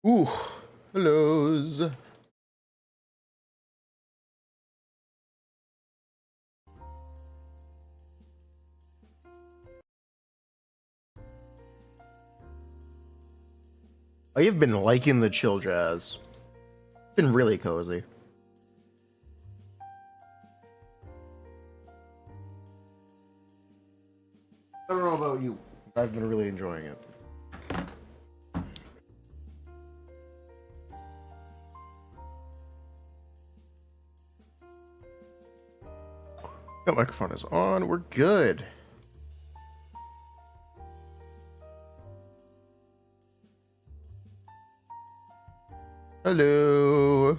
Ooh, hellos. I have been liking the chill jazz. It's been really cozy. I don't know about you, but I've been really enjoying it. That microphone is on. We're good. Hello.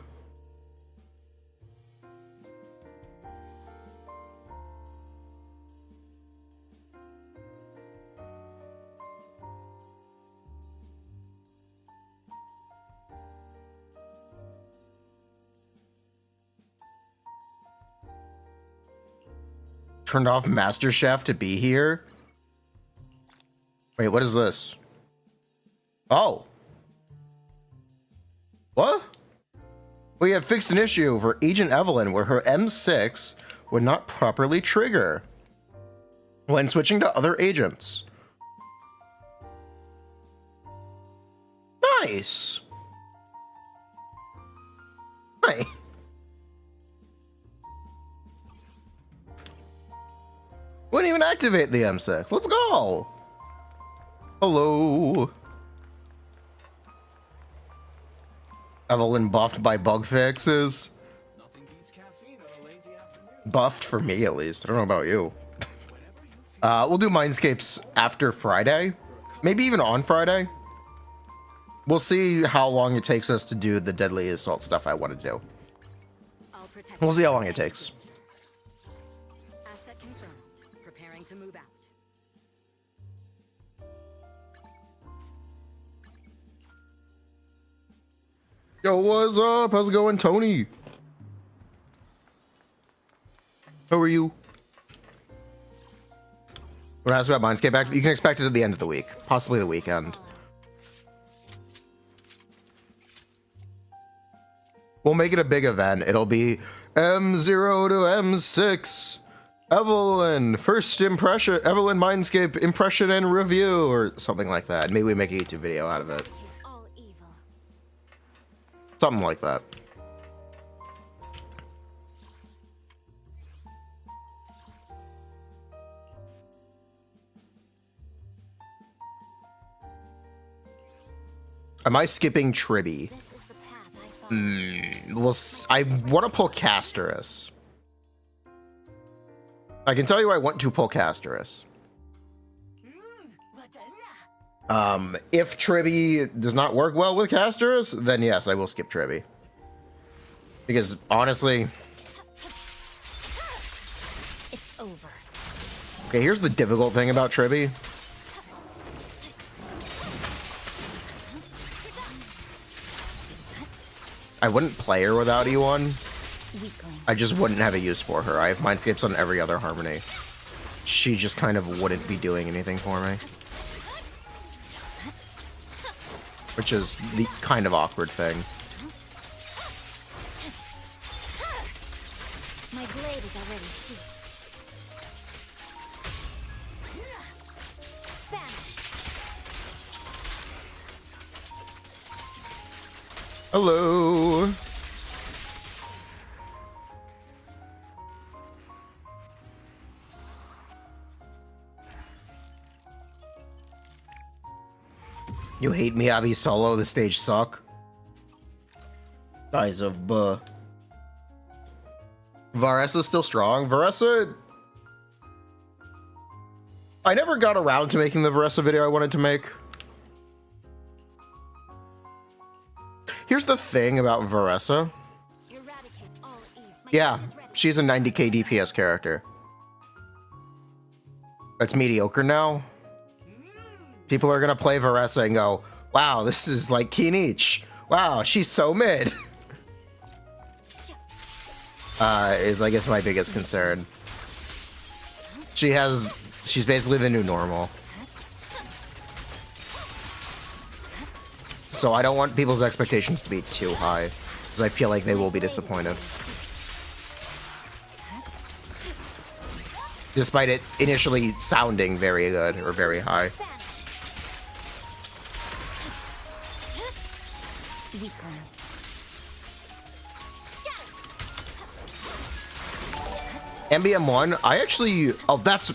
Turned off MasterChef to be here? Wait, what is this? Oh. What? We have fixed an issue for Agent Evelyn where her M6 would not properly trigger when switching to other agents. Nice. Hi. Wouldn't even activate the M6. Let's go. Hello. Evelyn buffed by bug fixes. Buffed for me, at least. I don't know about you. We'll do Mindscapes after Friday. Maybe even on Friday. We'll see how long it takes us to do the deadly assault stuff I want to do. We'll see how long it takes. Asset confirmed. Preparing to move out. Yo, what's up? How's it going, Tony? How are you? When I ask about Mindscape Active, you can expect it at the end of the week, possibly the weekend. We'll make it a big event. It'll be M0 to M6. Evelyn, first impression, Evelyn Mindscape impression and review, or something like that. Maybe we make a YouTube video out of it. Something like that. Am I skipping Trivy? Well, I want to pull Casterus. I can tell you I want to pull Casterus. If Trivy does not work well with Casterus, then yes, I will skip Trivy. Because honestly... It's over. Okay, here's the difficult thing about Trivy. I wouldn't play her without E1. I just wouldn't have a use for her. I have Mindscapes on every other Harmony. She just kind of wouldn't be doing anything for me. Which is the kind of awkward thing. My blade is already sheathed. Hello. You hate Miyabi solo, the stage suck. Eyes of buh. Varesa's still strong. Varesa... I never got around to making the Varesa video I wanted to make. Here's the thing about Varesa. Yeah, she's a 90k DPS character. That's mediocre now. People are gonna play Varesa and go, wow, this is like Kinich. Wow, she's so mid. Is I guess my biggest concern. She's basically the new normal. So I don't want people's expectations to be too high, because I feel like they will be disappointed. Despite it initially sounding very good or very high. MBM1, I actually... Oh, that's...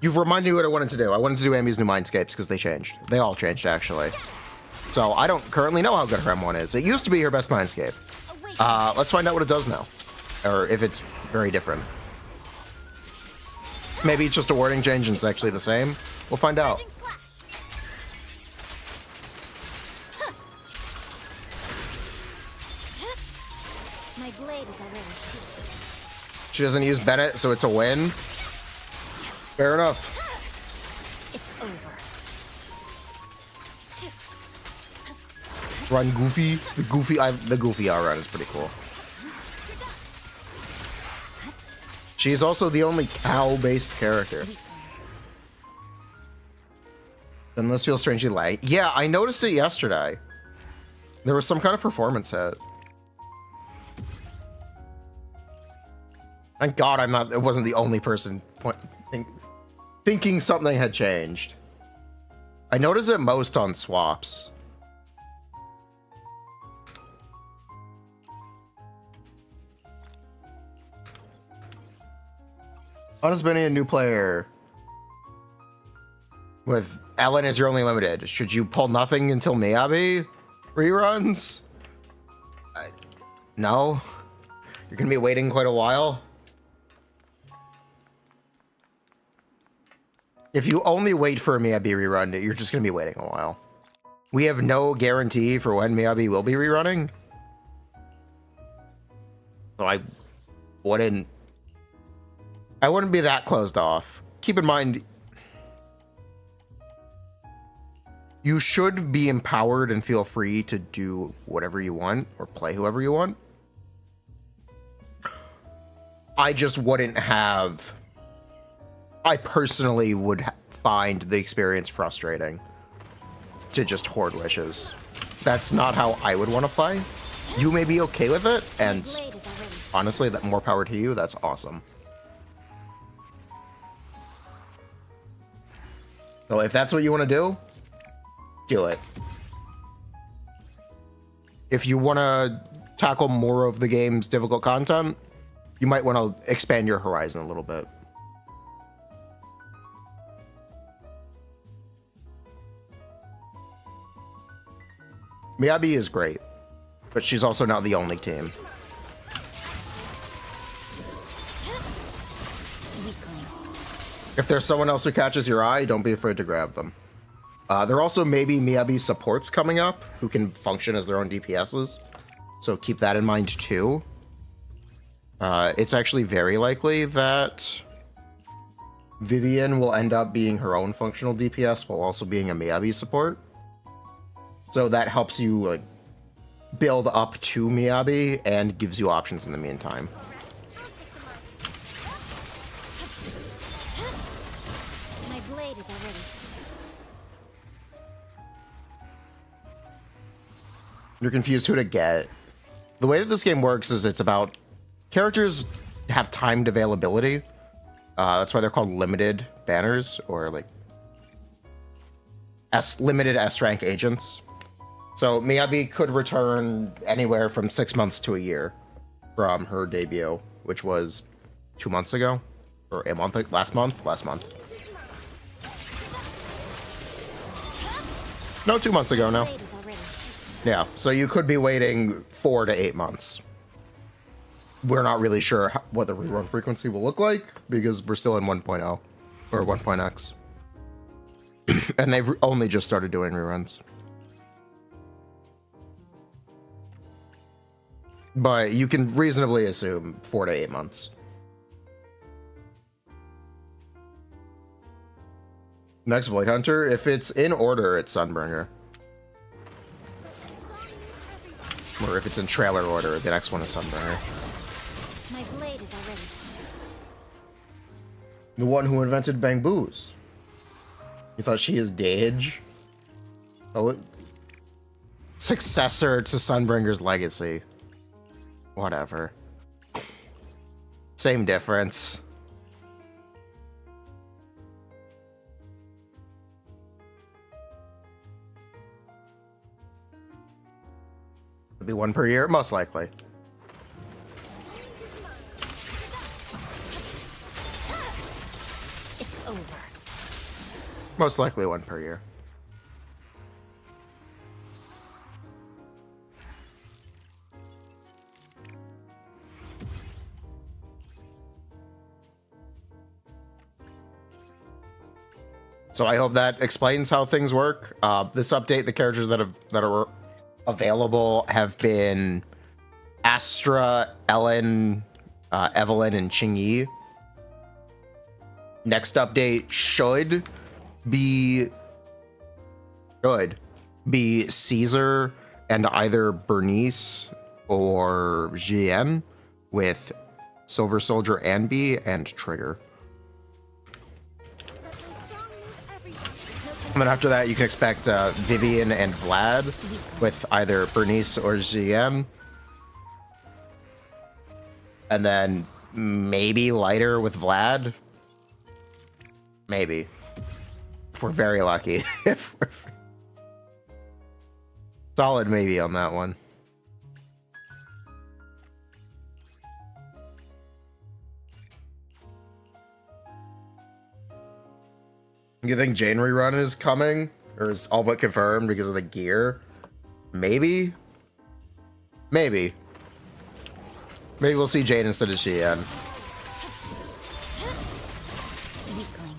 You've reminded me what I wanted to do. I wanted to do Amy's new mindscapes because they changed. They all changed, actually. So I don't currently know how good her M1 is. It used to be her best mindscape. Let's find out what it does now. Or if it's very different. Maybe it's just a wording change and it's actually the same. We'll find out. My blade is already. She doesn't use Bennett, so it's a win. Fair enough. It's over. Run Goofy. The Goofy R run is pretty cool. She's also the only cow-based character. Then this feels strangely light. Yeah, I noticed it yesterday. There was some kind of performance hit. Thank God it wasn't the only person thinking something had changed. I notice it most on swaps. Honestly, a new player with Ellen is your only limited. Should you pull nothing until Miyabi reruns? No. You're gonna be waiting quite a while. If you only wait for a Miyabi rerun, you're just gonna be waiting a while. We have no guarantee for when Miyabi will be rerunning. So I wouldn't be that closed off. Keep in mind, you should be empowered and feel free to do whatever you want or play whoever you want. I just wouldn't have... I personally would find the experience frustrating to just hoard wishes. That's not how I would want to play. You may be okay with it, and honestly, that more power to you. That's awesome. So if that's what you want to do it. If you want to tackle more of the game's difficult content, you might want to expand your horizon a little bit. Miyabi is great, but she's also not the only team. If there's someone else who catches your eye, don't be afraid to grab them. There are also maybe Miyabi supports coming up who can function as their own DPSs, so keep that in mind too. It's actually very likely that Vivian will end up being her own functional DPS while also being a Miyabi support. So that helps you like build up to Miyabi and gives you options in the meantime. My blade is already. You're confused who to get. The way that this game works is it's about characters have timed availability. That's why they're called limited banners or like limited S-rank agents. So Miyabi could return anywhere from 6 months to a year from her debut, which was 2 months ago, or a month, last month. No, 2 months ago now. Yeah, so you could be waiting 4 to 8 months. We're not really sure what the rerun frequency will look like because we're still in 1.0 or 1.x. And they've only just started doing reruns. But you can reasonably assume 4 to 8 months. Next Void Hunter, if it's in order, it's Sunbringer. Or if it's in trailer order, the next one is Sunbringer. My blade is already. The one who invented Bang Boos. You thought she is Dage? Oh, Successor to Sunbringer's legacy. Whatever. Same difference. It'll be one per year, most likely. It's over. Most likely one per year. So I hope that explains how things work. This update, the characters that are available have been Astra, Ellen, Evelyn, and Qingyi. Next update should be Caesar and either Bernice or Jian, with Silver Soldier Anby and Trigger. And then after that, you can expect Vivian and Vlad with either Bernice or Jian. And then maybe Lighter with Vlad. Maybe. If we're very lucky. If we're... Solid maybe on that one. You think Jane rerun is coming? Or is all but confirmed because of the gear? Maybe? Maybe. Maybe we'll see Jane instead of Xian. Weakling.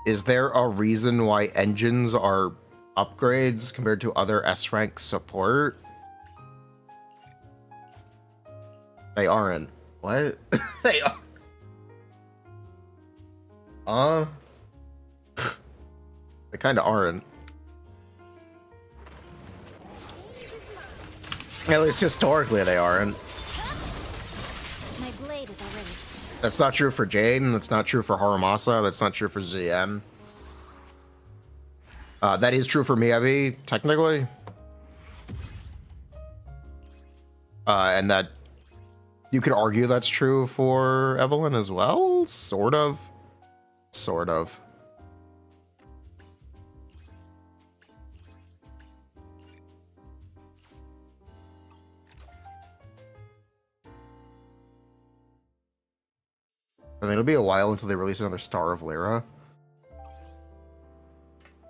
Is there a reason why engines are upgrades compared to other S rank support? They aren't. What? They are. They kind of aren't. At least historically they aren't. My blade is already. That's not true for Jane. That's not true for Haramasa. That's not true for ZM. That is true for Miyabi, technically. And that you could argue that's true for Evelyn as well, sort of. Sort of. I mean, it'll be a while until they release another Star of Lyra.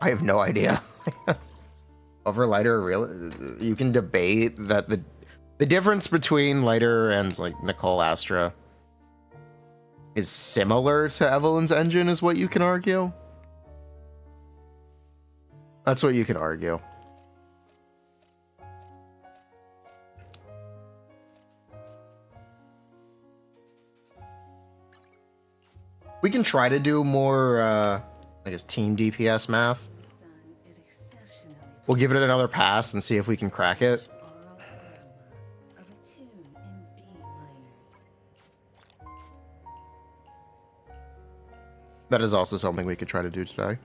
I have no idea. Over Lighter, really, you can debate that the difference between Lighter and like Nicole Astra is similar to Evelyn's engine, is what you can argue. That's what you can argue. We can try to do more, I guess, team DPS math. We'll give it another pass and see if we can crack it. That is also something we could try to do today.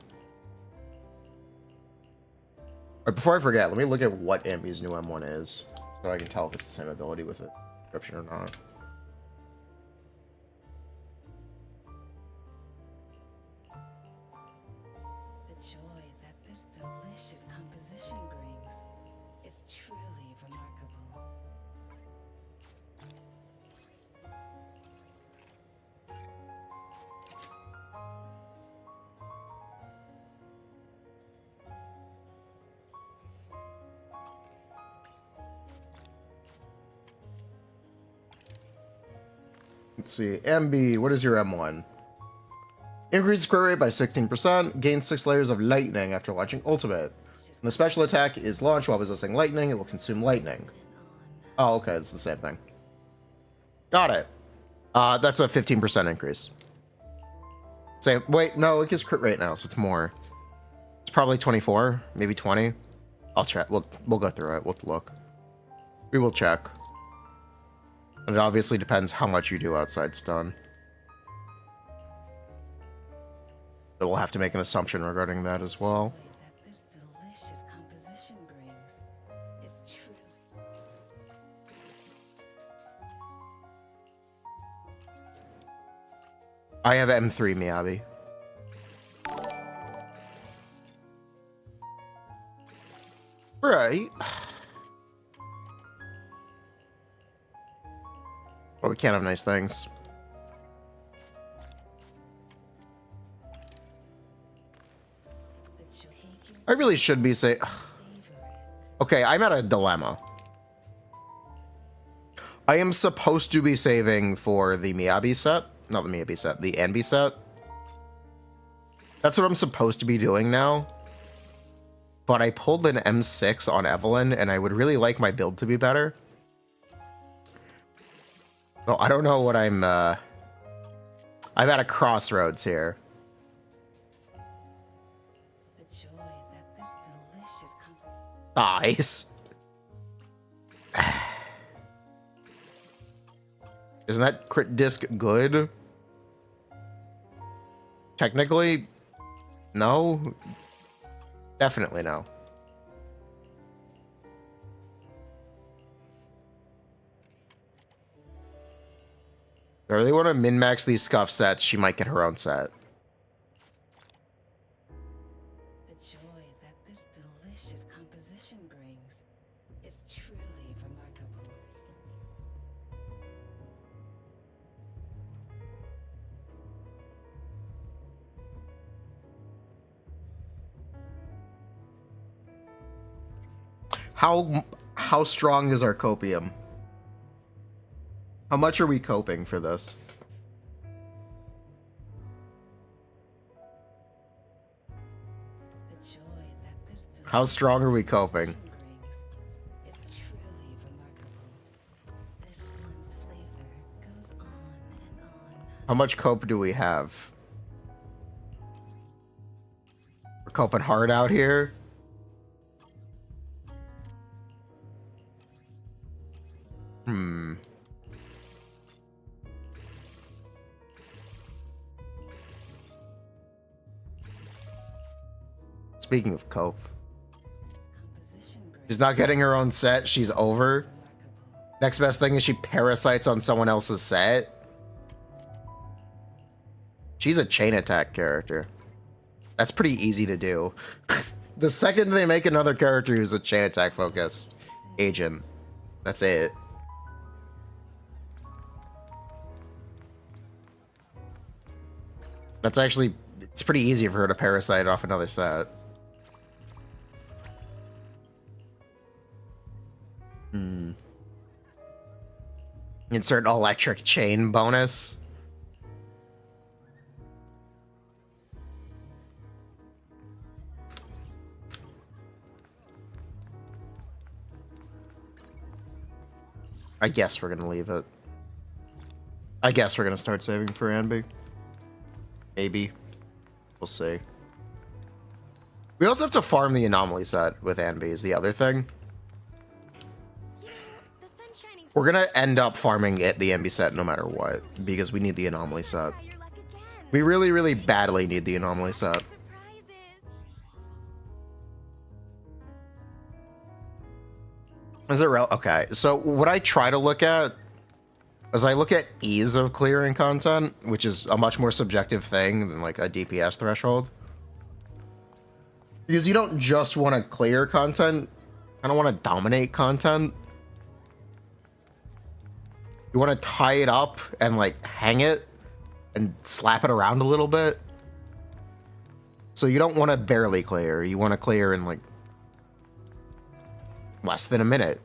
Right, before I forget, let me look at what Anby's new M1 is, so I can tell if it's the same ability with the description or not. The joy that this delicious composition brings is truly remarkable. Let's see, Anby, what is your M1? Increase crit rate by 16%, gain 6 layers of lightning after launching ultimate. When the special attack is launched while possessing lightning, it will consume lightning. Oh, okay, it's the same thing. Got it. That's a 15% increase. Same, wait, no, it gives crit rate now, so it's more. It's probably 24, maybe 20. I'll check, we'll go through it, we'll look. We will check. It obviously depends how much you do outside stun. So we'll have to make an assumption regarding that as well. That this delicious composition brings is true. I have M3 Miyabi. Right. Well, we can't have nice things. I really should be saying... Okay, I'm at a dilemma. I am supposed to be saving for the Miyabi set. Not the Miyabi set, the Anby set. That's what I'm supposed to be doing now. But I pulled an M6 on Evelyn, and I would really like my build to be better. So I don't know what I'm at a crossroads here. The joy that this delicious Nice. Isn't that crit disc good? Technically, no. Definitely no. I really want to min-max these scuff sets. She might get her own set. The joy that this delicious composition brings is truly remarkable. How strong is our copium? How much are we coping for this? The joy that this How strong are we coping? brings is truly remarkable. This one's flavor goes on and on. How much cope do we have? We're coping hard out here. Speaking of cope, Composition brings she's not getting her own set. She's over. remarkable. Next best thing is she parasites on someone else's set. She's a chain attack character. That's pretty easy to do. The second they make another character who's a chain attack focused agent, that's it. That's actually, it's pretty easy for her to parasite off another set. Insert electric chain bonus. I guess we're gonna leave it. I guess we're gonna start saving for Anby. Maybe. We'll see. We also have to farm the anomaly set with Anby is the other thing. The sun's shining. We're gonna end up farming it, the Anby set, no matter what, because we need the anomaly set. Try your luck again. We really, really badly need the anomaly set. Surprises. Is it real? Okay, so what I try to look at is I look at ease of clearing content, which is a much more subjective thing than like a DPS threshold. Because you don't just want to clear content, I don't want to dominate content. You want to tie it up and like hang it and slap it around a little bit. So you don't want to barely clear, you want to clear in like less than a minute.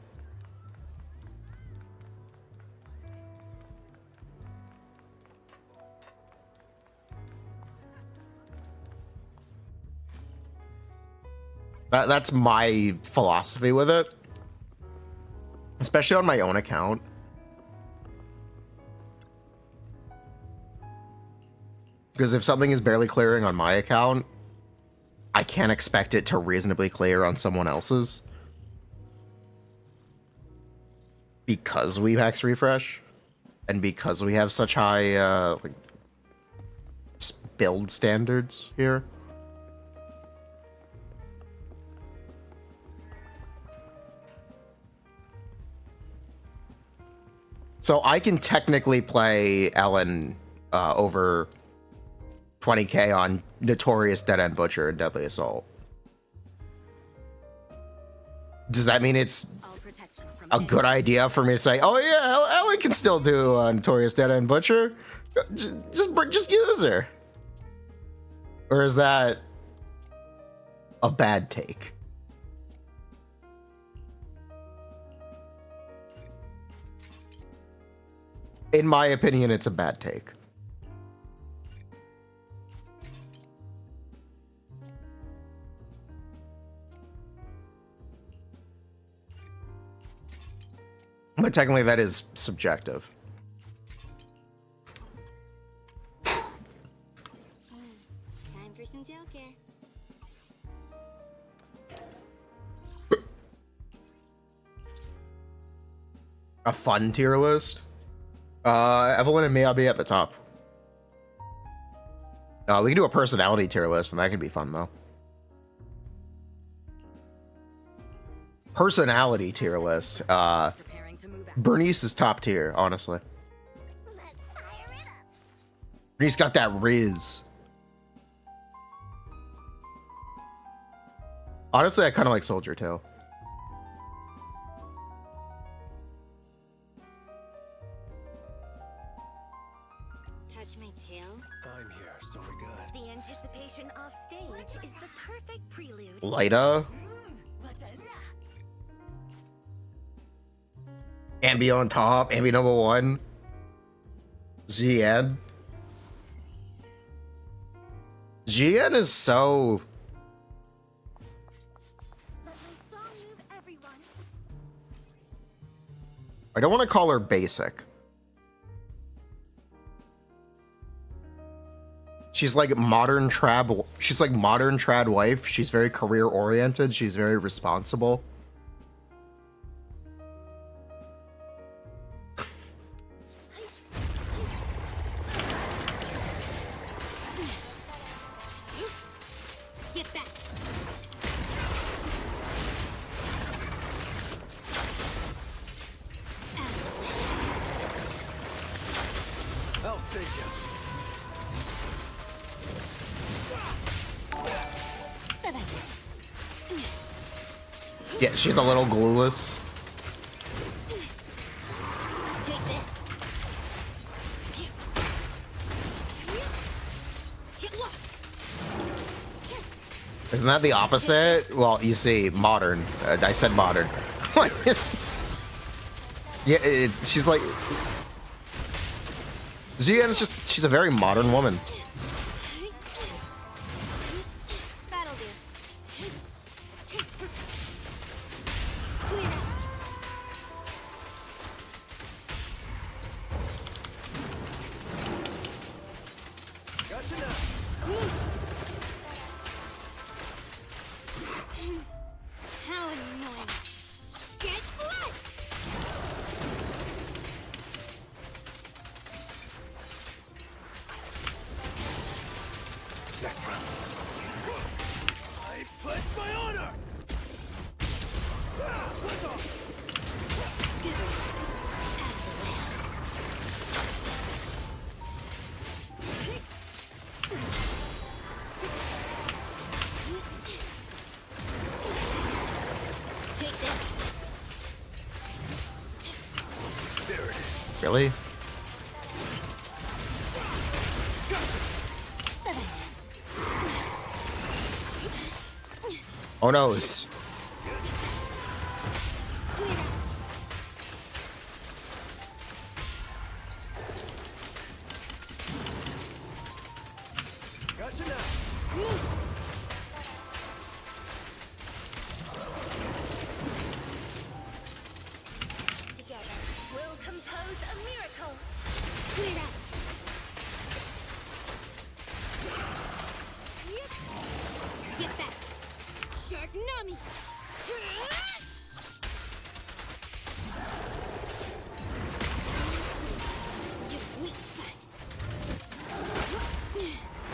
That's my philosophy with it. Especially on my own account. Because if something is barely clearing on my account, I can't expect it to reasonably clear on someone else's. Because we max refresh. And because we have such high like, build standards here. So I can technically play Ellen over 20k on Notorious Dead End Butcher and Deadly Assault. Does that mean it's I'll protect you from a good idea for me to say, oh yeah, Ellen can still do Notorious Dead End Butcher? Just use her. Or is that a bad take? In my opinion, it's a bad take. But technically that is subjective. Time for some tail care. A fun tier list? Evelyn and me, I'll be at the top. We can do a personality tier list, and that could be fun, though. Personality tier list. Preparing to move out. Bernice is top tier, honestly. Let's fire it up. Bernice got that Riz. Honestly, I kind of like Soldier, too. Touch my tail. I'm here, so we're good. The anticipation off stage is the perfect prelude. Lyta. Anby on top. Anby number 1. ZN. GN is so... Let my song move everyone. I don't want to call her basic. She's like modern trad. She's like modern trad wife. She's very career oriented. She's very responsible. Get back. I'll save you. Yeah, she's a little glueless. Take this. Get lost. Isn't that the opposite? Well, you see, modern. I said modern. What is... Yeah, she's like... Zian is just... She's a very modern woman. That'll do. Clear out. Gotcha now. How annoying. Get lost. Next round. I put my honor. What's off? Take this. There it is. Really? Oh noes. Clear out. Gotcha now. Together, we'll compose a miracle. Clear out. Get back. Shark Nami.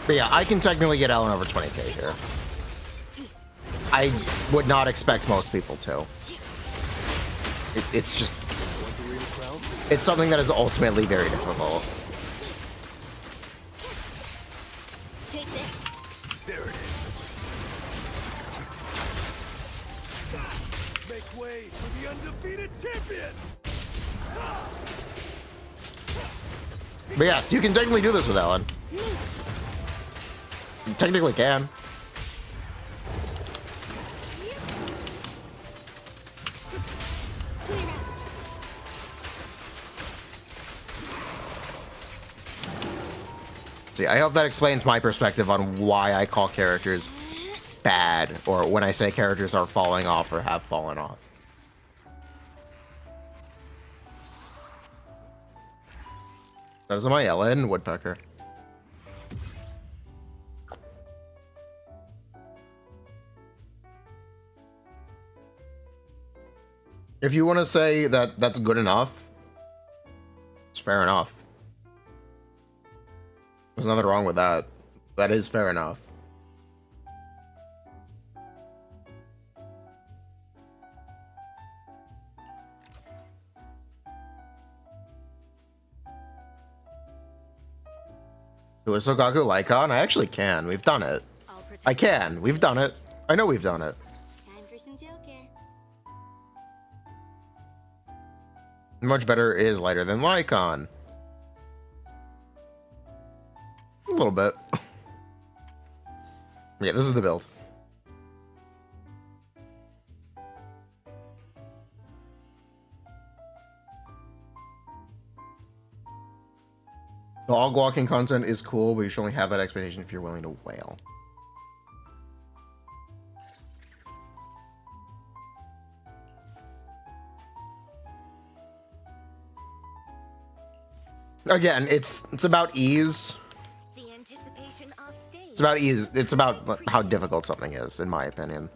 But yeah, I can technically get Ellen over 20k here. I would not expect most people to. It's just... It's something that is ultimately very difficult. Take this. There it is. Make way for the undefeated champion. But yes, you can technically do this with Ellen. You technically can. See, I hope that explains my perspective on why I call characters bad, or when I say characters are falling off or have fallen off. That is my Ellen Woodpecker. If you want to say that that's good enough, it's fair enough. There's nothing wrong with that. That is fair enough. Do a Sogaku Lycon? I actually can. We've done it. I can. We've done it. I know we've done it. Time for some tail care. Much better is lighter than Lycon. A little bit. Yeah, this is the build. Dog walking content is cool, but you should only have that expectation if you're willing to whale. Again, it's about ease. The anticipation of stage. It's about ease. It's about how difficult something is, in my opinion.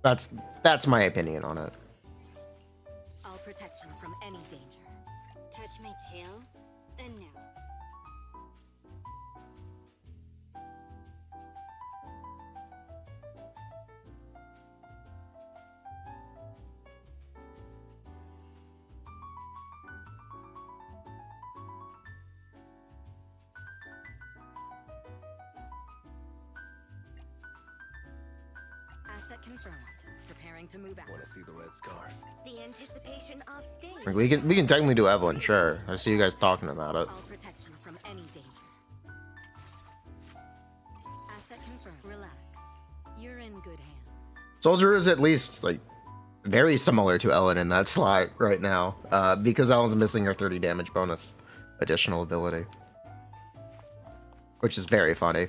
That's my opinion on it. I'll protect you from any danger. Touch my tail, and no. Asset confirmed. Preparing to move out. Want to see the red scarf? The anticipation of stage. We can technically do Evelyn, sure. I see you guys talking about it. I'll protect you from any danger. Asset confirmed. Relax. You're in good hands. Soldier is at least like very similar to Ellen in that slot right now, because Ellen's missing her 30 damage bonus additional ability, which is very funny.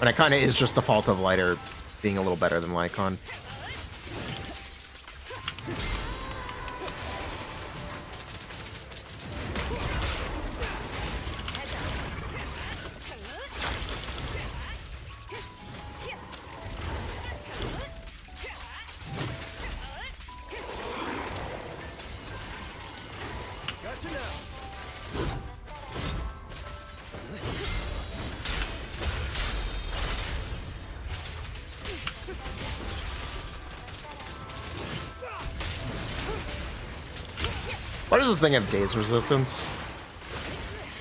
And it kind of is just the fault of Lighter being a little better than Lycon. Gotcha now. Why does this thing have daze resistance?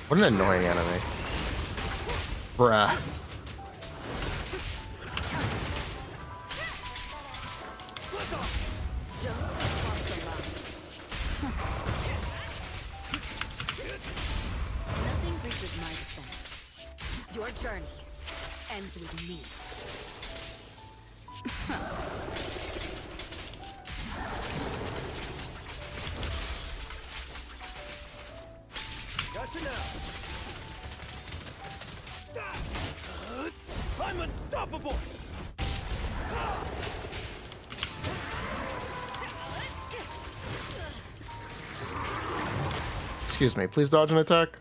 What an annoying enemy. Bruh. Nothing reaches my defense. Your journey ends with me. Gotcha now. I'm unstoppable. Excuse me, please dodge an attack.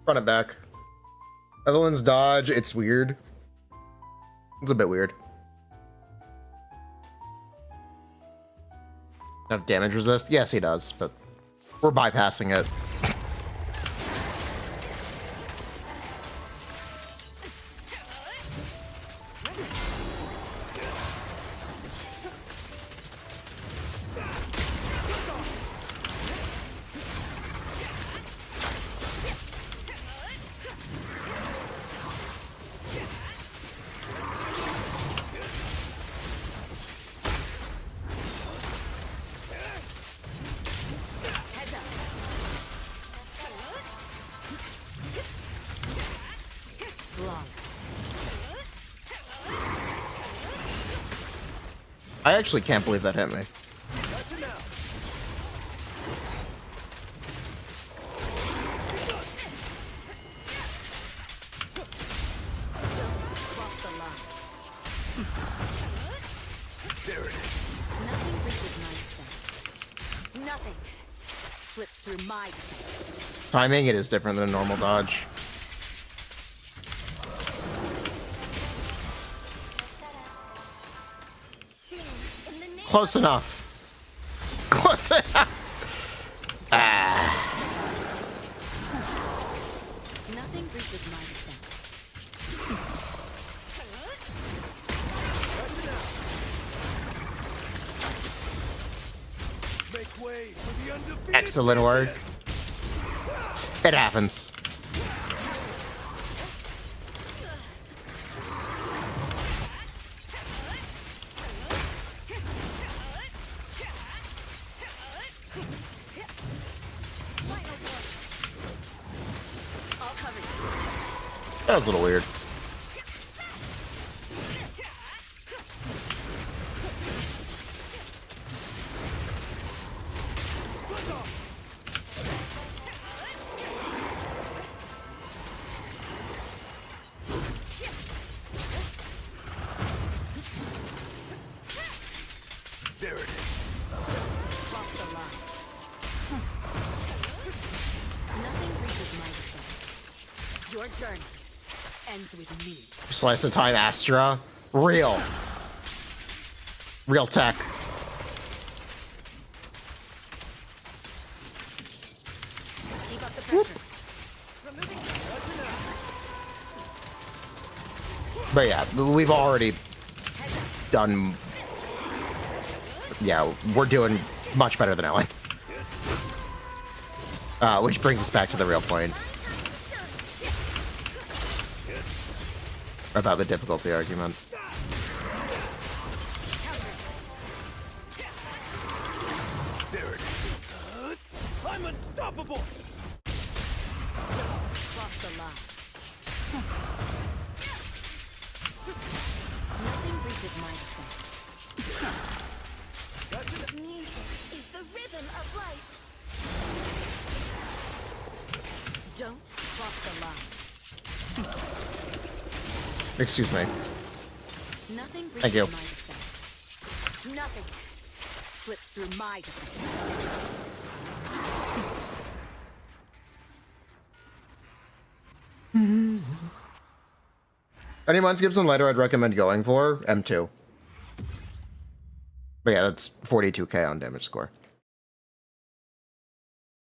Run it back. Evelyn's dodge, it's weird. It's a bit weird. Have damage resist? Yes, he does, but We're bypassing it. I actually can't believe that hit me. There it is. Nothing reaches my defense. Nothing slips through my defense. Timing, it is different than a normal dodge. Close enough. Close enough. Nothing reaches my defense. Make way for the undefeated. Excellent work. It happens. That was a little weird. There it is. Cross the line. Nothing reaches my defense. Your journey ends with me. Slice of time, Astra. Real. Real tech. Keep up the pressure. But yeah, we've already done. Yeah, we're doing much better than Ellen. Which brings us back to the real point about the difficulty argument. There it is. I'm unstoppable. Cross the line. Nothing reaches my defense. Music is the rhythm of life. Don't cross the line. Excuse me. Nothing reaches Thank you. my defense. Nothing slips through my defense. Any mindskips on lighter I'd recommend going for? M2. But yeah, that's 42k on damage score.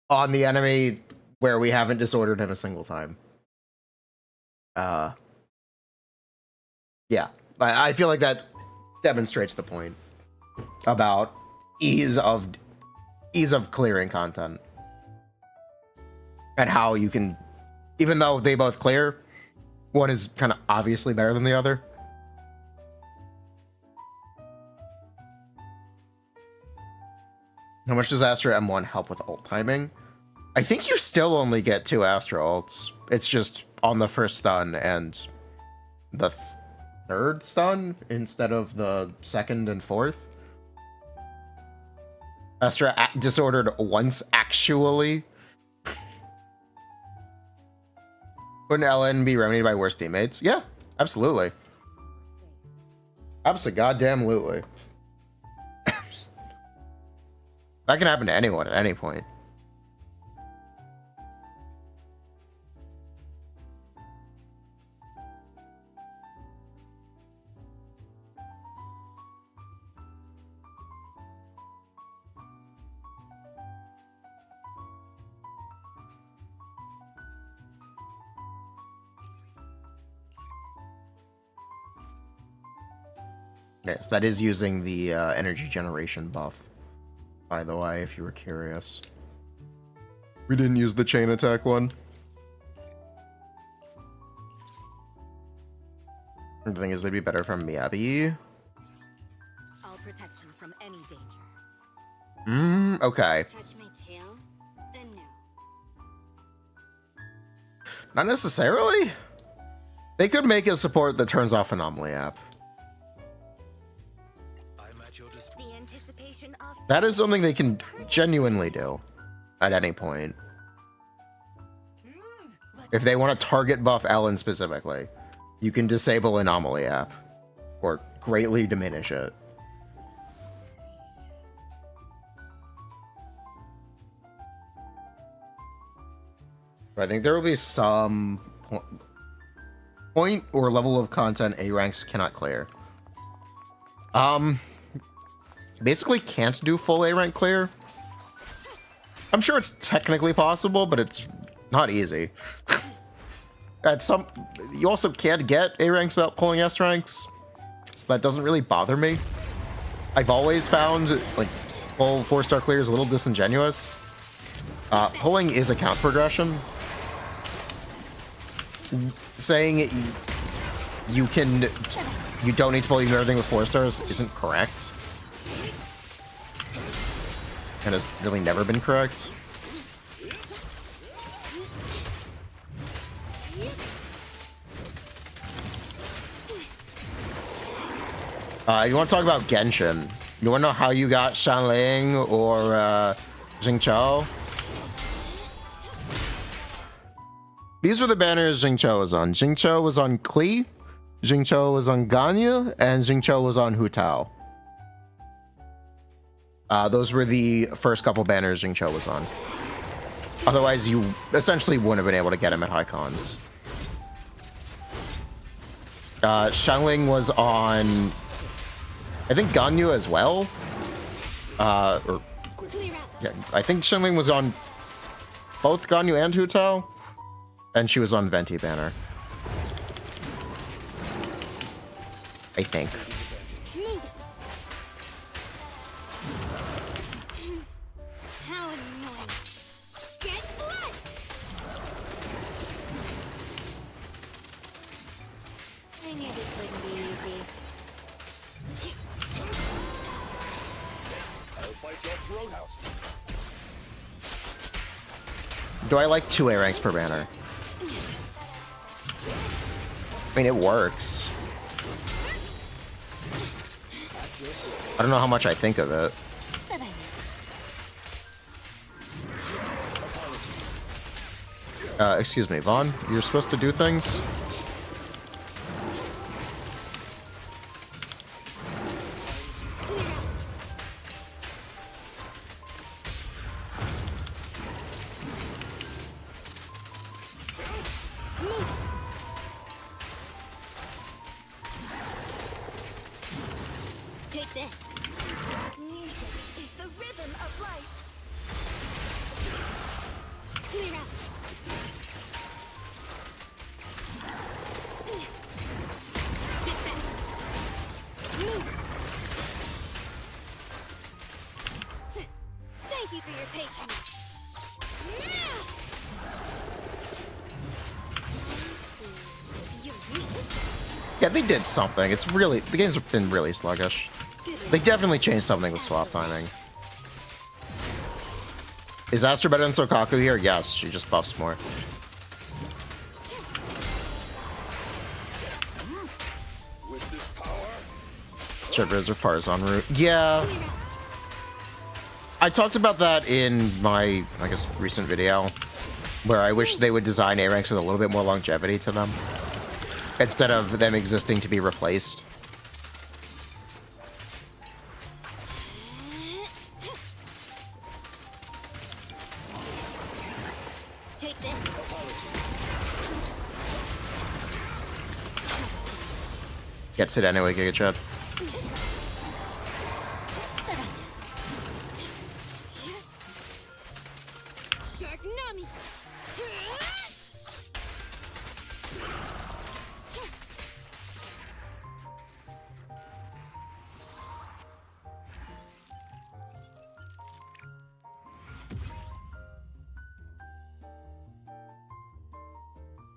On the enemy where we haven't disordered him a single time. Yeah. I feel like that demonstrates the point about ease of clearing content. And how you can, even though they both clear, one is kind of obviously better than the other. How much does Astra M1 help with ult timing? I think you still only get 2 Astra ults. It's just on the first stun and the third stun instead of the second and fourth. Astra disordered once, actually. Wouldn't LN be remedied by worse teammates? Yeah, absolutely. Abso-goddamn-lutely. That can happen to anyone at any point. Yes, that is using the energy generation buff, by the way, if you were curious. We didn't use the chain attack one. The thing is, they'd be better from Miyabi. I'll protect you from any danger. Okay. Touch my tail? Then no. Not necessarily. They could make a support that turns off Anomaly app. I'm at your disposal. The anticipation of That is something they can genuinely do at any point. If they want to target buff Ellen specifically, you can disable Anomaly app or greatly diminish it. I think there will be some point or level of content A ranks cannot clear. Basically can't do full A rank clear. I'm sure it's technically possible, but it's not easy. You also can't get A ranks without pulling S ranks, so that doesn't really bother me. I've always found like full 4-star clear is a little disingenuous. Pulling is a count progression. Saying you don't need to pull even everything with 4 stars isn't correct, and has really never been correct. You want to talk about Genshin? You want to know how you got Shanling or Jingqiao? These were the banners Jingqiao was on. Jingqiao was on Klee, Jingqiao was on Ganyu, and Jingqiao was on Hu Tao. Those were the first couple banners Jingqiao was on. Otherwise, you essentially wouldn't have been able to get him at high cons. Xiangling was on, I think, Ganyu as well. Yeah, I think Xiangling was on both Ganyu and Hu Tao. And she was on Venti banner. I think. how annoying. Get blood! I knew this wouldn't be easy. I'll fight your throat house. Do I like 2 A ranks per banner? I mean, it works. I don't know how much I think of it. Excuse me, Vaughn, you're supposed to do things? Take this. Music is the rhythm of life. Clear out. Get back. Move. Thank you for your patience. Yeah, they did something. It's really, the games have been really sluggish. They definitely changed something with swap timing. Is Astra better than Sokaku here? Yes, she just buffs more. With this power, Chivers or Farzan route. Yeah. I talked about that in my, I guess, recent video, where I wish they would design A ranks with a little bit more longevity to them, instead of them existing to be replaced. Take this. Gets it anyway, Giga Chad. Shark Nami.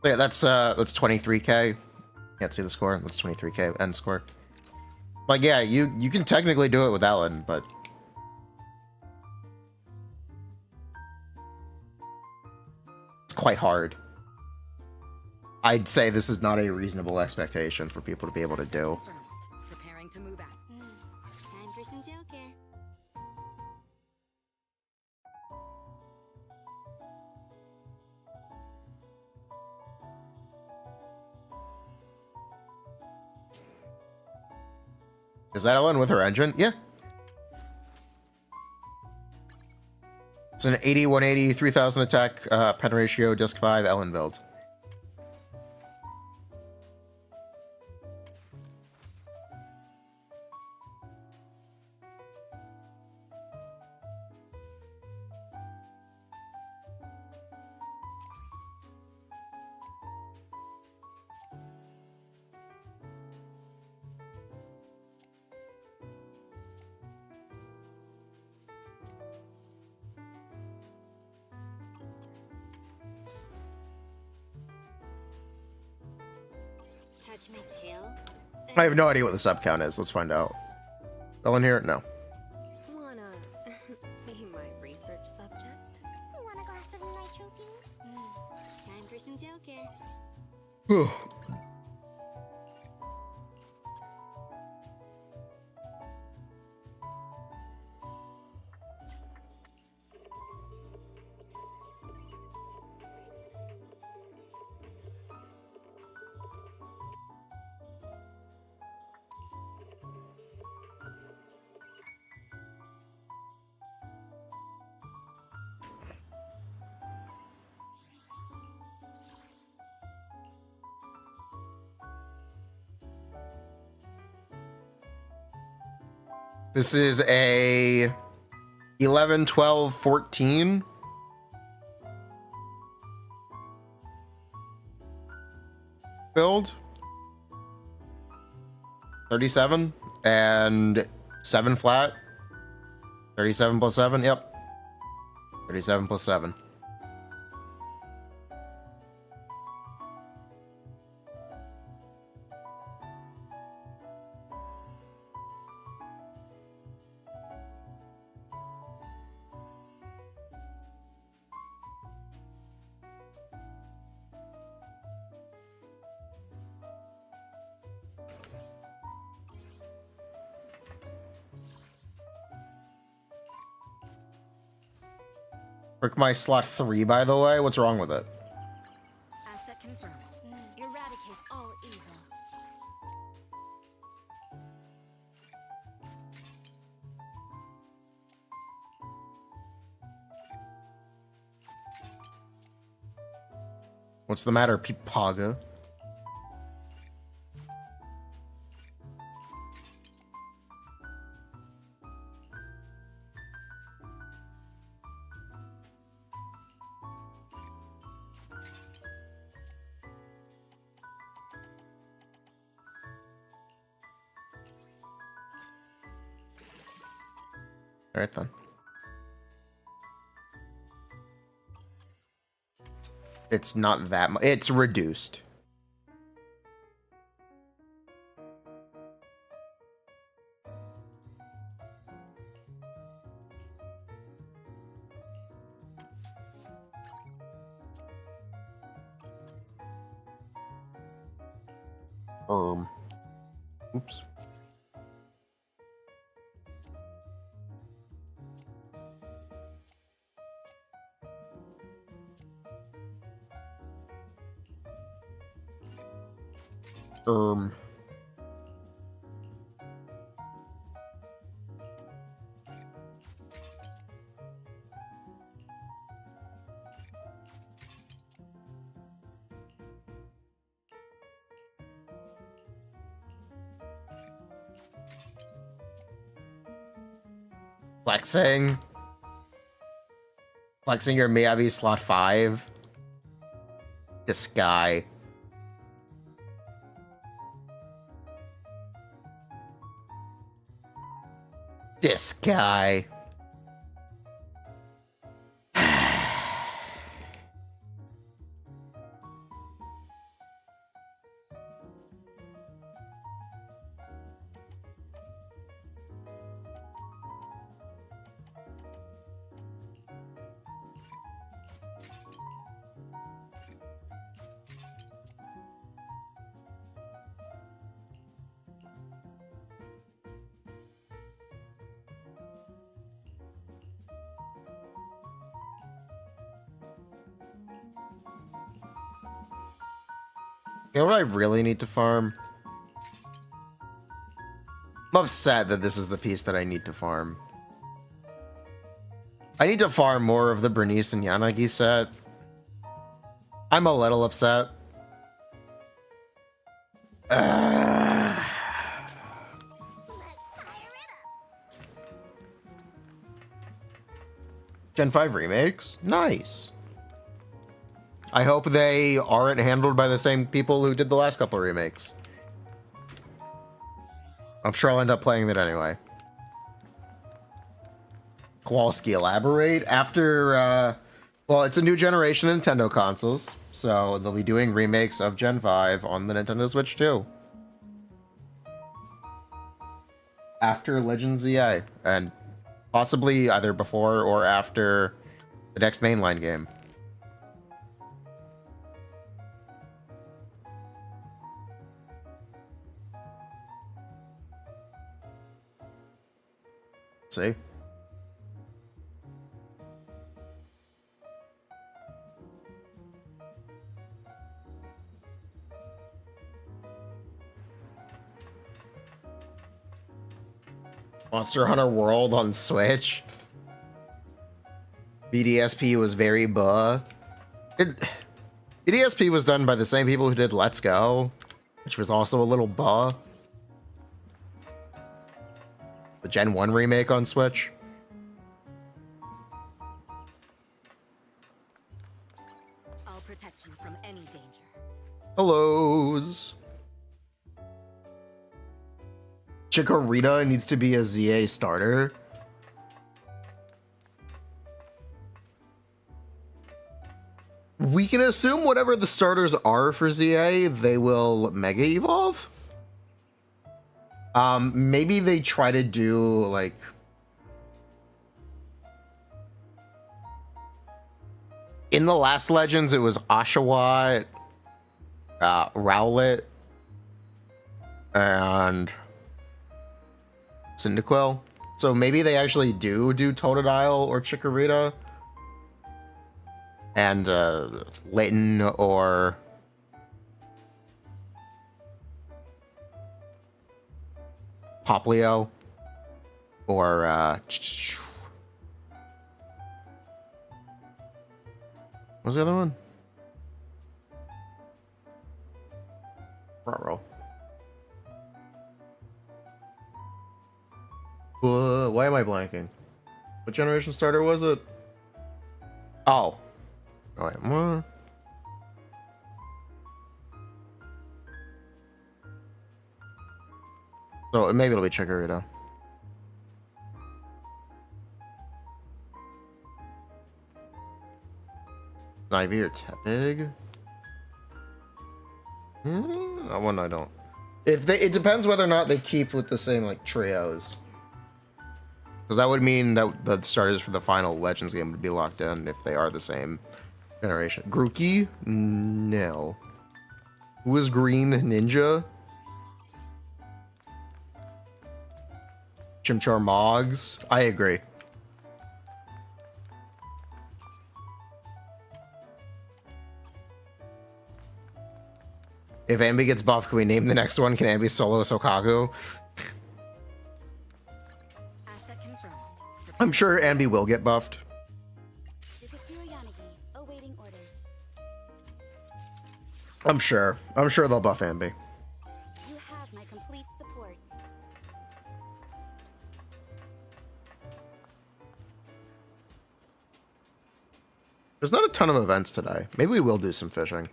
Yeah, that's 23k. Can't see the score. That's 23k end score. Like, yeah, you can technically do it with Ellen, but it's quite hard. I'd say this is not a reasonable expectation for people to be able to do. Confirmed. Preparing to move out. Time for some tail care. Is that Ellen with her engine? Yeah. It's an 80, 180, 3000 attack, pen ratio, disc 5, Ellen build. Touch my tail. I have no idea what the sub count is. Let's find out. Ellen here? No. Wanna be my research subject? Want a glass of nitro fuel? Time for some tail care. This is a 11, 12, 14. Build. 37 and 7 flat. 37 plus 7, yep. 37 plus 7. Brick my slot 3, by the way. What's wrong with it? Asset confirmed. Eradicate all evil. What's the matter, Pipaga? All right then. It's not that much. It's reduced. Oops. Flexing. Flexing your Miyabi slot 5. This guy. This guy. You know what I really need to farm? I'm upset that this is the piece that I need to farm. I need to farm more of the Bernice and Yanagi set. I'm a little upset. Gen 5 remakes? Nice. I hope they aren't handled by the same people who did the last couple of remakes. I'm sure I'll end up playing that anyway. Kowalski, elaborate. After, well, it's a new generation of Nintendo consoles, so they'll be doing remakes of Gen 5 on the Nintendo Switch too. After Legend ZA, and possibly either before or after the next mainline game. See? Monster Hunter World on Switch. BDSP was very BDSP was done by the same people who did Let's Go, which was also a little The Gen 1 remake on Switch. I'll protect you from any danger. Hellos. Chikorita needs to be a ZA starter. We can assume whatever the starters are for ZA, they will Mega Evolve. Maybe they try to do like in the last Legends, it was Oshawott, Rowlet, and Cyndaquil. So maybe they actually do Totodile or Chikorita. And Layton or Poplio or what was the other one? Ruh-roh. Why am I blanking? What generation starter was it? Oh. Oh, wait, what? So maybe it'll be Chikorita. Ivy or Tepig? That one I don't. It depends whether or not they keep with the same like trios. Because that would mean that the starters for the final Legends game would be locked in if they are the same generation. Grookey? No. Who is Green Ninja? Chimchar Moggs? I agree. If Anby gets buffed, can we name the next one? Can Anby solo Sokaku? Asset confirmed. I'm sure Anby will get buffed. Awaiting orders. I'm sure they'll buff Anby. You have my complete support. There's not a ton of events today. Maybe we will do some fishing.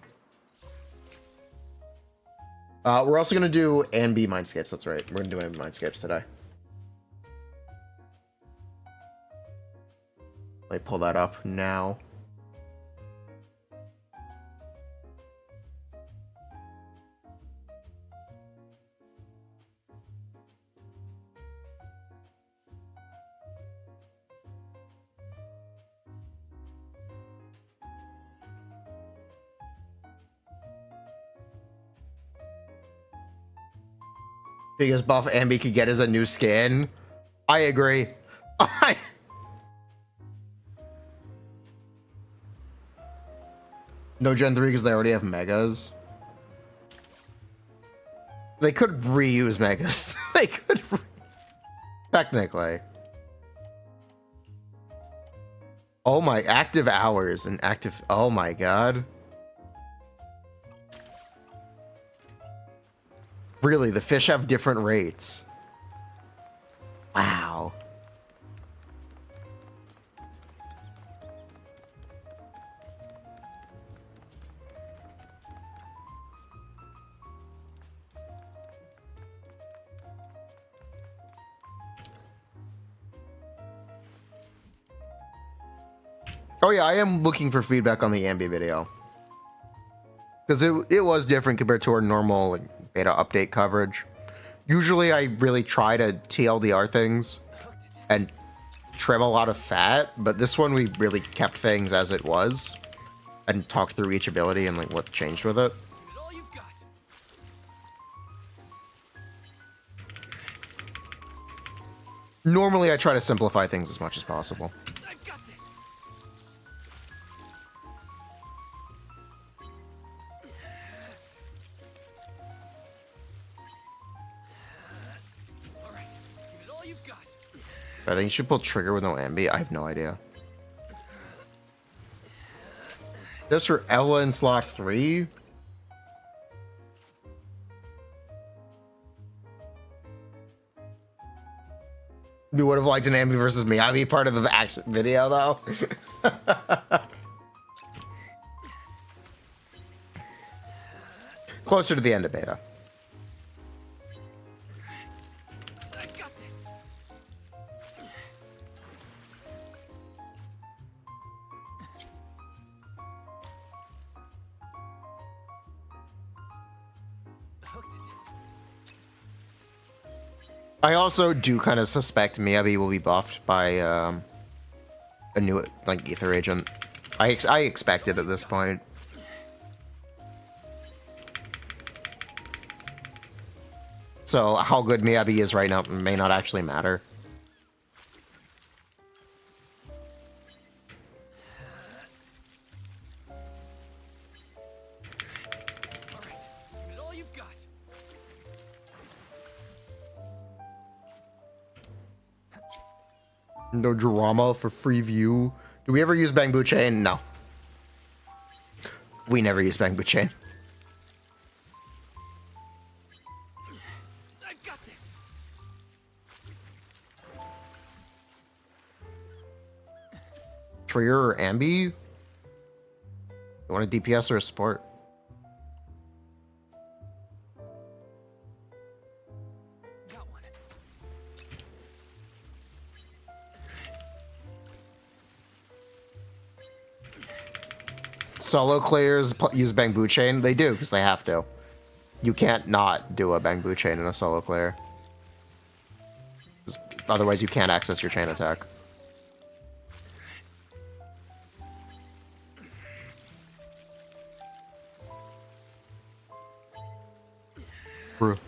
We're also going to do Anby Mindscapes. That's right. We're going to do Anby Mindscapes today. Let me pull that up now. Biggest buff Anby could get is a new skin. I agree. No Gen 3 because they already have Megas. They could reuse megas. They could technically. Oh my, active hours and active. Oh my god. Really, the fish have different rates. Wow. Oh yeah, I am looking for feedback on the Anby video. Because it was different compared to our normal like, beta update coverage. Usually I really try to TLDR things and trim a lot of fat, but this one we really kept things as it was and talked through each ability and like what changed with it. Give it all you've got. Normally I try to simplify things as much as possible. I've got this. All right, give it all you've got. I think you should pull trigger with no Anby. I have no idea. Just for Evelyn slot 3. You would have liked an Anby versus me. I'd be part of the action video though. Closer to the end of beta. I've got this. Hooked it. I also do kind of suspect Miyabi will be buffed by a new like ether agent. I expect it at this point. So how good Miyabi is right now may not actually matter. All right, give it all you've got. No drama for free view. Do we ever use Bamboo Chain? No. We never use Bamboo Chain. I've got this. Trigger or Anby? You want a DPS or a support? Got one. Solo players use Bamboo Chain? They do, because they have to. You can't not do a Bamboo Chain in a solo player. 'Cause otherwise you can't access your chain attack. Bruh.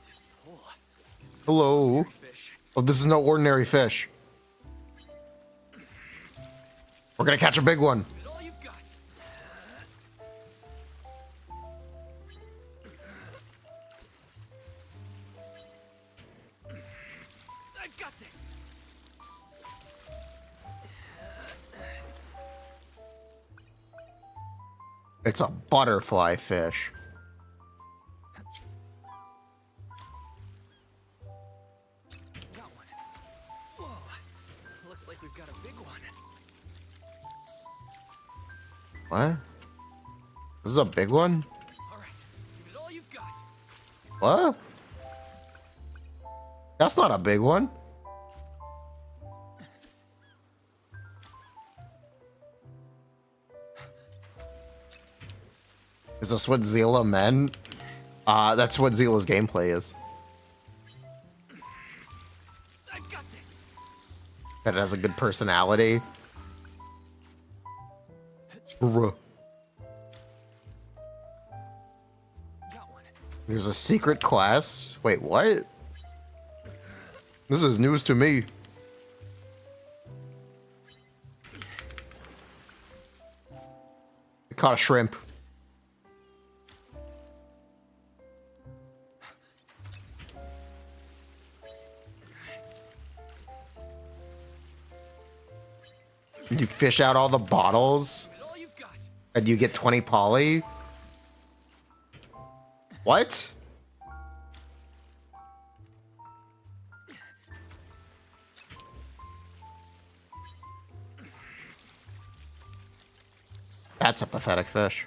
This pull. It's Hello. fish. Oh, this is no ordinary fish. We're gonna catch a big one. Give it all you've got. I've got this. It's a butterfly fish. Got one. Whoa. Looks like we've got a big one. What? This is a big one? All right, give it all you've got. What? That's not a big one. Is this what Zila meant? That's what Zila's gameplay is. I've got this. That it has a good personality. Bruh. Got one. There's a secret quest. Wait, what? This is news to me. I caught a shrimp. Did you fish out all the bottles? All you've got. And you get 20 poly? What? That's a pathetic fish.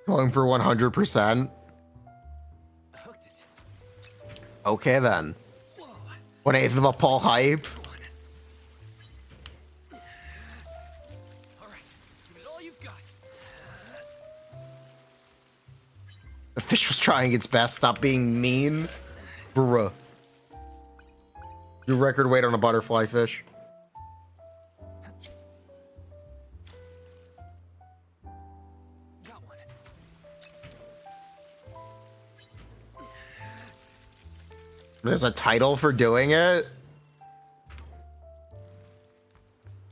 Going for 100%. Hooked it. Okay then. Whoa. 1/8 of a pull hype. All right. Give it all you've got. The fish was trying its best. Stop being mean. Bruh. Your record weight on a butterfly fish. Got one. There's a title for doing it.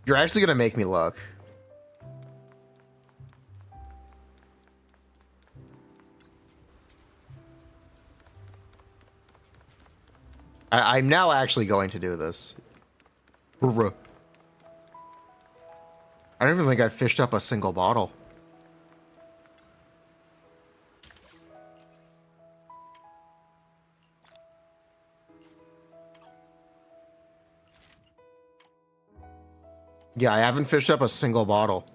You're actually gonna make me look. I'm now actually going to do this. Bruh. I don't even think I fished up a single bottle. Yeah, I haven't fished up a single bottle.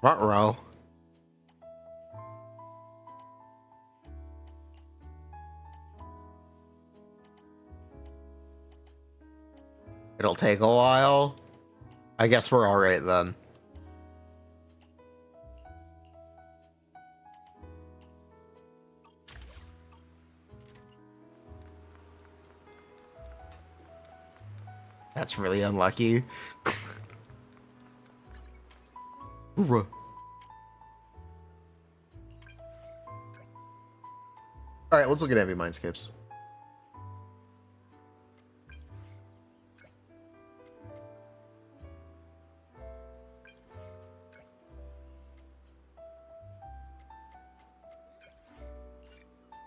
Ruh-roh. It'll take a while. I guess we're all right then. That's really unlucky. Hoorah. All right, let's look at Anby mindscapes.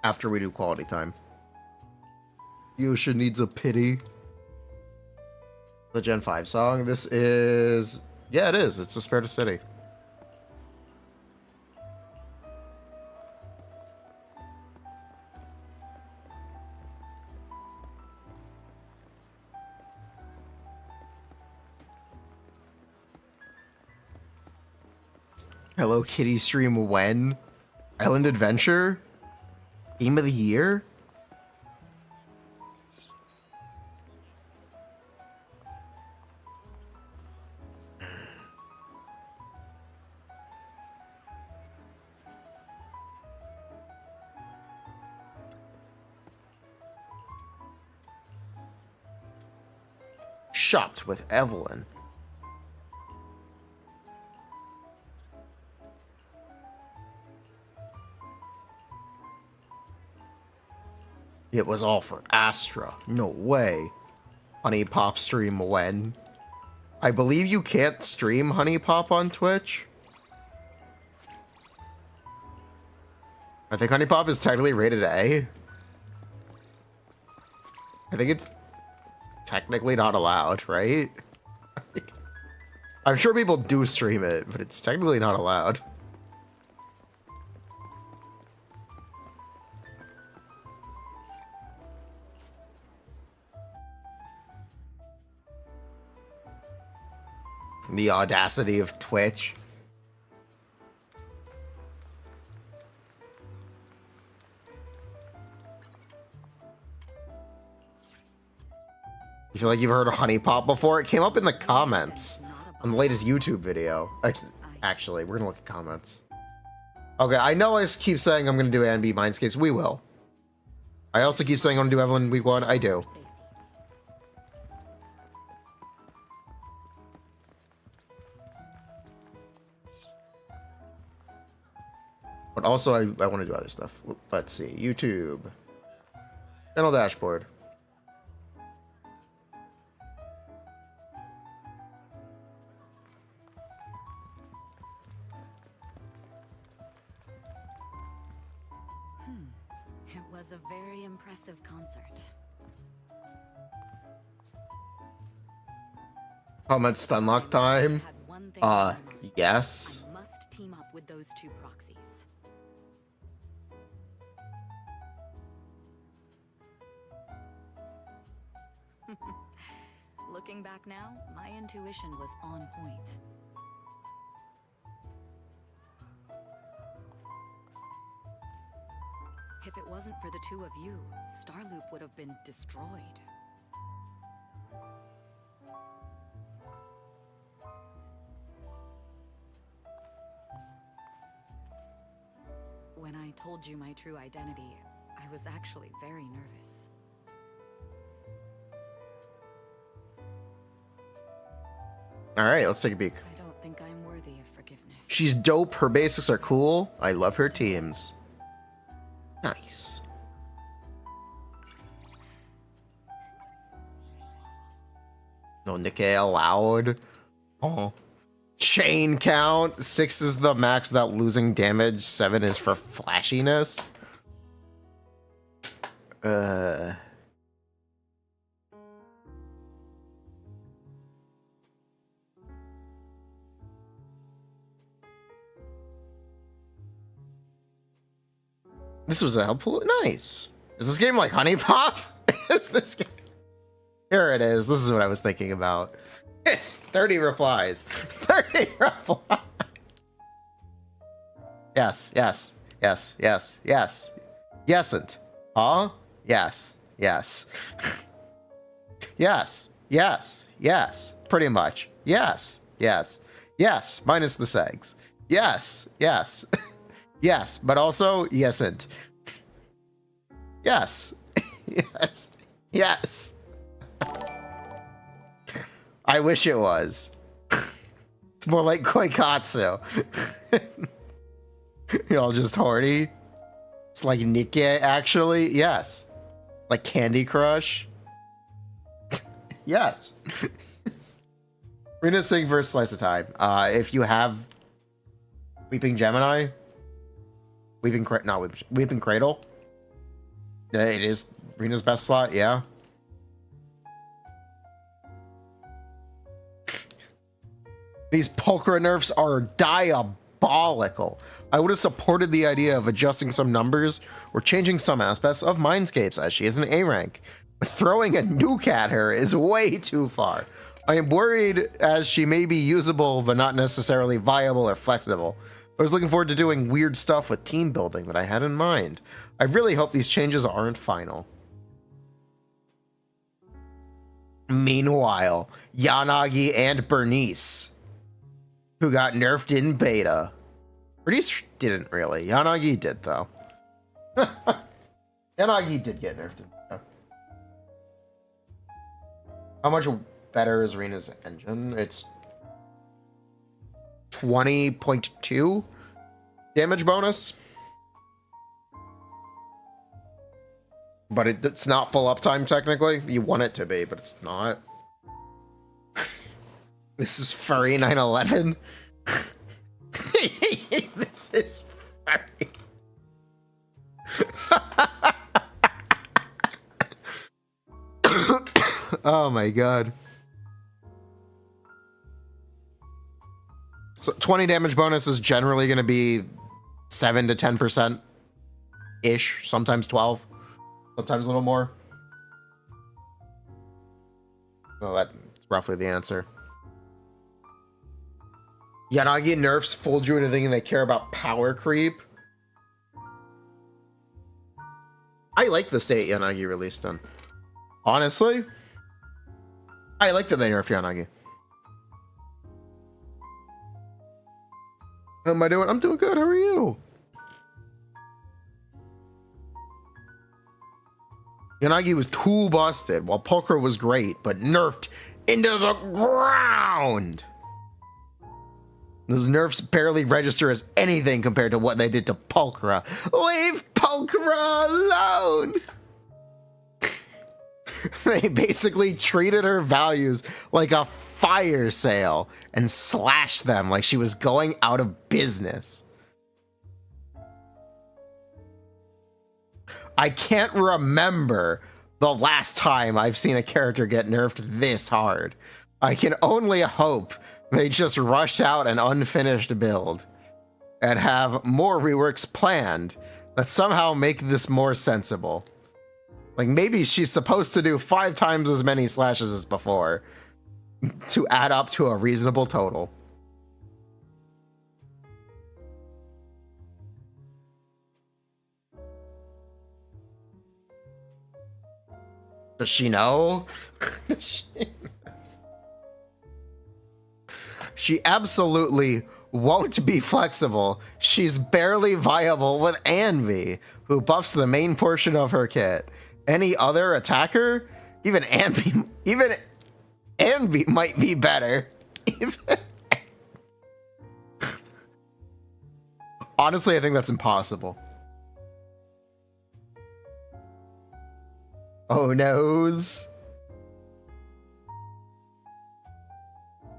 After we do quality time. Yosha needs a pity. The Gen 5 song. This is... Yeah, it is. It's the Spirit of City. Hello Kitty stream when? Island Adventure? Game of the Year? Shopped with Evelyn. It was all for Astra. No way. Honey Pop stream when? I believe you can't stream Honey Pop on Twitch. I think Honey Pop is technically rated A. I think it's technically not allowed, right? I'm sure people do stream it, but it's technically not allowed. The audacity of Twitch. You feel like you've heard of Honey Pop before? It came up in the comments on the latest YouTube video. Actually, we're gonna look at comments. Okay, I know I keep saying I'm gonna do Anby Mindscapes. We will. I also keep saying I'm gonna do Evelyn week 1. I do. But also, I want to do other stuff. Let's see. YouTube. Channel dashboard. It was a very impressive concert. Comment stunlock time. Had one thing on my mind. Yes. I must team up with those two proxies. Looking back now, my intuition was on point. If it wasn't for the two of you, Starloop would have been destroyed. When I told you my true identity, I was actually very nervous. All right, let's take a peek. I don't think I'm worthy of forgiveness. She's dope. Her basics are cool. I love her teams. Nice. No Nikkei allowed. Oh. Chain count. 6 is the max without losing damage. 7 is for flashiness. This was a helpful. Nice. Is this game like Honey Pop? Is this game? Here it is. This is what I was thinking about. It's 30 replies. 30 replies. Yes, yes, yes, yes, yes. Yesn't. Huh? Yes, yes. Yes, yes, yes. Pretty much. Yes, yes, yes. Minus the segs. Yes, yes. Yes, but also yesn't. Yes. Yes. Yes. I wish it was. It's more like Koikatsu. Y'all just horny. It's like Nikkei, actually. Yes. Like Candy Crush. Yes. We're gonna sing first slice of time. If you have Weeping Gemini, Weeping Cradle. It is Rena's best slot, yeah. These Pokra nerfs are diabolical. I would have supported the idea of adjusting some numbers or changing some aspects of Mindscapes as she is an A rank. But throwing a nuke at her is way too far. I am worried as she may be usable but not necessarily viable or flexible. I was looking forward to doing weird stuff with team building that I had in mind. I really hope these changes aren't final. Meanwhile, Yanagi and Bernice, who got nerfed in beta. Bernice didn't really. Yanagi did, though. Yanagi did get nerfed in beta. How much better is Rena's engine? It's 20.2 damage bonus. But it's not full uptime, technically. You want it to be, but it's not. This is Furry 911. This is Furry. Oh my god. So 20 damage bonus is generally going to be 7 to 10% ish, sometimes 12, sometimes a little more. Well, that's roughly the answer. Yanagi nerfs fooled you into thinking they care about power creep. I like the state Yanagi released in. Honestly, I like that they nerfed Yanagi. How am I doing? I'm doing good. How are you? Yanagi was too busted, while Pokra was great, but nerfed into the ground. Those nerfs barely register as anything compared to what they did to Pulchra. Leave Pulchra alone! They basically treated her values like a fire sale and slashed them like she was going out of business. I can't remember the last time I've seen a character get nerfed this hard. I can only hope they just rushed out an unfinished build and have more reworks planned that somehow make this more sensible. Like, maybe she's supposed to do 5 times as many slashes as before to add up to a reasonable total. Does she know? She absolutely won't be flexible. She's barely viable with Anby, who buffs the main portion of her kit. Any other attacker? Even Anby might be better. Honestly, I think that's impossible. Oh noes.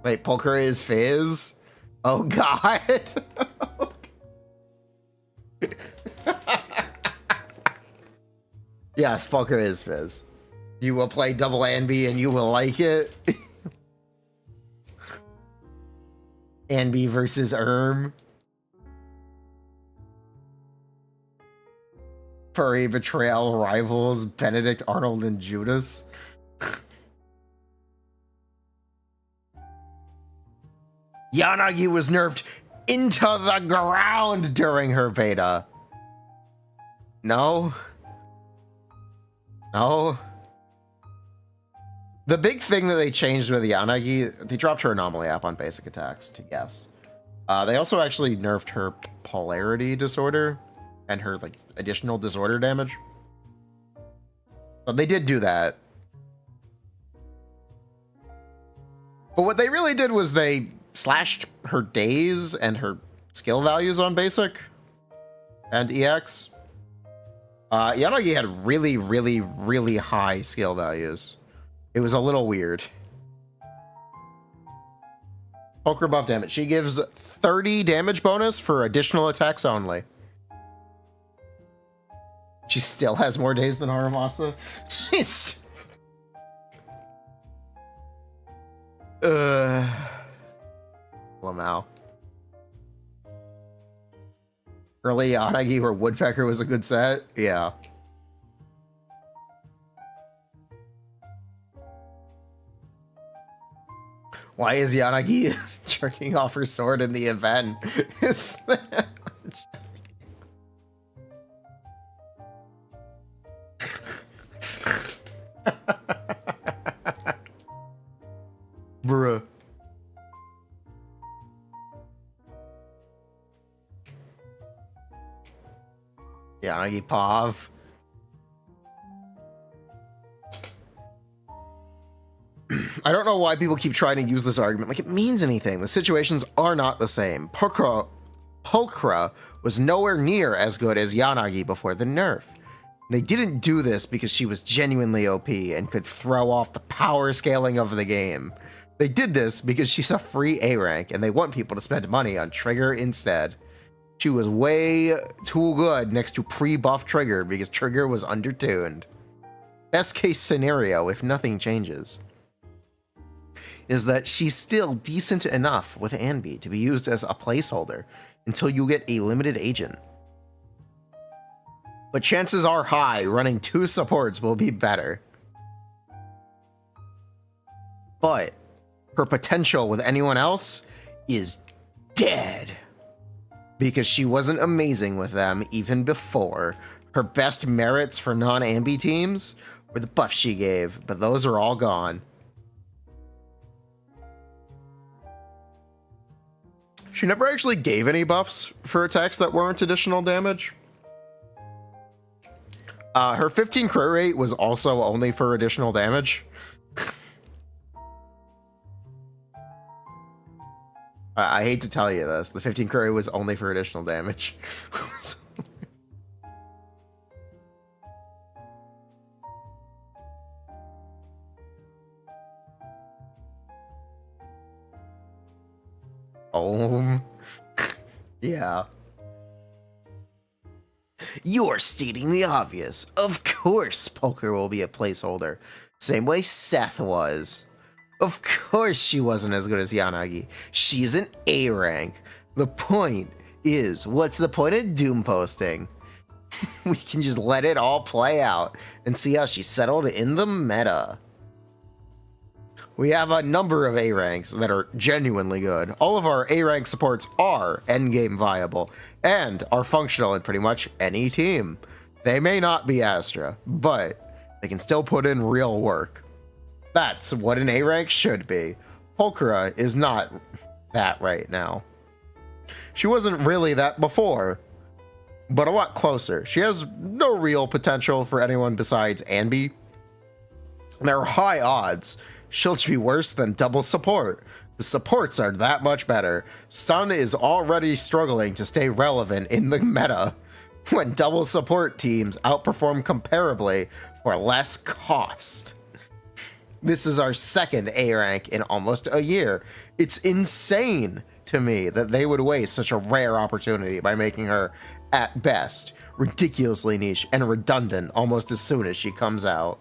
Wait, Pulchra is Fizz? Oh god. Yes, Pulchra is Fizz. You will play double Anby and you will like it. Anby versus Furry betrayal rivals Benedict, Arnold, and Judas. Yanagi was nerfed into the ground during her beta. No. No. The big thing that they changed with Yanagi, they dropped her anomaly app on basic attacks to guess. They also actually nerfed her polarity disorder and her like additional disorder damage. But they did do that. But what they really did was they slashed her days and her skill values on basic and EX. Yanagi had really, really, really high skill values. It was a little weird. Pulchra buff damage. She gives 30 damage bonus for additional attacks only. She still has more days than Haramasa. She's... Lamau. Early Yanagi where Woodpecker was a good set? Yeah. Why is Yanagi jerking off her sword in the event? Is that... Bruh. Yanagi Pav. I don't know why people keep trying to use this argument like it means anything. The situations are not the same. Pulchra was nowhere near as good as Yanagi before the nerf. They didn't do this because she was genuinely OP and could throw off the power scaling of the game. They did this because she's a free A rank and they want people to spend money on Trigger instead. She was way too good next to pre-buff Trigger because Trigger was undertuned. Best case scenario, if nothing changes, is that she's still decent enough with Anby to be used as a placeholder until you get a limited agent. But chances are high running 2 supports will be better. But her potential with anyone else is dead. Because she wasn't amazing with them even before. Her best merits for non-Anby teams were the buffs she gave, but those are all gone. She never actually gave any buffs for attacks that weren't additional damage. Her 15 crit rate was also only for additional damage. I hate to tell you this. The 15 curry was only for additional damage. Oh. Yeah. You're stating the obvious. Of course, Poker will be a placeholder. Same way Seth was. Of course she wasn't as good as Yanagi. She's an A rank. The point is, what's the point of Doom posting? We can just let it all play out and see how she settled in the meta. We have a number of A ranks that are genuinely good. All of our A rank supports are endgame viable and are functional in pretty much any team. They may not be Astra, but they can still put in real work. That's what an A rank should be. Pulchra is not that right now. She wasn't really that before, but a lot closer. She has no real potential for anyone besides Anby. There are high odds she'll be worse than double support. The supports are that much better. Stun is already struggling to stay relevant in the meta when double support teams outperform comparably for less cost. This is our second A rank in almost a year. It's insane to me that they would waste such a rare opportunity by making her, at best, ridiculously niche and redundant almost as soon as she comes out.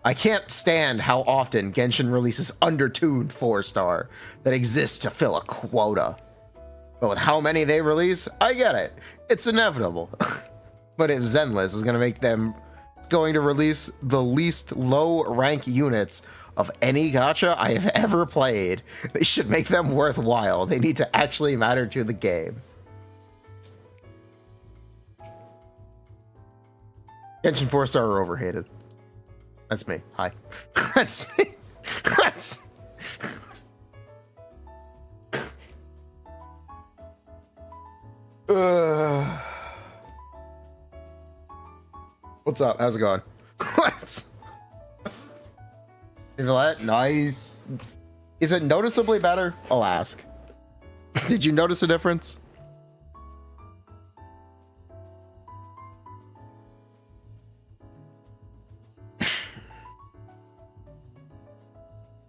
I can't stand how often Genshin releases undertuned 4-star that exists to fill a quota. But with how many they release, I get it. It's inevitable. But if Zenless is going to release the least low rank units of any gacha I have ever played, they should make them worthwhile. They need to actually matter to the game. Genshin 4-star are overhated. That's me. Hi. That's me. That's... What's up? How's it going? What? Evelyn, nice. Is it noticeably better? I'll ask. Did you notice a difference?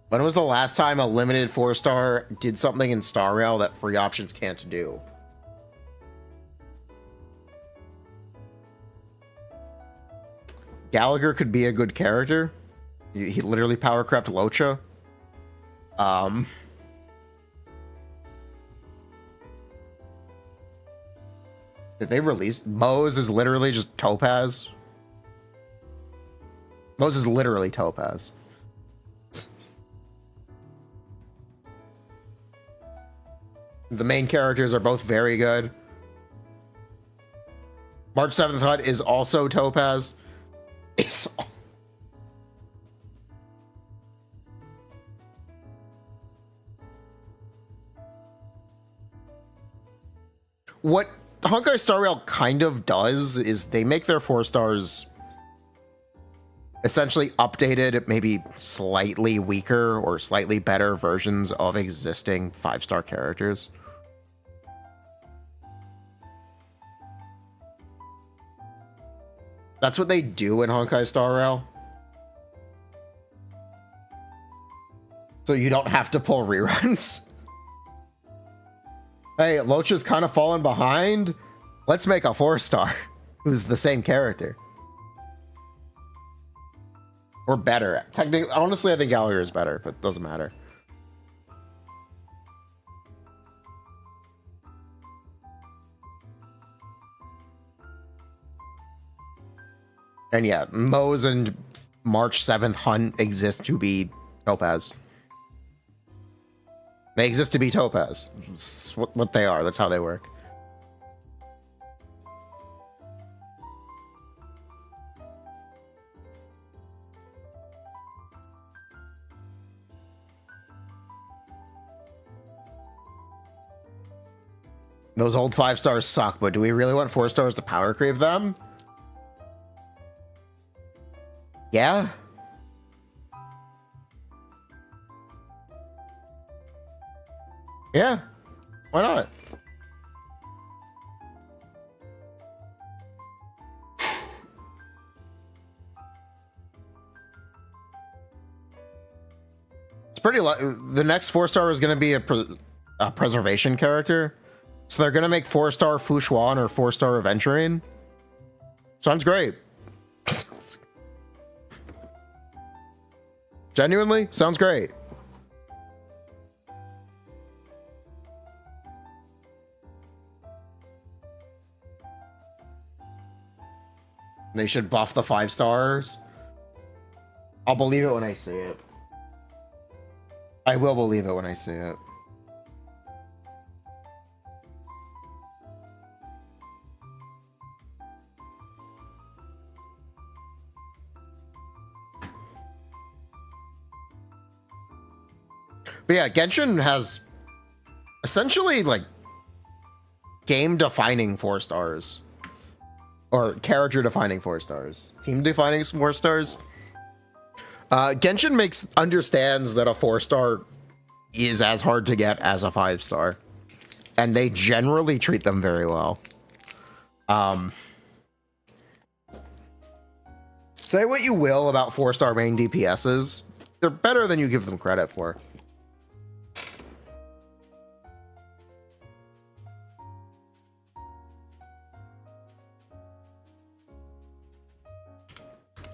When was the last time a limited 4-star did something in Star Rail that free options can't do? Gallagher could be a good character. He literally power crept Locha. Did they release? Mose is literally just Topaz. Mose is literally Topaz. The main characters are both very good. March 7th Hut is also Topaz. It's what Honkai Star Rail kind of does is they make their 4-stars essentially updated, maybe slightly weaker or slightly better versions of existing 5-star characters. That's what they do in Honkai Star Rail. So you don't have to pull reruns. Hey, Locha's kind of fallen behind. Let's make a 4-star who's the same character. Or better. Technically, honestly, I think Gallagher is better, but it doesn't matter. And yeah, Mose and March 7th Hunt exist to be Topaz. They exist to be Topaz. It's what they are. That's how they work. Those old 5-stars suck, but do we really want 4-stars to power creep them? Yeah. Yeah, why not? It's pretty. The next 4-star is going to be a preservation character, so they're going to make 4-star Fushuan or 4-star Aventurine. Sounds great. Genuinely, sounds great. They should buff the 5-stars. I'll believe it when I see it. I will believe it when I see it. But yeah, Genshin has essentially like game-defining 4-stars. Or character-defining 4-stars. Team-defining 4-stars. Genshin understands that a 4-star is as hard to get as a 5-star. And they generally treat them very well. Say what you will about 4-star main DPSs. They're better than you give them credit for.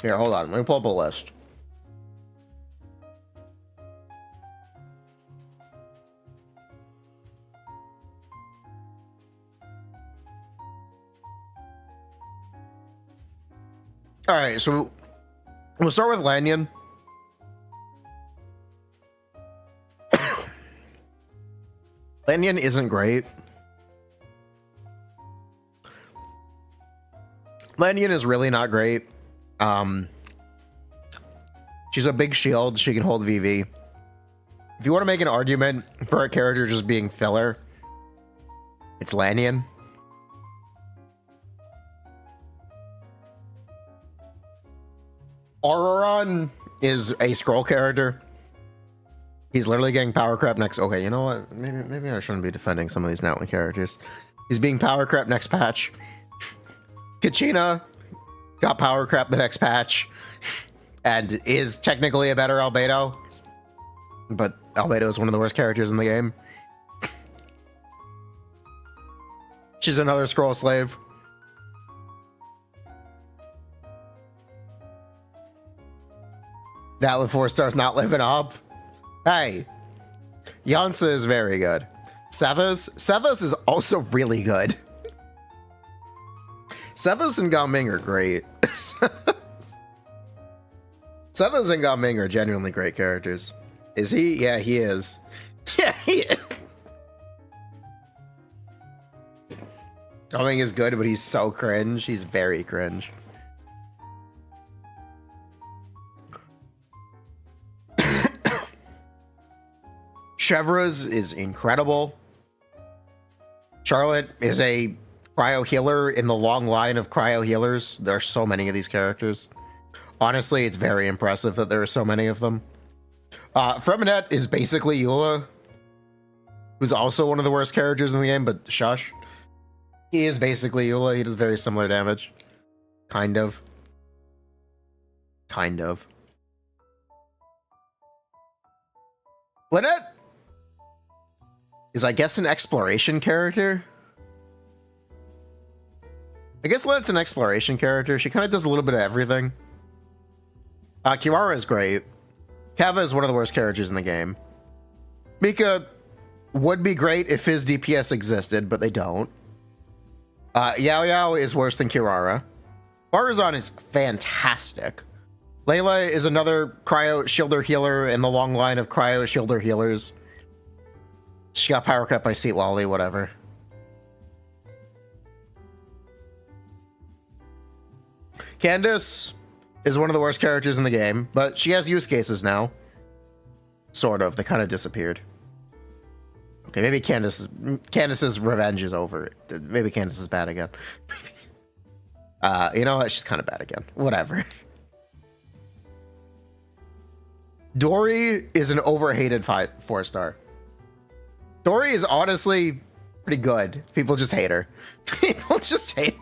Here, hold on. Let me pull up a list. All right, so we'll start with Lanyon. Lanyon isn't great. Lanyon is really not great. She's a big shield. She can hold VV. If you want to make an argument for a character just being filler, it's Lanyon. Auroron is a scroll character. He's literally getting power crap next. Okay, you know what? Maybe I shouldn't be defending some of these Natlan characters. He's being power crap next patch. Kachina got power crap the next patch and is technically a better Albedo, but Albedo is one of the worst characters in the game. She's another scroll slave. Natlan 4-star's not living up. Hey, Yansa is very good. Sethos is also really good. Sethos and Gao Ming are great. Sethos and Gao Ming are genuinely great characters. Is he? Yeah, he is. Yeah, he is. Gao Ming is good, but he's so cringe. He's very cringe. Chevra's is incredible. Charlotte is a cryo healer in the long line of cryo healers. There are so many of these characters. Honestly, it's very impressive that there are so many of them. Freminette is basically Eula, who's also one of the worst characters in the game, but shush. He is basically Eula. He does very similar damage. Kind of. Kind of. Lynette is, I guess, an exploration character. I guess Lynette's an exploration character. She kind of does a little bit of everything. Kiwara is great. Kava is one of the worst characters in the game. Mika would be great if his DPS existed, but they don't. Yao Yao is worse than Kirara. Barazan is fantastic. Layla is another cryo shielder healer in the long line of cryo shielder healers. She got power cut by Seat Lolly, whatever. Candace is one of the worst characters in the game, but she has use cases now. Sort of. They kind of disappeared. Okay, maybe Candace's revenge is over. Maybe Candace is bad again. You know what? She's kind of bad again. Whatever. Dory is an overhated 4-star. Dory is honestly pretty good. People just hate her. People just hate her.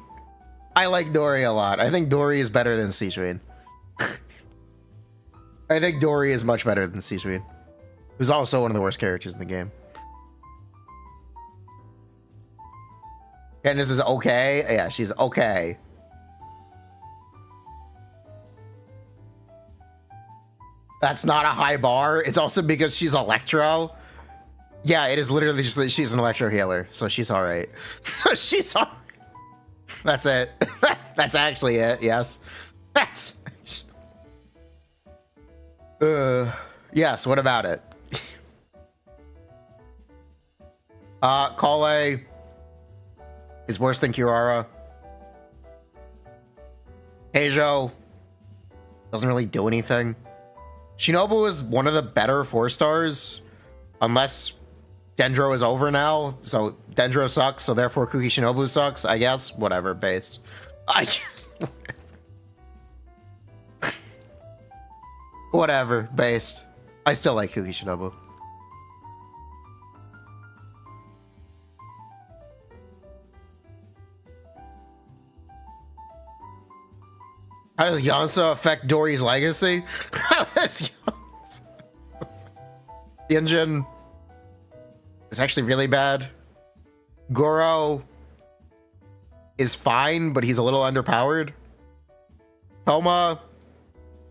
I like Dory a lot. I think Dory is better than Seishuin. I think Dory is much better than Seishuin, who's also one of the worst characters in the game. Candace is okay. Yeah, she's okay. That's not a high bar. It's also because she's Electro. Yeah, it is literally just that she's an Electro healer, so she's all right. So she's all right. That's it. That's actually it. Yes. That's. Yes. What about it? Kale is worse than Kirara. Heijo doesn't really do anything. Shinobu is one of the better 4-stars, unless Dendro is over now. So Dendro sucks, so therefore Kuki Shinobu sucks. I guess. Whatever, based. I guess. Whatever, based. I still like Kuki Shinobu. How does Yonsa affect Dory's legacy? How does Yonsa... The engine is actually really bad. Goro is fine, but he's a little underpowered. Toma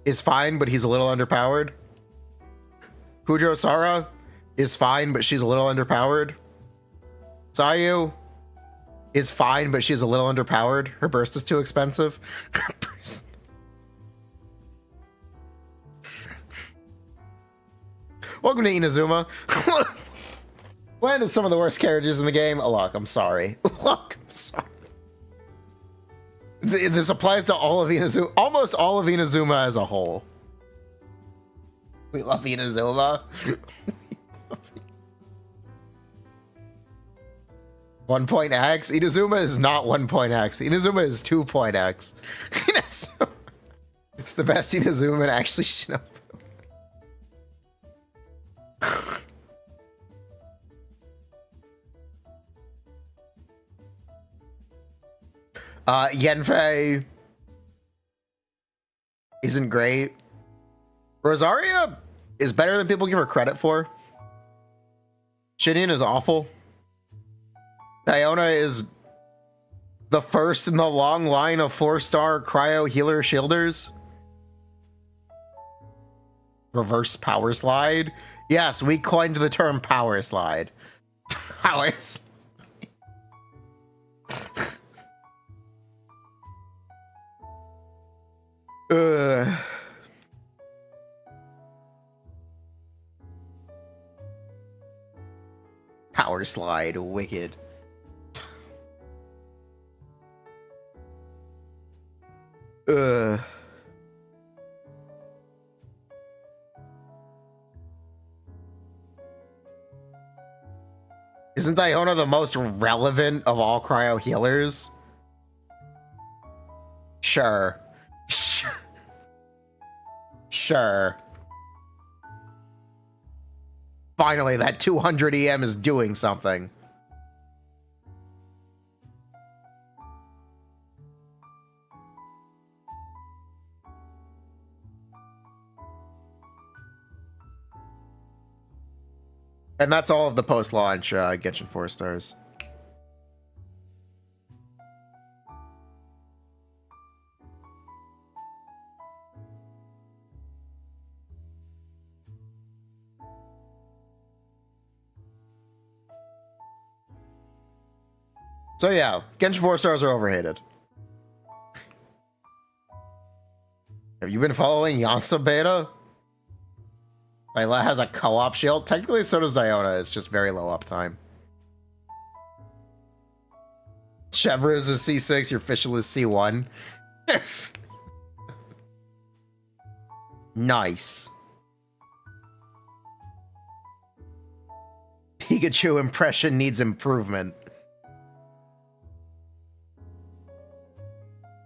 is fine, but he's a little underpowered. Kujo Sara is fine, but she's a little underpowered. Sayu is fine, but she's a little underpowered. Her burst is too expensive. Her burst... Welcome to Inazuma. One of some of the worst characters in the game. Oh, look, I'm sorry. Look, I'm sorry. This applies to all of Inazuma, almost all of Inazuma as a whole. We love Inazuma. 1.x? Inazuma is not 1.x. Inazuma is 2.x. Inazuma. It's the best Inazuma and actually Shinobu. Yenfei isn't great. Rosaria is better than people give her credit for. Shinian is awful. Diona is the first in the long line of 4-star cryo healer shielders. Reverse power slide. Yes, we coined the term power slide. Power slide. Power slide, wicked. Isn't Diona the most relevant of all cryo healers? Sure. Sure. Finally, that 200 EM is doing something. And that's all of the post-launch Genshin 4-stars. So yeah, Genshin 4-stars are overhated. Have you been following Yonsa beta? Layla has a co-op shield. Technically, so does Diona. It's just very low uptime. Chevrolet is C6. Your Fischl is C1. Nice. Pikachu impression needs improvement.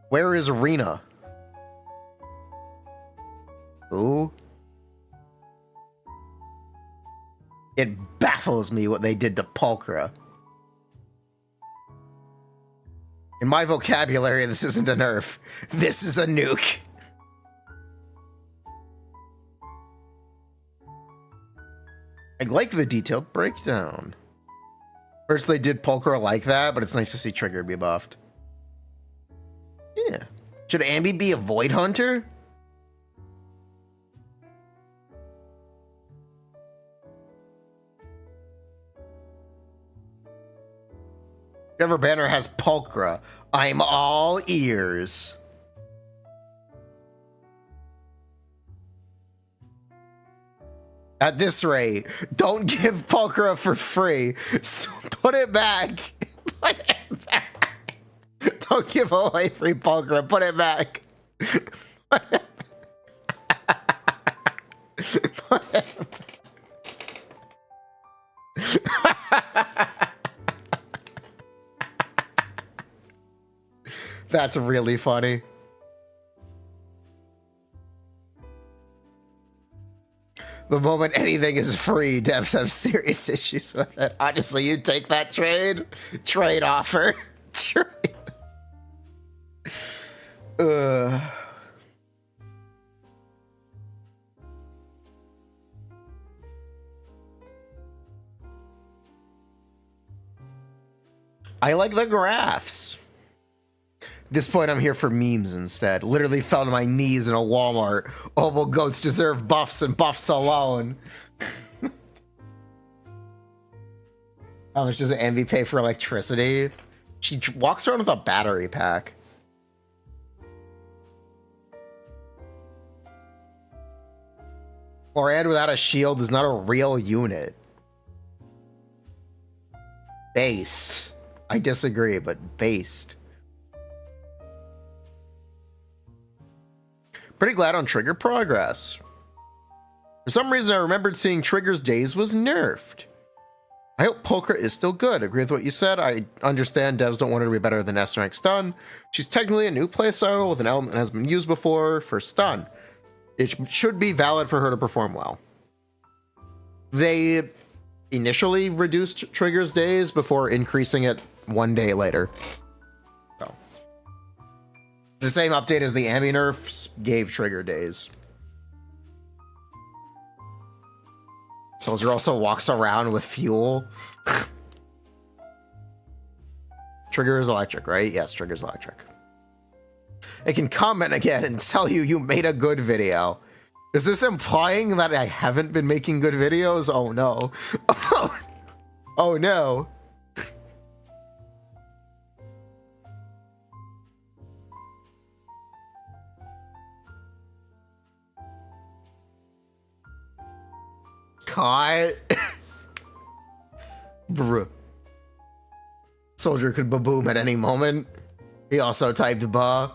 Where is Arena? Ooh. It baffles me what they did to Pulchra. In my vocabulary, this isn't a nerf. This is a nuke. I like the detailed breakdown. First, they did Pulchra like that, but it's nice to see Trigger be buffed. Yeah. Should Anby be a Void Hunter? Whichever banner has Pulchra, I'm all ears. At this rate, don't give Pulchra for free. So put it back. Put it back. Don't give away free Pulchra. Put it back. Put it back. That's really funny. The moment anything is free, devs have serious issues with it. Honestly, you take that trade offer. Trade. I like the graphs. At this point, I'm here for memes instead. Literally fell to my knees in a Walmart. Oval goats deserve buffs and buffs alone. How much does Anby pay for electricity? She walks around with a battery pack. Florand without a shield is not a real unit. Based. I disagree, but based. Pretty glad on Trigger progress. For some reason, I remembered seeing Trigger's days was nerfed. I hope Pulchra is still good. Agree with what you said. I understand devs don't want her to be better than S rank stun. She's technically a new playstyle with an element that has been used before for stun. It should be valid for her to perform well. They initially reduced Trigger's days before increasing it 1 day later. So, the same update as the Anby nerfs gave Trigger days. Soldier also walks around with fuel. Trigger is electric, right? Yes, Trigger's electric. It can comment again and tell you you made a good video. Is this implying that I haven't been making good videos? Oh no. Oh no. Caught. Bruh. Soldier could ba-boom at any moment. He also typed ba.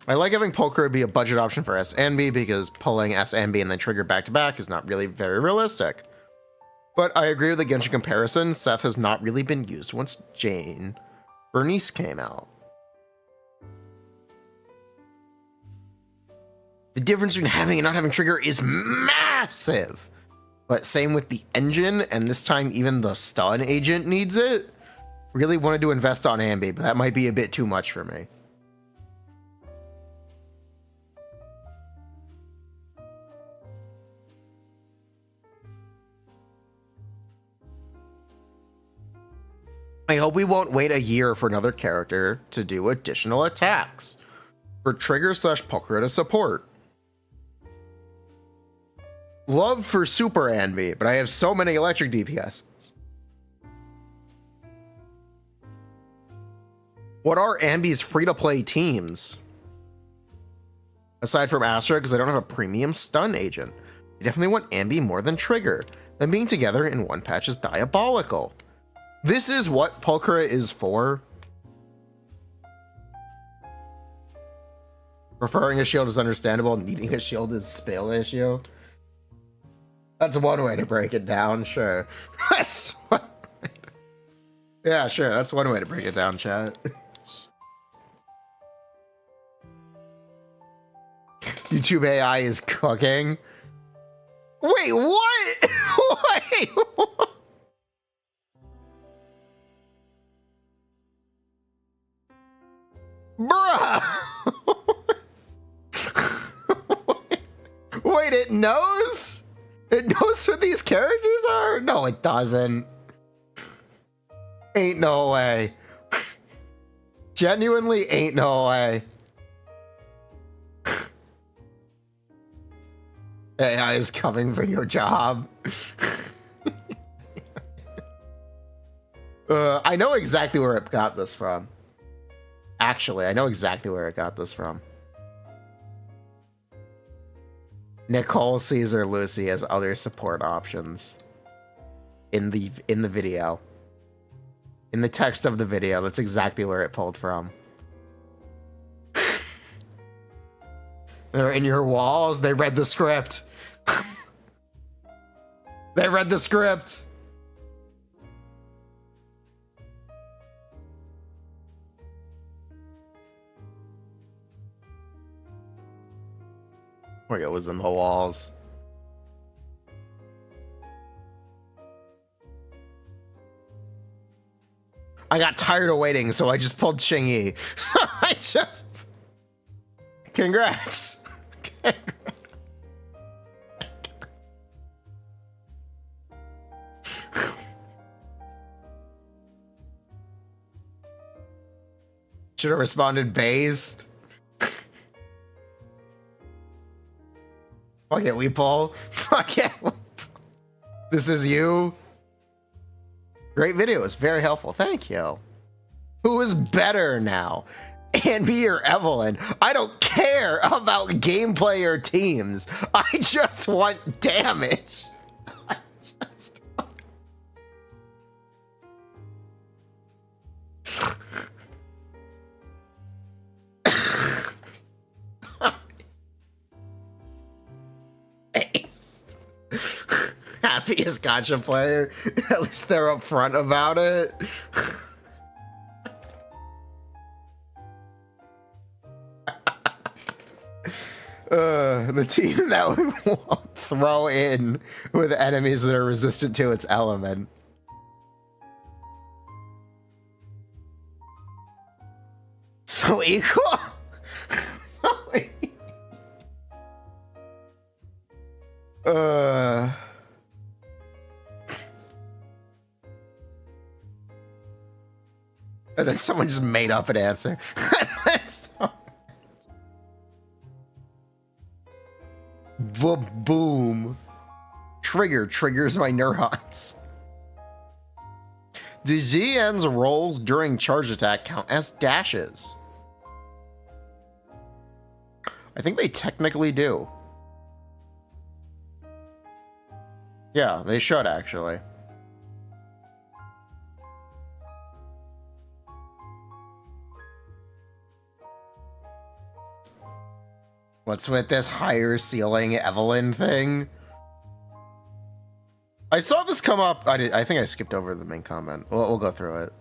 I like having Pulchra be a budget option for Anby because pulling Anby and then Trigger back to back is not really very realistic. But I agree with the Genshin comparison. Seth has not really been used once Jane Bernice came out. The difference between having and not having Trigger is massive. But same with the engine, and this time even the stun agent needs it. Really wanted to invest on Anby, but that might be a bit too much for me. I hope we won't wait a year for another character to do additional attacks for Trigger / Pulchra to support. Love for Super Anby, but I have so many electric DPSs. What are Anby's free-to-play teams? Aside from Astra, because I don't have a premium stun agent. I definitely want Anby more than Trigger. Them being together in one patch is diabolical. This is what Pulchra is for. Preferring a shield is understandable. Needing a shield is spell issue. That's one way to break it down, sure. That's one way to... Yeah, sure. That's one way to break it down, chat. YouTube AI is cooking. Wait, what? Wait, what? Bruh. Wait, it knows? It knows who these characters are? No, it doesn't. Ain't no way. Genuinely ain't no way. AI is coming for your job. I know exactly where it got this from. Actually, I know exactly where it got this from. Nicole, Caesar, Lucy has other support options in the video. In the text of the video, that's exactly where it pulled from. They're in your walls. They read the script. They read the script. Where it was in the walls. I got tired of waiting, so I just pulled Xingyi. So I just... Congrats. Should have responded based. Fuck it, Weeple. Fuck it. This is you. Great video. It's very helpful. Thank you. Who is better now? Anby or Evelyn? I don't care about gameplay or teams. I just want damage. I just want... Happiest gacha player. At least they're upfront about it. The team that would throw in with enemies that are resistant to its element. So equal. And then someone just made up an answer. Boom. Trigger triggers my neurons. Do ZN's rolls during charge attack count as dashes? I think they technically do. Yeah, they should actually. What's with this higher ceiling Evelyn thing? I saw this come up. I think I skipped over the main comment. We'll go through it.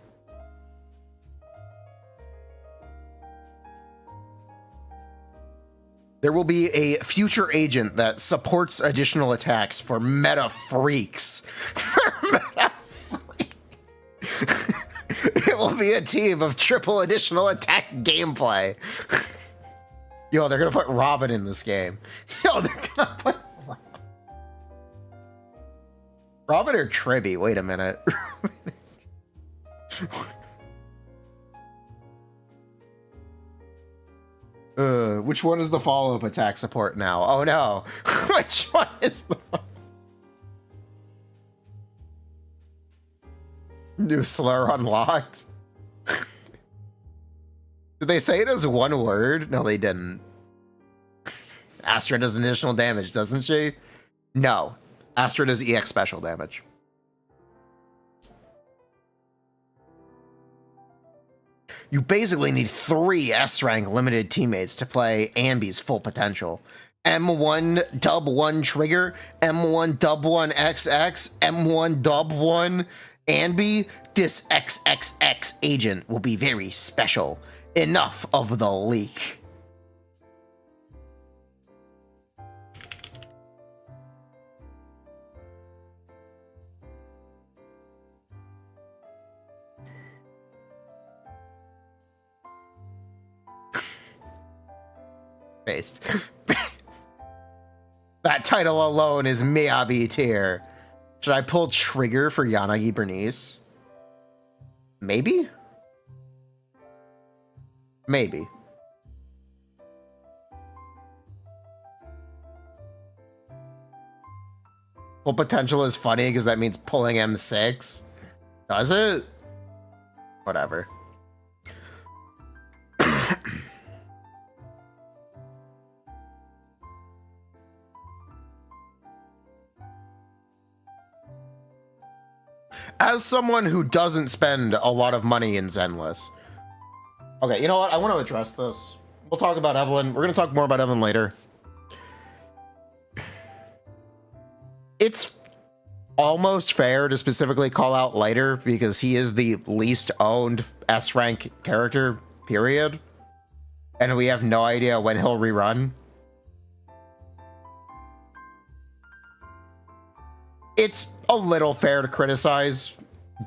There will be a future agent that supports additional attacks for meta freaks. For meta freaks. It will be a team of triple additional attack gameplay. Yo, they're gonna put Robin in this game. Yo, they're gonna put Robin or Trivy? Wait a minute. Which one is the follow-up attack support now? Oh no. Which one is the new slur unlocked? Did they say it as one word? No, they didn't. Astra does additional damage, doesn't she? No. Astra does EX special damage. You basically need 3 S-rank limited teammates to play Anby's full potential. M1 dub 1 trigger, M1 dub 1 XX, M1 dub 1 Anby. This XXX agent will be very special. Enough of the leak. Based. That title alone is Miyabi tier. Should I pull Trigger for Yanagi Bernice? Maybe? Maybe. Full potential is funny because that means pulling M6. Does it? Whatever. As someone who doesn't spend a lot of money in Zenless. Okay, you know what? I want to address this. We'll talk about Evelyn. We're going to talk more about Evelyn later. It's almost fair to specifically call out Lighter because he is the least owned S rank character, period. And we have no idea when he'll rerun. It's a little fair to criticize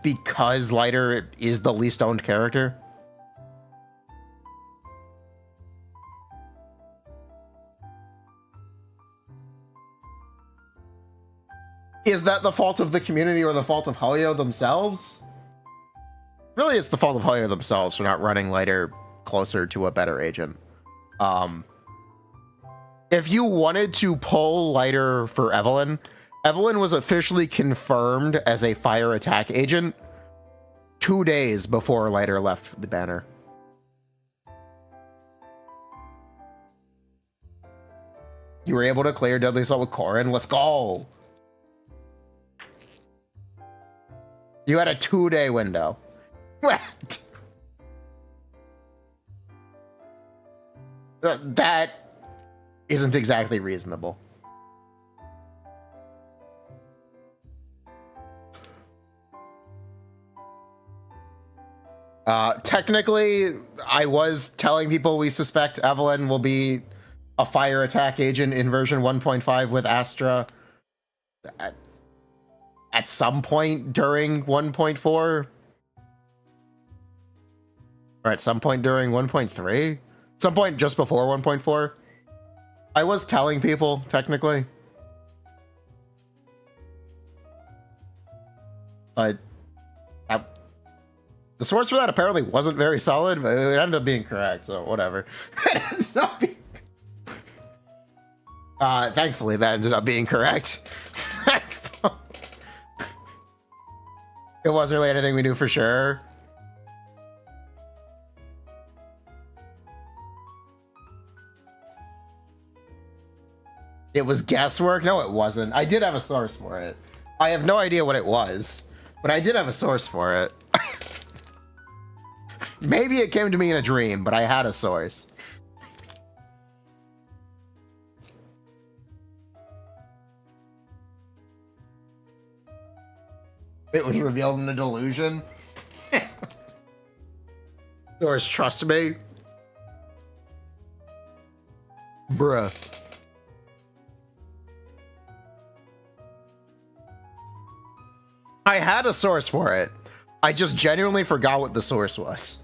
because Lighter is the least owned character. Is that the fault of the community or the fault of Hoyo themselves? Really, it's the fault of Hoyo themselves for not running Lighter closer to a better agent. If you wanted to pull Lighter for Evelyn, Evelyn was officially confirmed as a fire attack agent 2 days before Lighter left the banner. You were able to clear Deadly Assault with Corrin. Let's go. You had a 2-day window. That isn't exactly reasonable. Technically, I was telling people we suspect Evelyn will be a fire attack agent in version 1.5 with Astra at some point during 1.4. Or at some point during 1.3? Some point just before 1.4. I was telling people, technically. But the source for that apparently wasn't very solid, but it ended up being correct, so whatever. Thankfully, that ended up being correct. It wasn't really anything we knew for sure. It was guesswork? No, it wasn't. I did have a source for it. I have no idea what it was, but I did have a source for it. Maybe it came to me in a dream, but I had a source. It was revealed in the delusion. Source, trust me. Bruh. I had a source for it. I just genuinely forgot what the source was.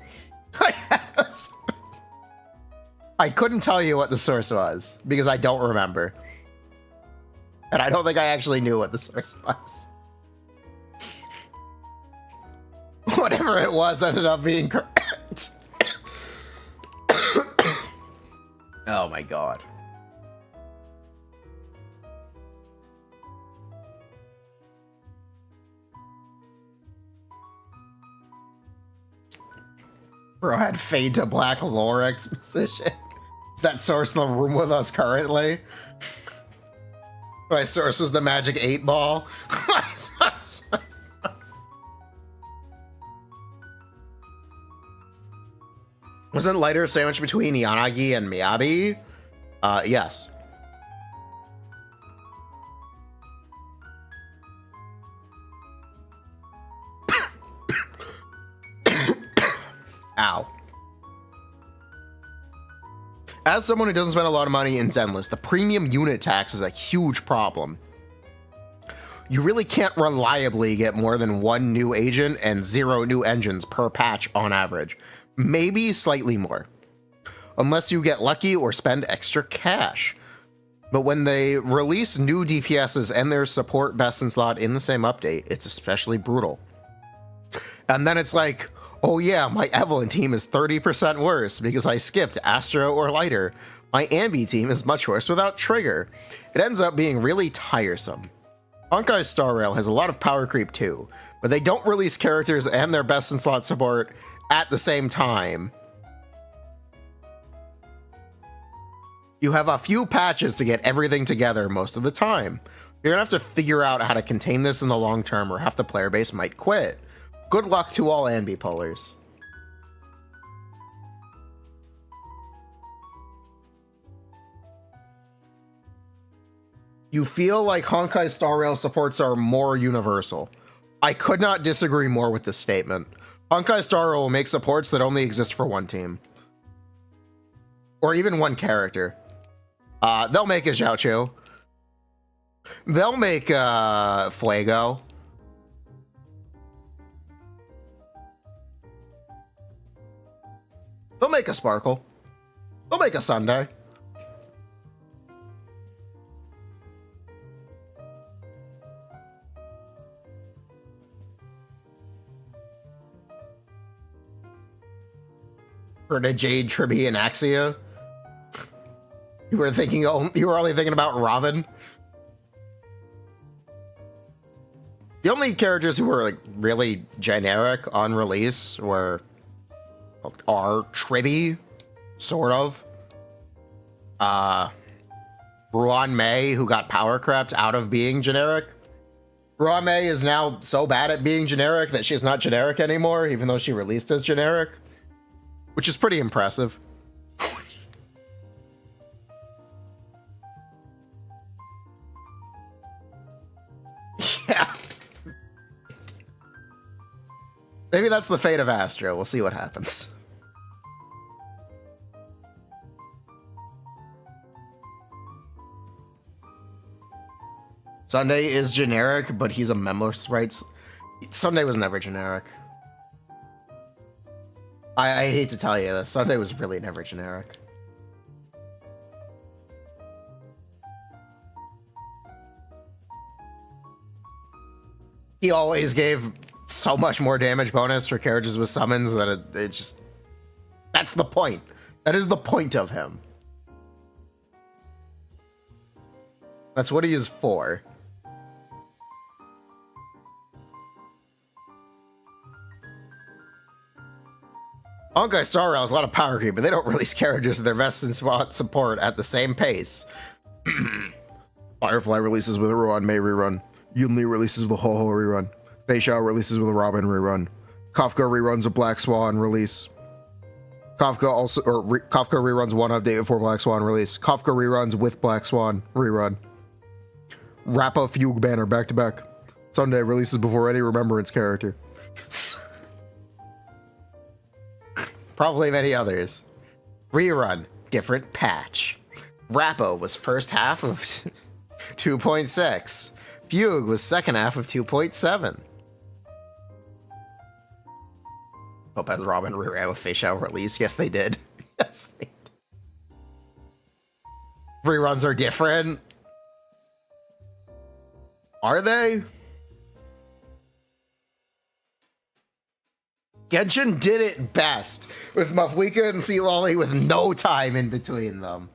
I couldn't tell you what the source was because I don't remember. And I don't think I actually knew what the source was. Whatever it was ended up being correct. Oh my god. Bro had fade to black lore exposition. Is that source in the room with us currently? My source was the magic 8-ball. Wasn't Lighter sandwiched between Yanagi and Miyabi? Yes. Ow. As someone who doesn't spend a lot of money in Zenless, the premium unit tax is a huge problem. You really can't reliably get more than 1 new agent and 0 new engines per patch on average. Maybe slightly more. unless you get lucky or spend extra cash. But when they release new DPSs and their support best in slot in the same update, it's especially brutal. And then it's like, oh yeah, my Evelyn team is 30% worse because I skipped Astra or Lighter. My Anby team is much worse without Trigger. It ends up being really tiresome. Honkai Star Rail has a lot of power creep too, but they don't release characters and their best in slot support at the same time. You have a few patches to get everything together most of the time. You're gonna have to figure out how to contain this in the long term, or half the player base might quit. Good luck to all Anby pullers. You feel like Honkai Star Rail supports are more universal. I could not disagree more with this statement. Honkai Star Rail will make supports that only exist for one team. Or even one character. They'll make a Xiaochu. They'll make Fuego. They'll make a Sparkle. They'll make a Sunday. For the Jade, Trivy, and Axia. You were only thinking about Robin. The only characters who were like really generic on release are Trivy, sort of. Ruan Mei, who got power crept out of being generic. Ruan Mei is now so bad at being generic that she's not generic anymore, even though she released as generic, which is pretty impressive. Yeah. Maybe that's the fate of Astra. We'll see what happens. Sunday is generic, but he's a Memos rights. Sunday was never generic. I hate to tell you this. Sunday was really never generic. He always gave so much more damage bonus for characters with summons that it just... That's the point. That is the point of him. That's what he is for. Honkai Star Rail has a lot of power creep, but they don't release characters with their best in spot support at the same pace. Firefly releases with a Ruan Mei rerun. Yunli releases with a Ho-Ho rerun. Fei Xiao releases with a Robin rerun. Kafka reruns a Black Swan release. Kafka reruns one update before Black Swan release. Kafka reruns with Black Swan rerun. Rappa Fugue banner back to back. Sunday releases before any Remembrance character. Probably many others. Rerun, different patch. Rappa was first half of 2.6. Fugue was second half of 2.7. Hope has Robin reran with Fei Xiao release. Yes, they did. Yes, they did. Reruns are different. Are they? Genshin did it best with Mafwika and Sea Lolly with no time in between them.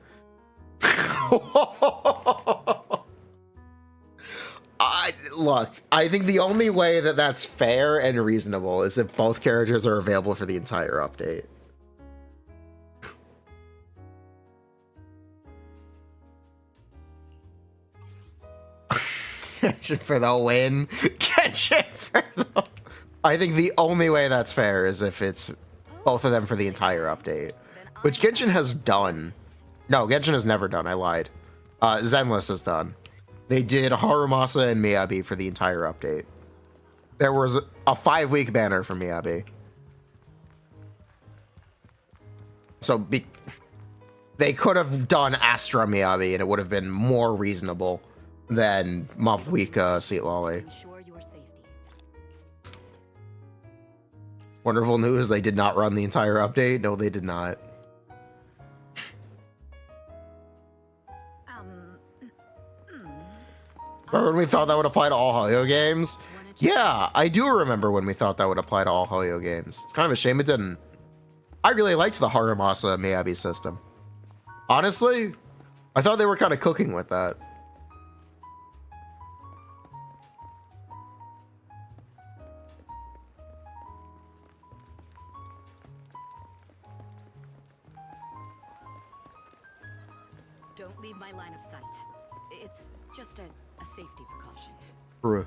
Look, I think the only way that that's fair and reasonable is if both characters are available for the entire update. Genshin for the win. Genshin for the... I think the only way that's fair is if it's both of them for the entire update. Which Genshin has done. No, Genshin has never done. I lied. Zenless has done. They did Harumasa and Miyabi for the entire update. There was a 5-week banner for Miyabi. So they could have done Astra Miyabi and it would have been more reasonable than Mavwika Seat Lolly. Ensure your safety. Wonderful news, they did not run the entire update. No, they did not. Remember when we thought that would apply to all Hoyo games? Yeah, I do remember when we thought that would apply to all Hoyo games. It's kind of a shame it didn't. I really liked the Haramasa Miyabi system. Honestly, I thought they were kind of cooking with that. Don't leave my line of sight. It's just a safety precaution. Bruh.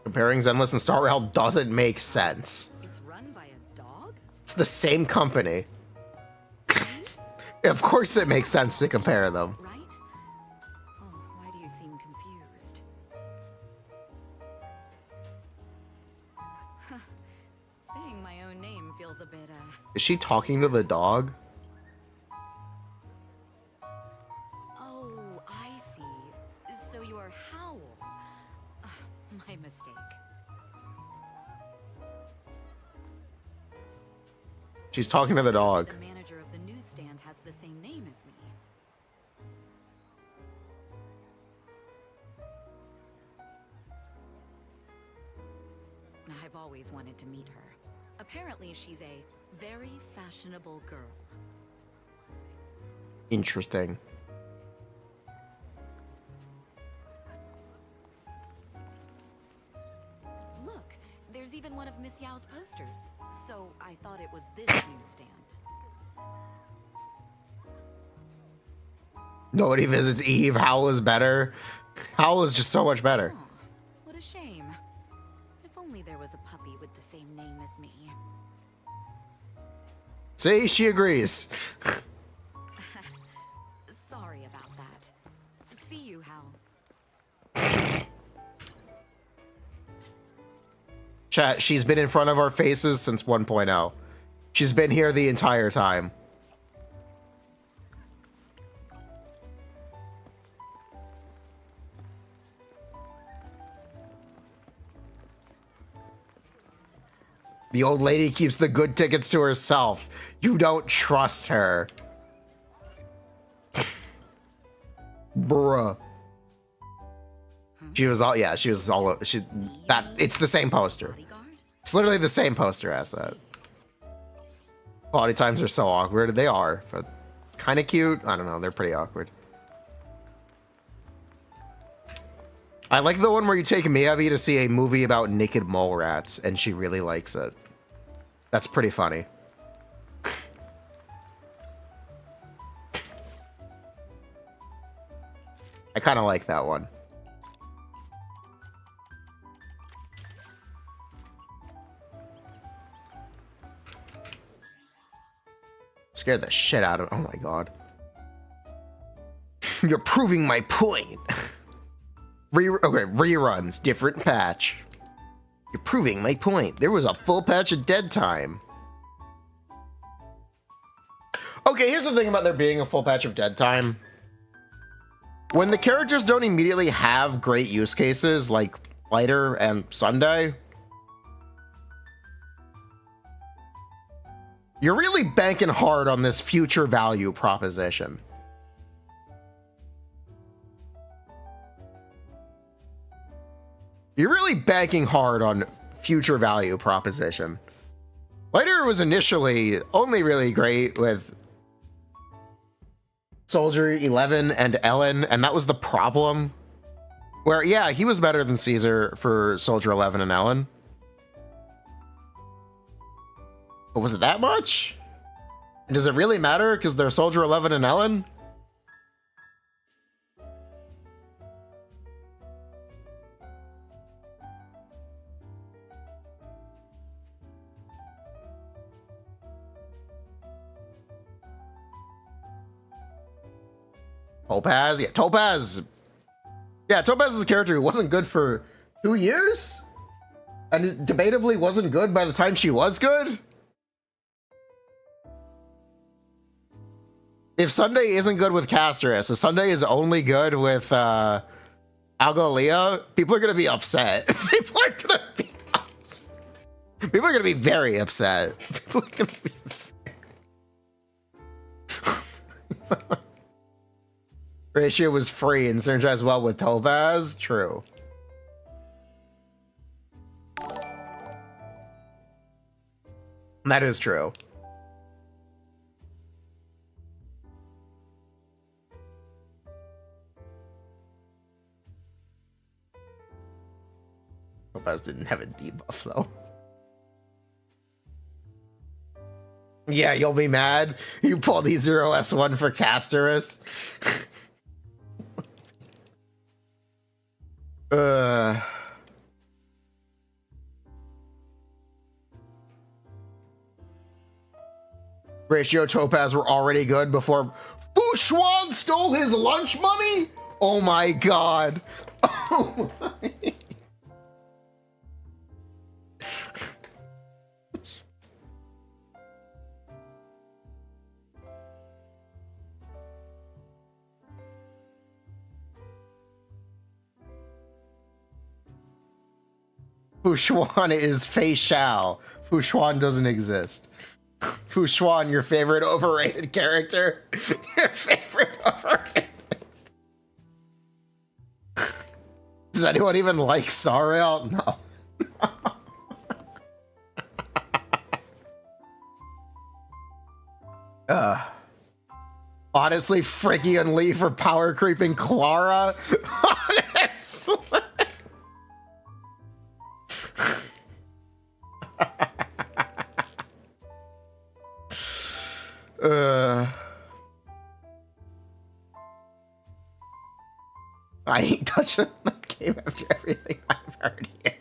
Comparing Zenless and Star Rail doesn't make sense. It's run by a dog? It's the same company. Of course it makes sense to compare them. Right? Oh, why do you seem confused? Saying my own name feels a bit, Is she talking to the dog? Oh, I see. So you are Howl. My mistake. She's talking to the dog. The manager of the newsstand has the same name as me. I've always wanted to meet her. Apparently, she's a very fashionable girl. Interesting. Look, there's even one of Miss Yao's posters. So I thought it was this newsstand. Nobody visits Eve. Howl is better. Howl is just so much better. Oh, what a shame. If only there was a puppy with the same name as me. See, she agrees. Sorry about that. See you, Hal. Chat, she's been in front of our faces since 1.0. She's been here the entire time. The old lady keeps the good tickets to herself. You don't trust her. Bruh. She was all, yeah, she was all, it's the same poster. Bodyguard? It's literally the same poster as that. Quality times are so awkward. They are, but it's kind of cute. I don't know. They're pretty awkward. I like the one where you take Miyabi to see a movie about naked mole rats, and she really likes it. That's pretty funny. I kind of like that one. Scared the shit out of it. Oh my god. You're proving my point. Okay, reruns, different patch. You're proving my point. There was a full patch of dead time. Okay, here's the thing about there being a full patch of dead time. When the characters don't immediately have great use cases like Lighter and Sunday, you're really banking hard on this future value proposition. You're really banking hard on future value proposition. Lighter was initially only really great with Soldier 11 and Ellen, and that was the problem. Where, yeah, he was better than Caesar for Soldier 11 and Ellen. But was it that much? And does it really matter because they're Soldier 11 and Ellen? Topaz? Yeah, Topaz. Yeah, Topaz is a character who wasn't good for 2 years? And debatably wasn't good by the time she was good? If Sunday isn't good with Castris, if Sunday is only good with Algolia, people are going to be upset. People are going to be upset. People are going to be very upset. People are going to be... Ratio was free and synergized well with Topaz. True. That is true. Topaz didn't have a debuff though. Yeah, you'll be mad. You pulled E0S1 for Casterus. Ratio Topaz were already good before Fu Xuan stole his lunch money? Oh my god. Oh my. Fu Xuan is Fei Xiao. Fu Xuan doesn't exist. Fu Xuan, your favorite overrated character? Your favorite overrated? Does anyone even like Sariel? No. Honestly, Fricky and Lee for power creeping Clara? Honestly. I ain't touching that game after everything I've heard here.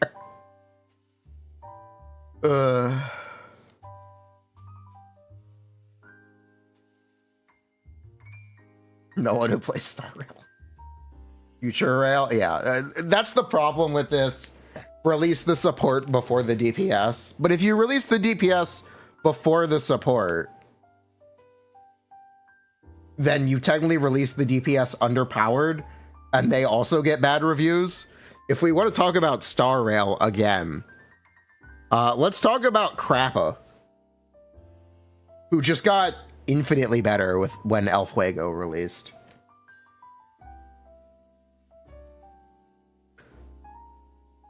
No one who plays Star Rail. Future Rail? Yeah, that's the problem with this. Release the support before the DPS. But if you release the DPS before the support, then you technically release the DPS underpowered, and they also get bad reviews. If we want to talk about Star Rail again, let's talk about Crappa, who just got infinitely better with when El Fuego released.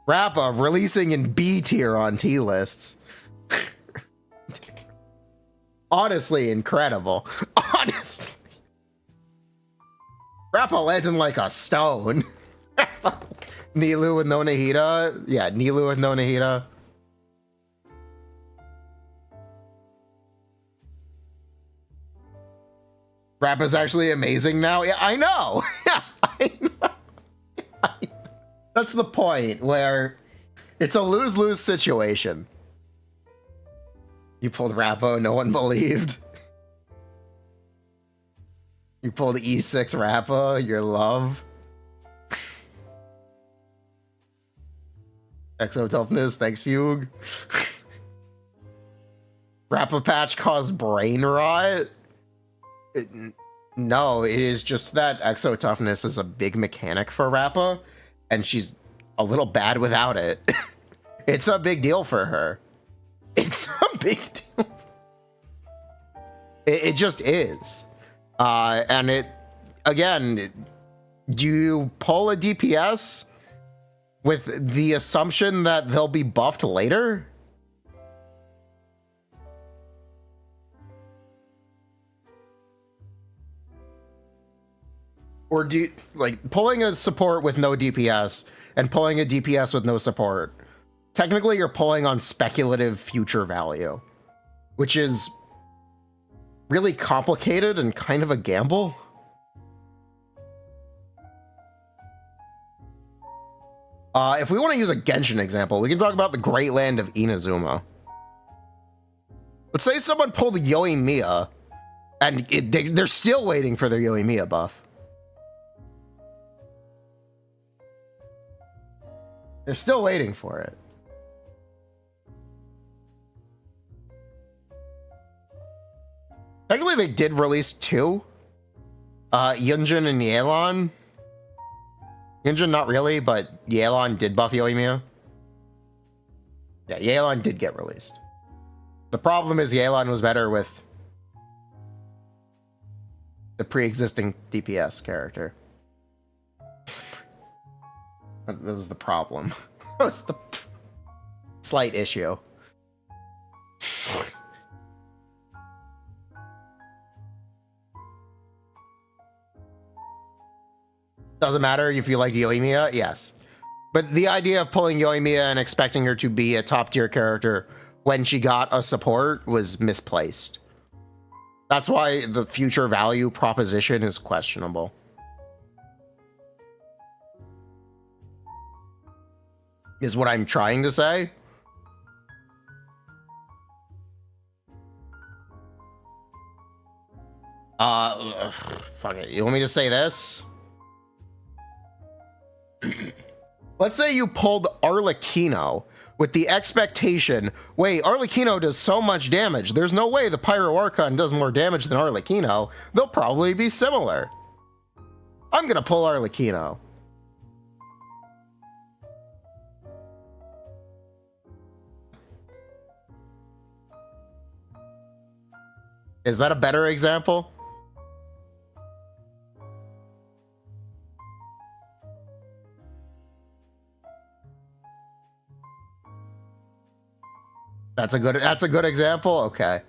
Crappa releasing in B tier on T lists. Honestly, incredible. Honestly. Crappa landing like a stone. Nilu with no Nahida. Yeah, Nilu with no Nahida. Crappa's actually amazing now. Yeah, I know. Yeah, I know. That's the point where it's a lose-lose situation. You pulled Rappo, no one believed. You pulled E6 Rappa, your love. Exo toughness, thanks Fugue. Rappa patch caused brain rot? No, it is just that Exo toughness is a big mechanic for Rappa, and she's a little bad without it. It's a big deal for her. It's a big deal. It just is. And it, again, do you pull a DPS with the assumption that they'll be buffed later? Or do you, like, pulling a support with no DPS and pulling a DPS with no support, technically you're pulling on speculative future value, which is really complicated and kind of a gamble. If we want to use a Genshin example, we can talk about the Great Land of Inazuma. Let's say someone pulled Yoimiya, and they're still waiting for their Yoimiya buff. They're still waiting for it. Technically, they did release two. Yunjin and Yelan. Yunjin, not really, but Yelan did buff Yoimiya. Yeah, Yelan did get released. The problem is Yelan was better with the pre-existing DPS character. That was the problem. That was the slight issue. Doesn't matter if you like Yoimiya? Yes. But the idea of pulling Yoimiya and expecting her to be a top tier character when she got a support was misplaced. That's why the future value proposition is questionable. Is what I'm trying to say. Fuck it. You want me to say this? Let's say you pulled Arlecchino with the expectation, wait, Arlecchino does so much damage. There's no way the Pyro Archon does more damage than Arlecchino. They'll probably be similar. I'm gonna pull Arlecchino. Is that a better example? That's a good example. Okay.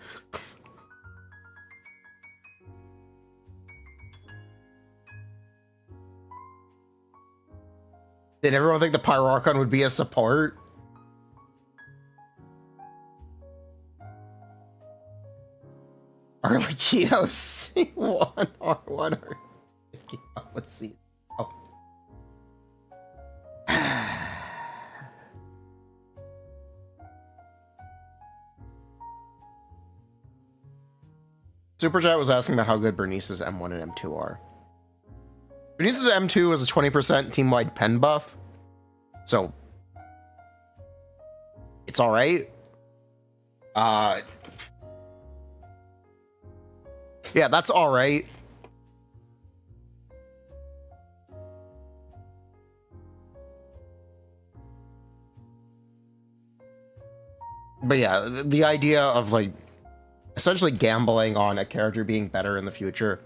Did everyone think the Pyro Archon would be a support? Arlecchino C1 R1 Arlecchino, let's see. Oh. Super Chat was asking about how good Bernice's M1 and M2 are. Bernice's M2 is a 20% team-wide pen buff, so it's all right. Yeah, that's all right. But yeah, the idea of like essentially gambling on a character being better in the future.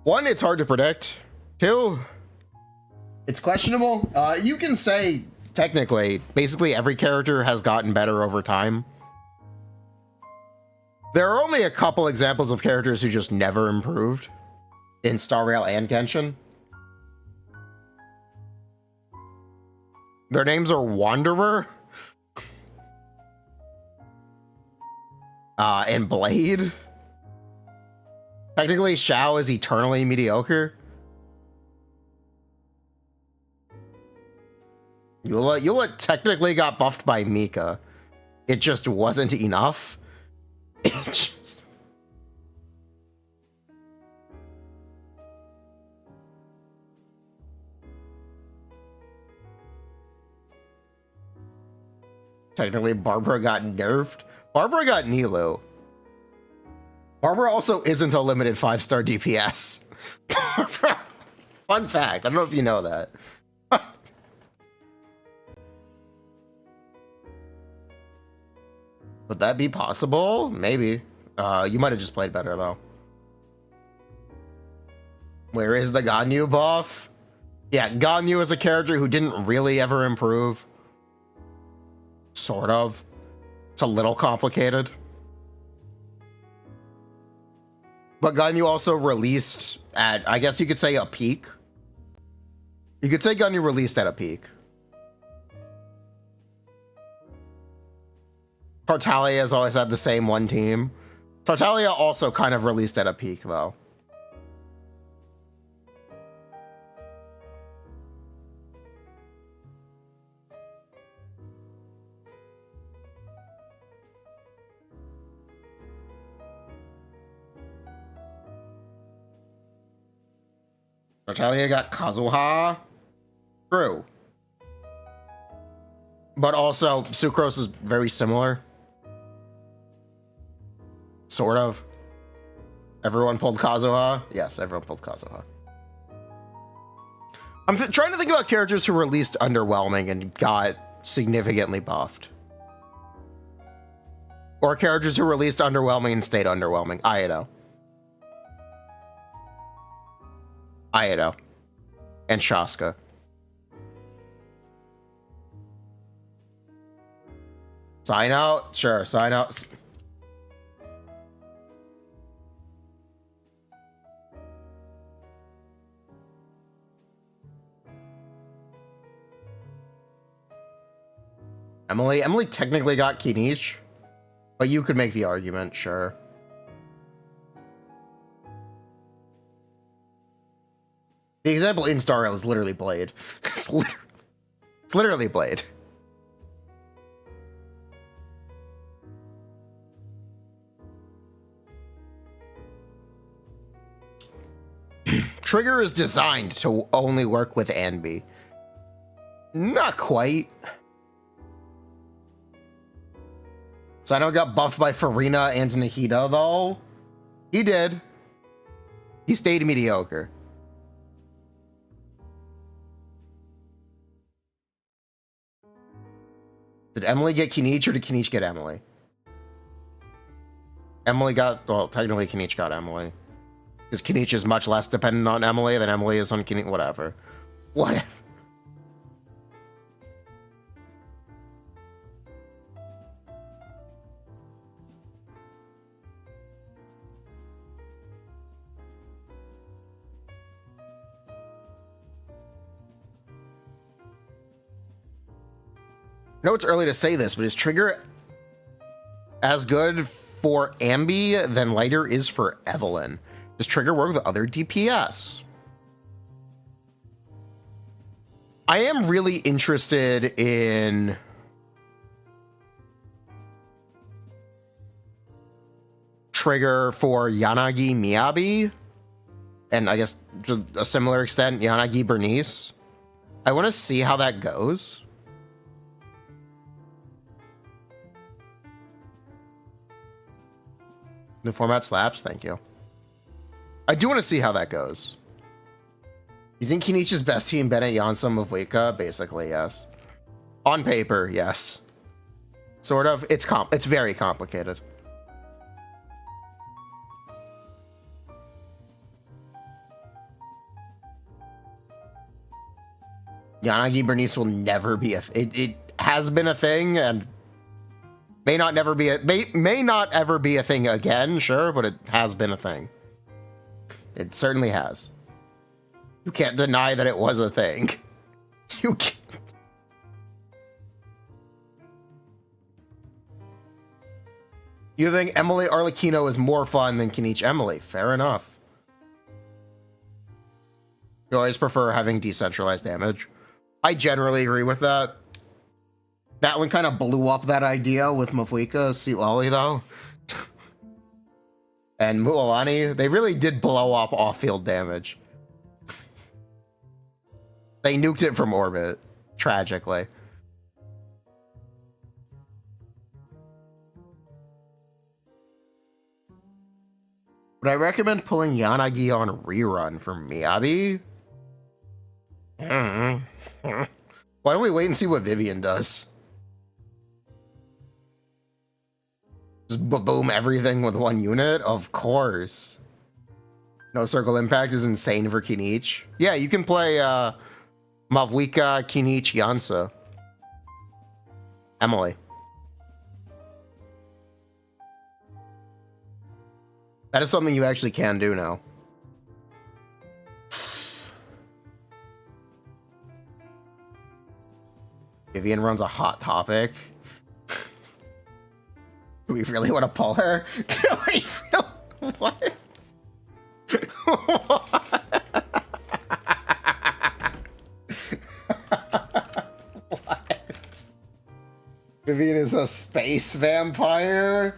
One, it's hard to predict. Two, it's questionable. You can say technically, basically every character has gotten better over time. There are only a couple examples of characters who just never improved in Star Rail and Genshin. Their names are Wanderer and Blade. Technically, Xiao is eternally mediocre. Eula technically got buffed by Mika. It just wasn't enough. It just... Technically, Barbara got nerfed. Barbara got Nilou. Barbara also isn't a limited 5-star DPS. Fun fact. I don't know if you know that. Would that be possible? Maybe. You might have just played better, though. Where is the Ganyu buff? Yeah, Ganyu is a character who didn't really ever improve. Sort of. It's a little complicated. But Ganyu also released at, I guess you could say, a peak. You could say Ganyu released at a peak. Tartaglia has always had the same one team. Tartaglia also kind of released at a peak, though. Tartaglia got Kazuha. True. But also, Sucrose is very similar. Sort of. Everyone pulled Kazuha? Yes, everyone pulled Kazuha. I'm trying to think about characters who released underwhelming and got significantly buffed. Or characters who released underwhelming and stayed underwhelming. I know. Ayato. And Shaska. Sign out? Sure, sign out. Emily technically got Kinich, but you could make the argument, sure. The example in Star Rail is literally Blade. It's literally Blade. Trigger is designed to only work with Anby. Not quite. So I know got buffed by Furina and Nahida, though. He did. He stayed mediocre. Did Emily get Kinich or did Kinich get Emily? Emily got, well, technically Kinich got Emily. Because Kinich is much less dependent on Emily than Emily is on Kinich, whatever. Whatever. I know it's early to say this, but is Trigger as good for Anby than Lighter is for Evelyn? Does Trigger work with other DPS? I am really interested in Trigger for Yanagi Miyabi, and I guess to a similar extent, Yanagi Bernice. I want to see how that goes. The format slaps, thank you. I do want to see how that goes. He's in Kinichi's best team, Bennett, Yansum, Mavwika, basically, yes. On paper, yes. Sort of. It's very complicated. Yanagi Bernice will never be it has been a thing and may not ever be a thing again, sure, but it has been a thing. It certainly has. You can't deny that it was a thing. You can't. You think Emily Arlecchino is more fun than Kinich Emily? Fair enough. You always prefer having decentralized damage. I generally agree with that. That one kind of blew up that idea with Mafuika, Seat Lolly, though. And Mualani, they really did blow up off-field damage. They nuked it from orbit, tragically. Would I recommend pulling Yanagi on rerun for Miyabi? Why don't we wait and see what Vivian does? Just boom everything with one unit? Of course. No circle impact is insane for Kinich. Yeah, you can play Mavwika, Kinich, Yansa. Emily. That is something you actually can do now. Vivian runs a hot topic. Do we really want to pull her? Do we really? What? What? Vivian is a space vampire?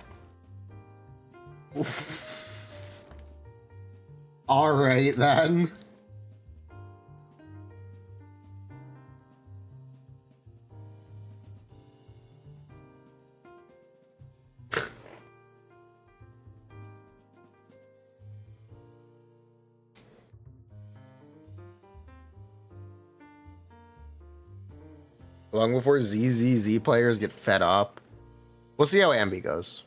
Alright then. Long before ZZZ players get fed up. We'll see how Anby goes.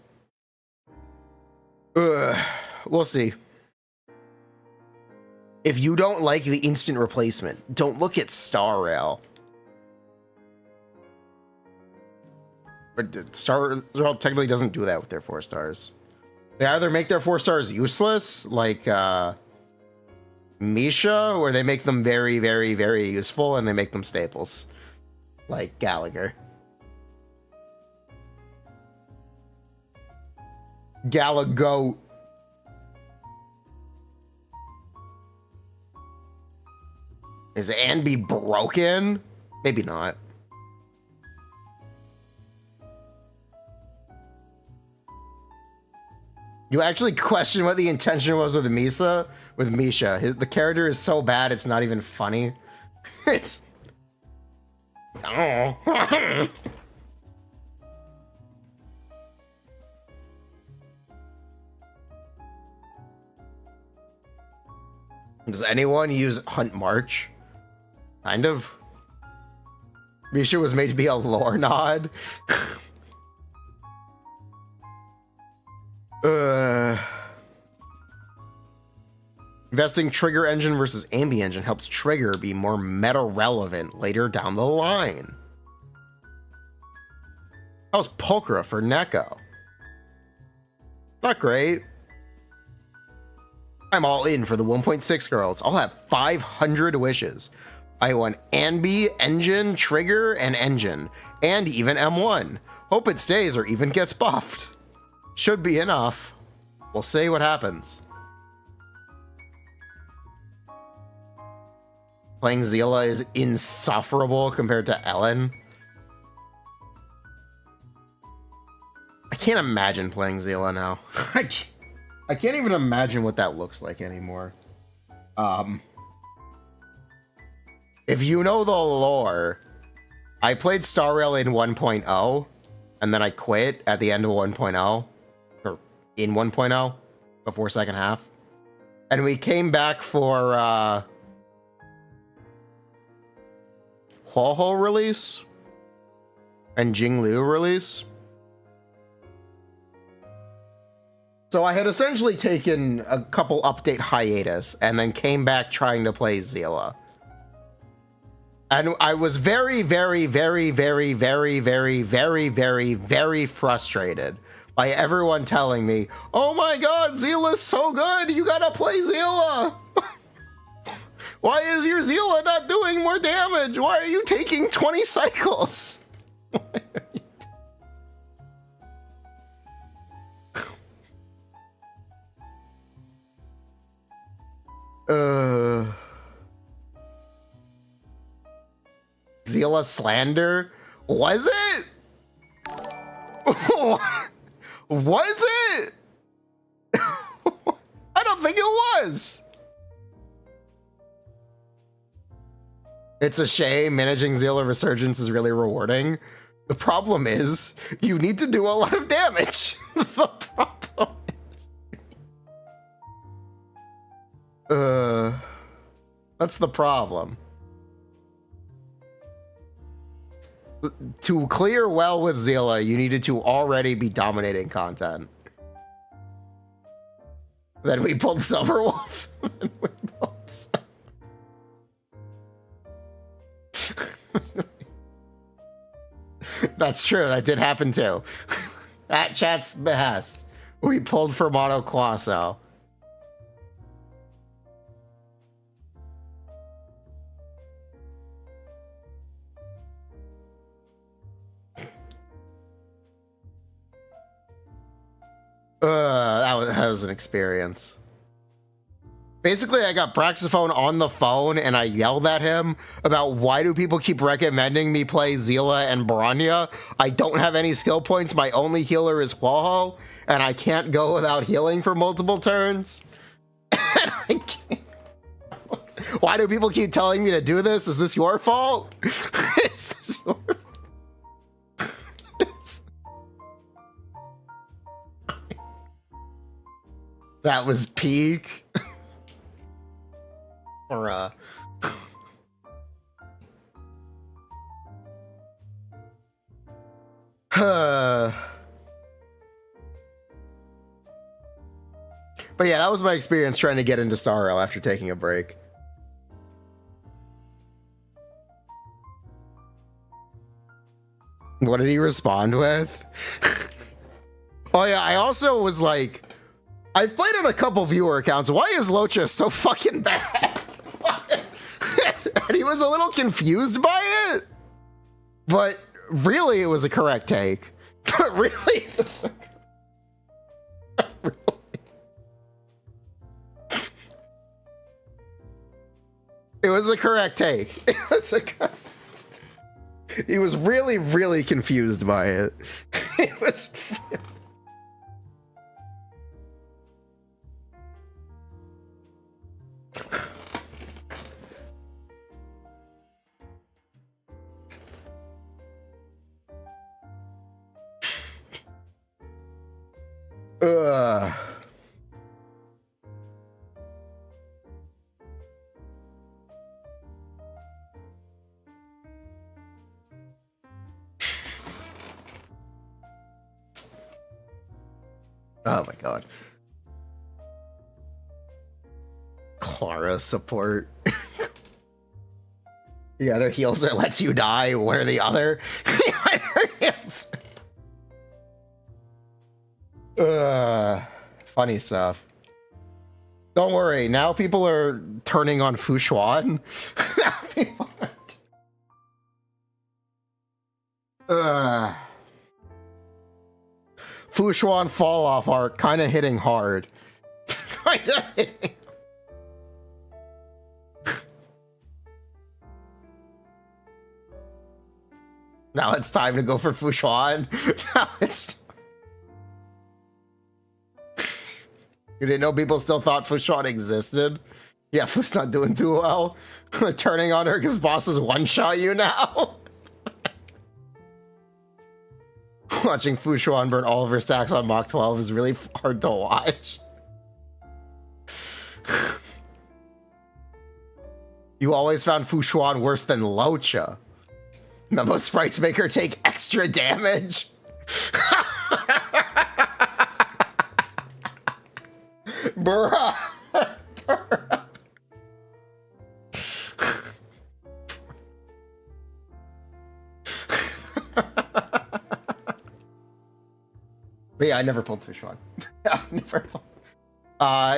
We'll see. If you don't like the instant replacement, don't look at Star Rail. But Star Rail technically doesn't do that with their 4 stars. They either make their 4 stars useless, like Misha, or they make them very, very, very useful and they make them staples, like Gallagher. Galagoat. Is Anby broken? Maybe not. You actually question what the intention was with Misha? With Misha. The character is so bad, it's not even funny. It's... Oh. Does anyone use Hunt March? Kind of. Misha was made to be a lore nod. Investing Trigger Engine versus Anby Engine helps Trigger be more meta relevant later down the line. How's Pulchra for Neko? Not great. I'm all in for the 1.6 girls. I'll have 500 wishes. I want Anby, Engine, Trigger, and Engine, and even M1. Hope it stays or even gets buffed. Should be enough. We'll see what happens. Playing Zila is insufferable compared to Ellen. I can't imagine playing Zila now. I can't even imagine what that looks like anymore. If you know the lore, I played Star Rail in 1.0, and then I quit at the end of 1.0, or in 1.0, before second half. And we came back for Huoho release and Jinglu release. So I had essentially taken a couple update hiatus and then came back trying to play Zila. And I was very, very, very, very, very, very, very, very, very frustrated by everyone telling me, oh my god, Zila's so good, you gotta play Zila! Why is your Zila not doing more damage? Why are you taking 20 cycles? Zila slander? Was it? Was it? I don't think it was. It's a shame managing Zila Resurgence is really rewarding. The problem is you need to do a lot of damage. The problem is... that's the problem. To clear well with Zila, you needed to already be dominating content. Then we pulled Silverwolf. Then we pulled That's true. That did happen too. At chat's behest, we pulled Fermato Quaso. That was an experience. Basically, I got Braxophone on the phone and I yelled at him about why do people keep recommending me play Zila and Baranya? I don't have any skill points. My only healer is Huoho, and I can't go without healing for multiple turns. And I can't. Why do people keep telling me to do this? Is this your fault? Is this your fault? That was peak. Or But yeah, that was my experience trying to get into Star Rail after taking a break. What did he respond with? Oh yeah, I also was like, I've played on a couple viewer accounts. Why is Locha so fucking bad? And he was a little confused by it. But really, it was a correct take. But really, it was really. It was a correct take. It was a correct. He was really, really confused by it. It was. Ugh. Oh my god. Clara support. The other heals that lets you die. What are the other? The other heals. Funny stuff. Don't worry. Now people are turning on Fushuan. Now people are. Fushuan fall off arc kind of hitting hard. Kind of hitting. Now it's time to go for Fushuan. Now it's. You didn't know people still thought Fushuan existed? Yeah, Fu's not doing too well. Turning on her because bosses one-shot you now. Watching Fushuan burn all of her stacks on Mach 12 is really hard to watch. You always found Fushuan worse than Locha. Memo sprites make her take extra damage. Bruh. But yeah, I never pulled Fushuan. I never pulled.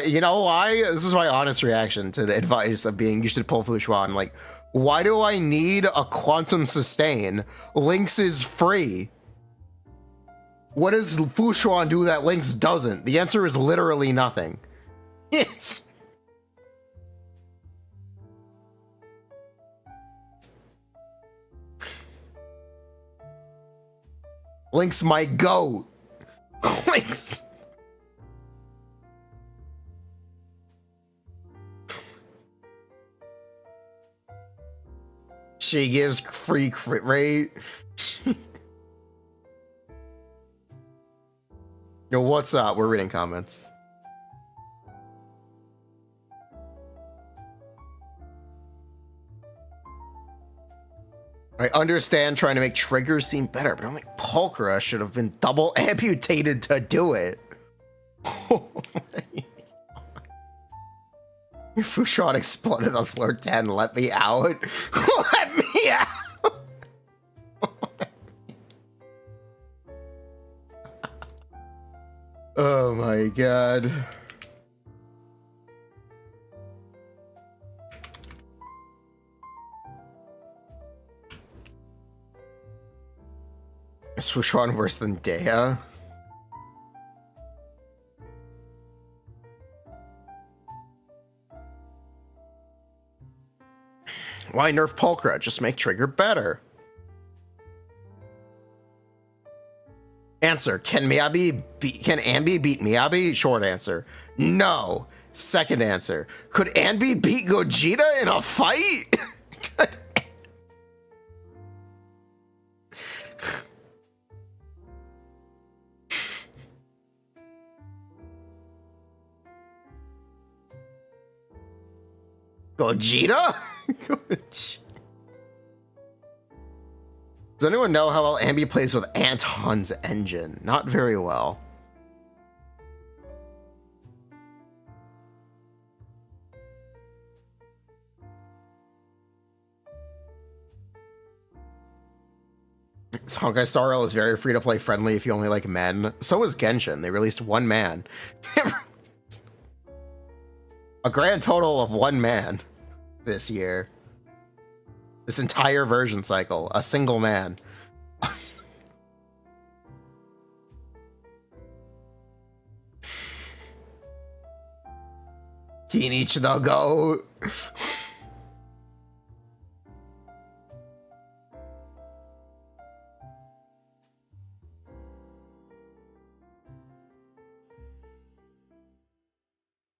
You know why? This is my honest reaction to the advice of being you should pull Fushuan. Like, why do I need a quantum sustain? Lynx is free. What does Fushuan do that Lynx doesn't? The answer is literally nothing. It's... Lynx my goat. Lynx. She gives free crit rate. Yo, what's up? We're reading comments. I understand trying to make triggers seem better, but I'm like, Pulchra should have been double amputated to do it. Oh my. Your Fushuan exploded on floor 10. Let me out. Let me out. Oh my god. Is Fushuan worse than Dea? Why nerf Pulchra? Just make trigger better. Answer: Can Anby beat Miyabi? Short answer: no. Second answer: Could Anby beat Gogeta in a fight? Gogeta? Does anyone know how well Anby plays with Anton's engine? Not very well. Honkai Star Rail is very free-to-play friendly if you only like men. So is Genshin. They released one man. A grand total of one man this year. This entire version cycle. A single man. Kinich the goat.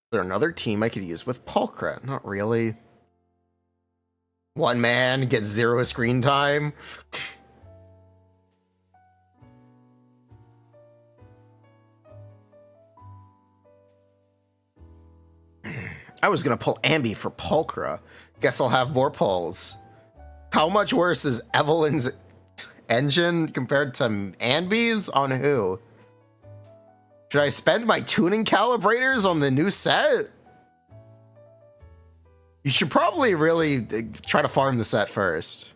Is there another team I could use with Pulchra? Not really. One man gets 0 screen time. I was gonna pull Anby for Pulchra. Guess I'll have more pulls. How much worse is Evelyn's engine compared to Anby's on who? Should I spend my tuning calibrators on the new set? You should probably really try to farm the set first.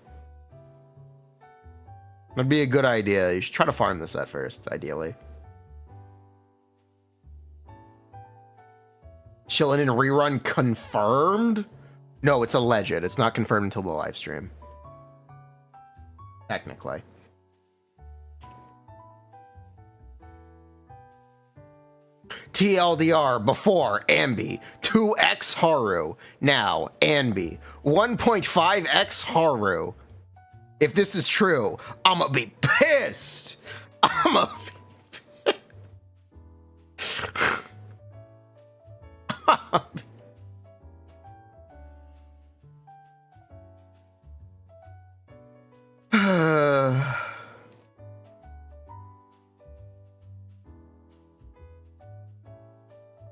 That'd be a good idea. You should try to farm the set first, ideally. Chillin' in rerun confirmed? No, it's alleged. It's not confirmed until the live stream. Technically. TLDR before Anby 2x Haru, now Anby 1.5x Haru. If this is true, I'ma be pissed. I'ma be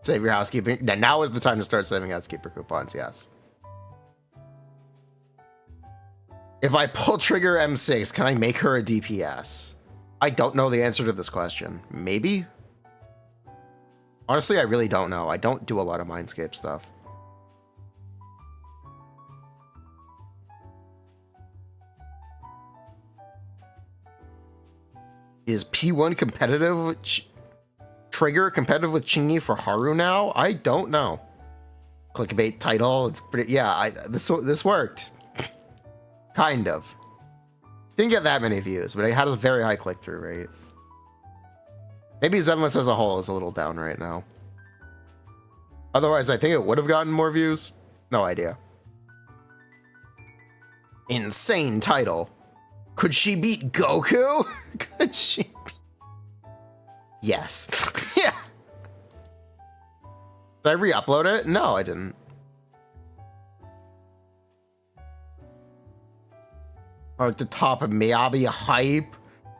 Save your housekeeping. Now is the time to start saving housekeeper coupons, yes. If I pull trigger M6, can I make her a DPS? I don't know the answer to this question. Maybe? Honestly, I really don't know. I don't do a lot of Mindscape stuff. Is P1 competitive? Trigger competitive with Chingy for Haru now? I don't know. Clickbait title. It's pretty. Yeah, this worked. Kind of. Didn't get that many views, but it had a very high click-through rate. Maybe Zenless as a whole is a little down right now. Otherwise, I think it would have gotten more views. No idea. Insane title. Could she beat Goku? Could she? Yes. Yeah. Did I re-upload it? No, I didn't. Oh, at the top of Miyabi hype.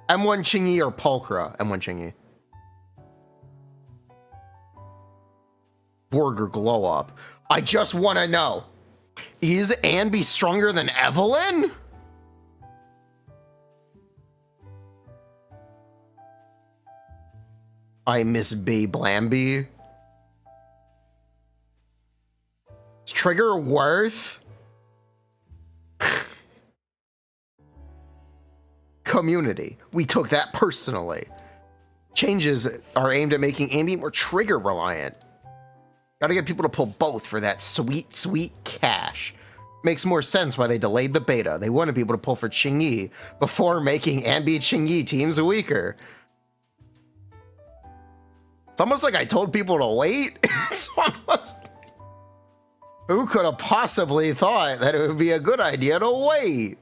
M1 Chingy or Pulchra? M1 Chingy. Burger glow up. I just want to know. Is Anby stronger than Evelyn? I miss B Blamby. Is Trigger worth? Community. We took that personally. Changes are aimed at making Anby more trigger reliant. Gotta get people to pull both for that sweet, sweet cash. Makes more sense why they delayed the beta. They wanted people to pull for Chingy before making Anby Chingy teams weaker. It's almost like I told people to wait. It's almost... Who could have possibly thought that it would be a good idea to wait?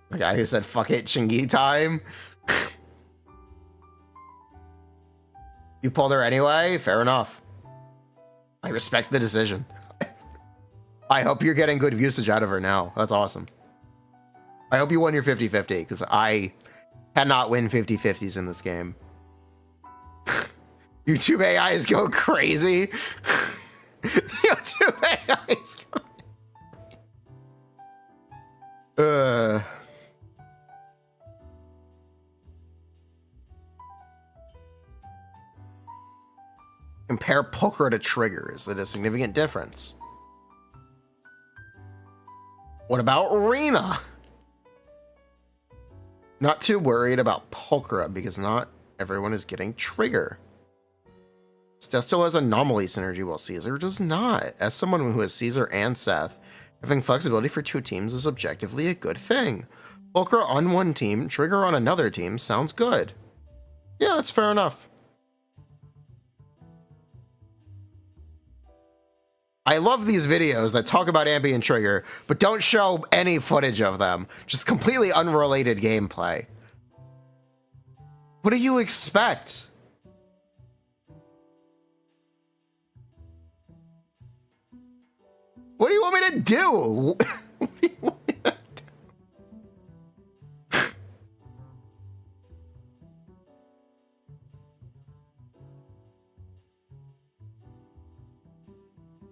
The guy who said, fuck it, Chingy time. You pulled her anyway? Fair enough. I respect the decision. I hope you're getting good usage out of her now. That's awesome. I hope you won your 50-50, because I cannot win 50-50s in this game. YouTube AIs go crazy. YouTube AIs go... Uh. Compare Pokra to Trigger. Is it a significant difference? What about Rena? Not too worried about Pokra because not everyone is getting Trigger. Steph still has Anomaly synergy while Caesar does not. As someone who has Caesar and Seth, having flexibility for two teams is objectively a good thing. Pokra on one team, Trigger on another team sounds good. Yeah, that's fair enough. I love these videos that talk about Anby and Trigger, but don't show any footage of them. Just completely unrelated gameplay. What do you expect? What do you want me to do? What do you want me to do?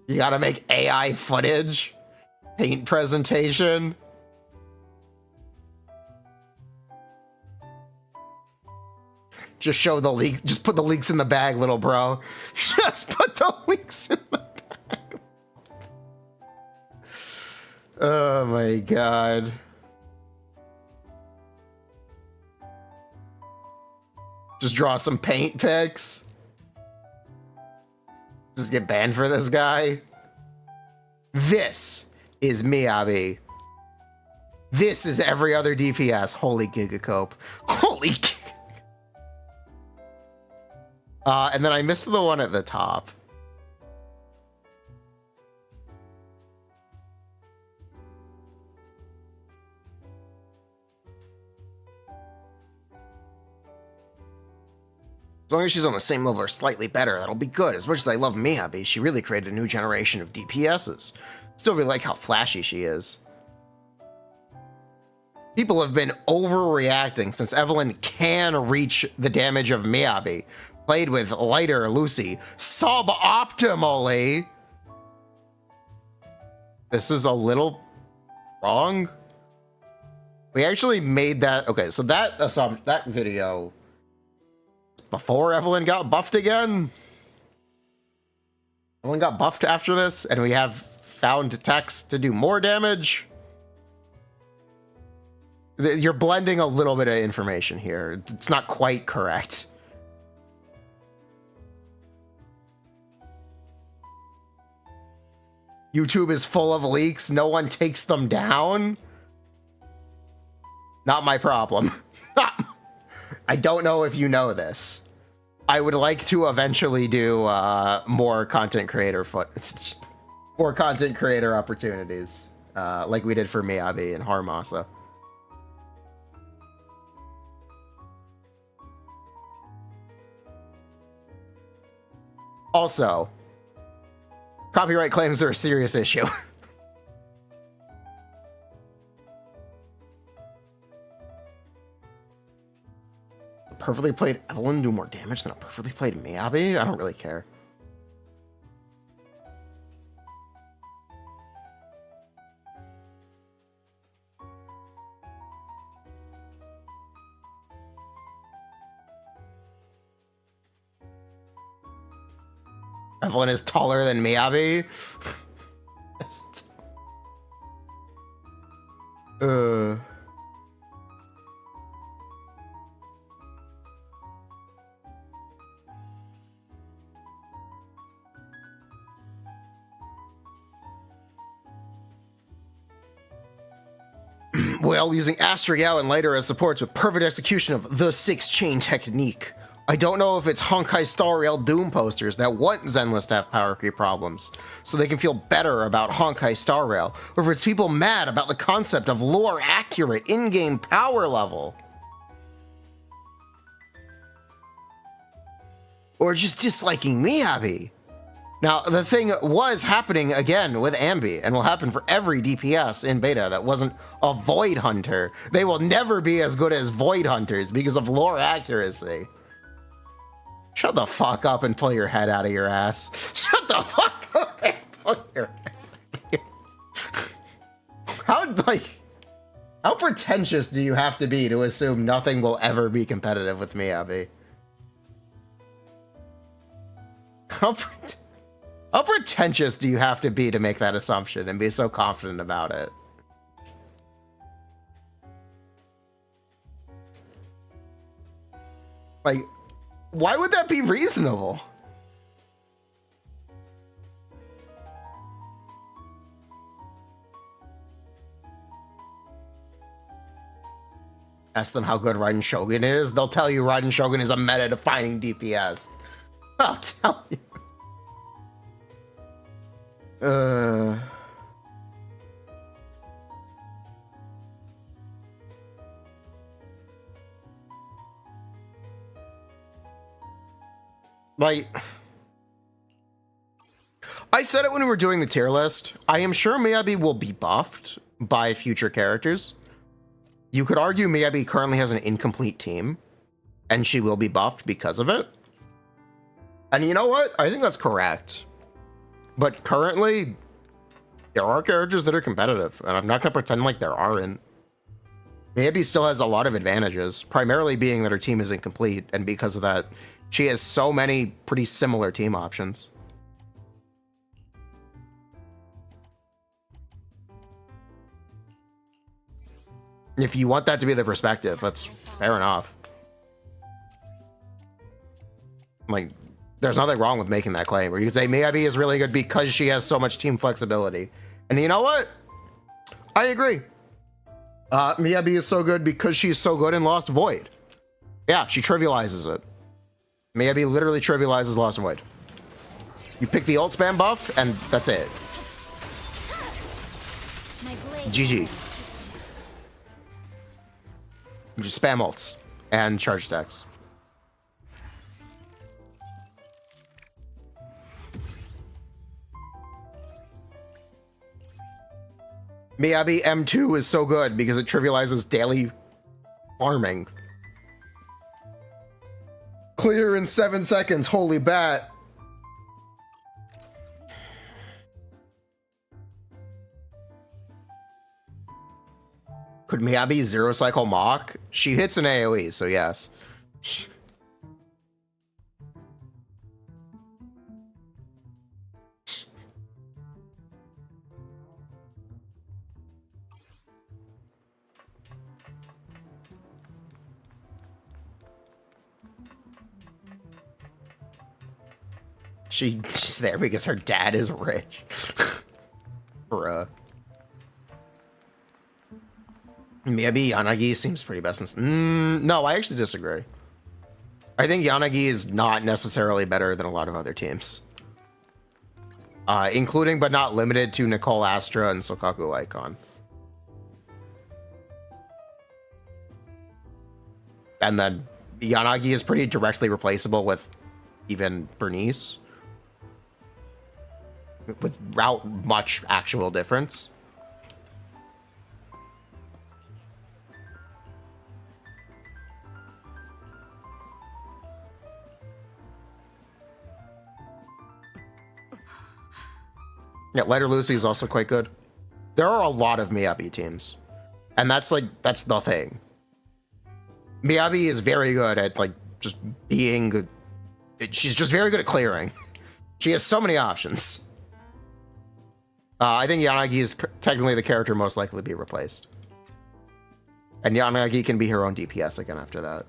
You gotta make AI footage, paint presentation. Just show the leak. Just put the leaks in the bag, little bro. Just put the leaks in the bag. Oh my god. Just draw some paint pics. Just get banned for this guy. This is Miyabi. This is every other DPS. Holy gigacope. Holy. And then I missed the one at the top. As long as she's on the same level or slightly better, that'll be good. As much as I love Miyabi, she really created a new generation of DPSs. Still really like how flashy she is. People have been overreacting since Evelyn can reach the damage of Miyabi. Played with lighter Lucy suboptimally. This is a little wrong. We actually made that. Okay, so that video before Evelyn got buffed again. Evelyn got buffed after this, and we have found text to do more damage. You're blending a little bit of information here. It's not quite correct. YouTube is full of leaks. No one takes them down. Not my problem. I don't know if you know this. I would like to eventually do more content creator more content creator opportunities, like we did for Miyabi and Harmasa. Also, copyright claims are a serious issue. Perfectly played Evelyn do more damage than a perfectly played Miyabi? I don't really care. Evelyn is taller than Miyabi? Well, using Astriel and later as supports with perfect execution of the 6-chain technique. I don't know if it's Honkai Star Rail Doom posters that want Zenless to have power creep problems, so they can feel better about Honkai Star Rail, or if it's people mad about the concept of lore-accurate in-game power level. Or just disliking Miyabi. Now, the thing was happening again with Anby, and will happen for every DPS in beta that wasn't a Void Hunter. They will never be as good as Void Hunters because of lore accuracy. Shut the fuck up and pull your head out of your ass. Shut the fuck up and pull your head out of your ass. How, like... How pretentious do you have to be to assume nothing will ever be competitive with me, Abby? How pretentious do you have to be to make that assumption and be so confident about it? Like, why would that be reasonable? Ask them how good Raiden Shogun is. They'll tell you Raiden Shogun is a meta-defining DPS. I'll tell you. Like, I said it when we were doing the tier list. I am sure Miyabi will be buffed by future characters. You could argue Miyabi currently has an incomplete team, and she will be buffed because of it. And you know what? I think that's correct. But currently, there are characters that are competitive, and I'm not going to pretend like there aren't. Miyabi still has a lot of advantages, primarily being that her team is incomplete, and because of that, she has so many pretty similar team options. If you want that to be the perspective, that's fair enough. Like, there's nothing wrong with making that claim. Or you could say Miyabi is really good because she has so much team flexibility. And you know what? I agree. Miyabi is so good because she's so good in Lost Void. Yeah, she trivializes it. Miyabi literally trivializes Lost Void. You pick the ult spam buff, and that's it. GG. You just spam ults and charge attacks. Miyabi M2 is so good because it trivializes daily farming. Clear in 7 seconds, holy bat. Could Miyabi zero cycle Mach? She hits an AoE, so yes. She's there because her dad is rich. Bruh. Maybe Yanagi seems pretty best. No, I actually disagree. I think Yanagi is not necessarily better than a lot of other teams. Including but not limited to Nicole Astra and Sokaku Lycon. And then Yanagi is pretty directly replaceable with even Bernice. Without much actual difference. Yeah, Lighter Lucy is also quite good. There are a lot of Miyabi teams. And that's the thing. Miyabi is very good at just being good. She's just very good at clearing. She has so many options. I think Yanagi is technically the character most likely to be replaced. And Yanagi can be her own DPS again after that.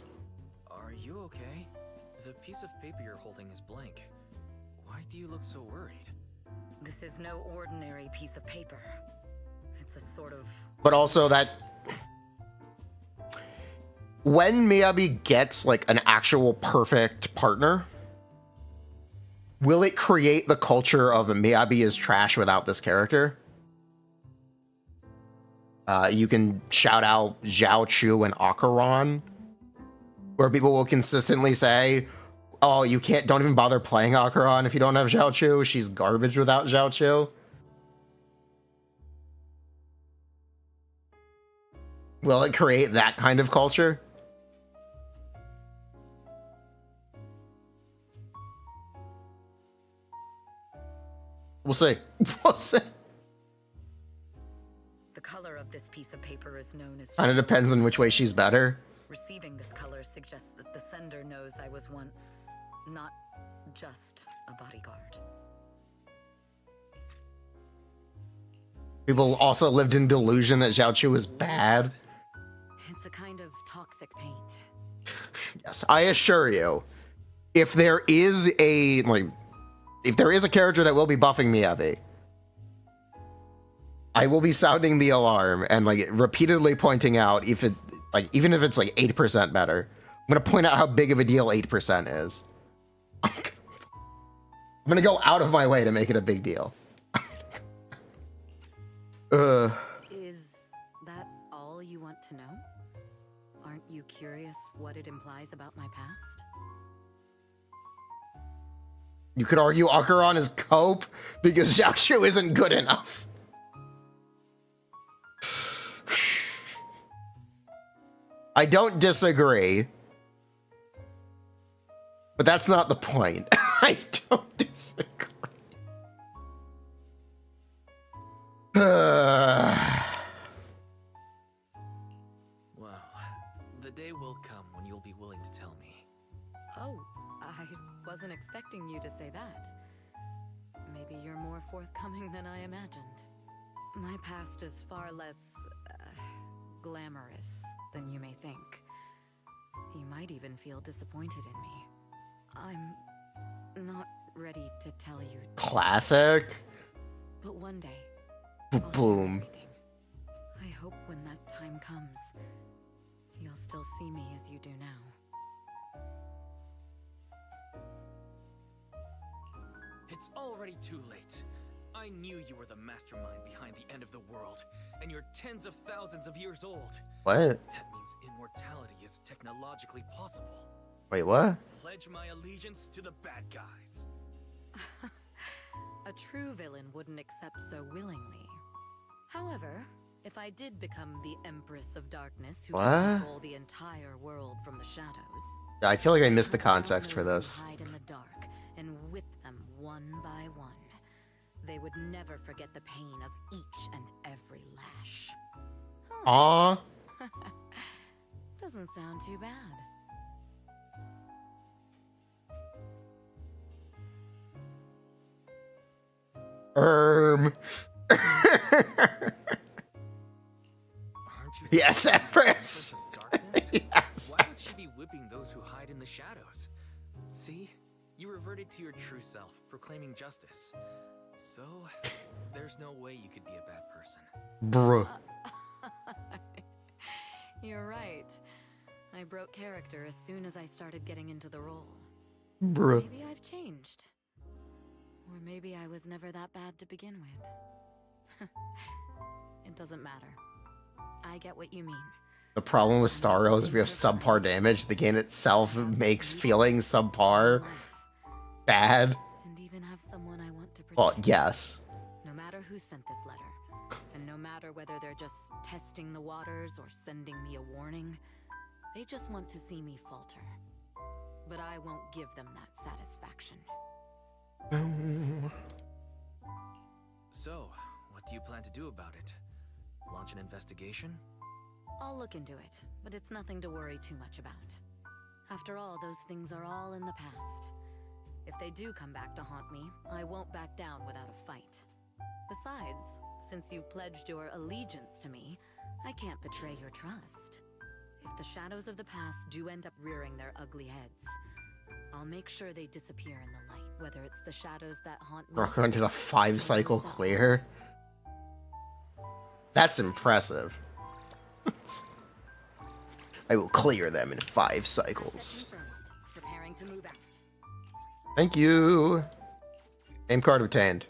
Are you okay? The piece of paper you're holding is blank. Why do you look so worried? This is no ordinary piece of paper. It's a sort of... But also that... when Miyabi gets an actual perfect partner, will it create the culture of Miyabi is trash without this character? You can shout out Zhao Chu and Akaran, where people will consistently say, oh, don't even bother playing Akaran if you don't have Zhao Chu. She's garbage without Zhao Chu. Will it create that kind of culture? We'll see. We'll see. The color of This piece of paper is known as Kind of depends on which way she's better. Receiving this color suggests that the sender knows I was once not just a bodyguard. People also lived in delusion that Xiaochu was bad. It's a kind of toxic paint. Yes, I assure you, if there is a character that will be buffing me, Abby, I will be sounding the alarm and like repeatedly pointing out if it even if it's like 8% better. I'm gonna point out how big of a deal 8% is. I'm gonna go out of my way to make it a big deal. Is that all you want to know? Aren't you curious what it implies about my past? You could argue Acheron is cope because Xiaochu isn't good enough. I don't disagree. But that's not the point. I don't disagree. Well, the day will come when you'll be willing to tell me. Oh, I wasn't expecting you to say that. Maybe you're more forthcoming than I imagined. My past is far less glamorous than you may think. You might even feel disappointed in me. I'm not ready to tell you. Classic. But one day, I'll share Boom. everything. I hope when that time comes, you'll still see me as you do now. It's already too late. I knew you were the mastermind behind the end of the world, and you're tens of thousands of years old. What? That means immortality is technologically possible. Wait, what? Pledge my allegiance to the bad guys. A true villain wouldn't accept so willingly. However, if I did become the Empress of Darkness who What? can control the entire world from the shadows, I feel like I missed the I'd found context for those who this. hide in the dark and whip them one by one. They would never forget the pain of each and every lash. Aw. Doesn't sound too bad. Aren't you Yes, Empress Empress. of Darkness? Yes. Why would she be whipping those who hide in the shadows? See? You reverted to your true self, proclaiming justice. So, there's no way you could be a bad person. Bruh. You're right. I broke character as soon as I started getting into the role. Bruh. Maybe I've changed. Or maybe I was never that bad to begin with. It doesn't matter. I get what you mean. The problem with Star Rail is if you have subpar damage, the game itself makes feeling subpar bad. And even have someone I want to protect. Well, yes. No matter who sent this letter, and no matter whether they're just testing the waters or sending me a warning, they just want to see me falter. But I won't give them that satisfaction. So, what do you plan to do about it? Launch an investigation? I'll look into it, but it's nothing to worry too much about. After all, those things are all in the past. If they do come back to haunt me, I won't back down without a fight. Besides, since you've pledged your allegiance to me, I can't betray your trust. If the shadows of the past do end up rearing their ugly heads, I'll make sure they disappear in the light, whether it's the shadows that haunt me. We're going to a 5-cycle clear. That's impressive. I will clear them in 5 cycles. Preparing to move out. Thank you. Name card obtained.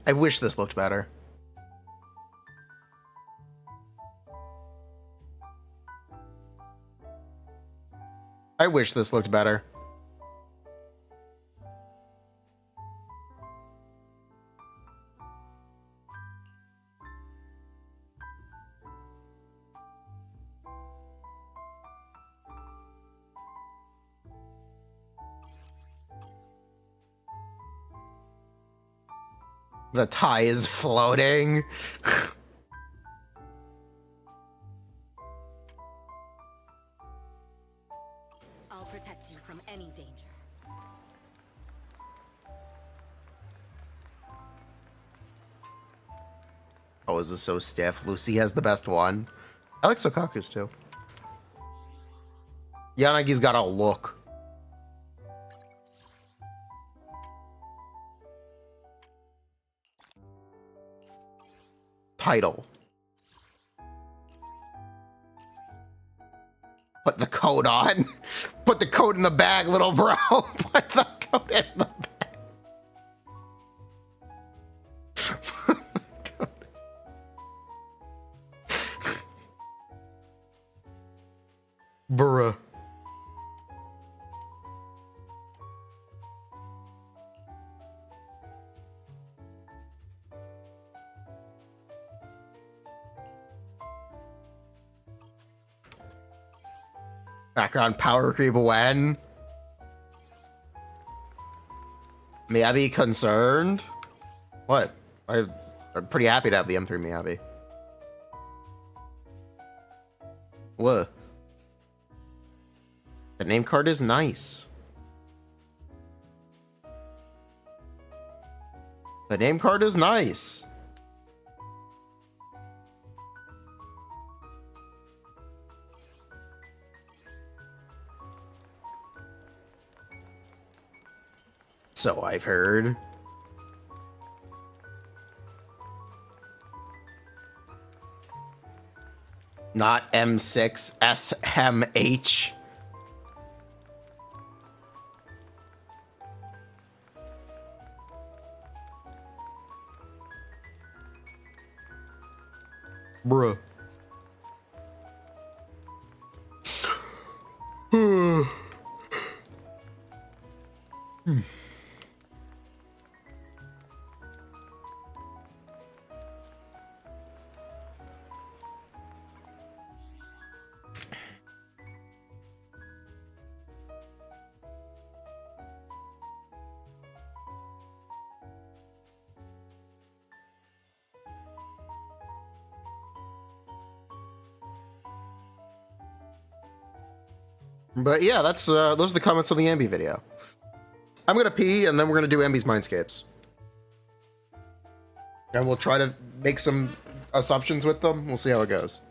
I wish this looked better. I wish this looked better. The tie is floating. I'll protect you from any danger. Oh, is this so stiff? Lucy has the best one. I like Sokaku's too. Yanagi's got a look. Title. Put the coat on. Put the coat in the bag, little bro. Put the coat in the bag. Bruh. Background power creep when? May I be concerned? What? I'm pretty happy to have the M3 Miyabi. What? The name card is nice. The name card is nice. So I've heard. Not M6, SMH. Bruh. But yeah, that's those are the comments on the Anby video. I'm gonna pee and then we're gonna do Anby's Mindscapes. And we'll try to make some assumptions with them. We'll see how it goes.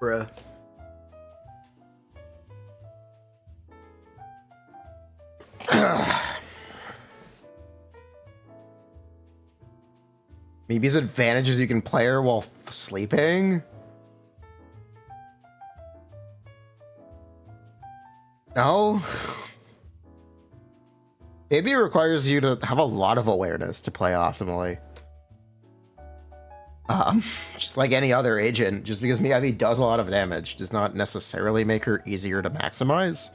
Bruh. Maybe his advantage is you can play her while sleeping? No? Maybe it requires you to have a lot of awareness to play optimally. Just like any other agent, just because Miyabi does a lot of damage does not necessarily make her easier to maximize.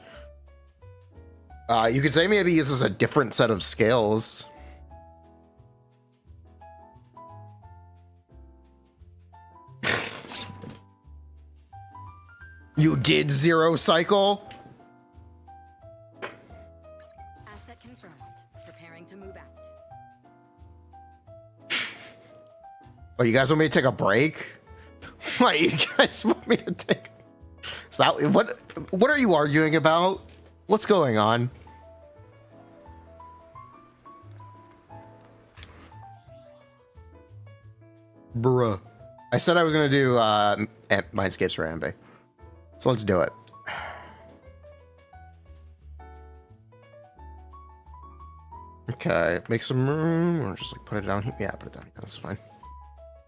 You could say Miyabi uses a different set of skills. You did zero cycle? Asset confirmed. Preparing to move out. Oh, you guys want me to take a break? What, you guys want me to take? Is that what are you arguing about? What's going on? Bruh. I said I was gonna do mindscapes for Anby. So let's do it. Okay, make some room, or just like put it down here. Yeah, put it down here. That's fine.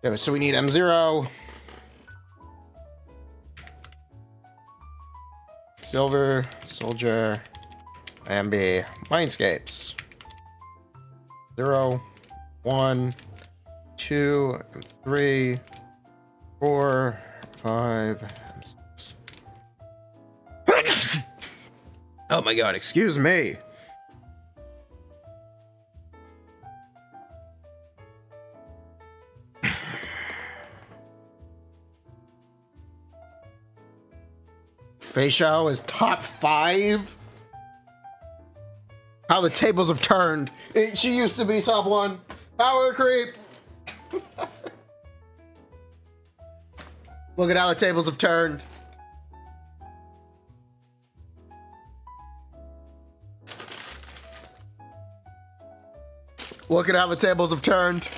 Yeah, so we need M0. Silver, Soldier, Anby, Mindscapes. 0, 1, 2, 3, 4, 5, and 6. Oh my god, excuse me. Fei Xiao is top 5. How the tables have turned. She used to be top 1. Power creep. Look at how the tables have turned. Look at how the tables have turned.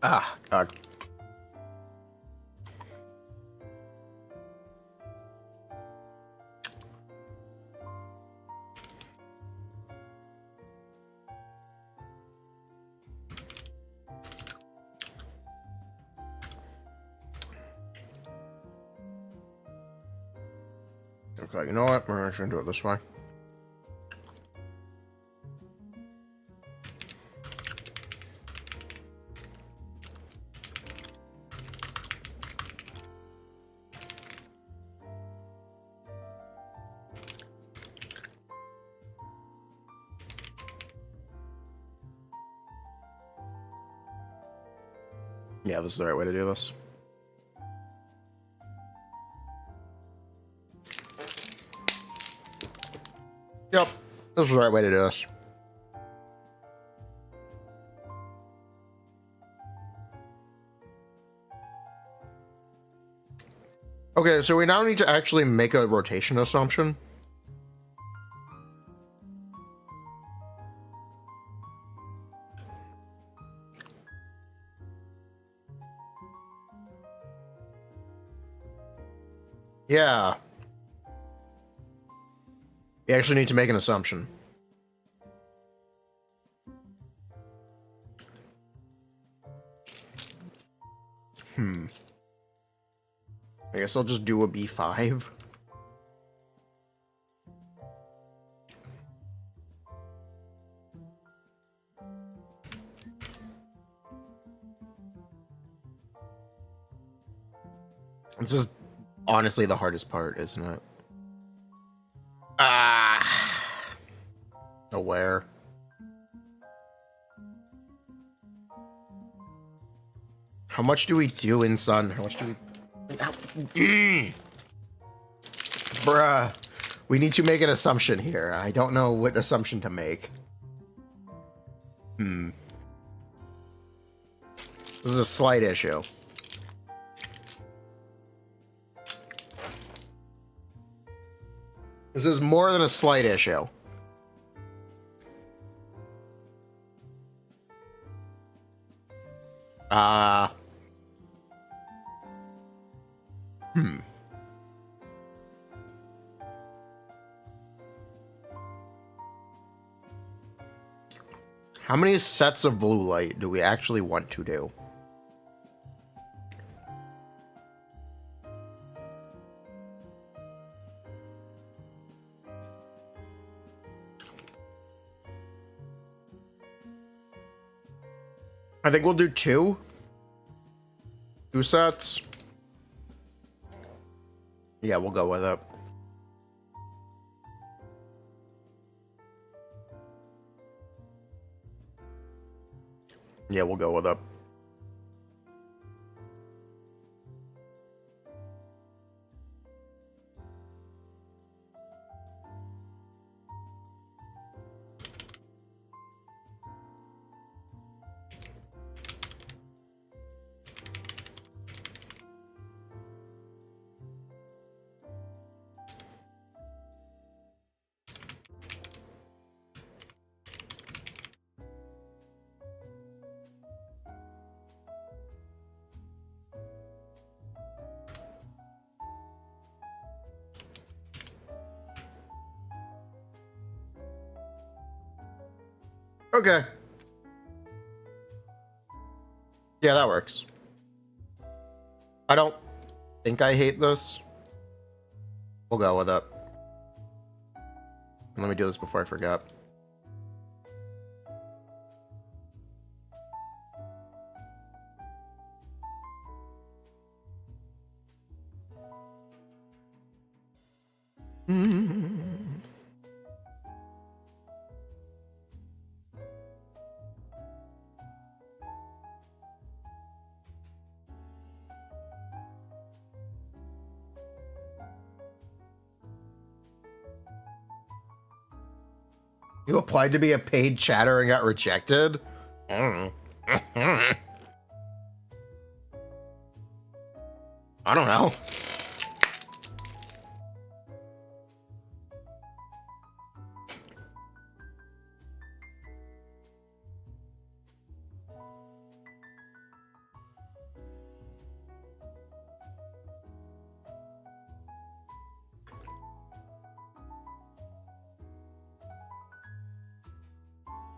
Ah, God. Okay, you know what? We're actually gonna do it this way. Yeah, this is the right way to do this. Yep, this is the right way to do this. Okay, so we now need to actually make a rotation assumption. Yeah. You actually need to make an assumption. I guess I'll just do a B5. This is honestly the hardest part, isn't it? Ah. aware. How much do we do in Sun? How much do we... Bruh. We need to make an assumption here. I don't know what assumption to make. This is a slight issue. This is more than a slight issue. How many sets of blue light do we actually want to do? I think we'll do two. Two sets. Yeah, we'll go with it. Yeah, we'll go with it. Okay. Yeah, that works. I don't think I hate this. We'll go with it. And let me do this before I forget. You applied to be a paid chatter and got rejected? I don't know.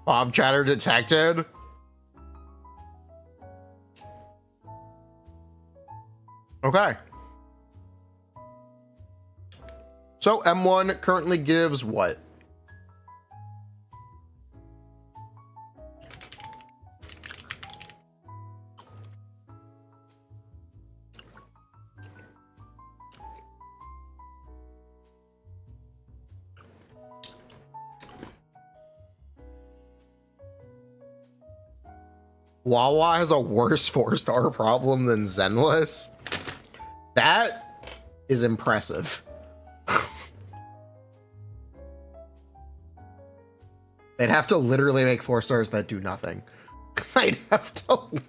Bomb chatter detected. Okay. So M1 currently gives what? Wawa has a worse 4-star problem than Zenless. That is impressive. They'd have to literally make 4 stars that do nothing. I'd have to.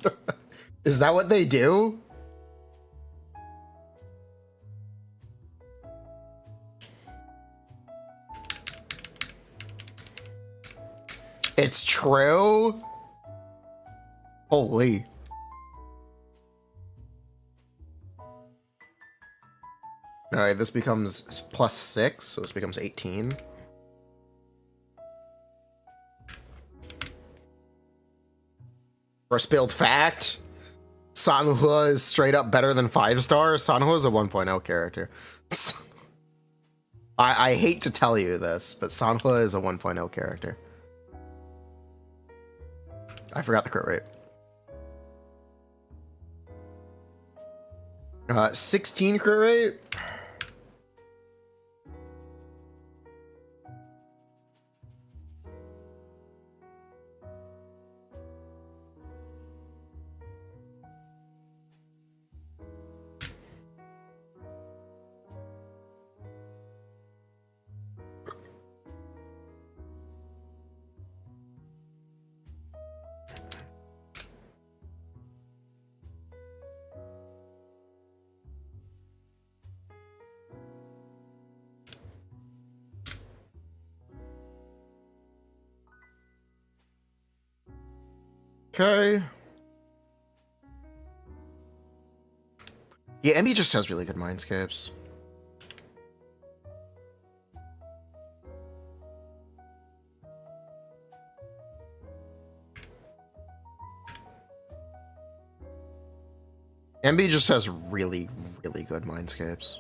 Is that what they do? It's true. Holy. All right, this becomes +6, so this becomes 18. First build fact. Sanhua is straight up better than 5 stars. Sanhua is a 1.0 character. I hate to tell you this, but Sanhua is a 1.0 character. I forgot the crit rate. 16 crit rate. Okay. Yeah, Anby just has really good mindscapes. Anby just has really, really good mindscapes.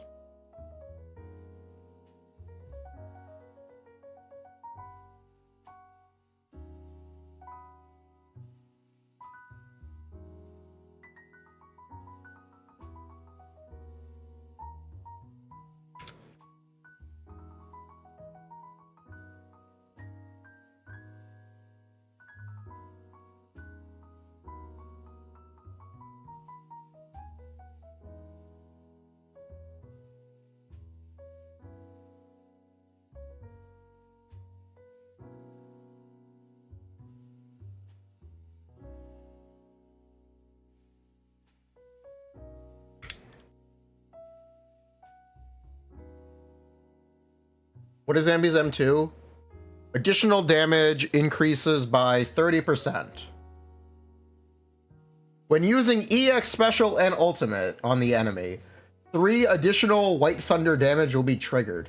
What is Anby's M2? Additional damage increases by 30%. When using EX Special and Ultimate on the enemy, 3 additional White Thunder damage will be triggered.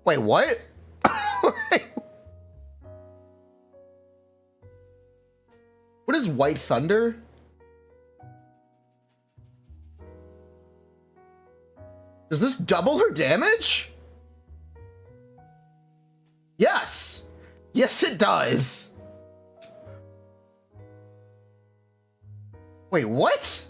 Wait, what? What is White Thunder? Does this double her damage? Yes. Yes, it does. Wait, what?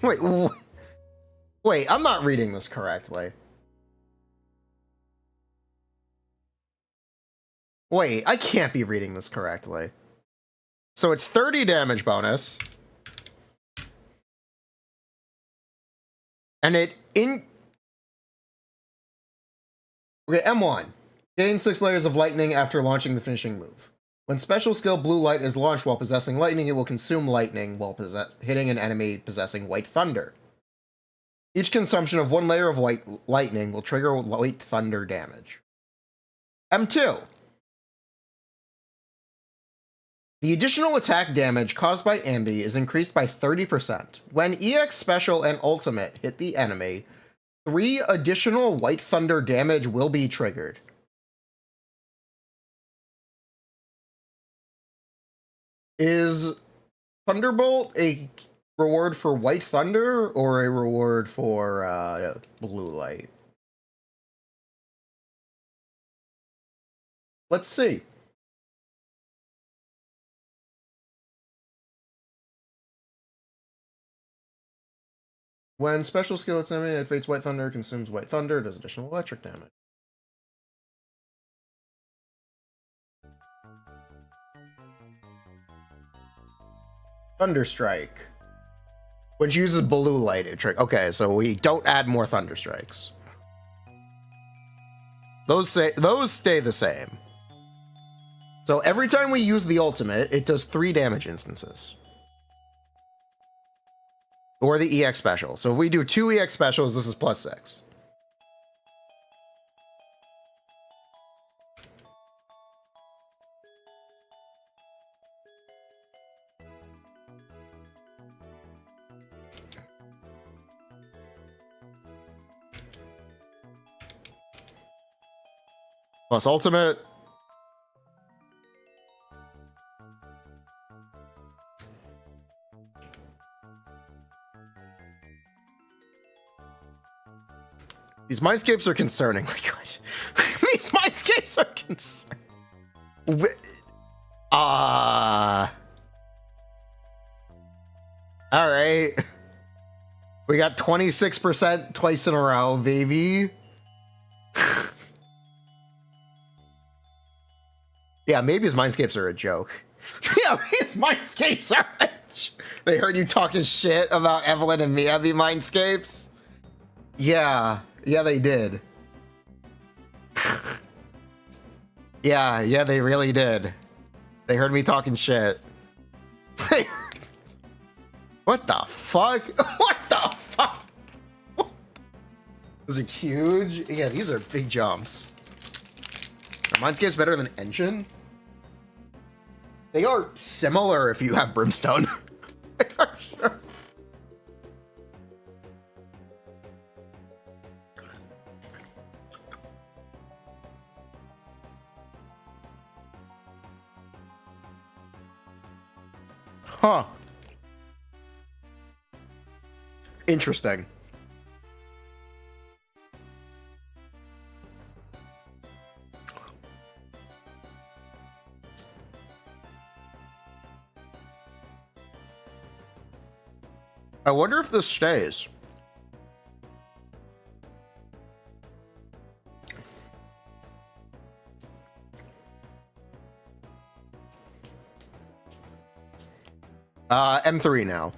Wait, I'm not reading this correctly. Wait, I can't be reading this correctly. So it's 30 damage bonus. And it okay, M1. Gain 6 layers of lightning after launching the finishing move. When special skill Blue Light is launched while possessing lightning, it will consume lightning while hitting an enemy possessing White Thunder. Each consumption of 1 layer of white lightning will trigger White Thunder damage. M2. The additional attack damage caused by Anby is increased by 30%. When EX Special and Ultimate hit the enemy, 3 additional White Thunder damage will be triggered. Is Thunderbolt a reward for White Thunder or a reward for Blue Light? Let's see. When special skill hits enemy, activates White Thunder, consumes White Thunder, does additional electric damage. Thunderstrike. When she uses Blue Light, it trick. Okay, so we don't add more Thunderstrikes. Those stay the same. So every time we use the ultimate, it does 3 damage instances. Or the EX special. So if we do 2 EX specials, this is plus 6. Plus ultimate. These mindscapes are concerningly good. These mindscapes are concerning. All right. We got 26% twice in a row, baby. Yeah, maybe his mindscapes are a joke. Yeah, his mindscapes are a joke. They heard you talking shit about Evelyn and me having mindscapes? Yeah, they did. Yeah, they really did. They heard me talking shit. What the fuck? What the fuck? Those are huge. Yeah, these are big jumps. Mindscape's better than Engine. They are similar if you have Brimstone. Sure. Huh. Interesting. I wonder if this stays. M3 now.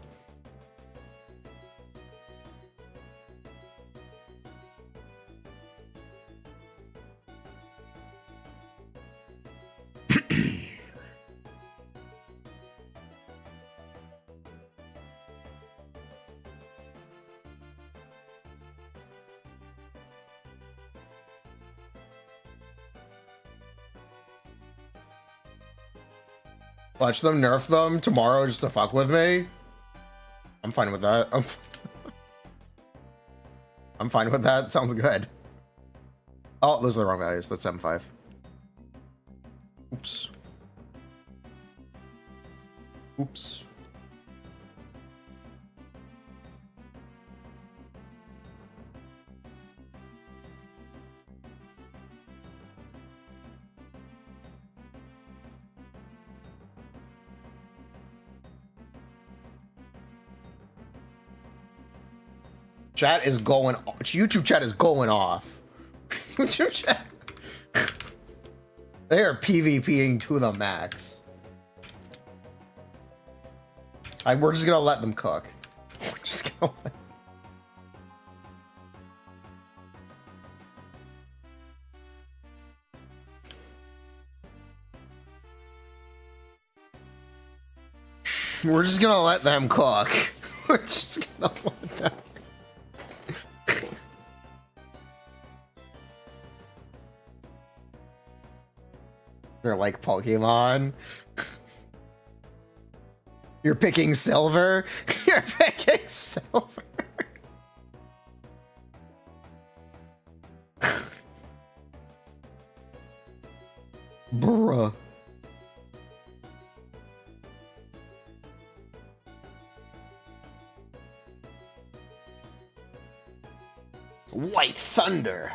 Watch them nerf them tomorrow just to fuck with me. I'm fine with that. I'm fine with that. Sounds good. Oh, those are the wrong values. That's M5. Oops. Oops. Chat is going. YouTube chat is going off. YouTube chat. They are PvPing to the max. We're just gonna let them cook. We're just gonna let... We're just gonna let them cook. We're just gonna let them. They're like Pokemon. You're picking silver? You're picking silver. Bruh. White Thunder.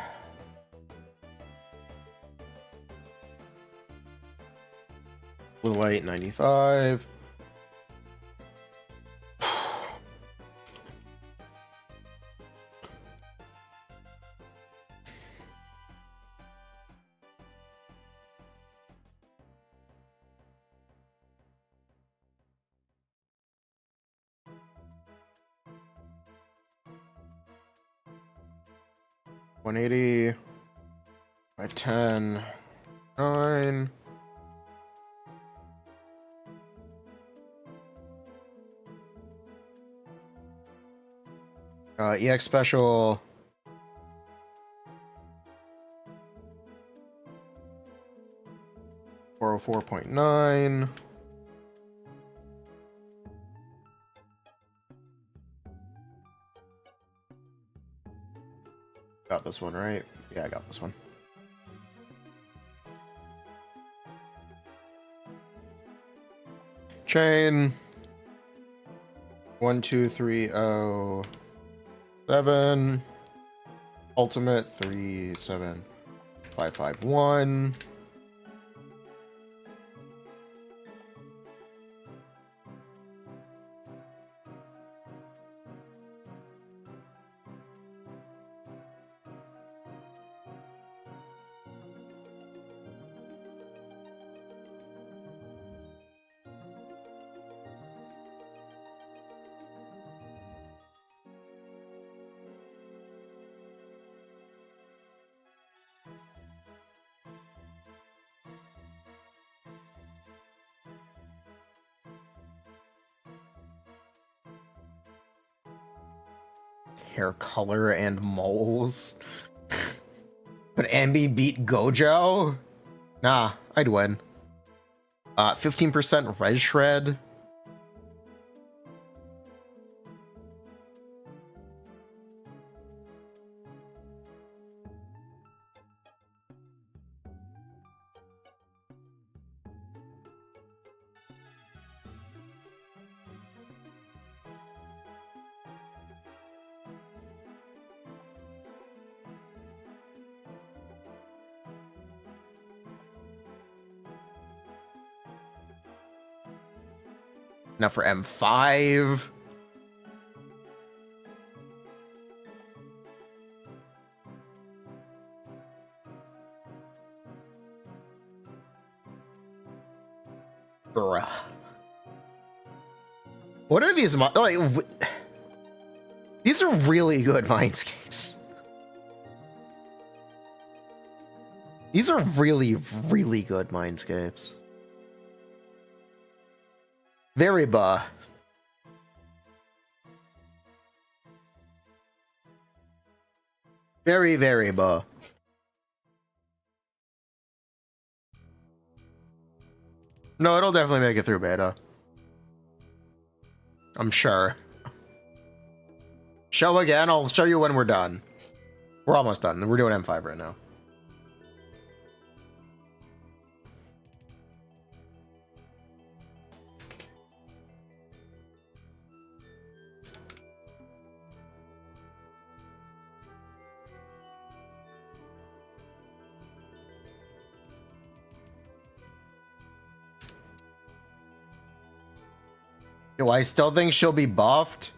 Little light 95. $180, 510, 9. EX special. $404.9. Got this one, right? Yeah, I got this one. Chain. 12307. Ultimate 37551. Hair color and moles. Could Anby beat Gojo? Nah, I'd win. 15% red shred. Now for M5. Bruh. What are these? These are really good mindscapes. These are really, really good mindscapes. Very buh. Very, very buh. No, it'll definitely make it through beta. I'm sure. Show again, I'll show you when we're done. We're almost done. We're doing M5 right now. Do I still think she'll be buffed?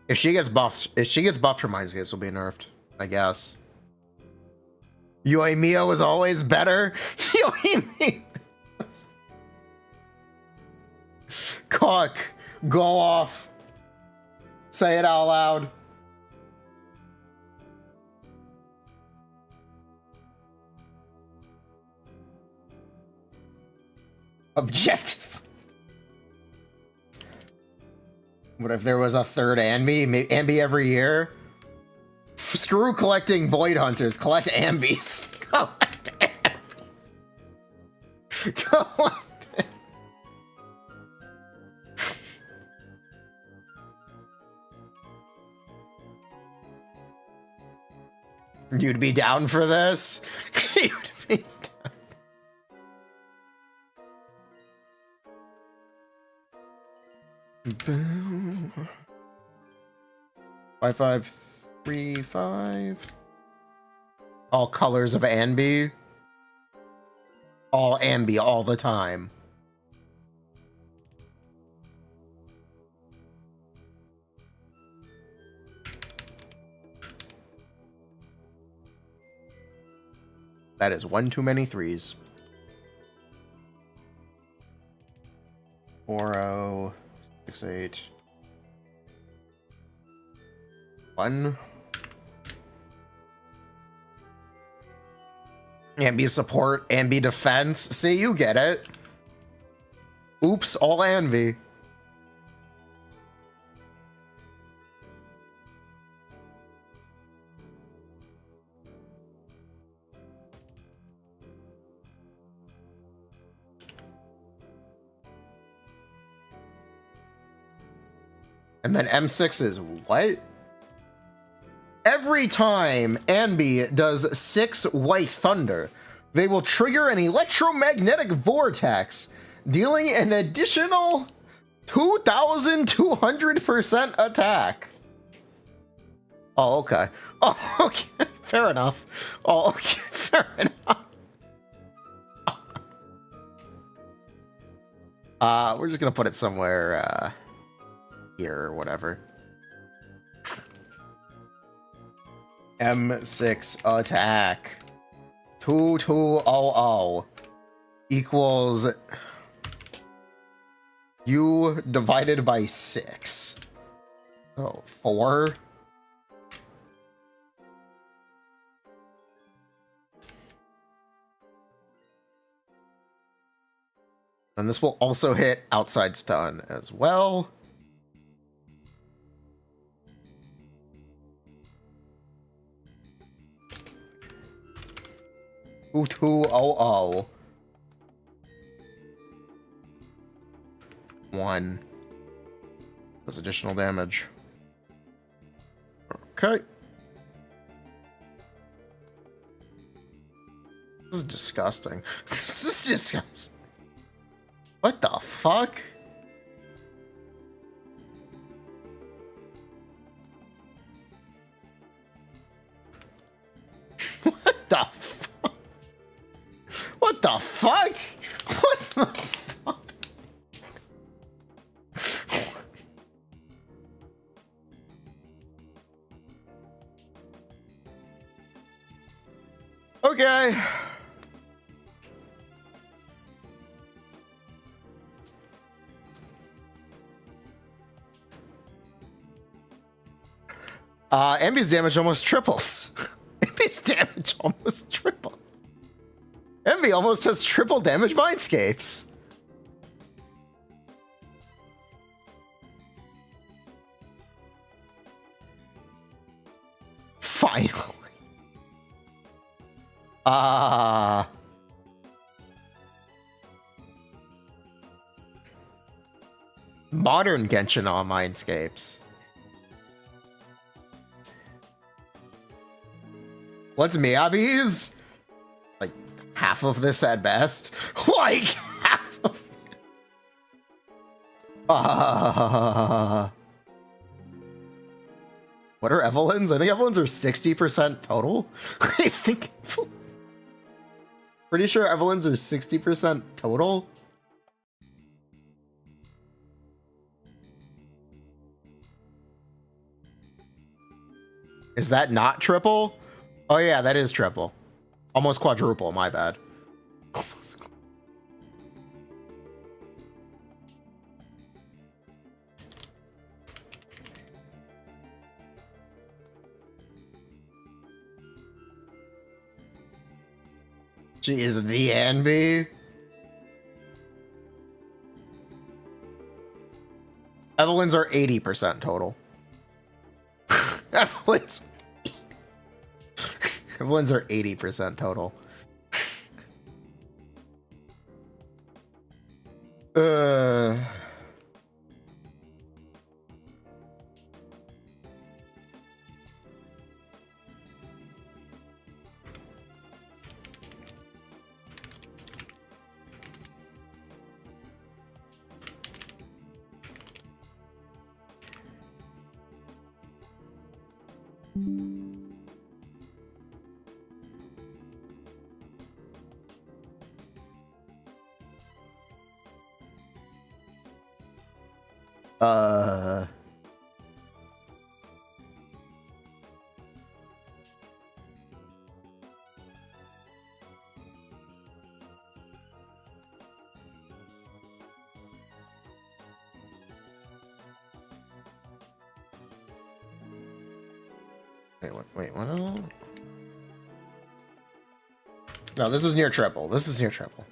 If she gets buffed, her mindscapes will be nerfed, I guess. Yoimiya was always better. Yoimiya. Cock, go off. Say it out loud. Objective. What if there was a third Anby? Anby every year? Screw collecting Void Hunters. Collect Anbys. Collect Anby. Collect. You'd be down for this? You'd be down. Boom. 5535. All colors of Anby. All Anby all the time. That is one too many threes. 40. 6, 8. 1. Anby support, Anby defense. See, you get it. Oops, all Anby. And then M6 is what? Every time Anby does 6 White Thunder, they will trigger an electromagnetic vortex, dealing an additional 2,200% attack. Oh, okay. Oh, okay. Fair enough. Oh, okay. Fair enough. We're just gonna put it somewhere, here or whatever. M6 attack 2200 equals U divided by 6. Oh, 4. And this will also hit outside stun as well. 2200. 1 was additional damage. Okay. This is disgusting. This is disgusting. What the fuck? What the fuck? What the fuck? What the fuck? Okay. Anby's damage almost triples. Anby's damage almost triple. Anby almost has triple damage mindscapes. Finally. Modern Genshin on mindscapes. What's Miyabi's? Like half of this at best. Like half of it. What are Evelyn's? I think Evelyn's are 60% total. I think. Pretty sure Evelyn's are 60% total. Is that not triple? Oh yeah, that is triple. Almost quadruple, my bad. She is the Anby. Evelyn's are 80% total. Evelyn's are 80% total. Wait, what? No, this is near triple. This is near triple.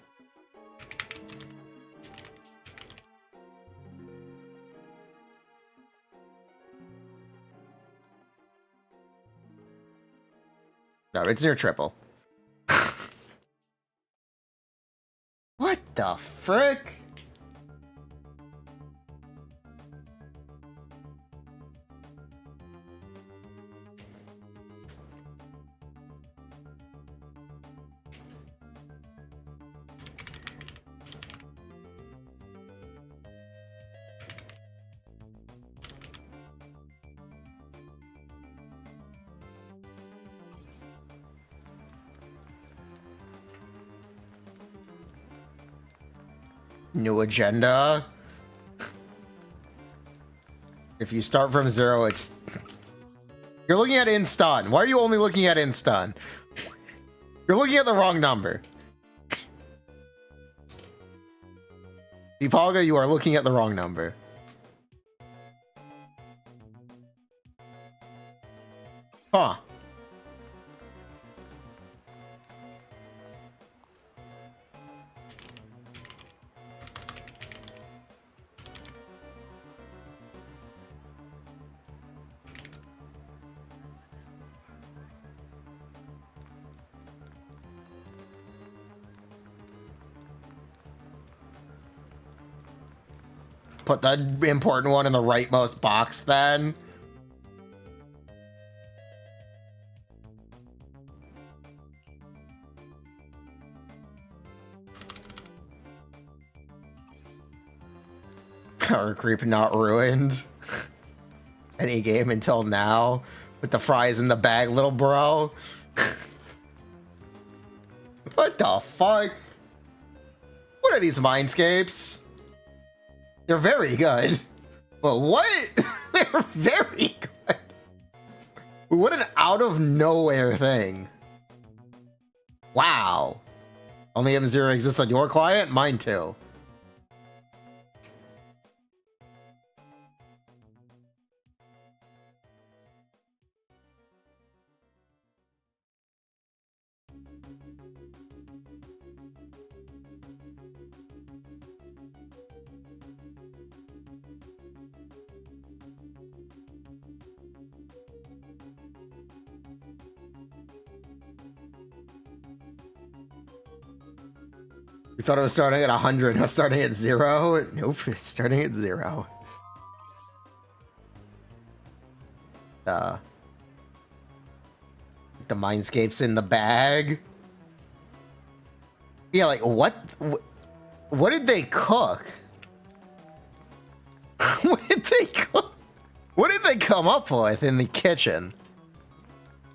No, it's near triple. What the frick? New agenda. If you start from 0, it's... You're looking at in-stun. Why are you only looking at in-stun? You're looking at the wrong number. Deepalga, you are looking at the wrong number. Huh. put the important one in the rightmost box then. Power creep not ruined. Any game until now. With the fries in the bag, little bro. What the fuck? What are these mindscapes? They're very good. But what? They're very good. What an out of nowhere thing. Wow. Only M0 exists on your client? Mine too. You thought it was starting at 100, not starting at 0? Nope, it's starting at 0. The mindscapes in the bag. Yeah, like what did they cook? What did they cook? What did they come up with in the kitchen?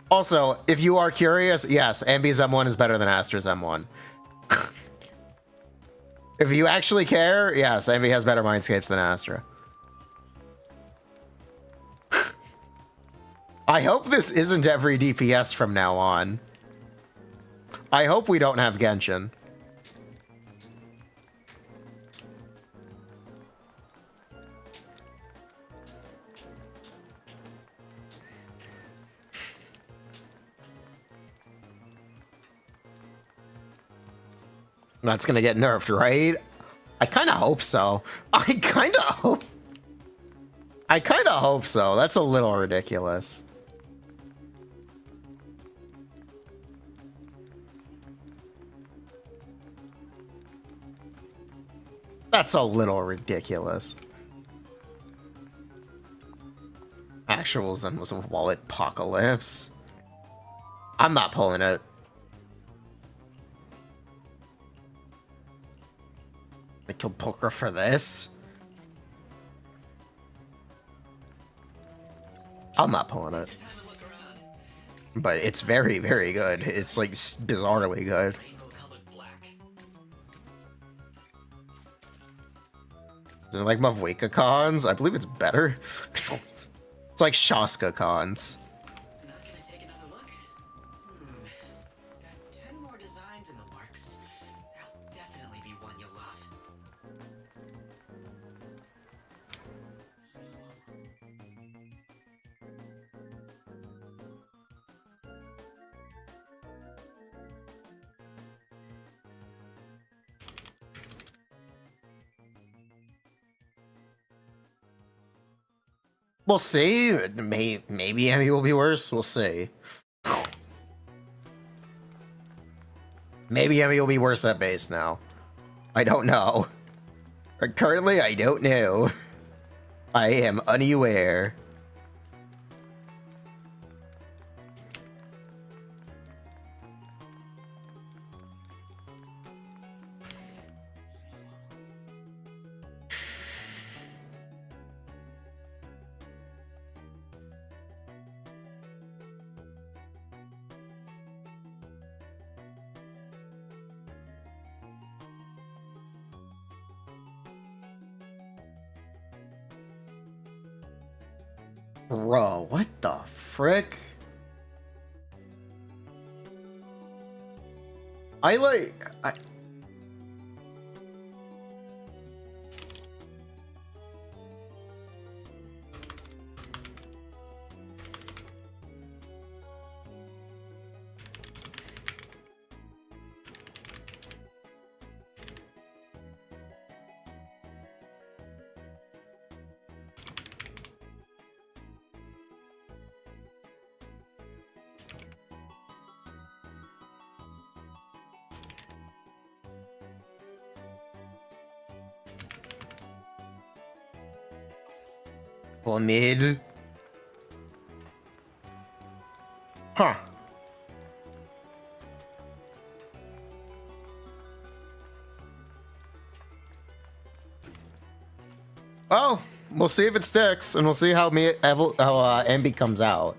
Also, if you are curious, yes, Anby's M1 is better than Astra's M1. If you actually care, yes, Anby has better mindscapes than Astra. I hope this isn't every DPS from now on. I hope we don't have Genshin. That's gonna get nerfed, right? I kind of hope so. I kind of hope so. That's a little ridiculous. That's a little ridiculous. Actual Zenless wallet apocalypse. I'm not pulling it. I killed Poker for this. I'm not pulling it. But it's very, very good. It's like bizarrely good. Is it like Mavwika cons? I believe it's better. It's like Shaska cons. Not gonna take another look? Got 10 more designs in the works. There'll definitely be one you'll love. We'll see. Maybe Anby will be worse. We'll see. Maybe Anby will be worse at base now. I don't know. Currently, I don't know. I am unaware. Bro, what the frick? I Pull mid. Huh. Oh, we'll see if it sticks, and we'll see how Anby comes out.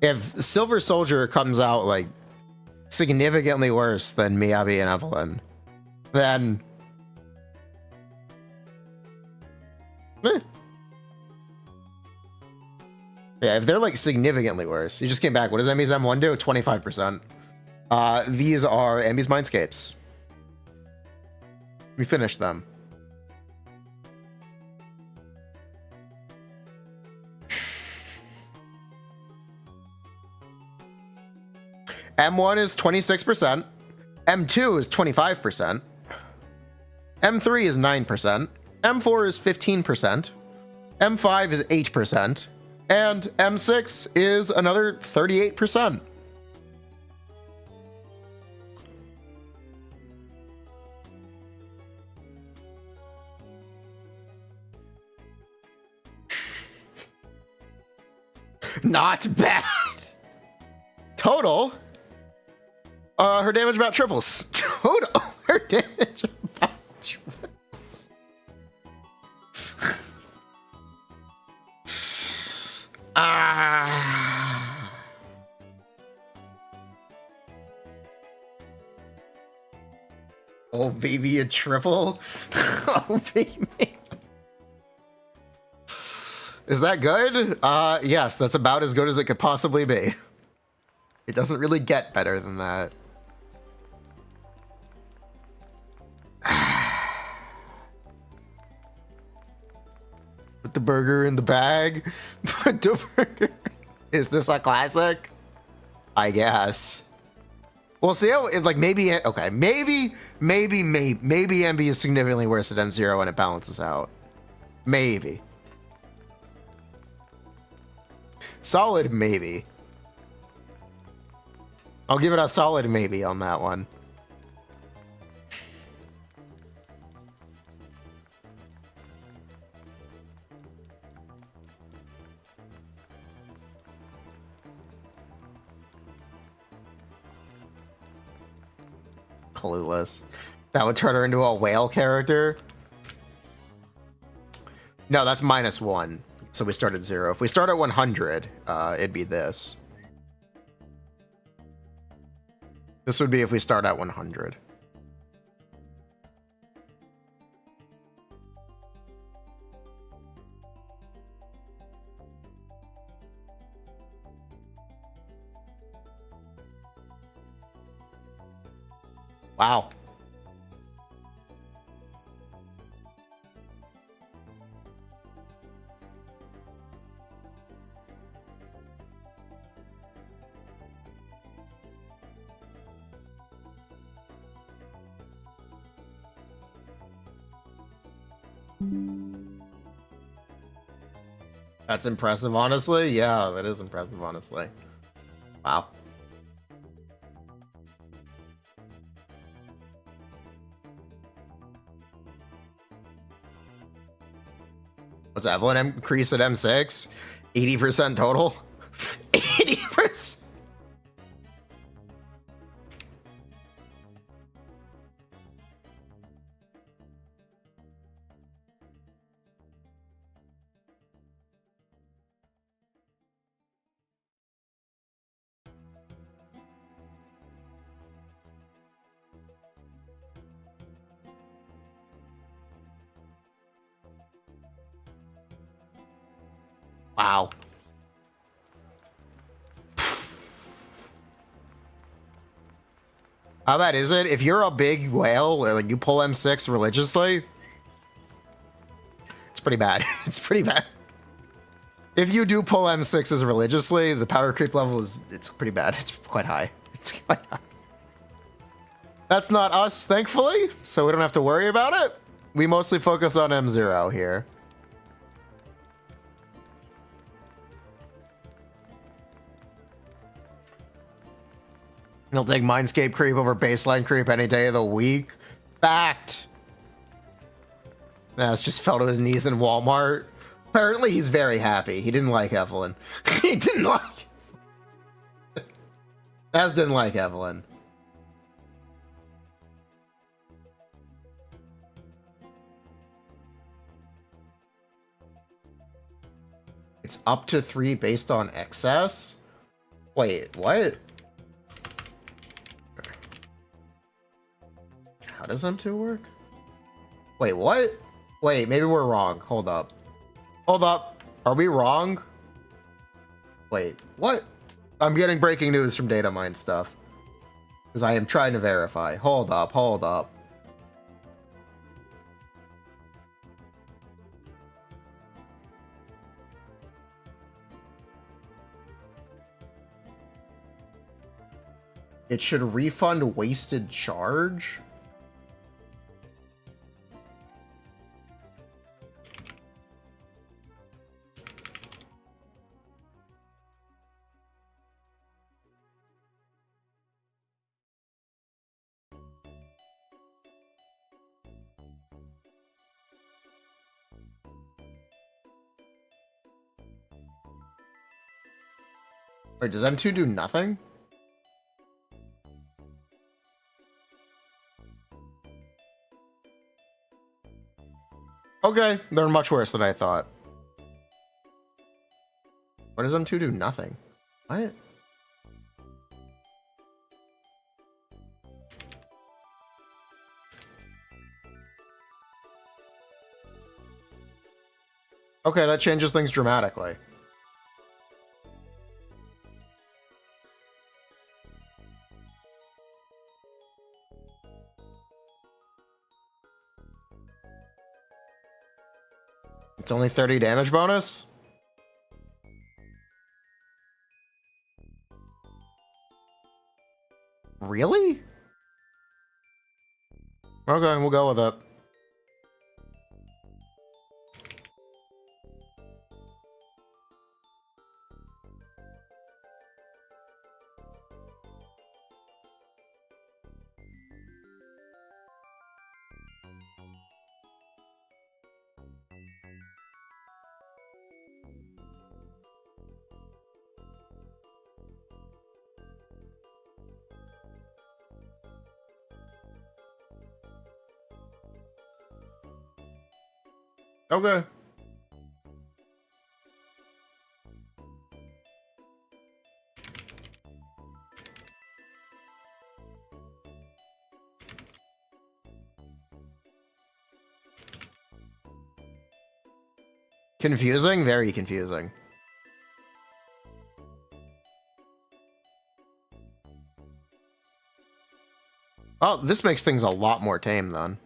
If Silver Soldier comes out like significantly worse than Miyabi and Evelyn, then yeah, if they're like significantly worse. He just came back. What does Anby's M1 do? 25%. These are Anby's Mindscapes. We finished them. M1 is 26%. M2 is 25%. M3 is 9%. M4 is 15%. M5 is 8%. And M6 is another 38%. Not bad. Total. Her damage about triples. Total. Her damage about triples. Oh, baby, a triple? Oh, baby. Is that good? Yes, that's about as good as it could possibly be. It doesn't really get better than that. Put the burger in the bag. Put the burger. Is this a classic? I guess. We'll see how it, like, maybe, okay, maybe Anby is significantly worse at M0 and it balances out. Maybe. Solid maybe. I'll give it a solid maybe on that one. Clueless. That would turn her into a whale character. No, that's -1. So we start at 0. If we start at 100, it'd be this. This would be if we start at 100. Wow. That's impressive, honestly. Yeah, that is impressive, honestly. Wow. What's Evelyn increase at M6? 80% total? 80%? Wow. How bad is it? If you're a big whale and you pull M6 religiously, it's pretty bad. It's pretty bad. If you do pull M6s religiously, the power creep level it's pretty bad. It's quite high. It's quite high. That's not us, thankfully, so we don't have to worry about it. We mostly focus on M0 here. He'll take mindscape creep over baseline creep any day of the week. Fact. That's just fell to his knees in Walmart. Apparently he's very happy. He didn't like Evelyn. He didn't like... As didn't like Evelyn. It's up to 3 based on excess? Wait, what? How does M2 work? Wait, what? Wait, maybe we're wrong. Hold up. Hold up. Are we wrong? Wait, what? I'm getting breaking news from data mine stuff. Because I am trying to verify. Hold up, hold up. It should refund wasted charge? Wait, does M2 do nothing? Okay, they're much worse than I thought. What does M2 do? Nothing. What? Okay, that changes things dramatically. It's only 30 damage bonus? Really? Okay, we'll go with it. Okay. Confusing? Very confusing. Oh, this makes things a lot more tame then.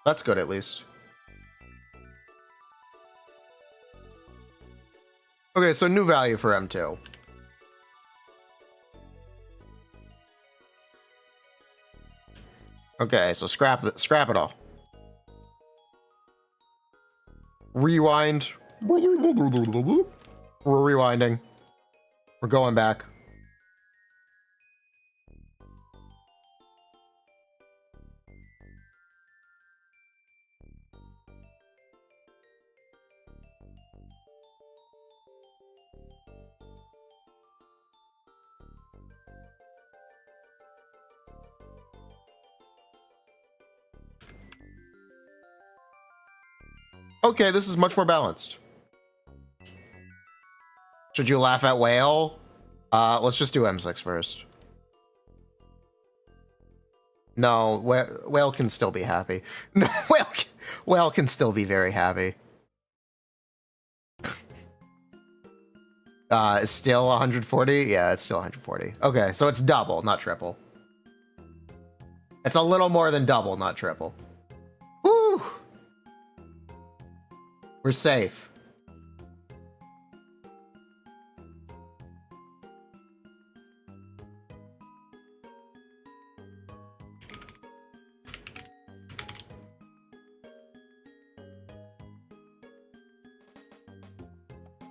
That's good at least. Okay, so new value for M2. Okay, so scrap it all. Rewind. We're rewinding. We're going back. Okay, this is much more balanced. Should you laugh at whale? Let's just do M6 first. No, whale can still be happy. No, whale can still be very happy. It's still 140? Yeah, it's still 140. Okay, so it's double, not triple. It's a little more than double, not triple. Woo! We're safe.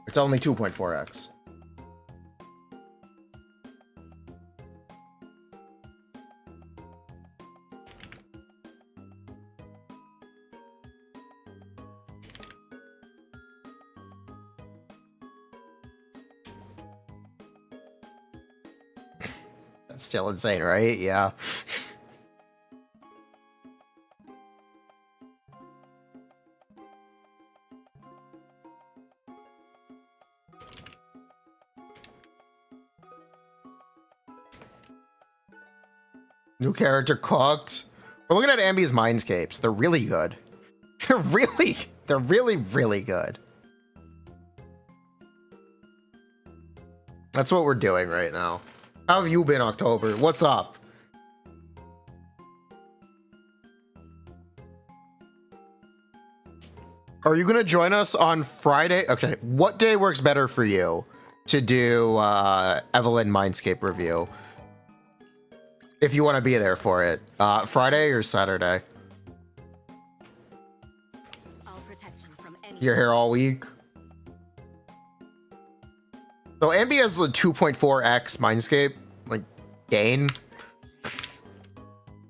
It's only 2.4x. Still insane, right? Yeah. New character cooked. We're looking at Anby's mindscapes. They're really good. They're really good. That's what we're doing right now. How have you been, October? What's up? Are you gonna join us on Friday? Okay, what day works better for you to do Evelyn Mindscape review? If you want to be there for it. Friday or Saturday? I'll protect you from any. You're here all week? So Anby has a 2.4x Mindscape, like, gain.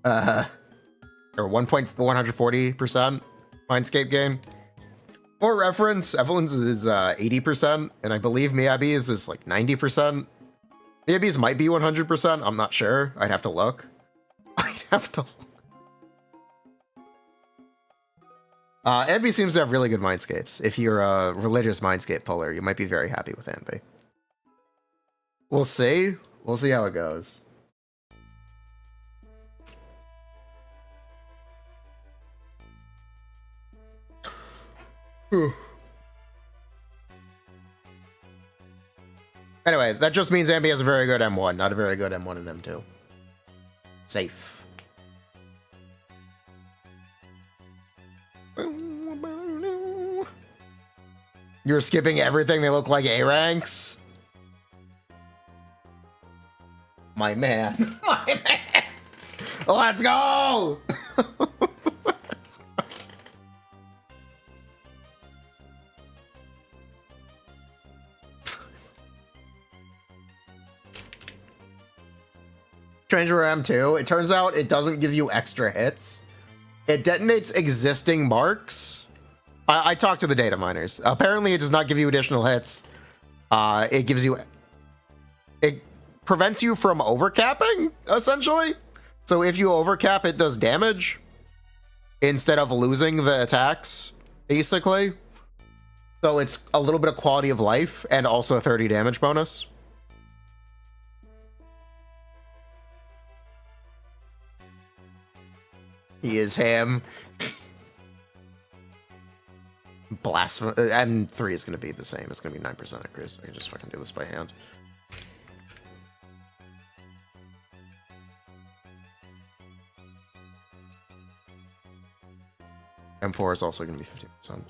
Or 140% Mindscape gain. For reference, Evelyn's is 80%, and I believe Miyabi's is like 90%. Miyabi's might be 100%, I'm not sure. I'd have to look. Anby seems to have really good mindscapes. If you're a religious mindscape puller, you might be very happy with Anby. We'll see. We'll see how it goes. Anyway, that just means Anby has a very good M1, not a very good M1 and M2. Safe. You're skipping everything. They look like A ranks. My man. My man. Let's go. Let's go. Stranger M2. It turns out it doesn't give you extra hits. It detonates existing marks. I talked to the data miners. Apparently, it does not give you additional hits. It gives you... It prevents you from overcapping, essentially. So if you overcap, it does damage instead of losing the attacks, basically. So it's a little bit of quality of life and also 30 damage bonus. He is him. Blasphemy. M3 is going to be the same. It's going to be 9% increase. I can just fucking do this by hand. M4 is also going to be 50%.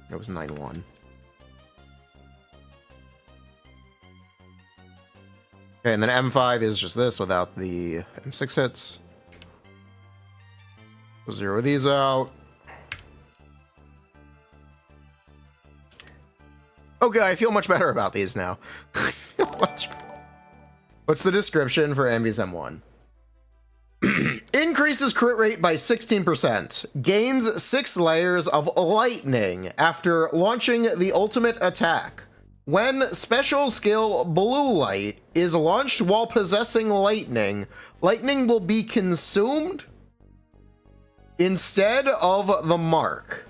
It was 9-1. Okay, and then M5 is just this without the M6 hits. We'll zero these out. Okay, I feel much better about these now. I feel much better. What's the description for Anby's M1? Increases crit rate by 16%. Gains 6 layers of lightning after launching the ultimate attack. When special skill Blue Light is launched while possessing lightning, lightning will be consumed instead of the mark.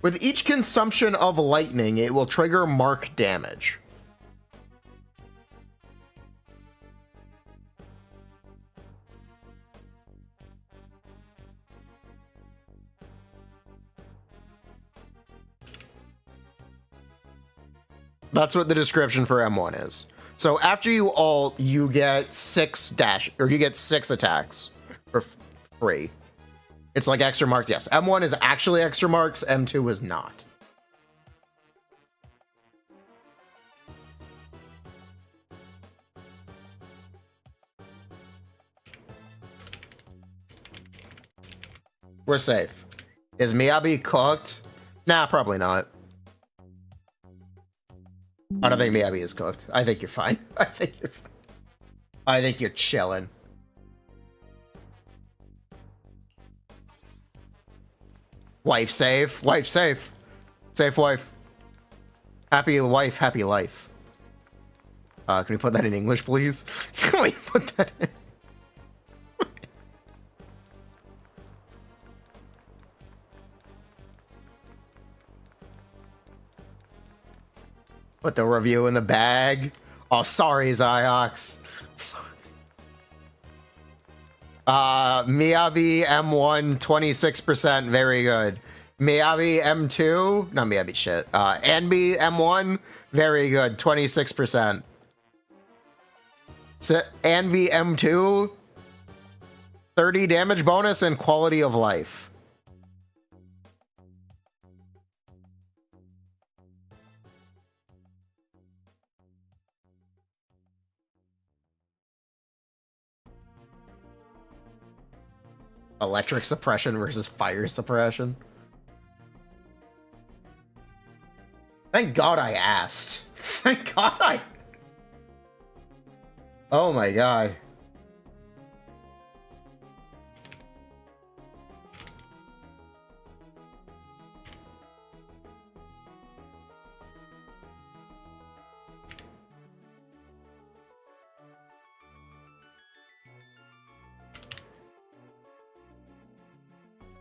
With each consumption of lightning, it will trigger mark damage. That's what the description for M1 is. So after you ult, you get 6 attacks for free. It's like extra marks. Yes, M1 is actually extra marks. M2 is not. We're safe. Is Miyabi cooked? Nah, probably not. I don't think Miyabi is cooked. I think you're fine. I think you're fine. I think you're chilling. Wife safe. Wife safe. Safe wife. Happy wife, happy life. Can we put that in English, please? Can we put that in? Put the review in the bag. Oh, sorry, Ziox. Miyabi M1, 26%, very good. Miyabi M2, not Miyabi shit. Anby M1, very good, 26%. So, Anby M2, 30 damage bonus and quality of life. Electric suppression versus fire suppression. Thank God I asked. Thank God I... Oh my God.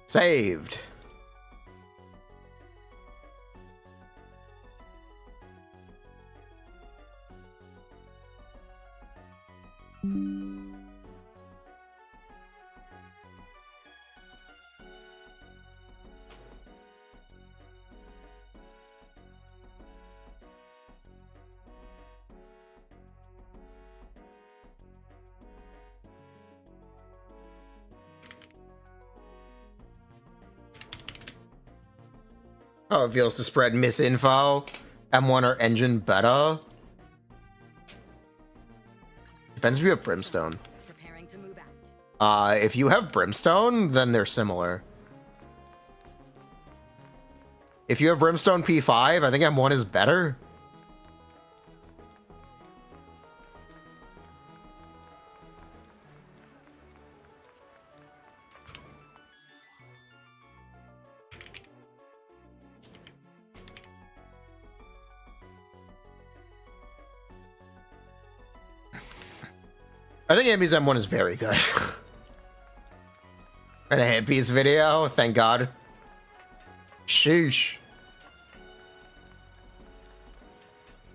Saved. How it feels to spread misinfo. M1 or engine beta. Depends if you have brimstone. Preparing to move out. If you have brimstone, then they're similar. If you have brimstone P5, I think M1 is better. I think Amy's M1 is very good. And a hit piece video, thank God. Sheesh.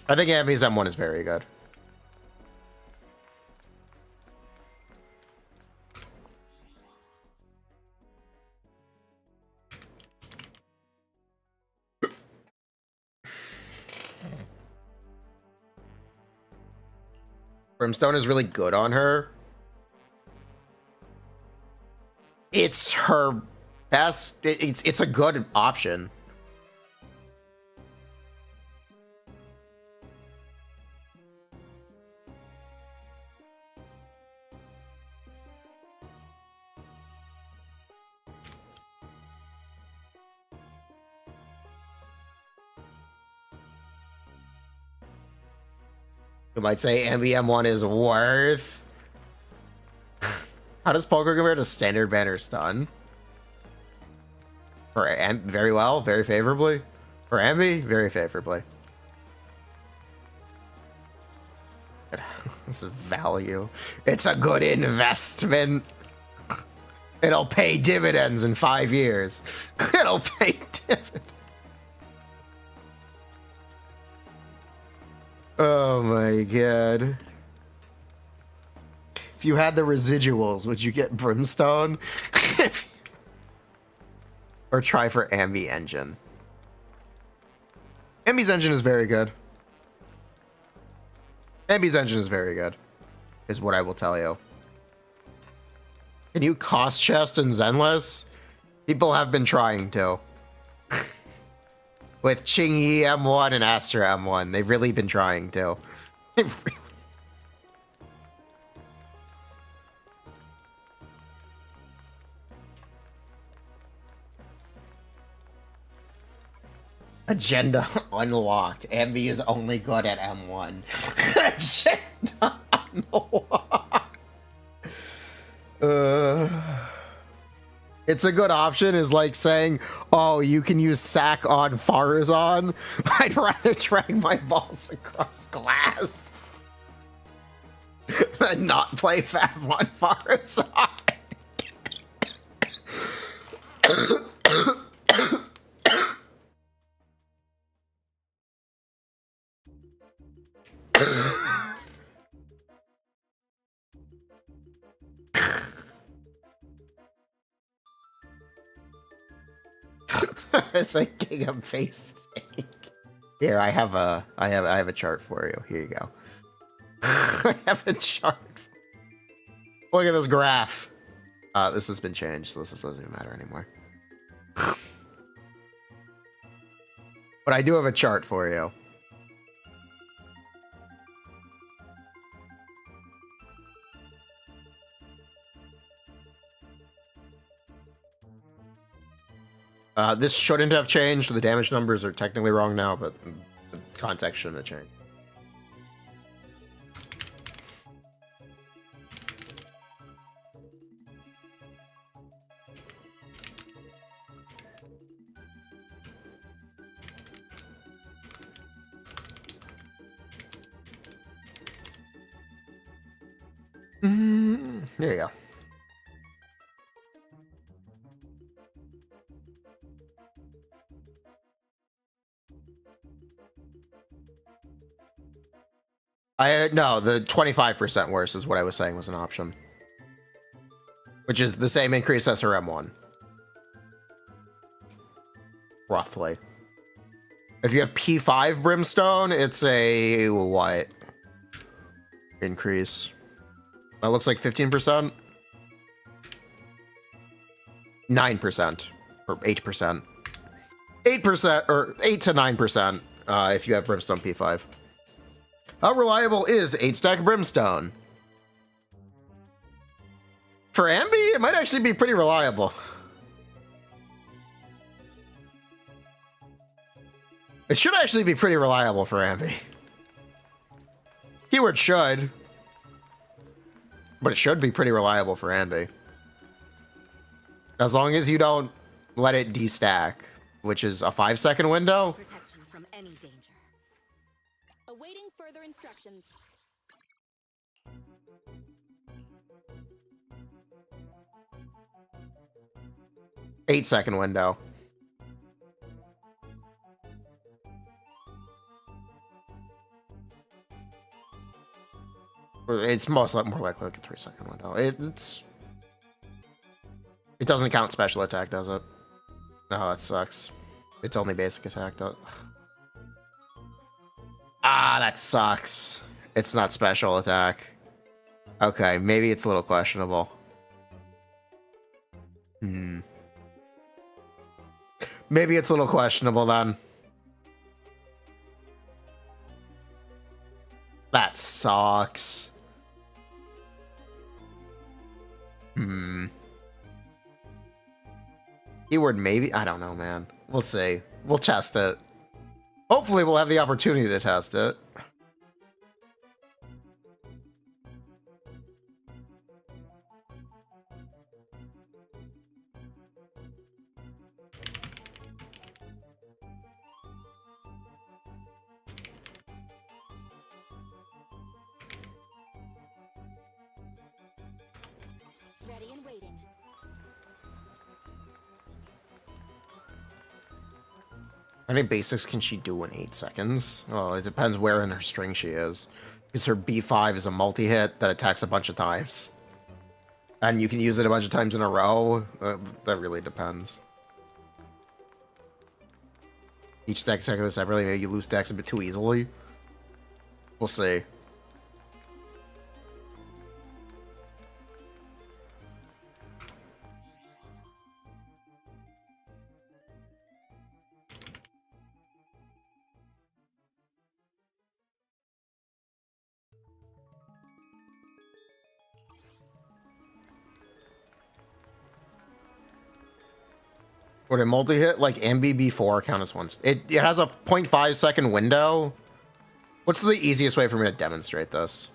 I think Amy's M1 is very good. Brimstone is really good on her. It's her best. It's a good option. You might say Anby M1 is worth. How does poker compare to standard banner stun? For very well, very favorably. For Anby, very favorably. It's a value. It's a good investment. It'll pay dividends in 5 years. It'll pay dividends. Oh my God. If you had the residuals, would you get Brimstone? Or try for Anby engine? Anby's engine is very good. Anby's engine is very good, is what I will tell you. Can you cost chest in Zenless? People have been trying to. With Qingyi M1 and Astra M1. They've really been trying to. Agenda unlocked. Anby is only good at M1. Agenda unlocked. It's a good option is like saying, oh, you can use sack on Farazan. I'd rather drag my balls across glass than not play Fab on Farazan. It's like king of face steak. Here, I have a chart for you. Here you go. I have a chart. Look at this graph. This has been changed, so this doesn't even matter anymore. But I do have a chart for you. This shouldn't have changed. The damage numbers are technically wrong now, but the context shouldn't have changed. There you go. No, the 25% worse is what I was saying was an option. Which is the same increase as her M1. Roughly. If you have P5 Brimstone, it's a what? Increase. That looks like 15%. 9%. Or 8%. 8% or 8 to 9% if you have Brimstone P5. How reliable is 8-stack Brimstone? For Anby, it might actually be pretty reliable. It should actually be pretty reliable for Anby. Keyword should. But it should be pretty reliable for Anby. As long as you don't let it destack, which is a 5-second window. Protect you from any danger. Awaiting further instructions. 8-second window. It's more likely like a 3-second window. It doesn't count special attack, does it? No, that sucks. It's only basic attack. Ah, that sucks. It's not special attack. Okay, maybe it's a little questionable. Maybe it's a little questionable then. That sucks. Keyword maybe? I don't know, man. We'll see. We'll test it. Hopefully we'll have the opportunity to test it. Ready and waiting. How many basics can she do in 8 seconds? Well, it depends where in her string she is. Because her B5 is a multi-hit that attacks a bunch of times. And you can use it a bunch of times in a row. That really depends. Each stack is calculated separately. Maybe you lose stacks a bit too easily. We'll see. Would a multi-hit like Anby B4 count as once? It has a 0.5 second window. What's the easiest way for me to demonstrate this?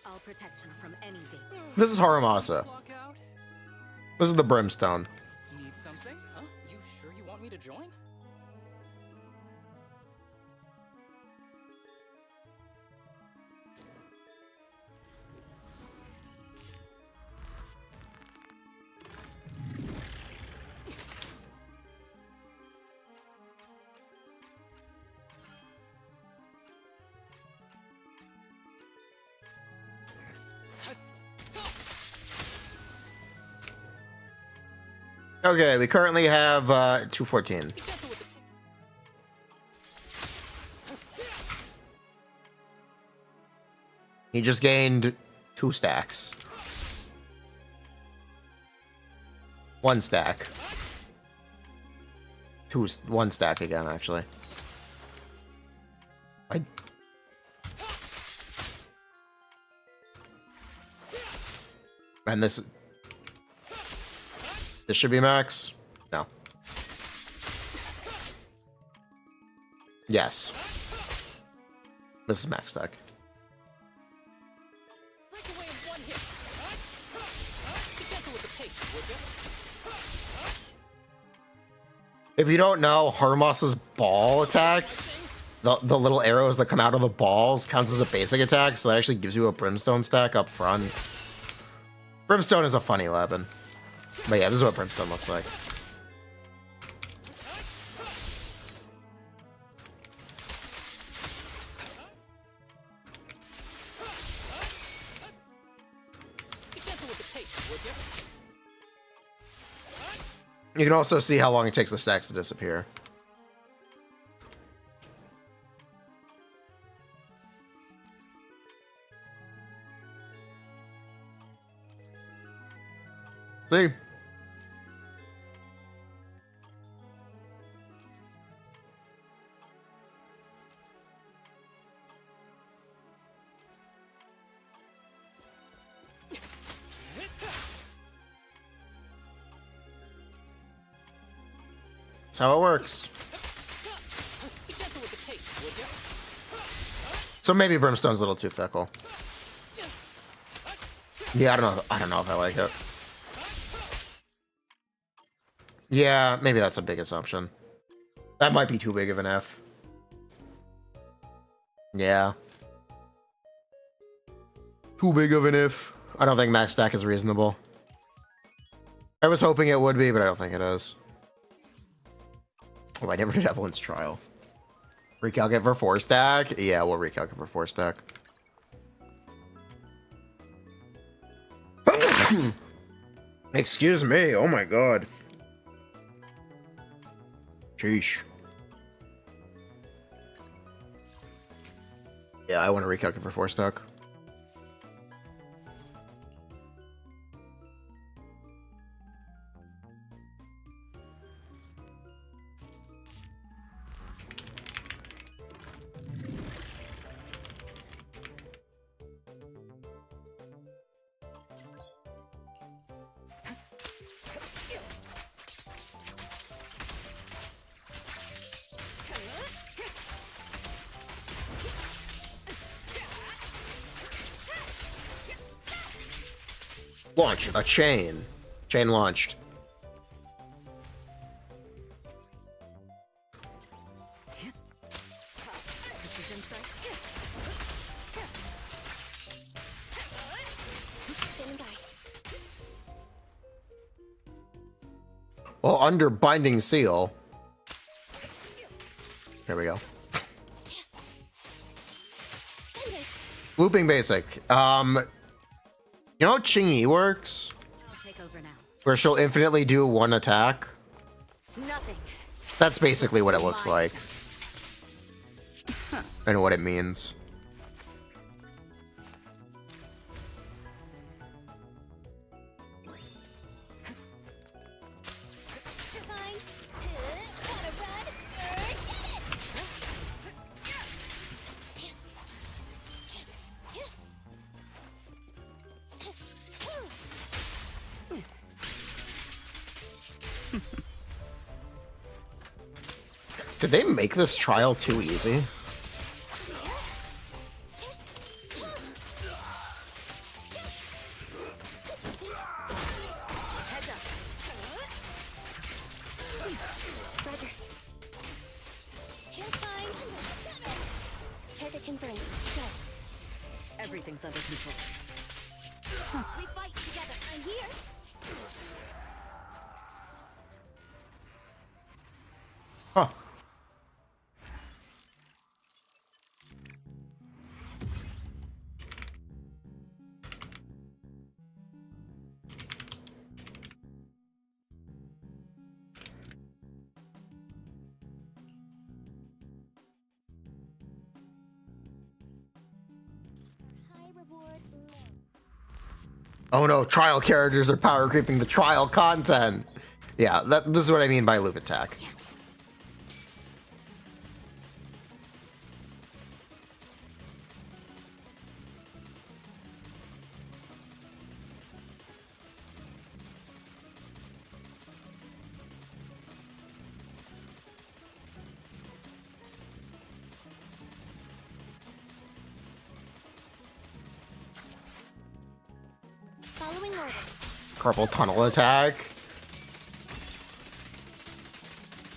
I'll protect you from any danger. This is Haramasa. Walk out. This is the Brimstone. Need something? Huh? You sure you want me to join? Okay, we currently have 214. He just gained 2 stacks. 1 stack. 1 stack again, actually. And this should be max. No. Yes. This is max stack. If you don't know, Harmos's ball attack, the little arrows that come out of the balls counts as a basic attack, so that actually gives you a Brimstone stack up front. Brimstone is a funny weapon. But yeah, this is what Brimstone looks like. You can also see how long it takes the stacks to disappear. See? That's how it works. So maybe Brimstone's a little too fickle. Yeah, I don't know if I like it. Yeah, maybe that's a big assumption. That might be too big of an F. Yeah. Too big of an if. I don't think max stack is reasonable. I was hoping it would be, but I don't think it is. Oh, I never did Evelyn's trial. Recalc it for 4 stack? Yeah, we'll recalc it for 4 stack. Excuse me. Oh my god. Sheesh. Yeah, I want to recalc it for 4 stack. Launch a chain. Chain launched. Well, under binding seal. There we go. Looping basic. You know how Ching-Yi works? I'll take over now. Where she'll infinitely do 1 attack? Nothing. That's basically what it looks like. And what it means. Did they make this trial too easy? Everything's under control. We fight together. I'm here. Huh. High reward low. Oh no, trial characters are power creeping the trial content. Yeah, this is what I mean by loop attack. Following order. Carpal tunnel attack.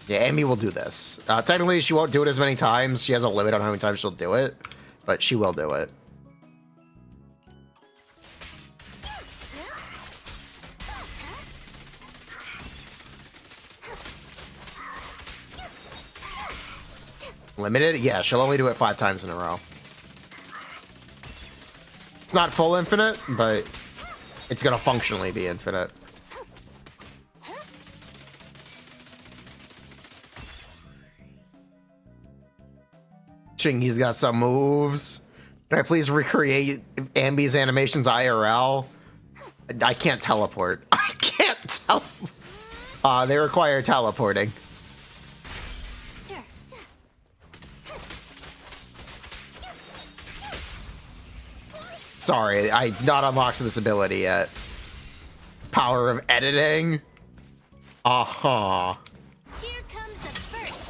Yeah, Anby will do this. Technically, she won't do it as many times. She has a limit on how many times she'll do it, but she will do it. Limited? Yeah, she'll only do it 5 times in a row. It's not full infinite, but it's gonna functionally be infinite. Chingy's got some moves. Can I please recreate Anby's animations IRL? I can't teleport. I can't teleport. They require teleporting. Sure. Sorry, I've not unlocked this ability yet. Power of editing. Uh-huh. Here comes the first.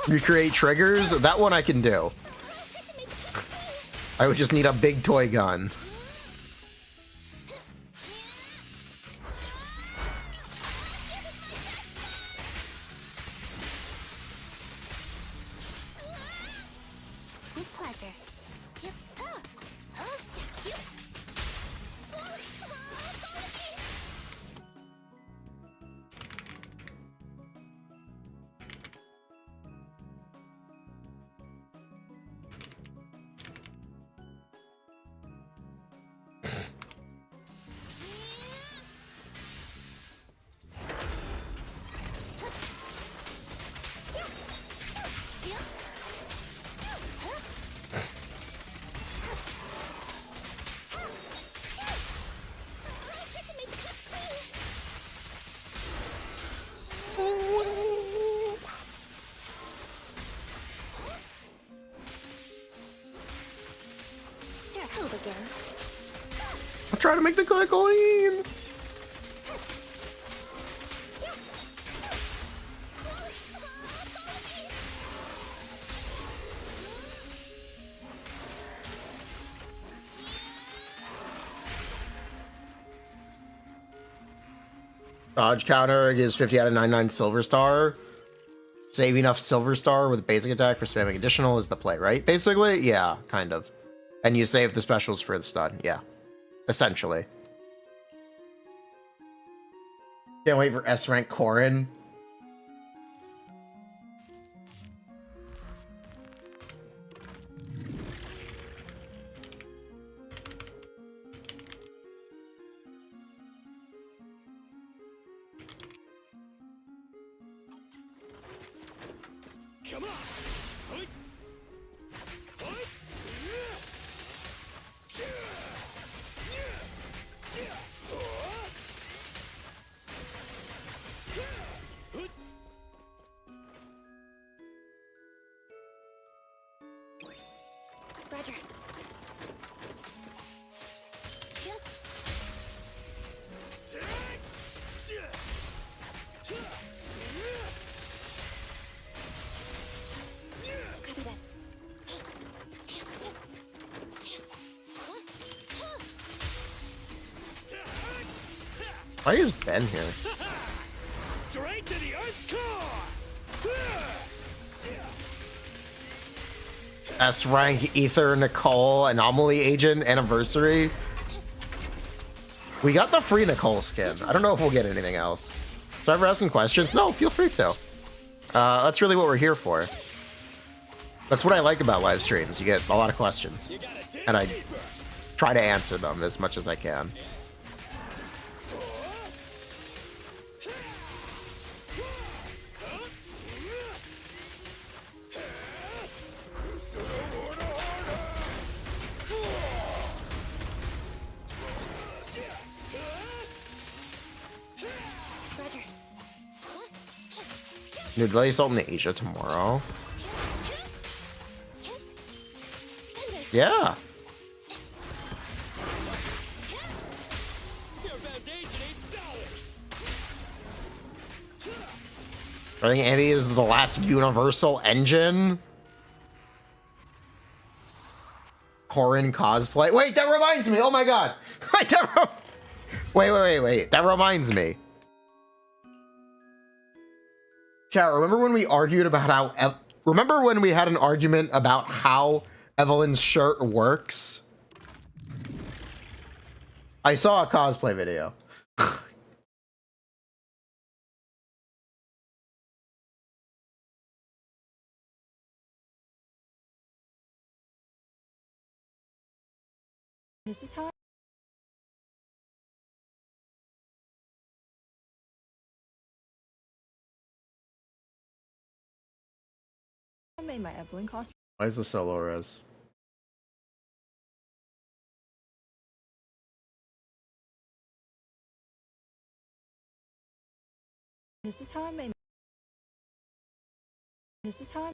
Recreate triggers? That one I can do. I would just need a big toy gun. With pleasure. Yep. Sure, again. I'm trying to make the guy clean. Dodge counter gives 50 out of 99 silver star. Save enough silver star with basic attack for spamming additional is the play, right? Basically, yeah, kind of. And you save the specials for the stun, yeah. Essentially. Can't wait for S rank Corrin. Come on. Roger. Yep. Copy that. Why is Ben here? Straight to the Earth's core. S rank Ether Nicole Anomaly Agent Anniversary. We got the free Nicole skin. I don't know if we'll get anything else. Sorry for asking questions. No, feel free to. That's really what we're here for. That's what I like about live streams. You get a lot of questions, and I try to answer them as much as I can. New delay assault in Asia tomorrow. Yeah. I think Anby is the last universal engine. Corin cosplay. Wait, that reminds me. Oh my god. Wait. That reminds me. Chat, remember when we argued about how... remember when we had an argument about how Evelyn's shirt works? I saw a cosplay video. This is how I made my Evelyn costume. Why is the solo res? This is how I made. This is how I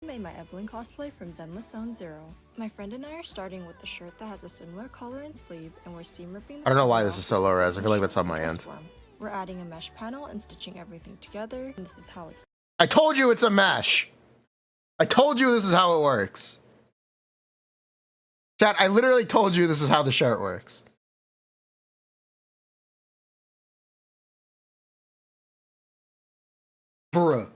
made my Evelyn cosplay from Zenless Zone 0. My friend and I are starting with the shirt that has a similar collar and sleeve, and we're seam ripping. I don't know why this is solo res. I feel like that's on my end. We're adding a mesh panel and stitching everything together, and this is how it's. I told you it's a mesh. I told you this is how it works. Chat, I literally told you this is how the shirt works. Bruh.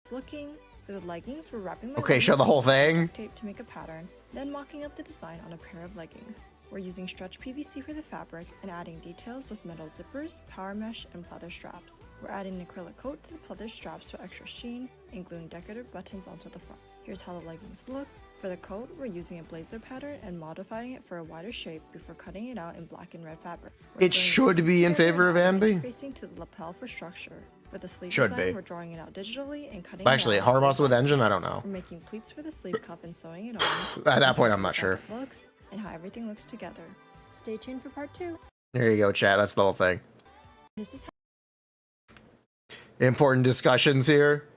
Looking for the leggings, we're wrapping my okay, show the whole thing. Tape to make a pattern, then mocking up the design on a pair of leggings. We're using stretch PVC for the fabric and adding details with metal zippers, power mesh, and pleather straps. We're adding an acrylic coat to the pleather straps for extra sheen and gluing decorative buttons onto the front. Here's how the leggings look. For the coat, we're using a blazer pattern and modifying it for a wider shape before cutting it out in black and red fabric. It should be in favor of Anby. Facing to the lapel for structure. For the sleeve should design, be. we're drawing it out digitally and cutting Actually, it out. Hard with engine, I don't know. We're making pleats for the sleeve cuff and sewing it on. At that point, I'm not sure. Looks and how everything looks together. Stay tuned for part 2. There you go, chat. That's the whole thing. This is Important discussions here.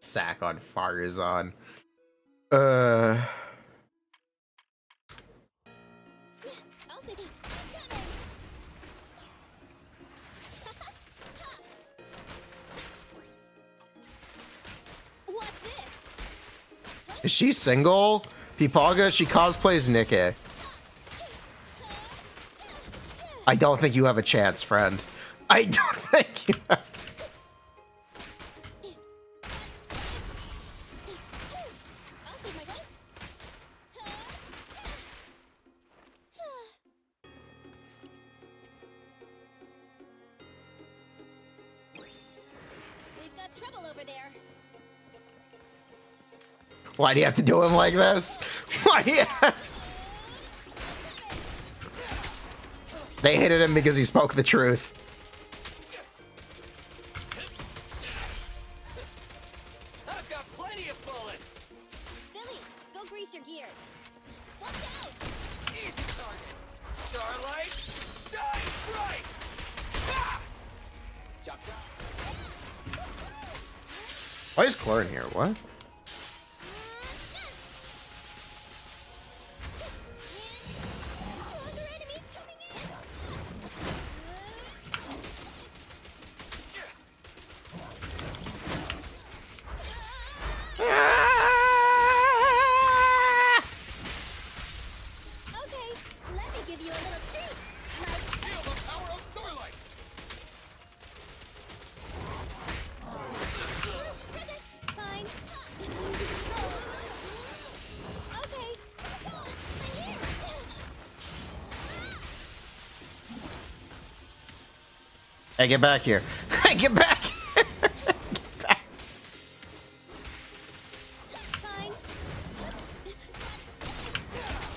Sack on Farazan. What's this? Is she single? Pipaga, she cosplays Nikke. I don't think you have a chance, friend. I don't think you have. Why do you have to do him like this? Why do you have... They hated him because he spoke the truth. I've got plenty of bullets. Billy, go grease your gears. Watch out! Easy target. Starlight, shine bright. Ah! Chop, chop. Why is Cora in here? What? Hey, get back here. Hey, get back. Get back. Fine. Hey now.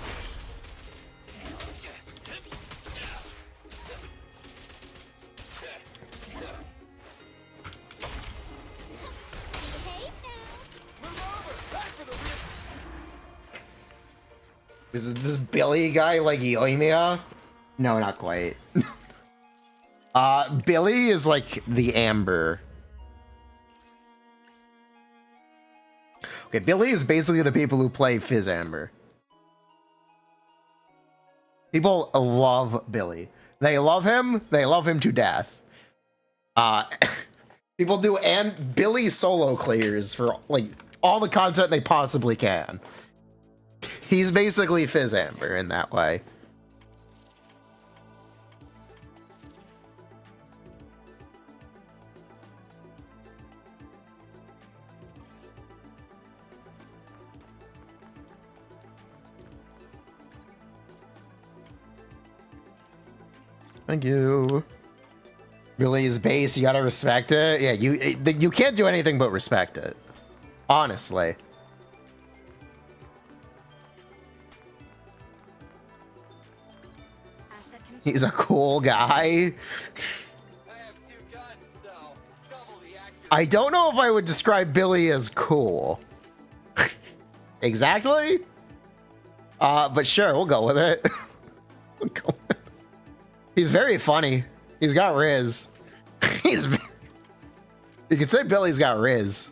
Is this Billy guy like Yoimiya? No, not quite. Billy is like the Amber. Okay, Billy is basically the people who play Fizz Amber. People love Billy. They love him. They love him to death. People do and Billy solo clears for like all the content they possibly can. He's basically Fizz Amber in that way. Thank you. Billy's base, you gotta respect it. Yeah, you can't do anything but respect it. Honestly. He's a cool guy. I have 2 guns, so double the accuracy. I don't know if I would describe Billy as cool. Exactly? But sure, we'll go with it. We'll go with it. He's very funny. He's got Riz. You could say Billy's got Riz.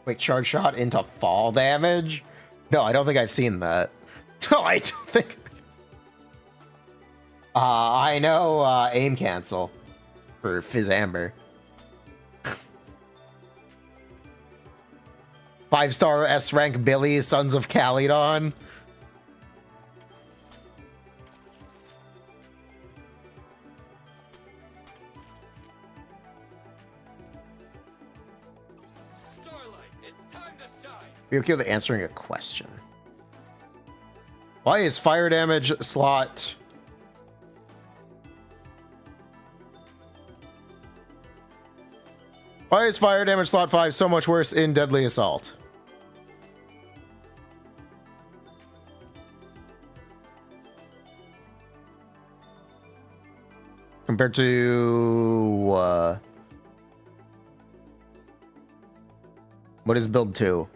Wait, charge shot into fall damage? No, I don't think I've seen that. No, I don't think. I know aim cancel for Fizz Amber. 5-star S rank Billy, Sons of Calydon. Be okay with answering a question. Why is fire damage slot? Why is fire damage slot 5 so much worse in Deadly Assault? Compared to what is build 2?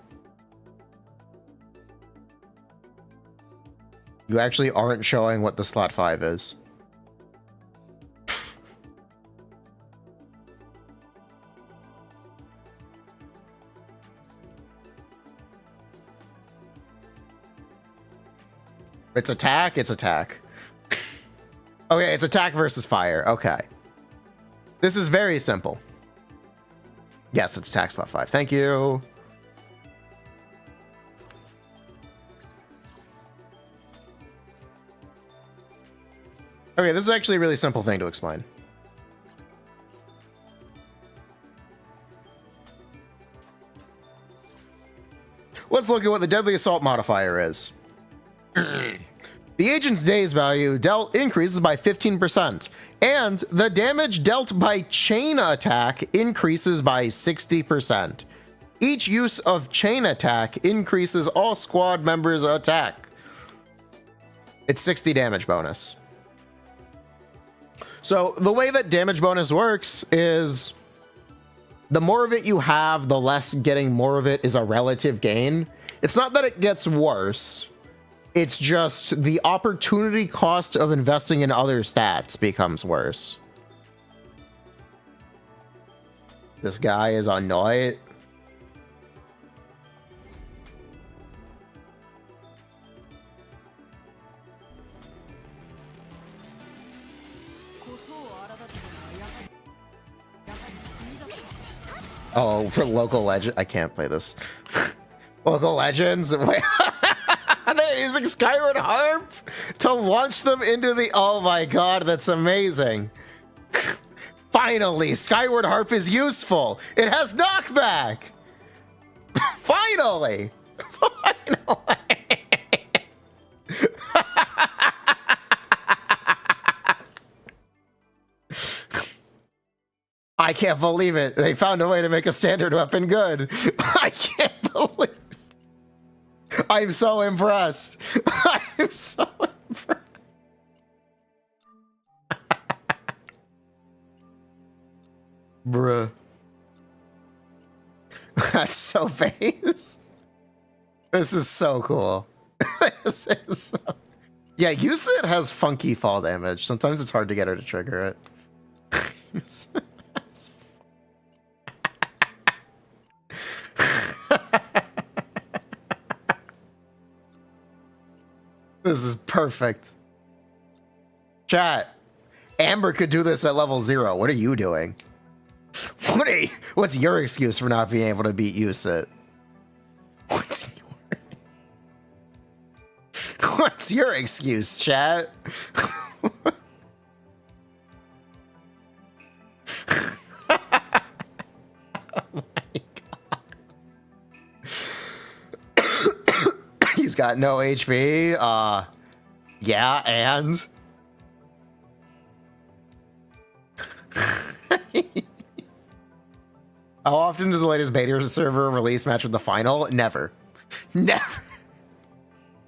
You actually aren't showing what the slot 5 is. It's attack, it's attack. Okay, it's attack versus fire. Okay. This is very simple. Yes, it's attack slot 5. Thank you. Okay, this is actually a really simple thing to explain. Let's look at what the Deadly Assault modifier is. The agent's days value dealt increases by 15%, and the damage dealt by chain attack increases by 60%. Each use of chain attack increases all squad members' attack. It's 60 damage bonus. So the way that damage bonus works is the more of it you have, the less getting more of it is a relative gain. It's not that it gets worse. It's just the opportunity cost of investing in other stats becomes worse. This guy is annoyed. Oh, for local legend, I can't play this. Local legends. Wait. They're using Skyward Harp to launch them into the... Oh my god, that's amazing. Finally, Skyward Harp is useful. It has knockback. Finally! Finally! I can't believe it. They found a way to make a standard weapon good. I can't believe it. I'm so impressed. I'm so impressed. Bruh. That's so based. This is so cool. This is so... Yeah, Yusit has funky fall damage. Sometimes it's hard to get her to trigger it. This is perfect. Chat. Amber could do this at level 0. What are you doing? What's your excuse for not being able to beat Yusit? What's your excuse, chat? Oh my god. He's got no HP. Yeah, and how often does the latest beta server release match with the final? Never. Never.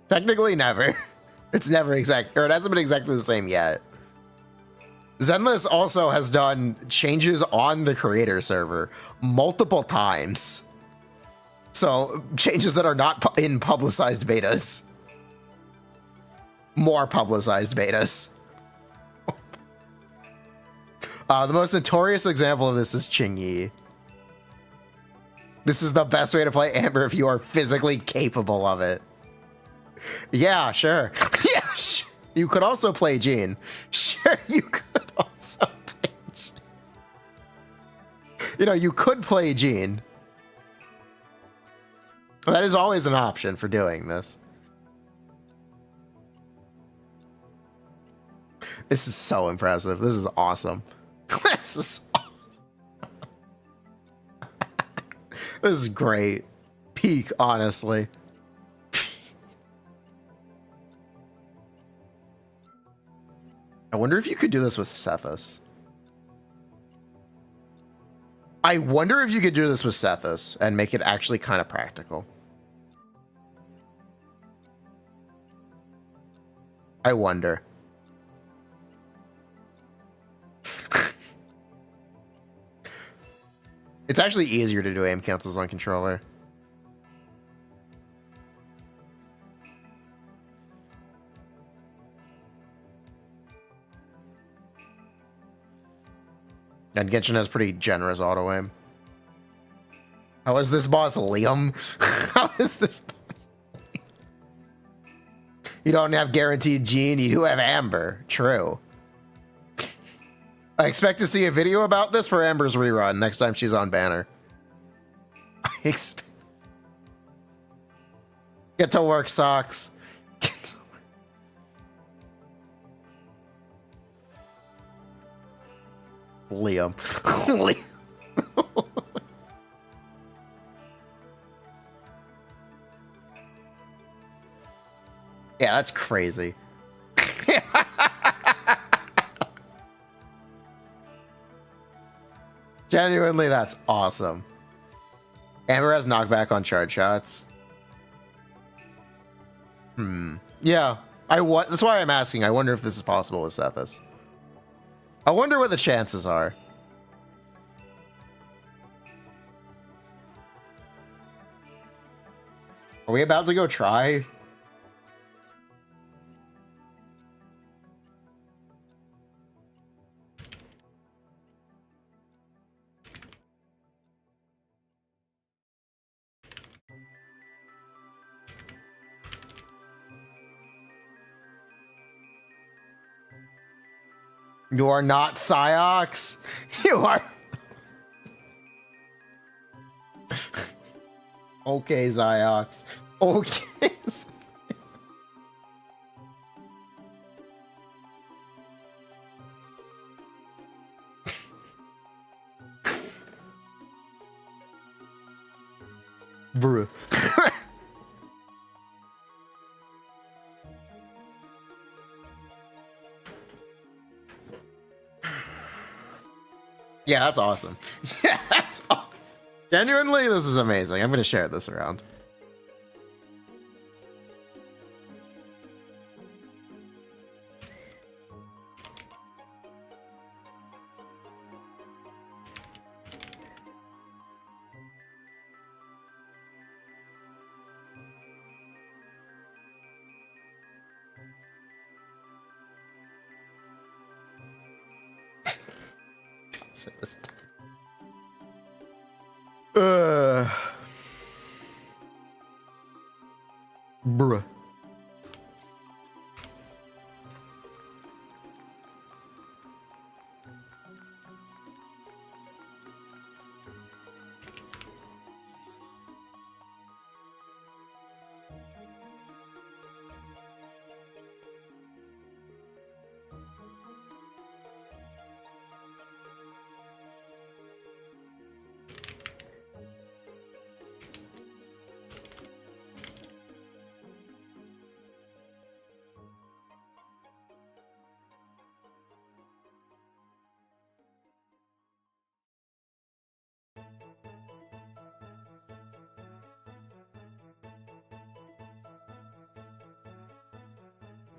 Technically never. It's never exact, or it hasn't been exactly the same yet. Zenless also has done changes on the creator server multiple times. So changes that are not in publicized betas. More publicized betas. The most notorious example of this is Qingyi. This is the best way to play Amber if you are physically capable of it. Yeah, sure. Yeah, you could also play Jean. Sure, you could also play Jean. You know, you could play Jean. That is always an option for doing this. This is so impressive. This is awesome. This is awesome. This is great. Peak, honestly. I wonder if you could do this with Sethus. I wonder if you could do this with Sethus and make it actually kind of practical. I wonder. It's actually easier to do aim cancels on controller. And Genshin has pretty generous auto aim. How is this boss Liam? How is this boss Liam? You don't have guaranteed Jean, you do have Amber. True. I expect to see a video about this for Amber's rerun next time she's on banner. I expect... Get to work, Socks. Get to work. Liam. Liam. Yeah, that's crazy. Genuinely, that's awesome. Amber has knockback on charge shots. Yeah, that's why I'm asking. I wonder if this is possible with Sethus. I wonder what the chances are. Are we about to go try? You are not Psyox. You are. Okay, Psyox. Okay. Bruh. Yeah, that's awesome. Yeah, that's genuinely, this is amazing. I'm gonna share this around. Bruh.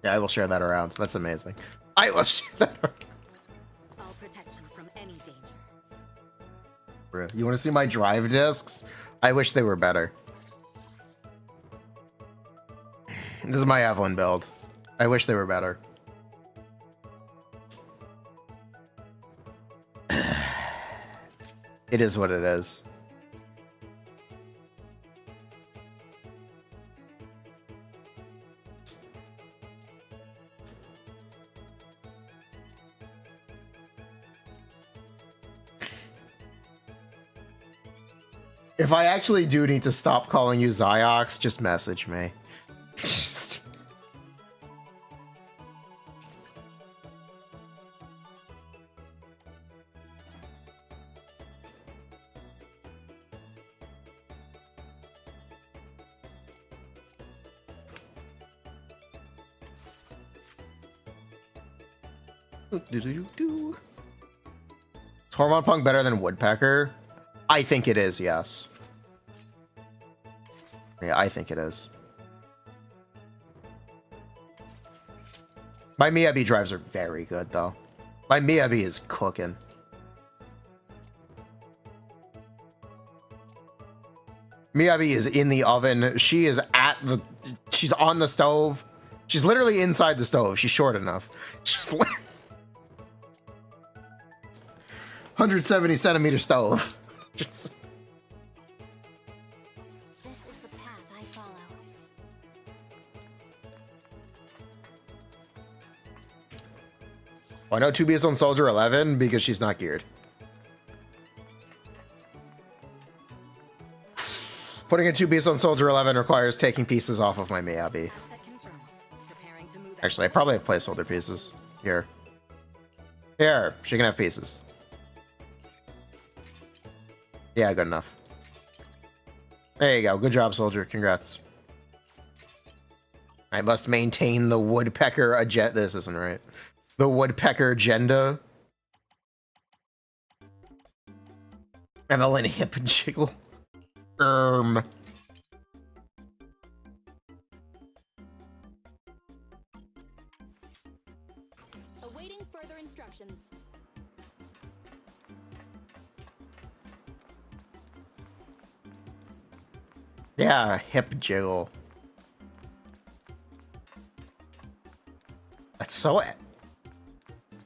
Yeah, I will share that around. That's amazing. I will share that around. I'll protect you from any danger. Bruh, you want to see my drive discs? I wish they were better. This is my Evelyn build. I wish they were better. It is what it is. If I actually do need to stop calling you Ziox, just message me. Just... Is Hormone Punk better than Woodpecker? I think it is, yes. Yeah, I think it is. My Miyabi drives are very good, though. My Miyabi is cooking. Miyabi is in the oven. She is she's on the stove. She's literally inside the stove. She's short enough. She's 170 centimeter stove. Just... This is the path I follow. Why no 2Bs on Soldier 11? Because she's not geared. Putting a 2Bs on Soldier 11 requires taking pieces off of my Miyabi. Actually, I probably have placeholder pieces. Here. Here, she can have pieces. Yeah, good enough. There you go. Good job, Soldier. Congrats. I must maintain the Woodpecker agenda. This isn't right. The Woodpecker agenda. Evelyn hip jiggle. Awaiting further instructions. Yeah, hip jiggle. That's so...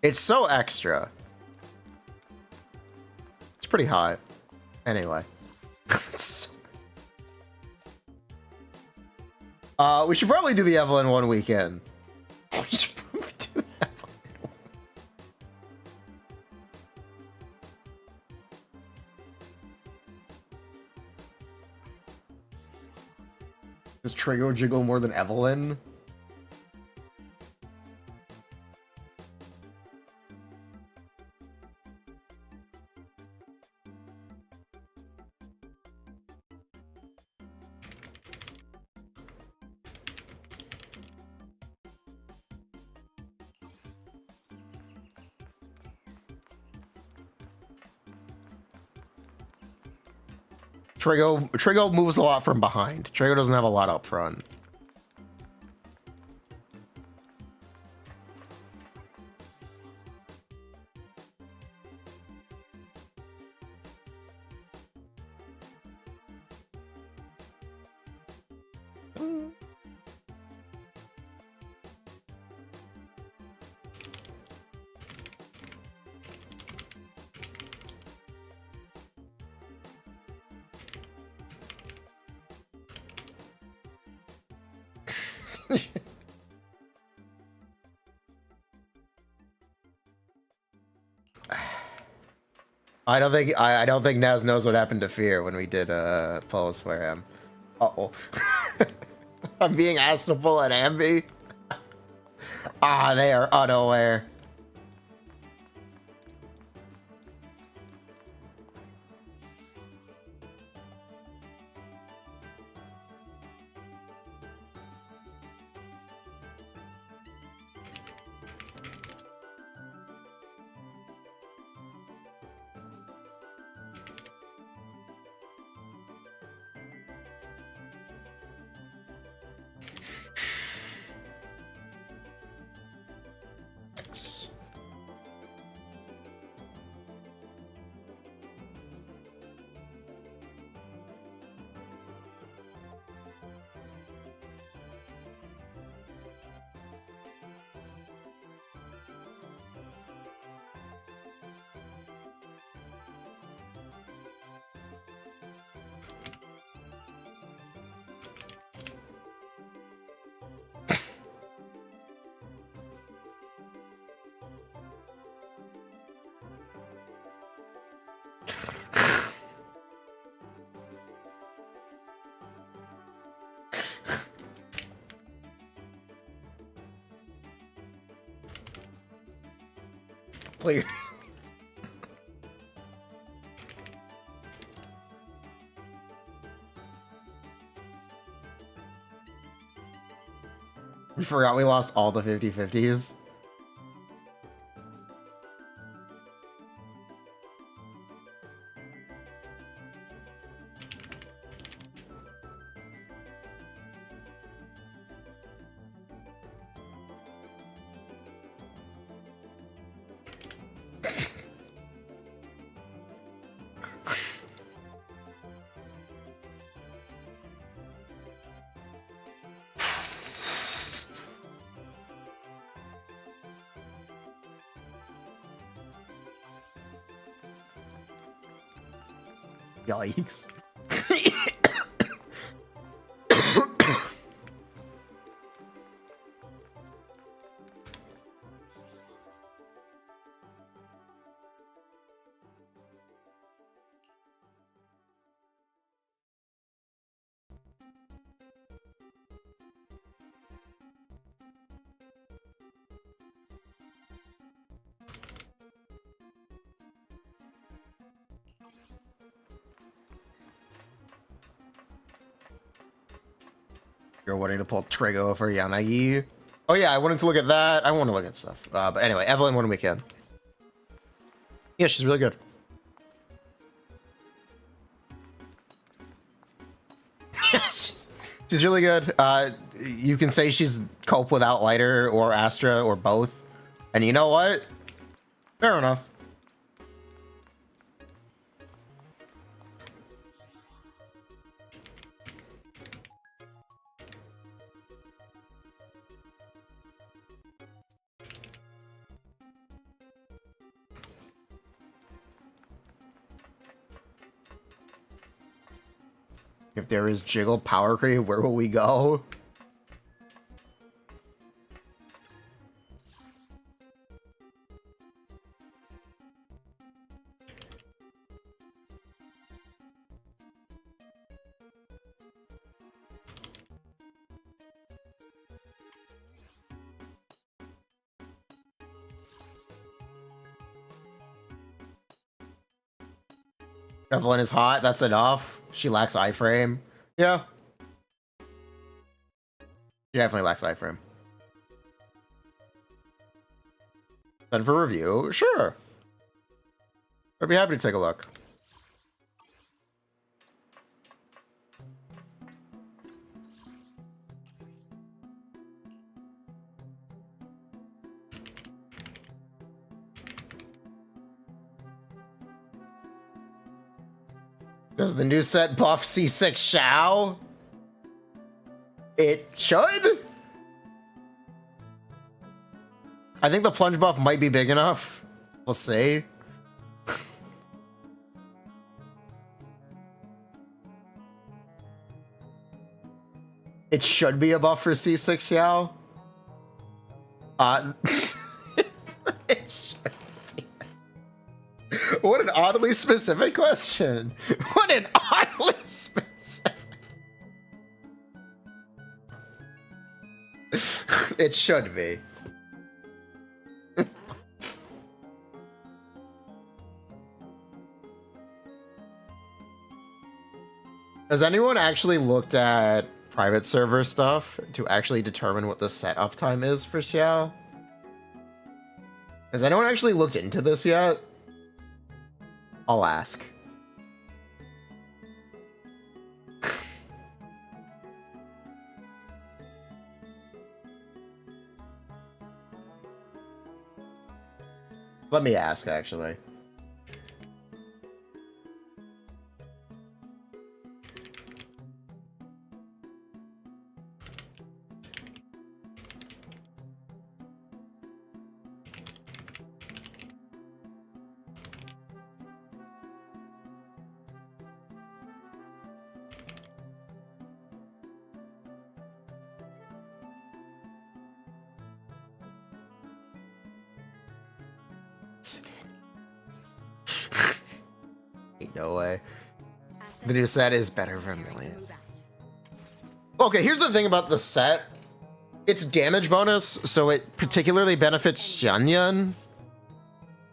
It's so extra. It's pretty hot. Anyway. We should probably do the Evelyn one weekend. We should probably do the Evelyn one. Does Trigger jiggle more than Evelyn? Trigo moves a lot from behind. Trigo doesn't have a lot up front. I don't think Naz knows what happened to Fear when we did Pulse for him. Uh-oh. I'm being asked to pull an Anby. Ah, they are unaware. Please. We forgot we lost all the 50-50s. Yikes. You're wanting to pull Trigo for Yanagi. Oh yeah, I wanted to look at that. I want to look at stuff. But anyway, Evelyn, when we can. Yeah, she's really good. she's really good. You can say she's Cope without Lighter or Astra or both. And you know what? Fair enough. If there is Jiggle power creep, where will we go? Evelyn is hot, that's enough. She lacks iframe. Yeah. She definitely lacks iframe. Then for review, sure. I'd be happy to take a look. Does the new set buff C6 Xiao? It should? I think the plunge buff might be big enough. We'll see. It should be a buff for C6 Xiao. It should be. What an oddly specific question. What an oddly specific. It should be. Has anyone actually looked at private server stuff to actually determine what the setup time is for Xiao? Has anyone actually looked into this yet? I'll ask. Let me ask, actually. No way. The new set is better for a million. Okay, here's the thing about the set. It's damage bonus, so it particularly benefits Xianyan.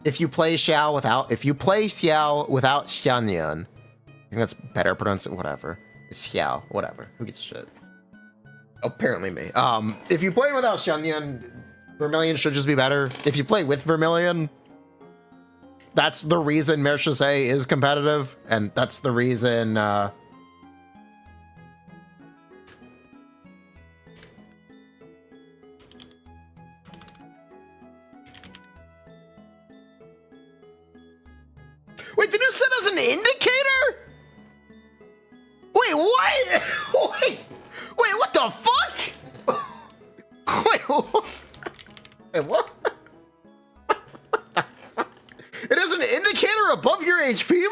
If you play Xiao without Xianyan, I think that's better pronounced. Whatever. It's Xiao. Whatever. Who gives a shit? Apparently me. If you play without Xianyan, Vermilion should just be better. If you play with Vermilion, that's the reason Merchase is competitive, and that's the reason Wait, the new set has an indicator? Wait, what? Wait, what the fuck? Wait, what? Wait, what? It has an indicator above your HP bar?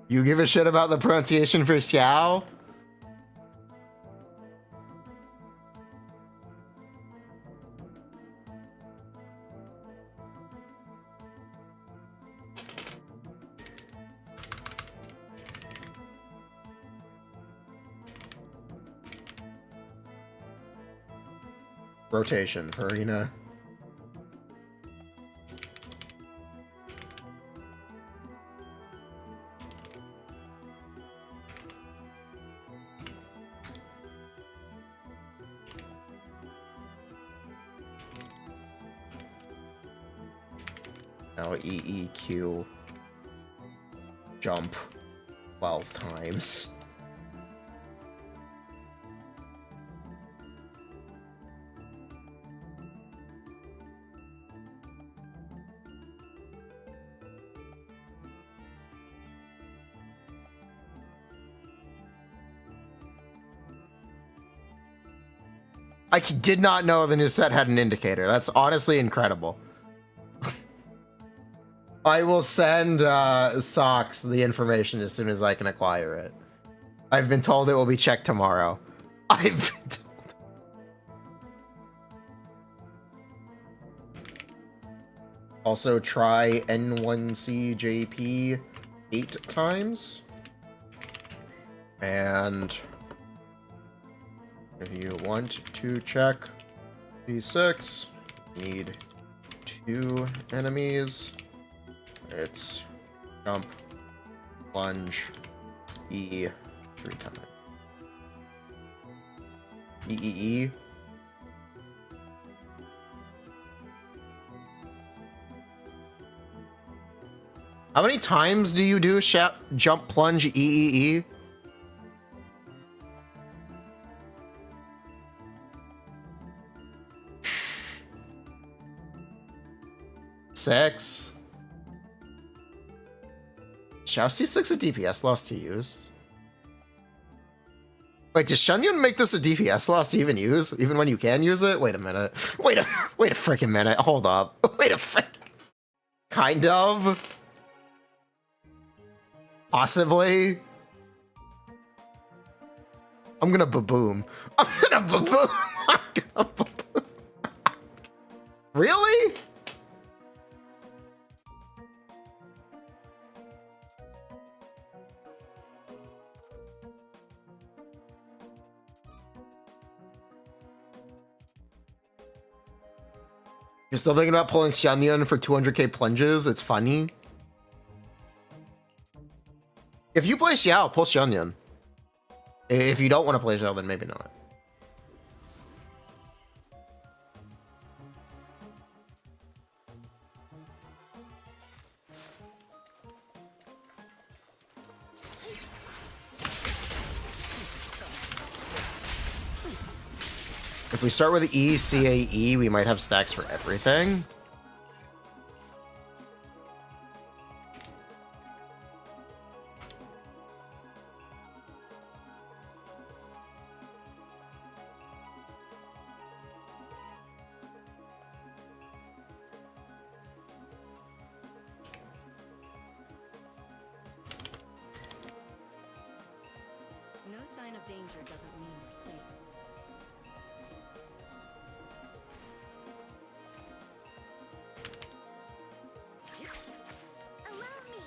You give a shit about the pronunciation for Xiao? Rotation, Furina. Now EEQ jump 12 times. I did not know the new set had an indicator. That's honestly incredible. I will send Socks the information as soon as I can acquire it. I've been told it will be checked tomorrow. I've been told. Also try N1CJP 8 times. And if you want to check P6, need 2 enemies. It's jump, plunge, E 3 times. E. How many times do you do jump, plunge, E? 6. Shao C6 a DPS loss to use? Wait, does Shunyun make this a DPS loss to even use? Even when you can use it? Wait a minute. Wait a freaking minute. Hold up. Wait a frick. Kind of. Possibly. I'm gonna ba-boom. I'm gonna ba-boom. I'm gonna ba-boom. Really? You're still thinking about pulling Xianyun for 200k plunges? It's funny. If you play Xiao, pull Xianyun. If you don't want to play Xiao, then maybe not. If we start with E, C, A, E, we might have stacks for everything. No sign of danger doesn't mean we're safe. Allow me,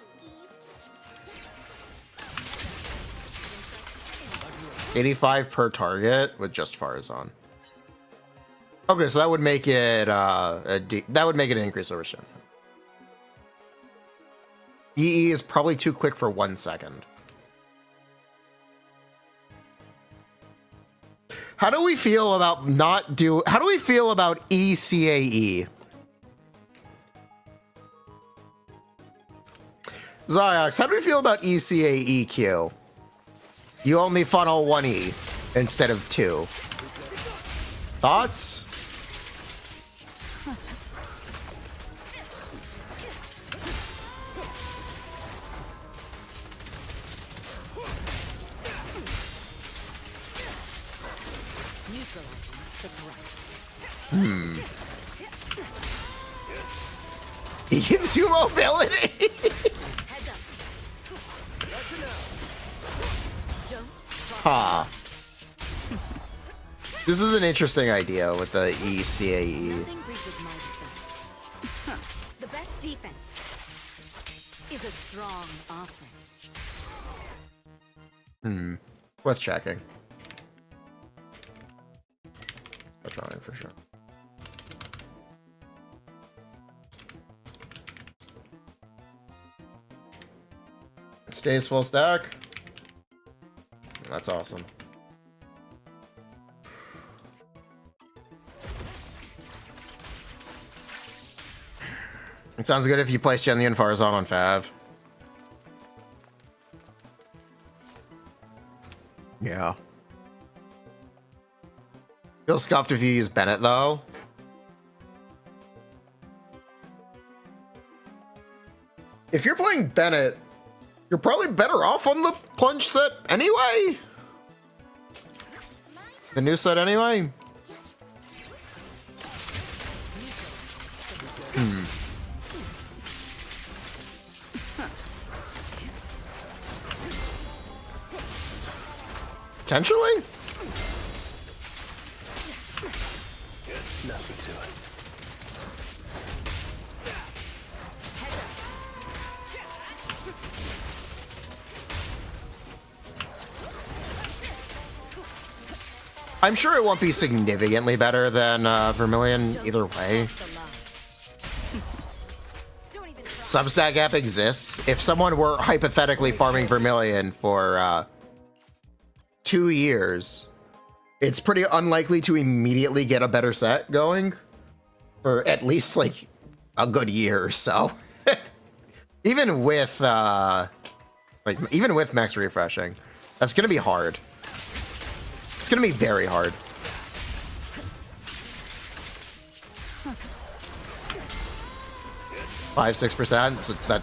Eve. 85 per target with just Farazan. Okay, so that would make it that would make it an increase over Shin. EE is probably too quick for 1 second. How do we feel about how do we feel about ECAE? Zyox, how do we feel about ECAEQ? You only funnel 1E instead of 2. Thoughts? He gives you mobility. Ha. This is an interesting idea with the ECAE. Nothing breaches my defense. The best defense is a strong offense. Worth checking. That's wrong for sure. It stays full stack. That's awesome. It sounds good if you play Xianyun and Farazan on Fav. Yeah. Feel scuffed if you use Bennett though. If you're playing Bennett, you're probably better off on the plunge set anyway. The new set anyway. Potentially? Nothing to it. I'm sure it won't be significantly better than Vermilion either way. Substack gap exists. If someone were hypothetically farming Vermilion for 2 years, it's pretty unlikely to immediately get a better set going for at least like a good year or so. Even with even with max refreshing, that's gonna be hard. It's gonna be very hard. 5-6%. So that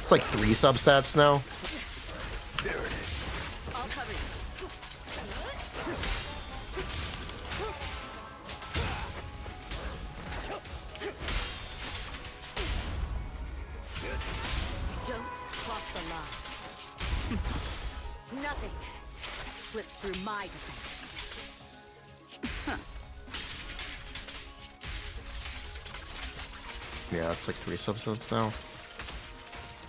it's like 3 substats now. I'll cover you. Don't cross the line. Nothing slips through my defense. Yeah, it's like 3 subsets now.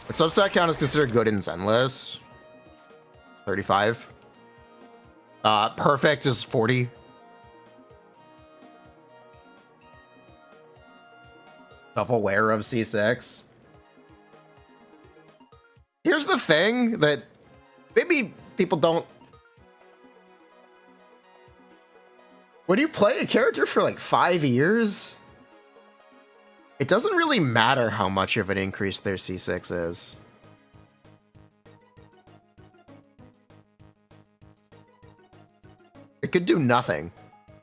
But substat count is considered good in Zenless. 35. Perfect is 40. Self-aware of C6. Here's the thing that maybe people don't. When you play a character for like 5 years, it doesn't really matter how much of an increase their C6 is. It could do nothing.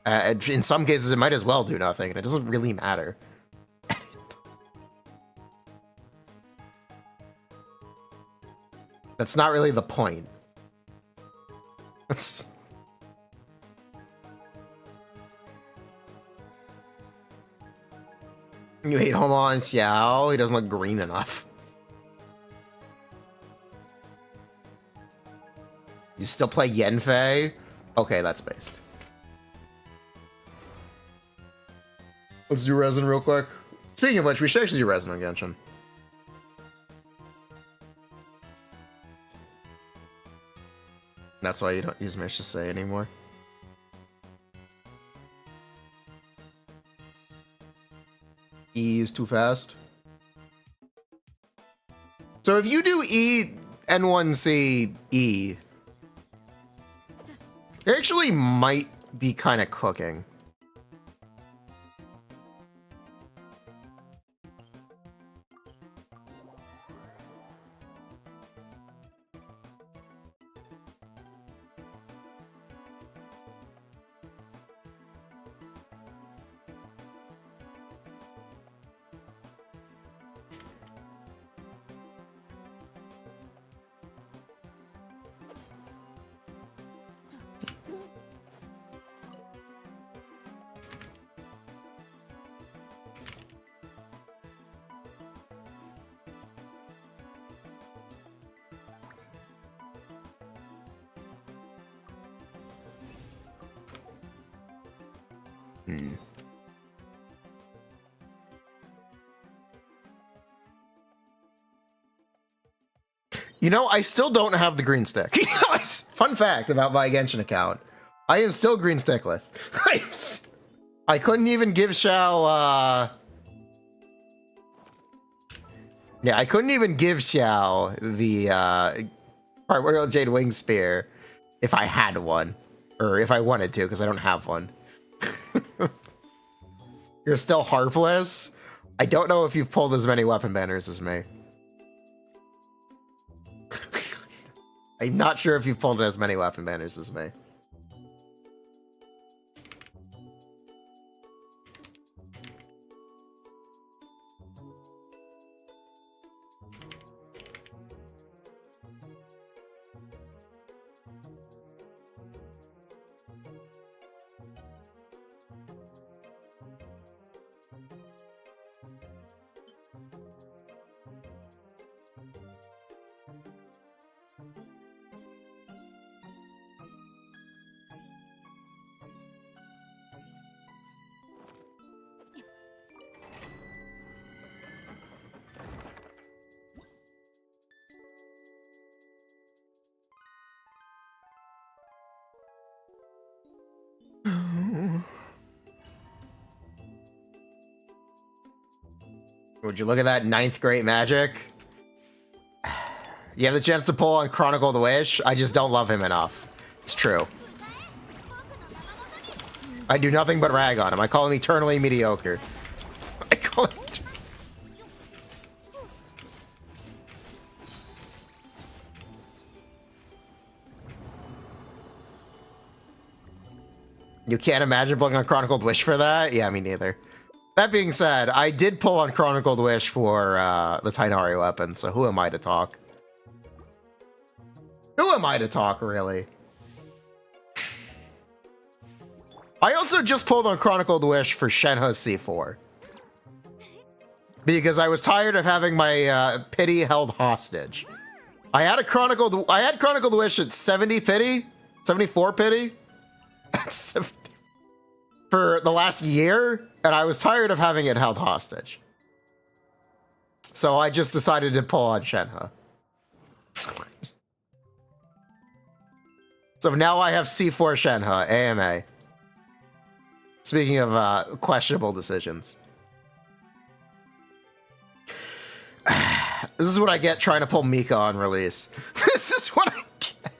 In some cases, it might as well do nothing, and it doesn't really matter. That's not really the point. That's... You hate Homon Xiao? He doesn't look green enough. You still play Yanfei? Okay, that's based. Let's do resin real quick. Speaking of which, we should actually do resin on Genshin. That's why you don't use Mish to say anymore. E is too fast. So if you do E, N1C, E, it actually might be kind of cooking. You know, I still don't have the green stick. Fun fact about my Genshin account. I am still green stickless. I couldn't even give Xiao, yeah, I couldn't even give Xiao the, Primordial Jade Wing Spear if I had one. Or if I wanted to, because I don't have one. You're still harpless? I don't know if you've pulled as many weapon banners as me. I'm not sure if you've pulled as many weapon banners as me. Would you look at that 9th Great Magic? You have the chance to pull on Chronicle the Wish. I just don't love him enough. It's true. I do nothing but rag on him. I call him eternally mediocre. I call him... You can't imagine pulling on Chronicled Wish for that? Yeah, me neither. That being said, I did pull on Chronicled Wish for the Tainari weapon, so who am I to talk? Who am I to talk, really? I also just pulled on Chronicled Wish for Shenhe's C4. Because I was tired of having my pity held hostage. I had Chronicled Wish at 70 pity, 74 pity, for the last year, and I was tired of having it held hostage. So I just decided to pull on Shenhe. So now I have C4 Shenhe, AMA. Speaking of questionable decisions. This is what I get trying to pull Mika on release. This is what I get.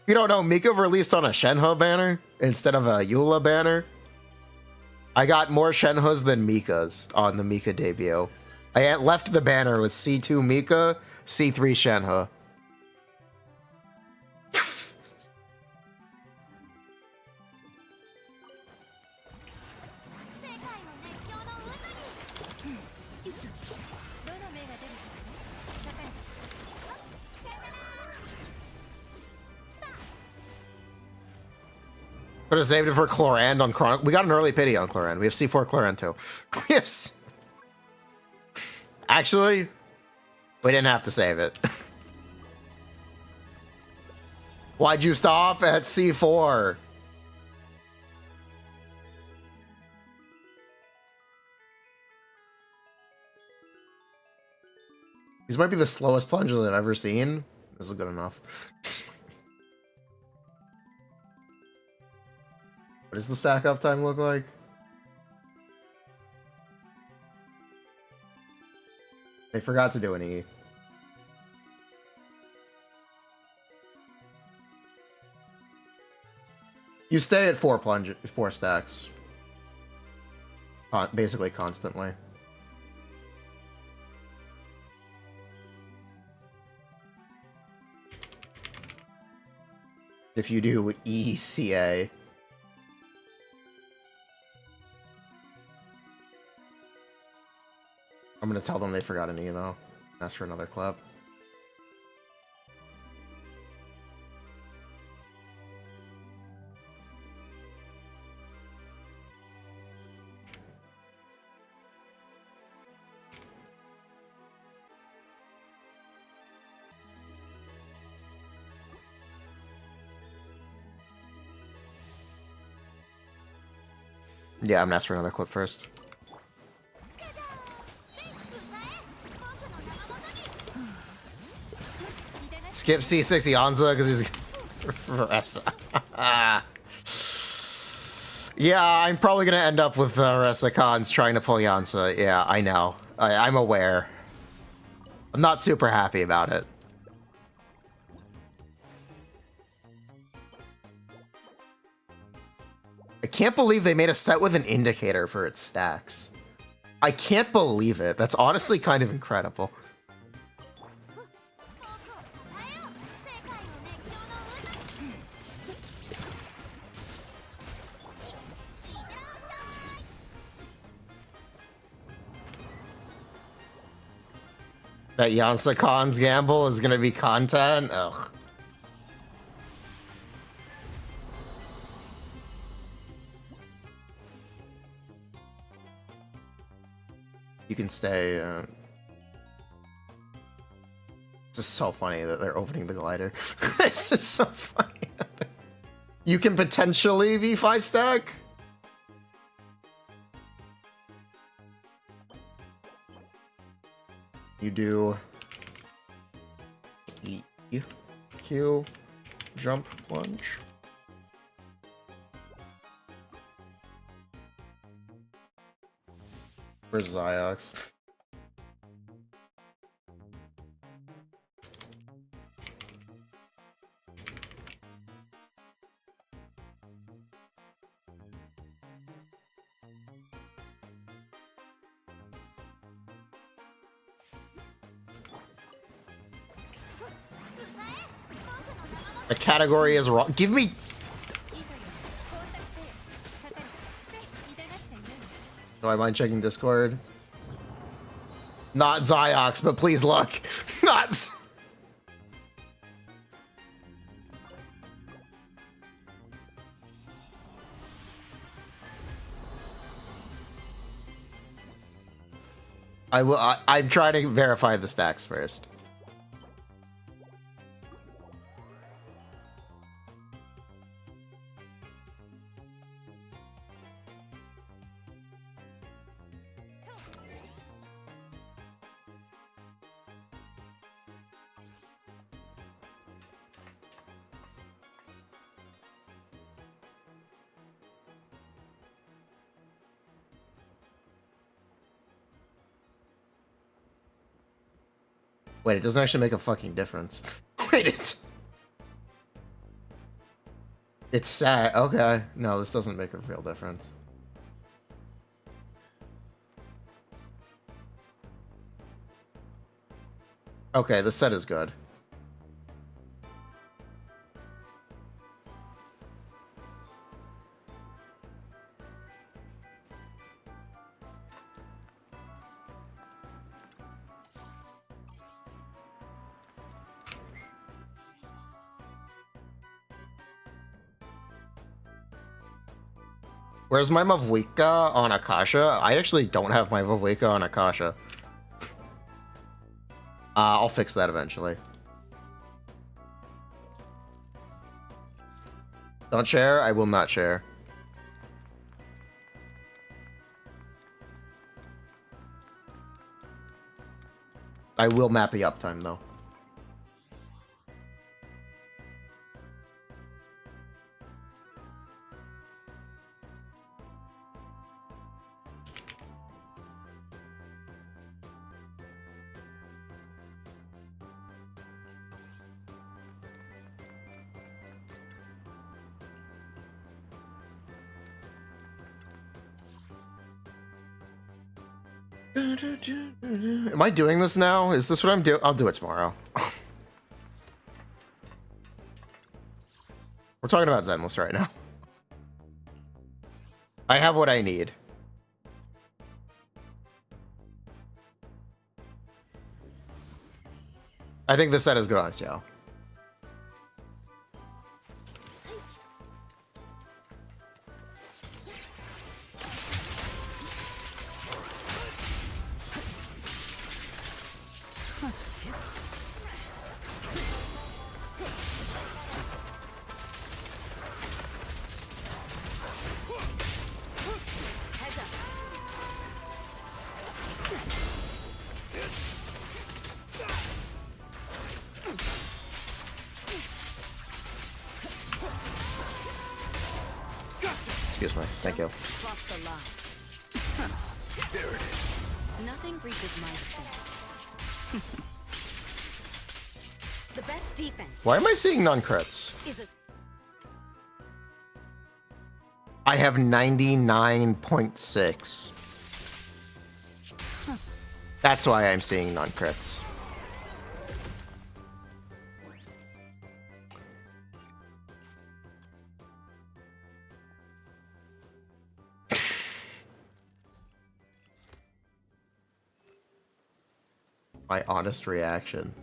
You don't know, Mika released on a Shenhe banner instead of a Eula banner. I got more Shenhes than Mikas on the Mika debut. I had left the banner with C2 Mika, C3 Shenhe. Could have saved it for Chlorand on Chronic. We got an early pity on Chlorand. We have C4 Chlorand too. Yes. Actually, we didn't have to save it. Why'd you stop at C4? These might be the slowest plungers I've ever seen. This is good enough. What does the stack up time look like? They forgot to do an E. You stay at 4 stacks. Basically constantly. If you do ECA. I'm gonna tell them they forgot an E though. That's for another clip. Yeah, I'm gonna ask for another clip first. Skip C6 Yanza because he's Varesa. Yeah, I'm probably gonna end up with Varesa Khans trying to pull Yanza. Yeah, I know. I'm aware. I'm not super happy about it. I can't believe they made a set with an indicator for its stacks. I can't believe it. That's honestly kind of incredible. That Yansa Khan's gamble is gonna be content? Ugh. You can stay. This is so funny that they're opening the glider. This is so funny. You can potentially be 5 stack. You do E, Q, jump, plunge. Where's Ziox? The category is wrong. Give me. Do I mind checking Discord? Not Ziox, but please look. Not. I will. I'm trying to verify the stacks first. Wait, it doesn't actually make a fucking difference. Wait, it's sad. Okay, no, this doesn't make a real difference. Okay, the set is good. Where's my Mavwika on Akasha? I actually don't have my Mavwika on Akasha. I'll fix that eventually. Don't share? I will not share. I will map the uptime though. Am I doing this now? Is this what I'm doing? I'll do it tomorrow. We're talking about Zenless right now. I have what I need. I think the set is good on Xiao. Excuse me. Thank you. Nothing reaches my defense. The best defense. Why am I seeing non-crits? Is a I have 99.6. That's why I'm seeing non-crits. My honest reaction.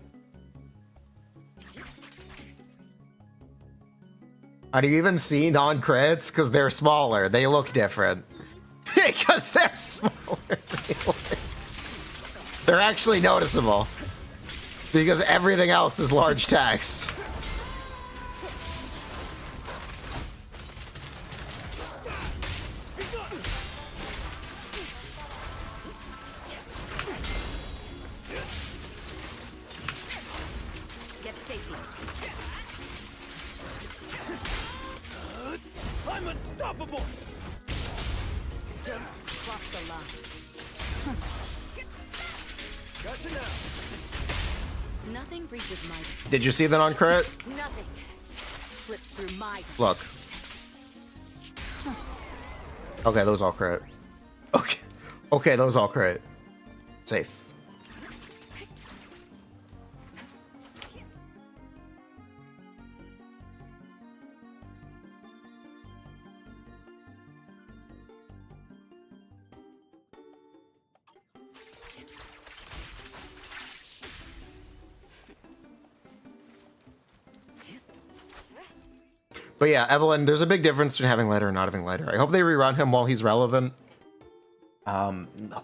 How do you even see non-crits? Because they're smaller. They look different. Because they're smaller. They're actually noticeable. Because everything else is large text. get safety. I'm unstoppable! Don't cross the line. Gotcha now. Nothing reaches my defense. Did you see the non-crit? Nothing slips through my defense. Look. Okay, those all crit. Okay. Okay, those all crit. Safe. But yeah, Evelyn, there's a big difference between having lighter and not having lighter. I hope they rerun him while he's relevant.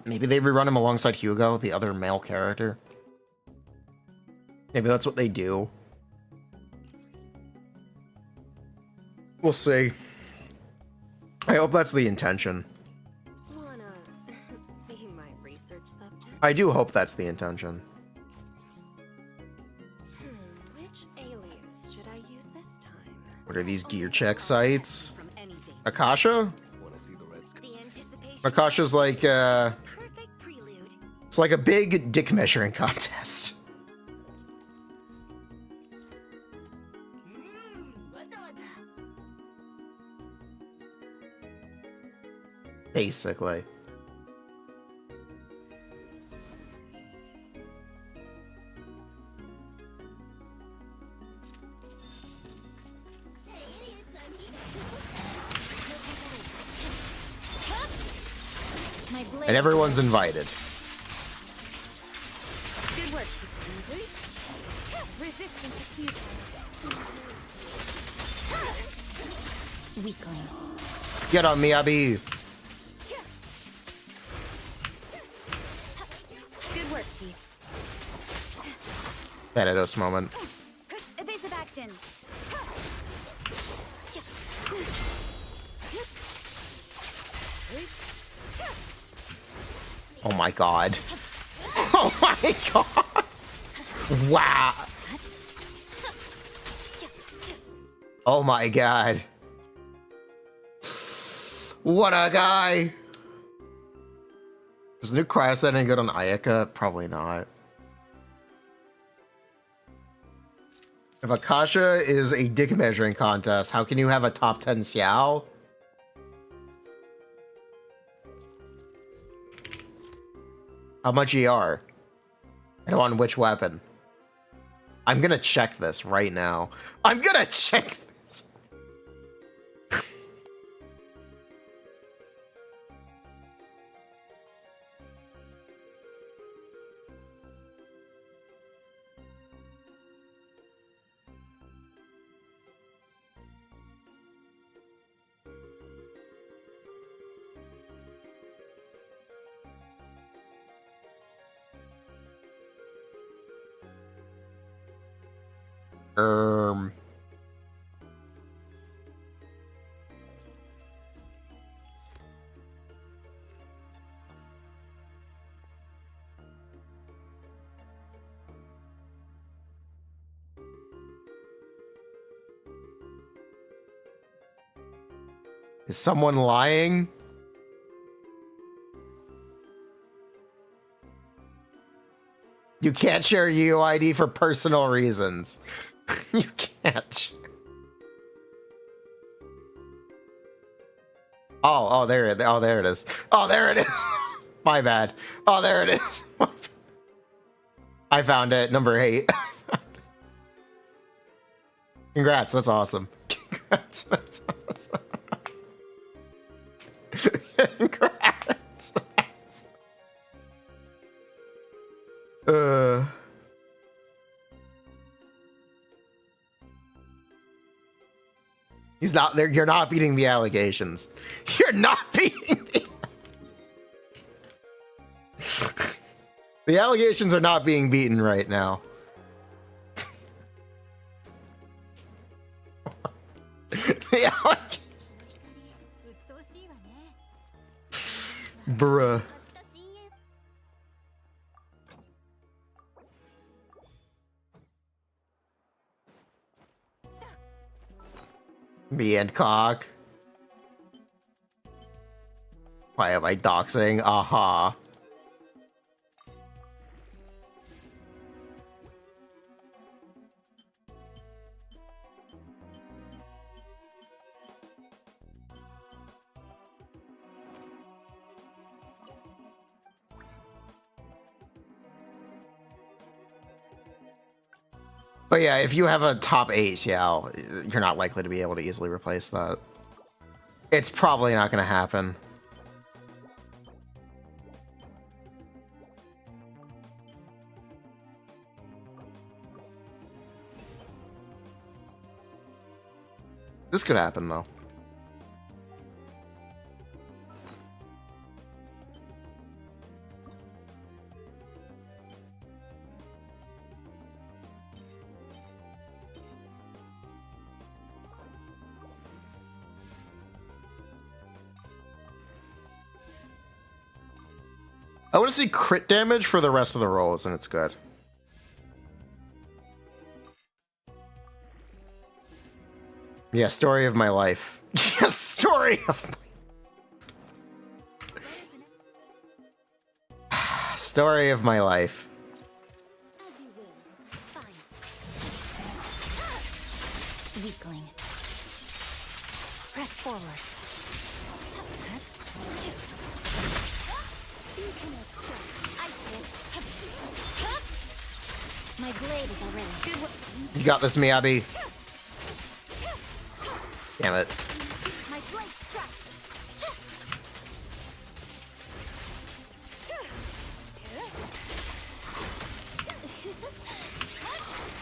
Maybe they rerun him alongside Hugo, the other male character. Maybe that's what they do. We'll see. I hope that's the intention. Wanna be my research subject? I do hope that's the intention. Which alias should I use this time? What are these gear check sites? From any date. Akasha? The anticipation. Akasha's like, Perfect prelude. it's like a big dick measuring contest. Basically. My blade. And everyone's invited. Good work, Chief. Resistance to fusion. Weakling. Get on me, Abby. Good work, Chief. Thanatos moment. Evasive action. Oh my god. Oh my god. Wow. Oh my god. What a guy. Is the new cryoset any good on Ayaka? Probably not. If Akasha is a dick measuring contest, how can you have a top 10 Xiao? How much ER? And on which weapon? I'm gonna check this right now. I'm gonna check this. Is someone lying? You can't share UID for personal reasons. You can't. Oh, there it is. Oh, there it is. Oh, there it is. My bad. Oh, there it is. I found it. Number 8. Congrats. That's awesome. Congrats. That's awesome. Congrats. He's not there. You're not beating the allegations. You're not beating the allegations are not being beaten right now. Bruh. Me and cock. Why am I doxing? Aha. But yeah, if you have a top 8 Xiao, you're not likely to be able to easily replace that. It's probably not going to happen. This could happen though. I want to see crit damage for the rest of the rolls, and it's good. Yeah, story of my life. Yes, story of my... story of my life. As you will. Fine. Weakling. Press forward. You cannot stop. I see it. My blade is already. You got this, Miyabi. Damn it. My blade strikes.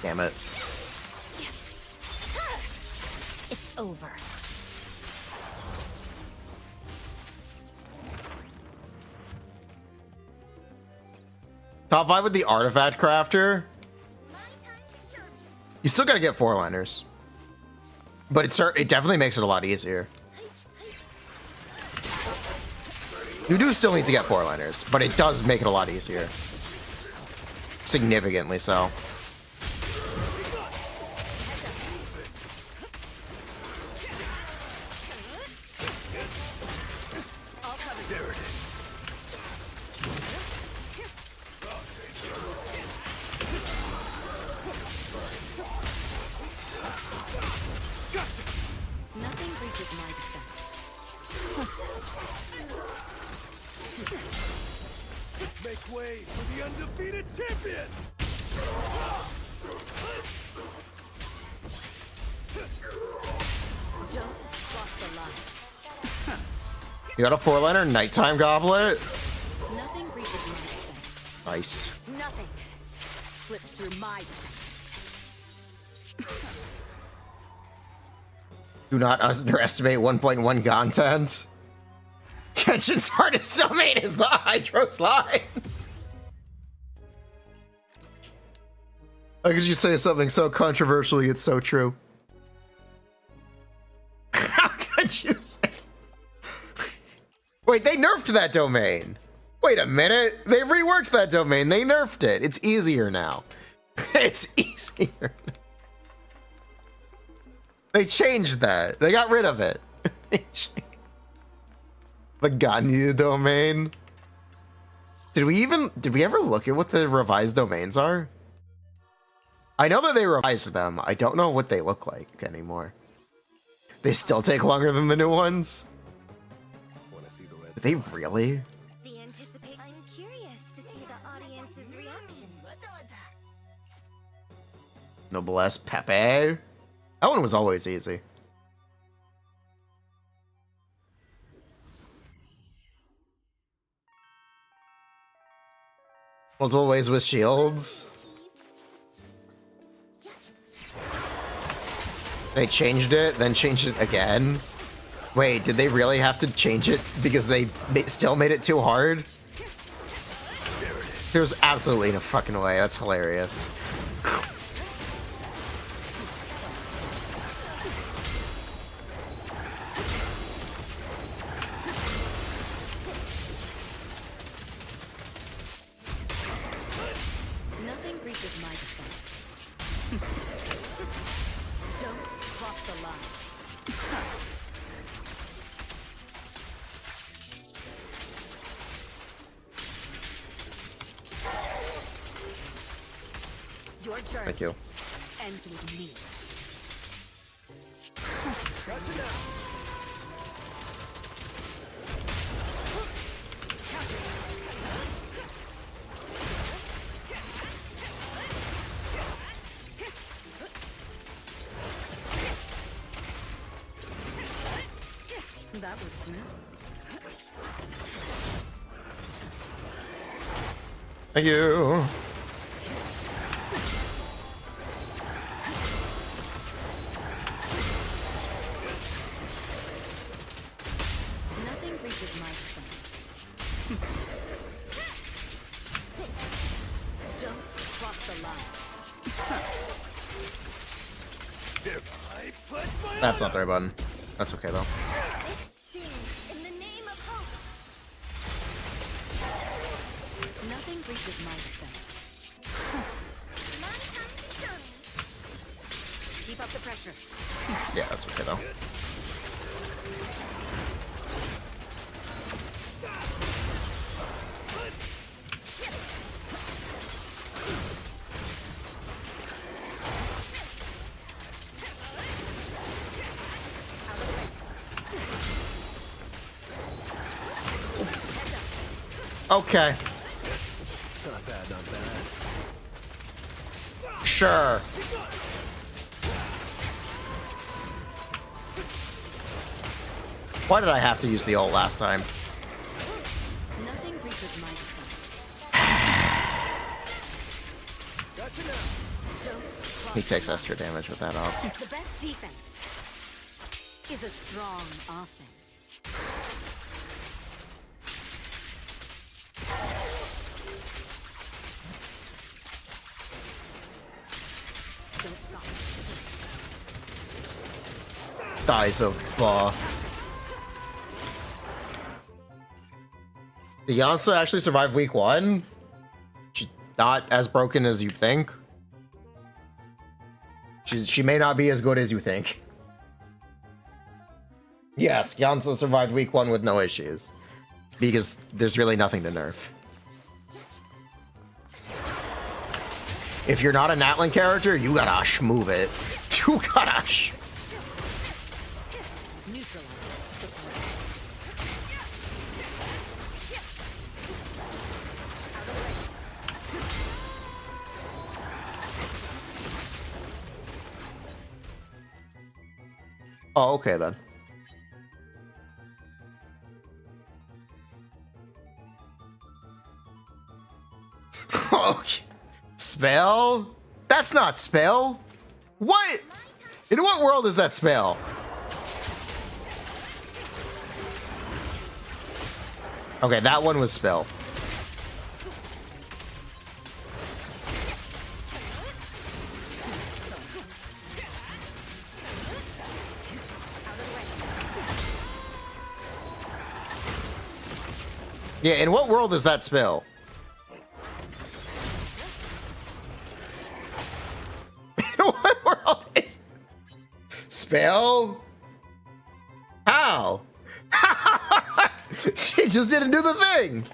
Damn it. It's over. Top 5 with the artifact crafter. You still gotta get 4-liners. But it definitely makes it a lot easier. You do still need to get 4-liners, but it does make it a lot easier. Significantly so. Nothing reaches my defense. Make way for the undefeated champion! Don't cross the line. You got a 4-liner nighttime goblet? Nothing reaches my defense. Nice. Nothing slips through my defense. Do not underestimate 1.1 content. Genshin's hardest domain is the Hydros lines. How could you say something so controversial yet so true? How could you say? Wait, they nerfed that domain. Wait a minute. They reworked that domain. They nerfed it. It's easier now. It's easier now. They changed that. They got rid of it. The Ganyu domain. Did we ever look at what the revised domains are? I know that they revised them. I don't know what they look like anymore. They still take longer than the new ones? Did they really? I'm curious to see the audience's reaction. Noblesse Pepe. That one was always easy. Multiple ways with shields. They changed it, then changed it again. Wait, did they really have to change it because they still made it too hard? There's absolutely no fucking way. That's hilarious. Nothing reaches my defense. Don't cross the line. Your journey Thank you. ends with me. That was smooth. Thank you. That's not the right button. That's okay though. In the name of hope. Nothing reaches my defense. My time to shine. Keep up the pressure. Yeah, that's okay though. Okay. Not bad, not bad. Sure. Why did I have to use the ult last time? Nothing reaches my defense. Gotcha now. Don't cross He takes the extra damage with that up. line. The best defense is a strong offense. Don't stop. Dies of Did Yasuo actually survive week 1? She's not as broken as you think. She may not be as good as you think. Yes, Yasuo survived week 1 with no issues. Because there's really nothing to nerf. If you're not a Natlan character, you gotta move it. You gotta Oh, okay then. Okay. Spell? That's not spell. What? In what world is that spell? Okay, that one was spell. Yeah, in what world is that spell? In what world is spell? How? She just didn't do the thing.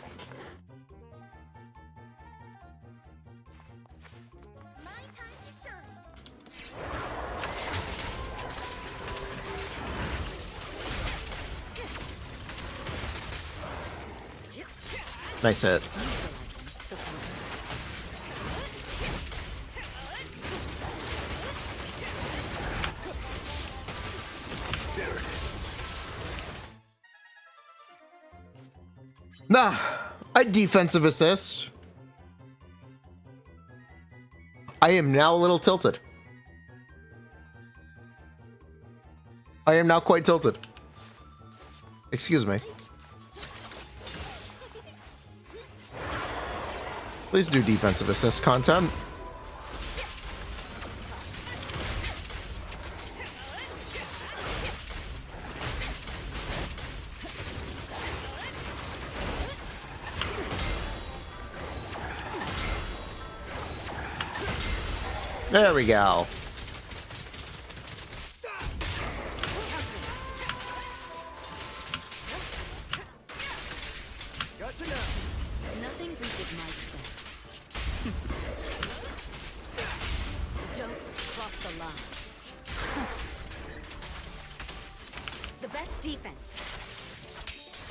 My time to shine. Nice hit. Nah, a defensive assist. I am now a little tilted. I am now quite tilted. Excuse me. Please do defensive assist content. There we go. Gotcha now. Nothing reaches my defense. Don't cross the line. The best defense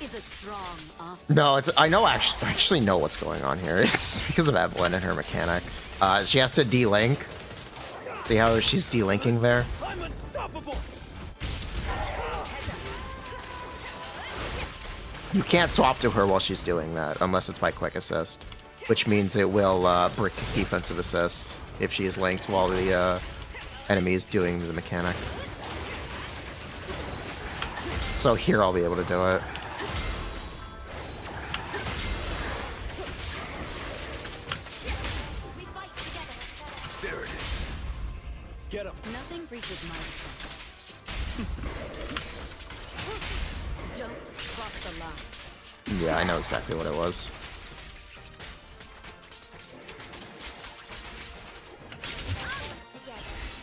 is a strong offense. No, it's I know actually know what's going on here. It's because of Evelyn and her mechanic. She has to de-link. See how she's de-linking there? I'm unstoppable. You can't swap to her while she's doing that, unless it's by quick assist. Which means it will brick defensive assist if she is linked while the enemy is doing the mechanic. So here I'll be able to do it. We fight together. There it is. Get him. Nothing reaches my defense. lie. Yeah, I know exactly what it was.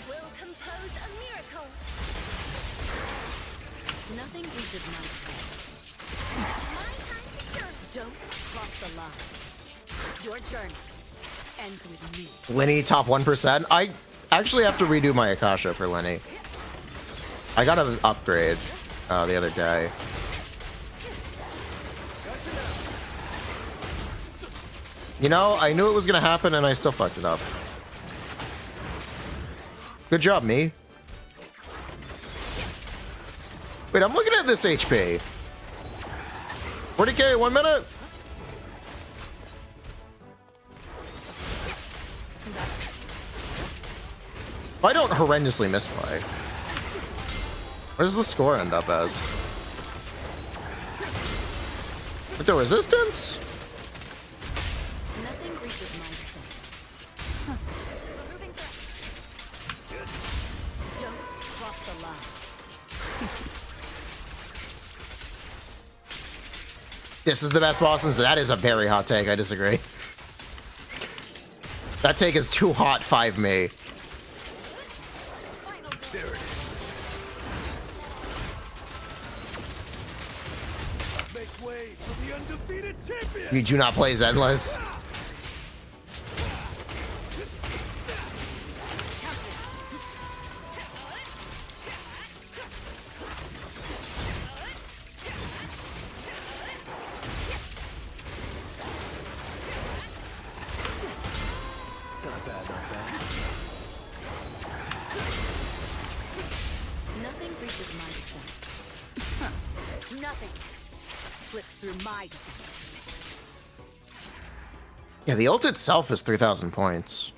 We'll compose a miracle. Nothing reaches my head. My time to shine. Don't cross the line. Your journey ends with me. Lenny top 1%. I actually have to redo my Akasha for Lenny. I got an upgrade the other day. You know, I knew it was gonna happen and I still fucked it up. Good job, me. Wait, I'm looking at this HP. 40k, 1 minute? If I don't horrendously misplay, what does the score end up as? With the resistance? Nothing reaches my head. Removing threat. Don't cross the line. This is the best boss since that is a very hot take. I disagree. That take is too hot, 5 me. There it is. Make way for the undefeated champion. You do not play Zenless. Not bad, not bad. Nothing reaches my defense. Nothing slips through my defense. Yeah, the ult itself is 3,000 points.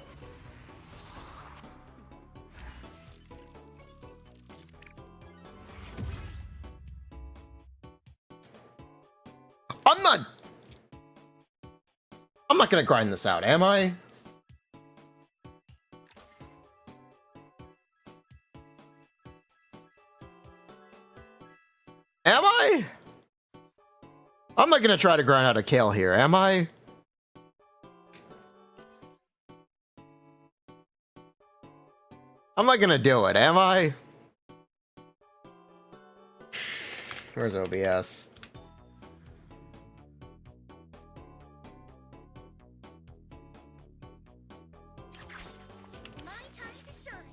I'm not gonna grind this out, am I? Am I? I'm not gonna try to grind out a kill here, am I? I'm not gonna do it, am I? Where's OBS? My time to shine.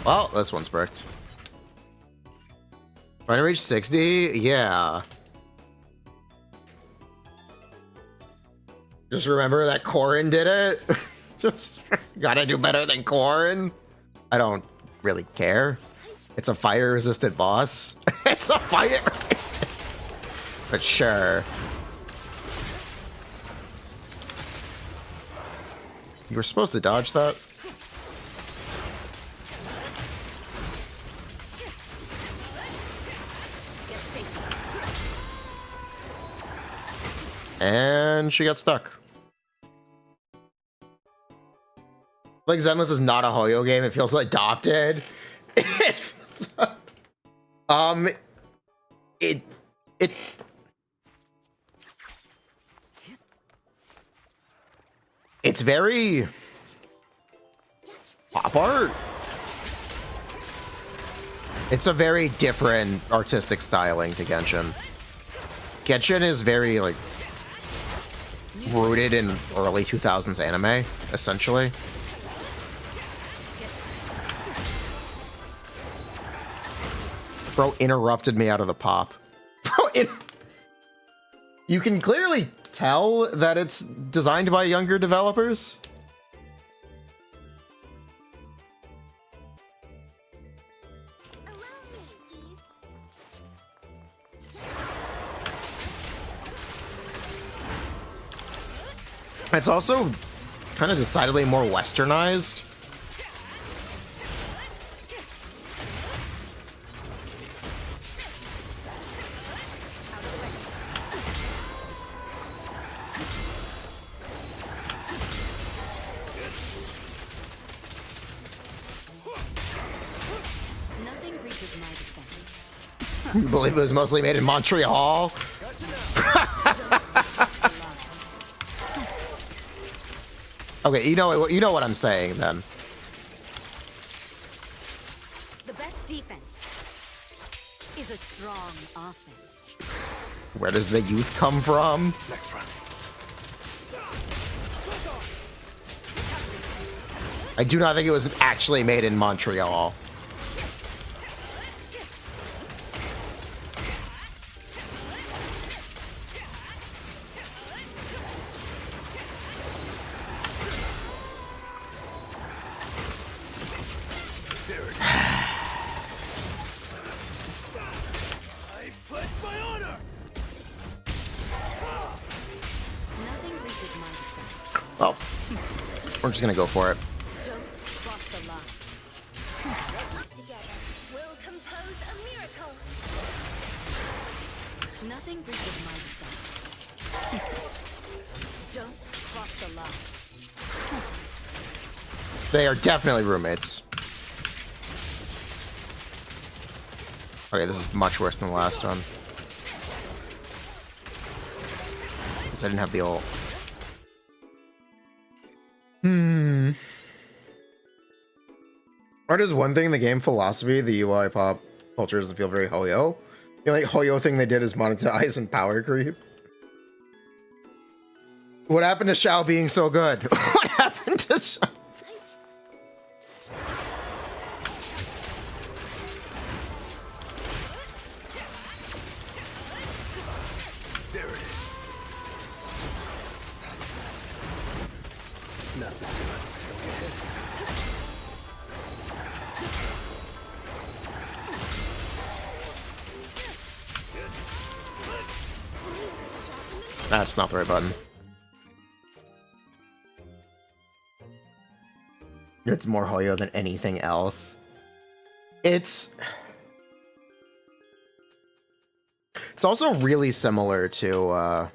Well, this one's bricked. Trying to reach 60? Yeah. Just remember that Corrin did it. Just gotta do better than Corrin. I don't really care. It's a fire-resistant boss. It's a fire. But sure. You were supposed to dodge that. And she got stuck. Like Zenless is not a Hoyo game. It feels adopted. It's very pop art. It's a very different artistic styling to Genshin. Genshin is very like rooted in early 2000s anime, essentially. Bro interrupted me out of the pop. Bro, you can clearly tell that it's designed by younger developers. It's also kind of decidedly more westernized. You believe it was mostly made in Montreal? Okay, you know what I'm saying then. The best defense is a strong offense. Where does the youth come from? Next round. I do not think it was actually made in Montreal. I pledge my honor. Nothing reaches my defense. Well, we're just gonna go for it. Don't cross the line. Together, we'll compose a miracle. Nothing reaches my defense. Don't cross the line. They are definitely roommates. Okay, this is much worse than the last one. Because I didn't have the ult. Art is one thing, the game philosophy, the UI pop culture doesn't feel very Hoyo. The only Hoyo thing they did is monetize and power creep. What happened to Xiao being so good? What happened to Xiao? There it is. Nothing to it. That's not the right button. It's more Hoyo than anything else. It's also really similar to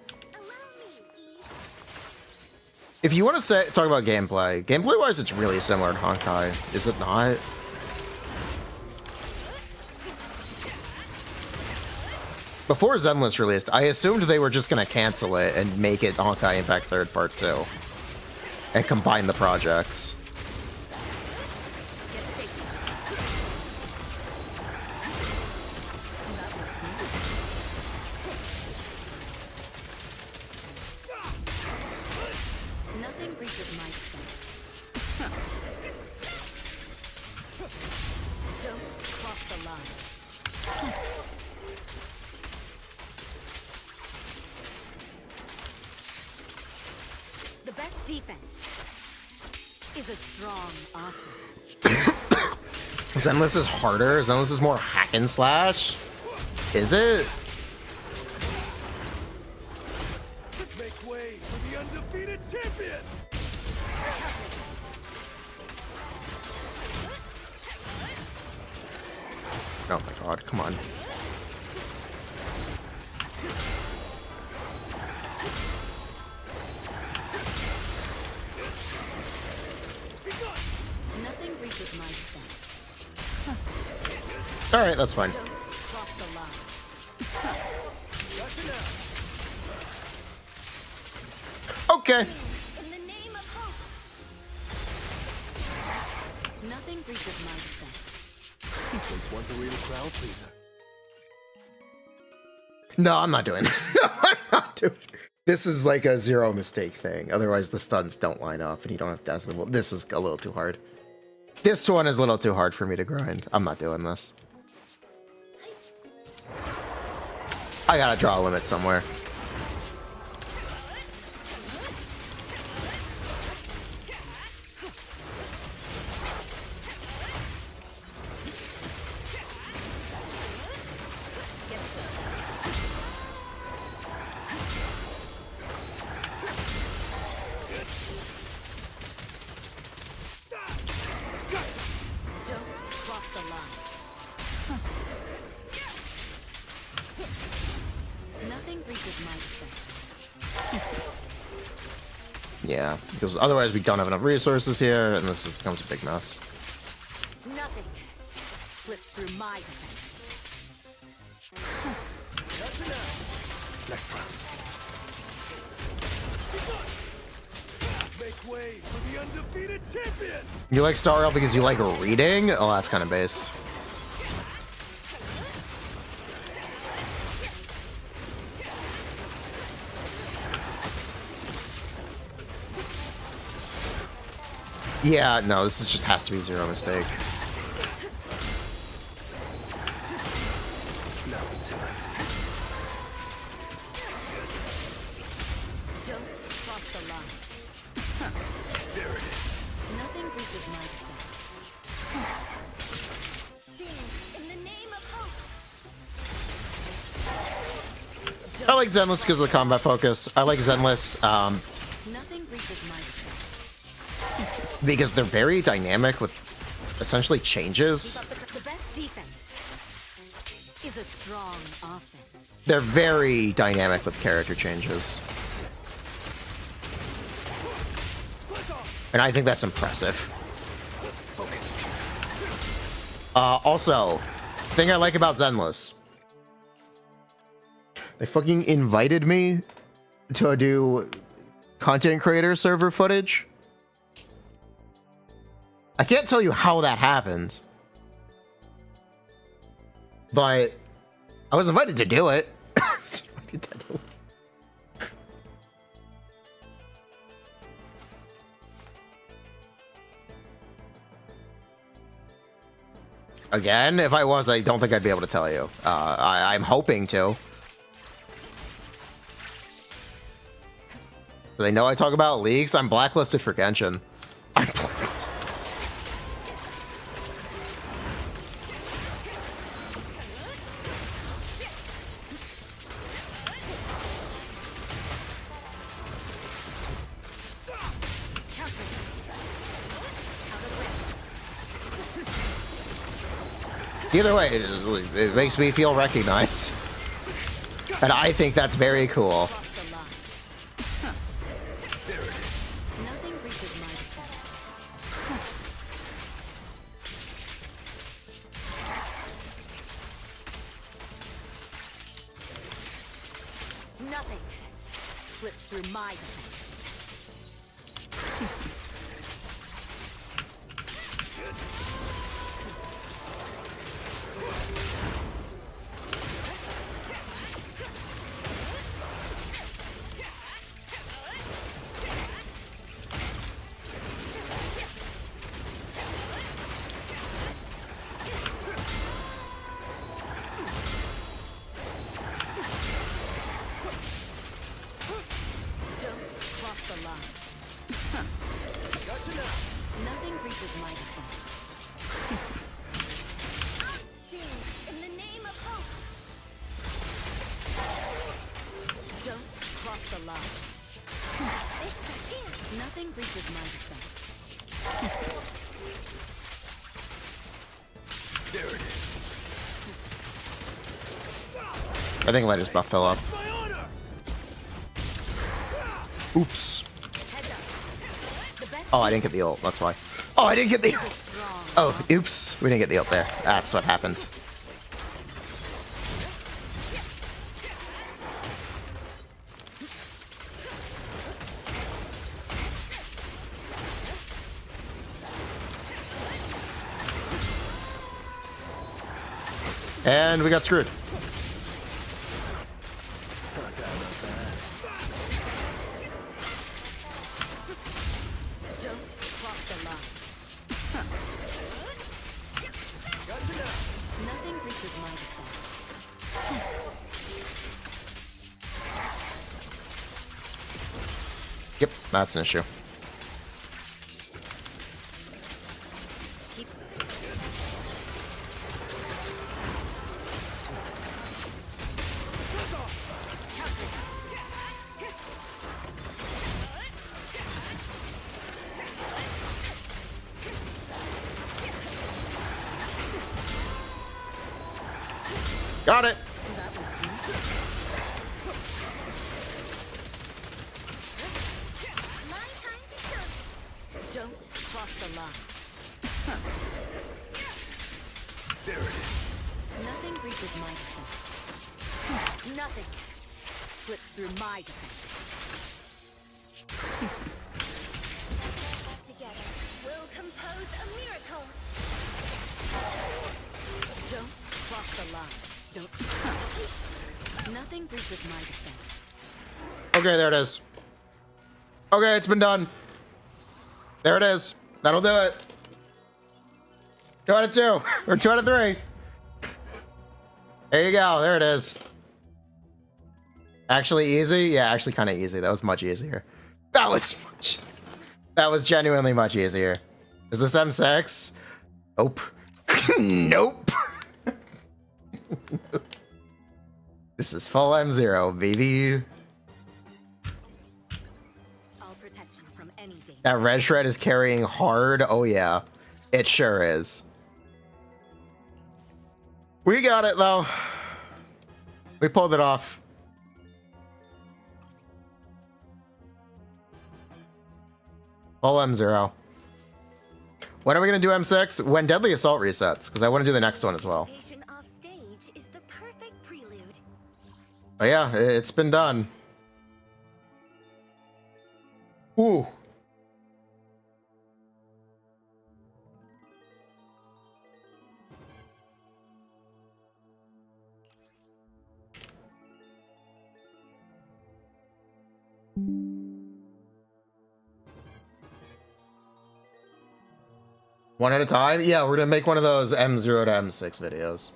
if you want to talk about gameplay wise, it's really similar to Honkai, is it not? Before Zenless released, I assumed they were just gonna cancel it and make it Honkai Impact 3rd Part 2 and combine the projects. Nothing reaches my defense. Don't cross the line. The best defense is a strong offense. Zenless is harder. Zenless is more hack and slash. Is it? Make way for the undefeated champion. Oh my god, come on. Nothing reaches my defense. Alright, that's fine. Don't cross the line. Okay. In the name of hope. Nothing reaches my defense. Just want a real crowd pleaser. No, I'm not doing this. No, I'm not doing this. Is like a zero mistake thing. Otherwise, the stuns don't line up and you don't have decibel. This is a little too hard. This one is a little too hard for me to grind. I'm not doing this. I gotta draw a limit somewhere. Yeah, because otherwise we don't have enough resources here, and this becomes a big mess. Nothing slips through my defense. undefeated champion! You like Star Rail because you like reading? Oh, that's kind of based. Yeah, no, this is just has to be zero mistake. Don't cross the line. There it is. Nothing reaches my defense. Sing in the name of hope. I like Zenless because of the combat focus. I like Zenless Nothing reaches my defense. because they're very dynamic with essentially changes. The best defense is a strong offense. They're very dynamic with character changes. And I think that's impressive. Also, thing I like about Zenless. They fucking invited me to do content creator server footage. I can't tell you how that happened. But I was invited to do it. Again, if I was, I don't think I'd be able to tell you. I'm hoping to. Do they know I talk about leaks? I'm blacklisted for Genshin. I'm blacklisted. Either way, it makes me feel recognized. And I think that's very cool. Nothing reaches my defense. Nothing slips through my defense. Nothing reaches my defense. Sing in the name of hope. Don't cross the line. It's a chance. Nothing reaches my defense. There it is. I think Ledger's buff fell off. Oops. Oh, I didn't get the ult. That's why. Oh, I didn't get the ult. Oh, oops. We didn't get the ult there. That's what happened. And we got screwed. Nothing reaches my defense. Yep, that's an issue. Got it. Don't cross the line. There it is. Nothing reaches my defense. Nothing slips through my defense. together, we'll compose a miracle. Don't cross the line. Don't. Nothing breaches my defense. Okay, there it is. Okay, it's been done. There it is. That'll do it. 2 out of 2 or 2 out of 3. There you go. There it is. Actually easy? Yeah, actually kind of easy. That was much easier. That was genuinely much easier. Is this M6? Nope. Nope. This is full M0, baby. I'll protect you from any danger. That red shred is carrying hard. Oh yeah, it sure is. We got it though. We pulled it off. Full M0. When are we gonna do M6? When Deadly Assault resets, because I want to do the next one as well. Off stage is the perfect prelude. Oh yeah, it's been done. Ooh. One at a time? Yeah, we're gonna make one of those M0 to M6 videos.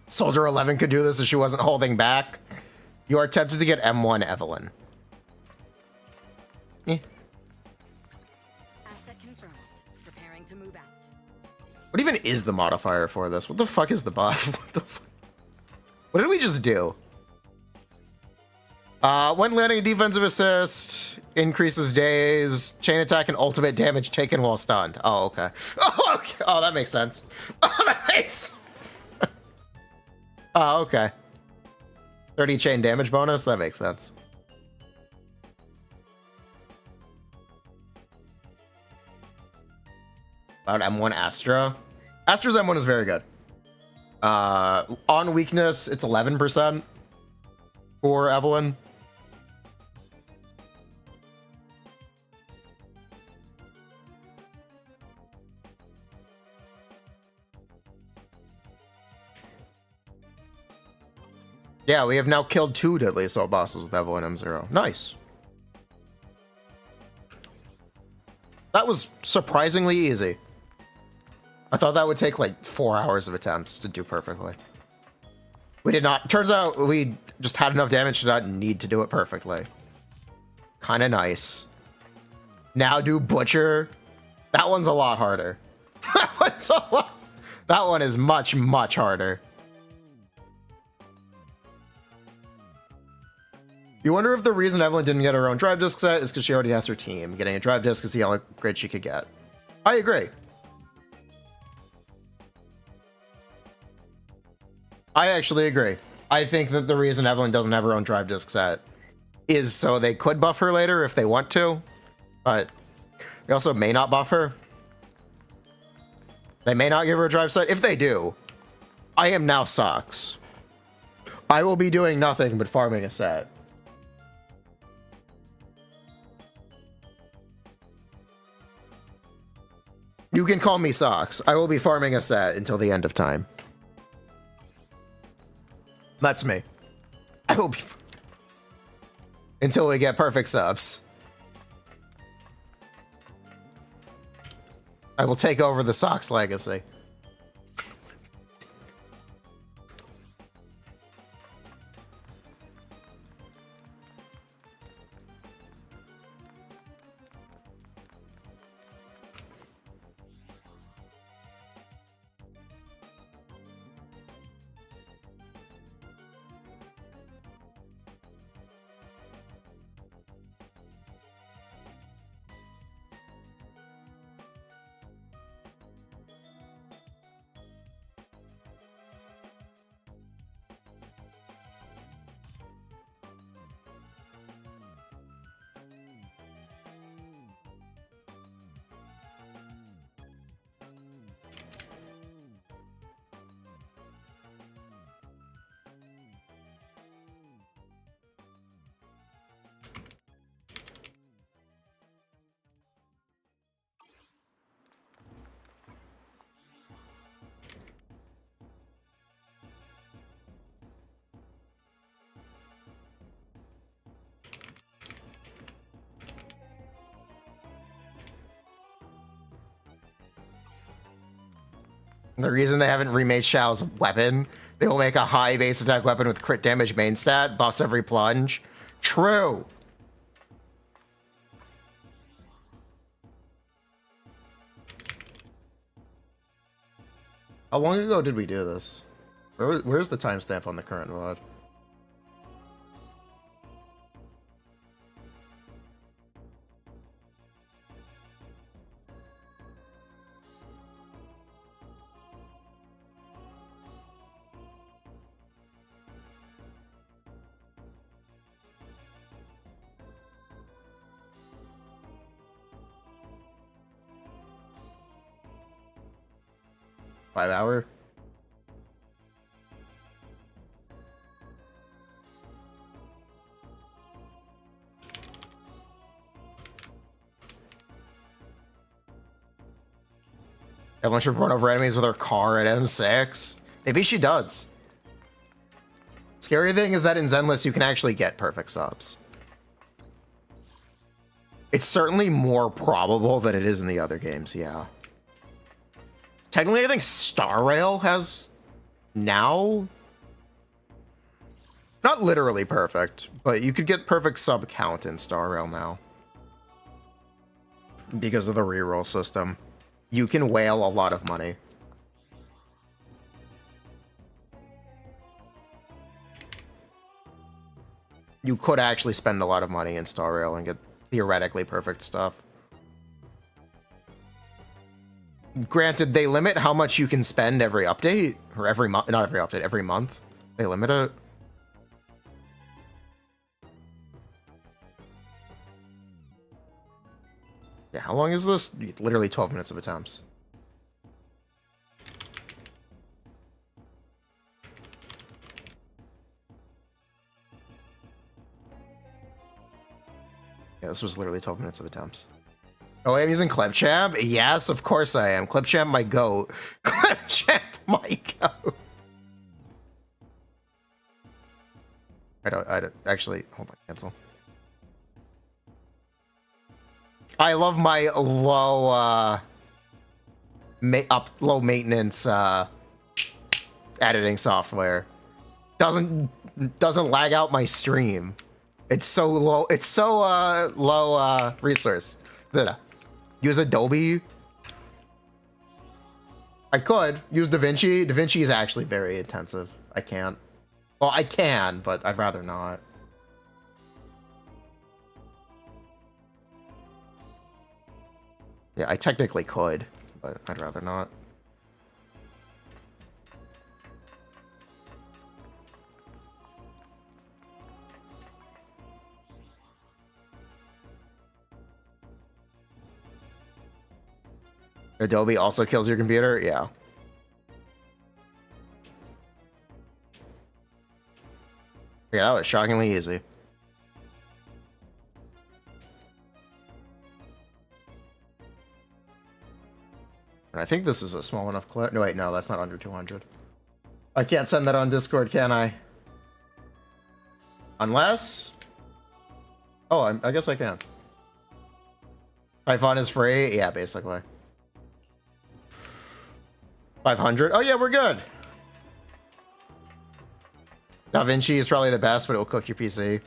Soldier 11 could do this if she wasn't holding back. You are tempted to get M1 Evelyn. Eh. Asset confirmed. Preparing to move out. What even is the modifier for this? What the fuck is the buff? What the fuck? What did we just do? When landing a defensive assist, increases days, chain attack, and ultimate damage taken while stunned. Oh, okay. Oh, okay. Oh, that makes sense. Oh, that makes sense. Oh, okay. 30 chain damage bonus? That makes sense. About M1 Astra. Astra's M1 is very good. On weakness, it's 11% for Evelyn. Yeah, we have now killed 2 Deadly Assault bosses with Evelyn M0. Nice. That was surprisingly easy. I thought that would take like 4 hours of attempts to do perfectly. We did not. Turns out we just had enough damage to not need to do it perfectly. Kind of nice. Now do Butcher. That one's a lot harder. That one is much, much harder. You wonder if the reason Evelyn didn't get her own drive disc set is because she already has her team. Getting a drive disc is the only grade she could get. I agree. I actually agree. I think that the reason Evelyn doesn't have her own drive disc set is so they could buff her later if they want to, but they also may not buff her. They may not give her a drive set. If they do, I am now Socks. I will be doing nothing but farming a set. You can call me Socks. I will be farming a set until the end of time. That's me. I will be... until we get perfect subs. I will take over the Socks legacy. The reason they haven't remade Xiao's weapon, they will make a high base attack weapon with crit damage main stat, buffs every plunge. True. How long ago did we do this? Where's the timestamp on the current VOD? Five hour? Evelyn should run over enemies with her car at M6. Maybe she does. Scary thing is that in Zenless you can actually get perfect subs. It's certainly more probable than it is in the other games, yeah. Technically, I think Star Rail has now... Not literally perfect, but you could get perfect sub count in Star Rail now. Because of the reroll system. You can whale a lot of money. You could actually spend a lot of money in Star Rail and get theoretically perfect stuff. Granted, they limit how much you can spend every update, or every month, not every update, every month. They limit it. Yeah, how long is this? Literally 12 minutes of attempts. Yeah, this was literally 12 minutes of attempts. Oh, I'm using Clipchamp? Yes, of course I am. Clipchamp, my goat. Clipchamp, my goat. I don't, actually, hold on, cancel. I love my low, low maintenance, editing software. Doesn't lag out my stream. It's so low, low, resource. Use Adobe. I could use DaVinci. DaVinci is actually very intensive. I can't. Well, I can, but I'd rather not. Yeah, I technically could, but I'd rather not. Adobe also kills your computer? Yeah. Yeah, that was shockingly easy. And I think this is a small enough clip. No, wait, no, that's not under 200. I can't send that on Discord, can I? Unless... Oh, I guess I can. Python is free? Yeah, basically. 500? Oh yeah, we're good. DaVinci is probably the best, but it will cook your PC.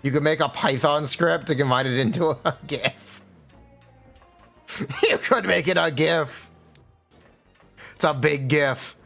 You could make a Python script to combine it into a GIF. You could make it a GIF. It's a big GIF.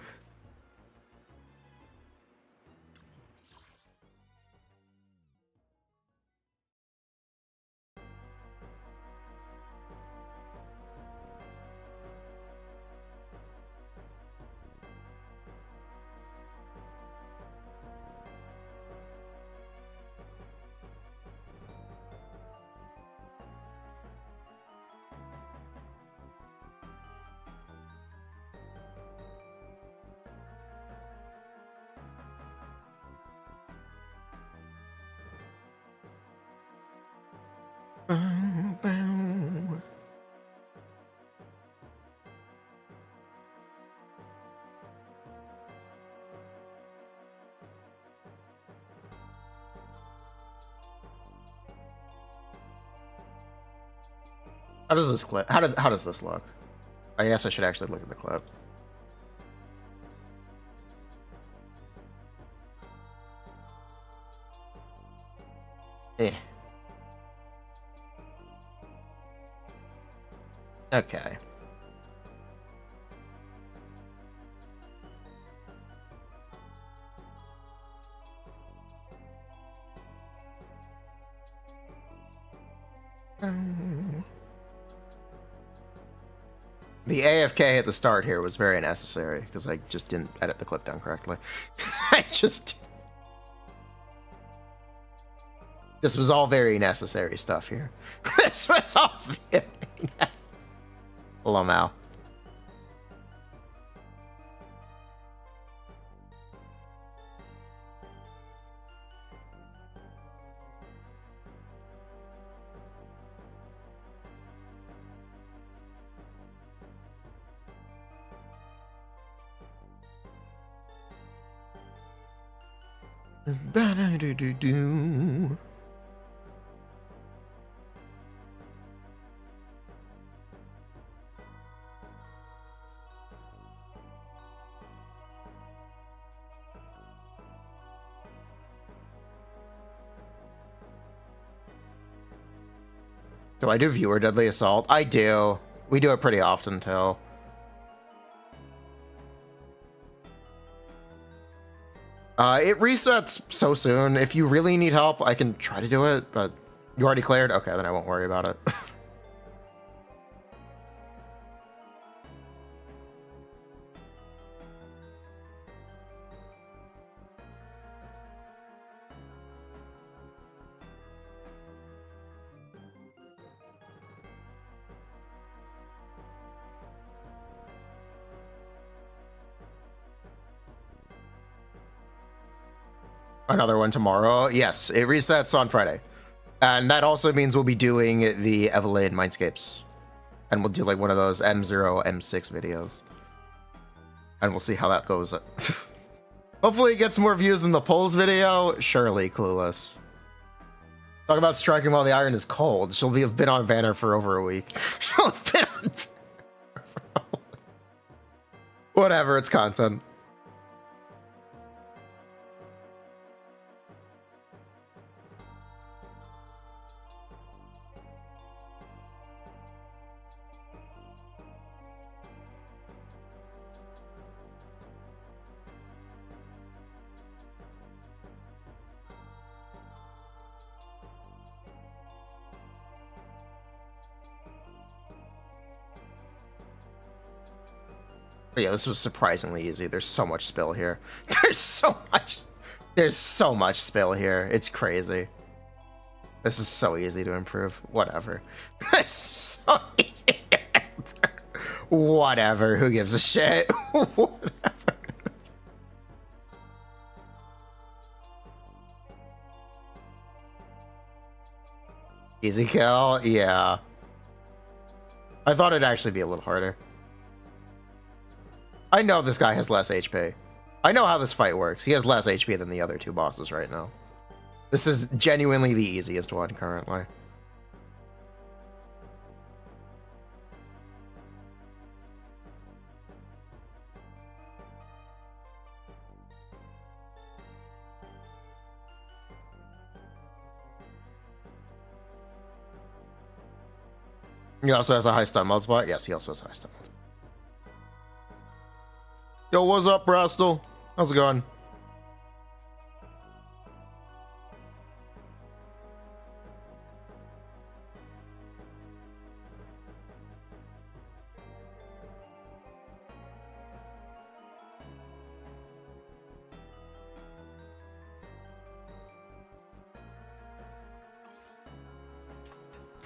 How does this clip? How does this look? I guess I should actually look at the clip. Eh. Okay. The AFK at the start here was very necessary because I just didn't edit the clip down correctly. This was all very necessary stuff here. This was all very necessary. Hello, Mal. Ba-da-do-do-do. Do I do viewer deadly assault? I do. We do it pretty often too. It resets so soon. If you really need help, I can try to do it, but you already cleared? Okay, then I won't worry about it. Another one tomorrow. Yes, it resets on Friday. And that also means we'll be doing the Evelyn mindscapes. And we'll do like one of those M0, M6 videos. And we'll see how that goes. Hopefully it gets more views than the polls video. Surely, clueless. Talk about striking while the iron is cold. She'll have been on Banner for over a week. She'll have been on Banner. Whatever, it's content. But yeah, this was surprisingly easy. There's so much spill here. There's so much spill here. It's crazy. This is so easy to improve. Whatever. This is so easy to improve. Whatever. Who gives a shit? Whatever. Easy kill? Yeah. I thought it'd actually be a little harder. I know this guy has less HP. I know how this fight works. He has less HP than the other two bosses right now. This is genuinely the easiest one currently. He also has a high stun multiplier. Yes, he also has high stun multiplier. Yo, what's up, Brastel? How's it going?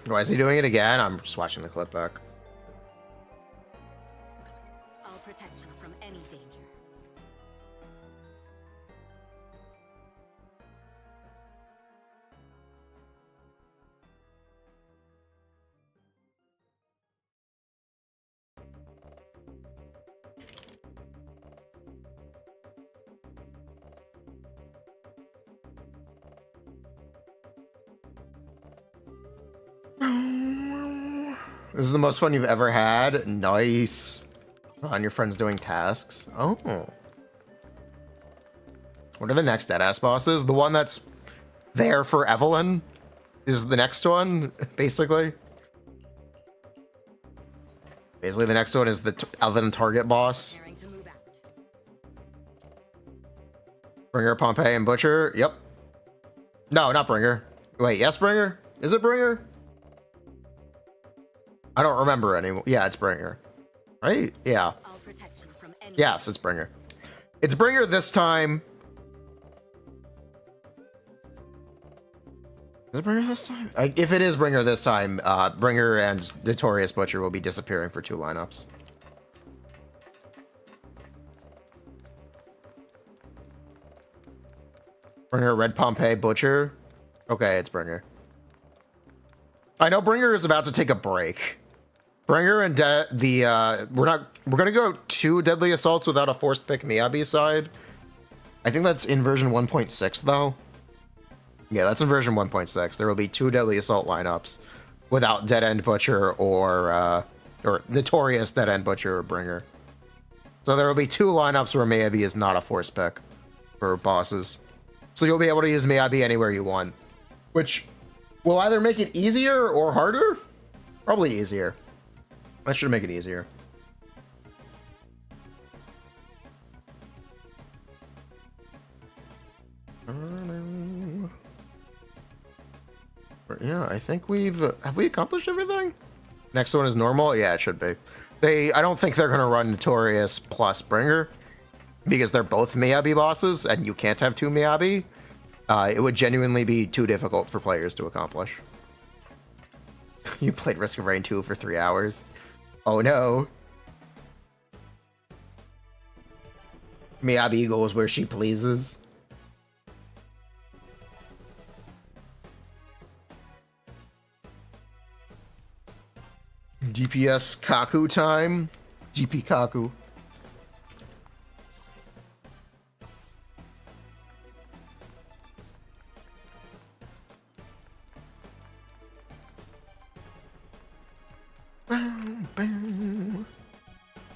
Why is he doing it again? I'm just watching the clip back. I'll protect you from any danger. This is the most fun you've ever had. Nice. On your friends doing tasks. Oh. What are the next deadass bosses? The one that's there for Evelyn? is the next one, basically. Basically, the next one is the Evelyn target boss. Bringer, Pompeii, and Butcher. Yep. No, not Bringer. Wait, yes, Bringer? Is it Bringer? I don't remember anymore. Yeah, it's Bringer. Right? Yeah. Yes, it's Bringer. It's Bringer this time. Is it Bringer this time? If it is Bringer this time, Bringer and Notorious Butcher will be disappearing for 2 lineups. Bringer, Red Pompeii, Butcher. Okay, it's Bringer. I know Bringer is about to take a break. Bringer and we're gonna go 2 Deadly Assaults without a forced pick Miyabi side. I think that's in version 1.6 though. Yeah, that's in version 1.6. There will be 2 Deadly Assault lineups without Dead End Butcher or Notorious Dead End Butcher or Bringer. So there will be 2 lineups where Miyabi is not a forced pick for bosses. So you'll be able to use Miyabi anywhere you want, which will either make it easier or harder. Probably easier. That should make it easier. Yeah, I think have we accomplished everything? Next one is normal. Yeah, it should be. I don't think they're gonna run Notorious plus Bringer because they're both Miyabi bosses, and you can't have 2 Miyabi. It would genuinely be too difficult for players to accomplish. You played Risk of Rain 2 for 3 hours. Oh no. Miyabi goes where she pleases. DPS Kaku time. DP Kaku.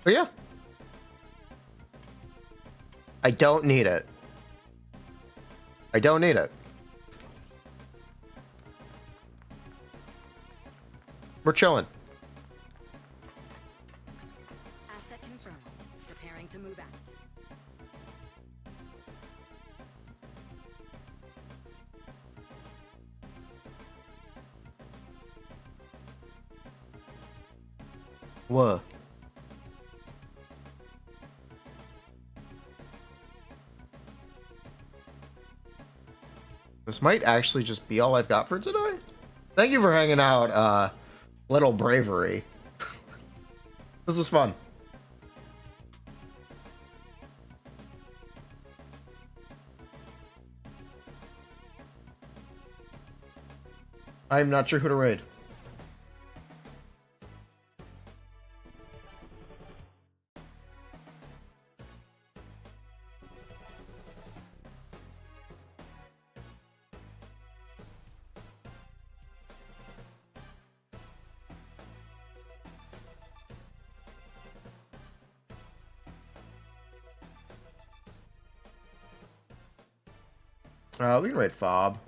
But yeah. I don't need it. I don't need it. We're chilling. Asset confirmed. Preparing to move out. Whoa. This might actually just be all I've got for today. Thank you for hanging out, Little Bravery. This was fun. I'm not sure who to raid. We can raid Fob.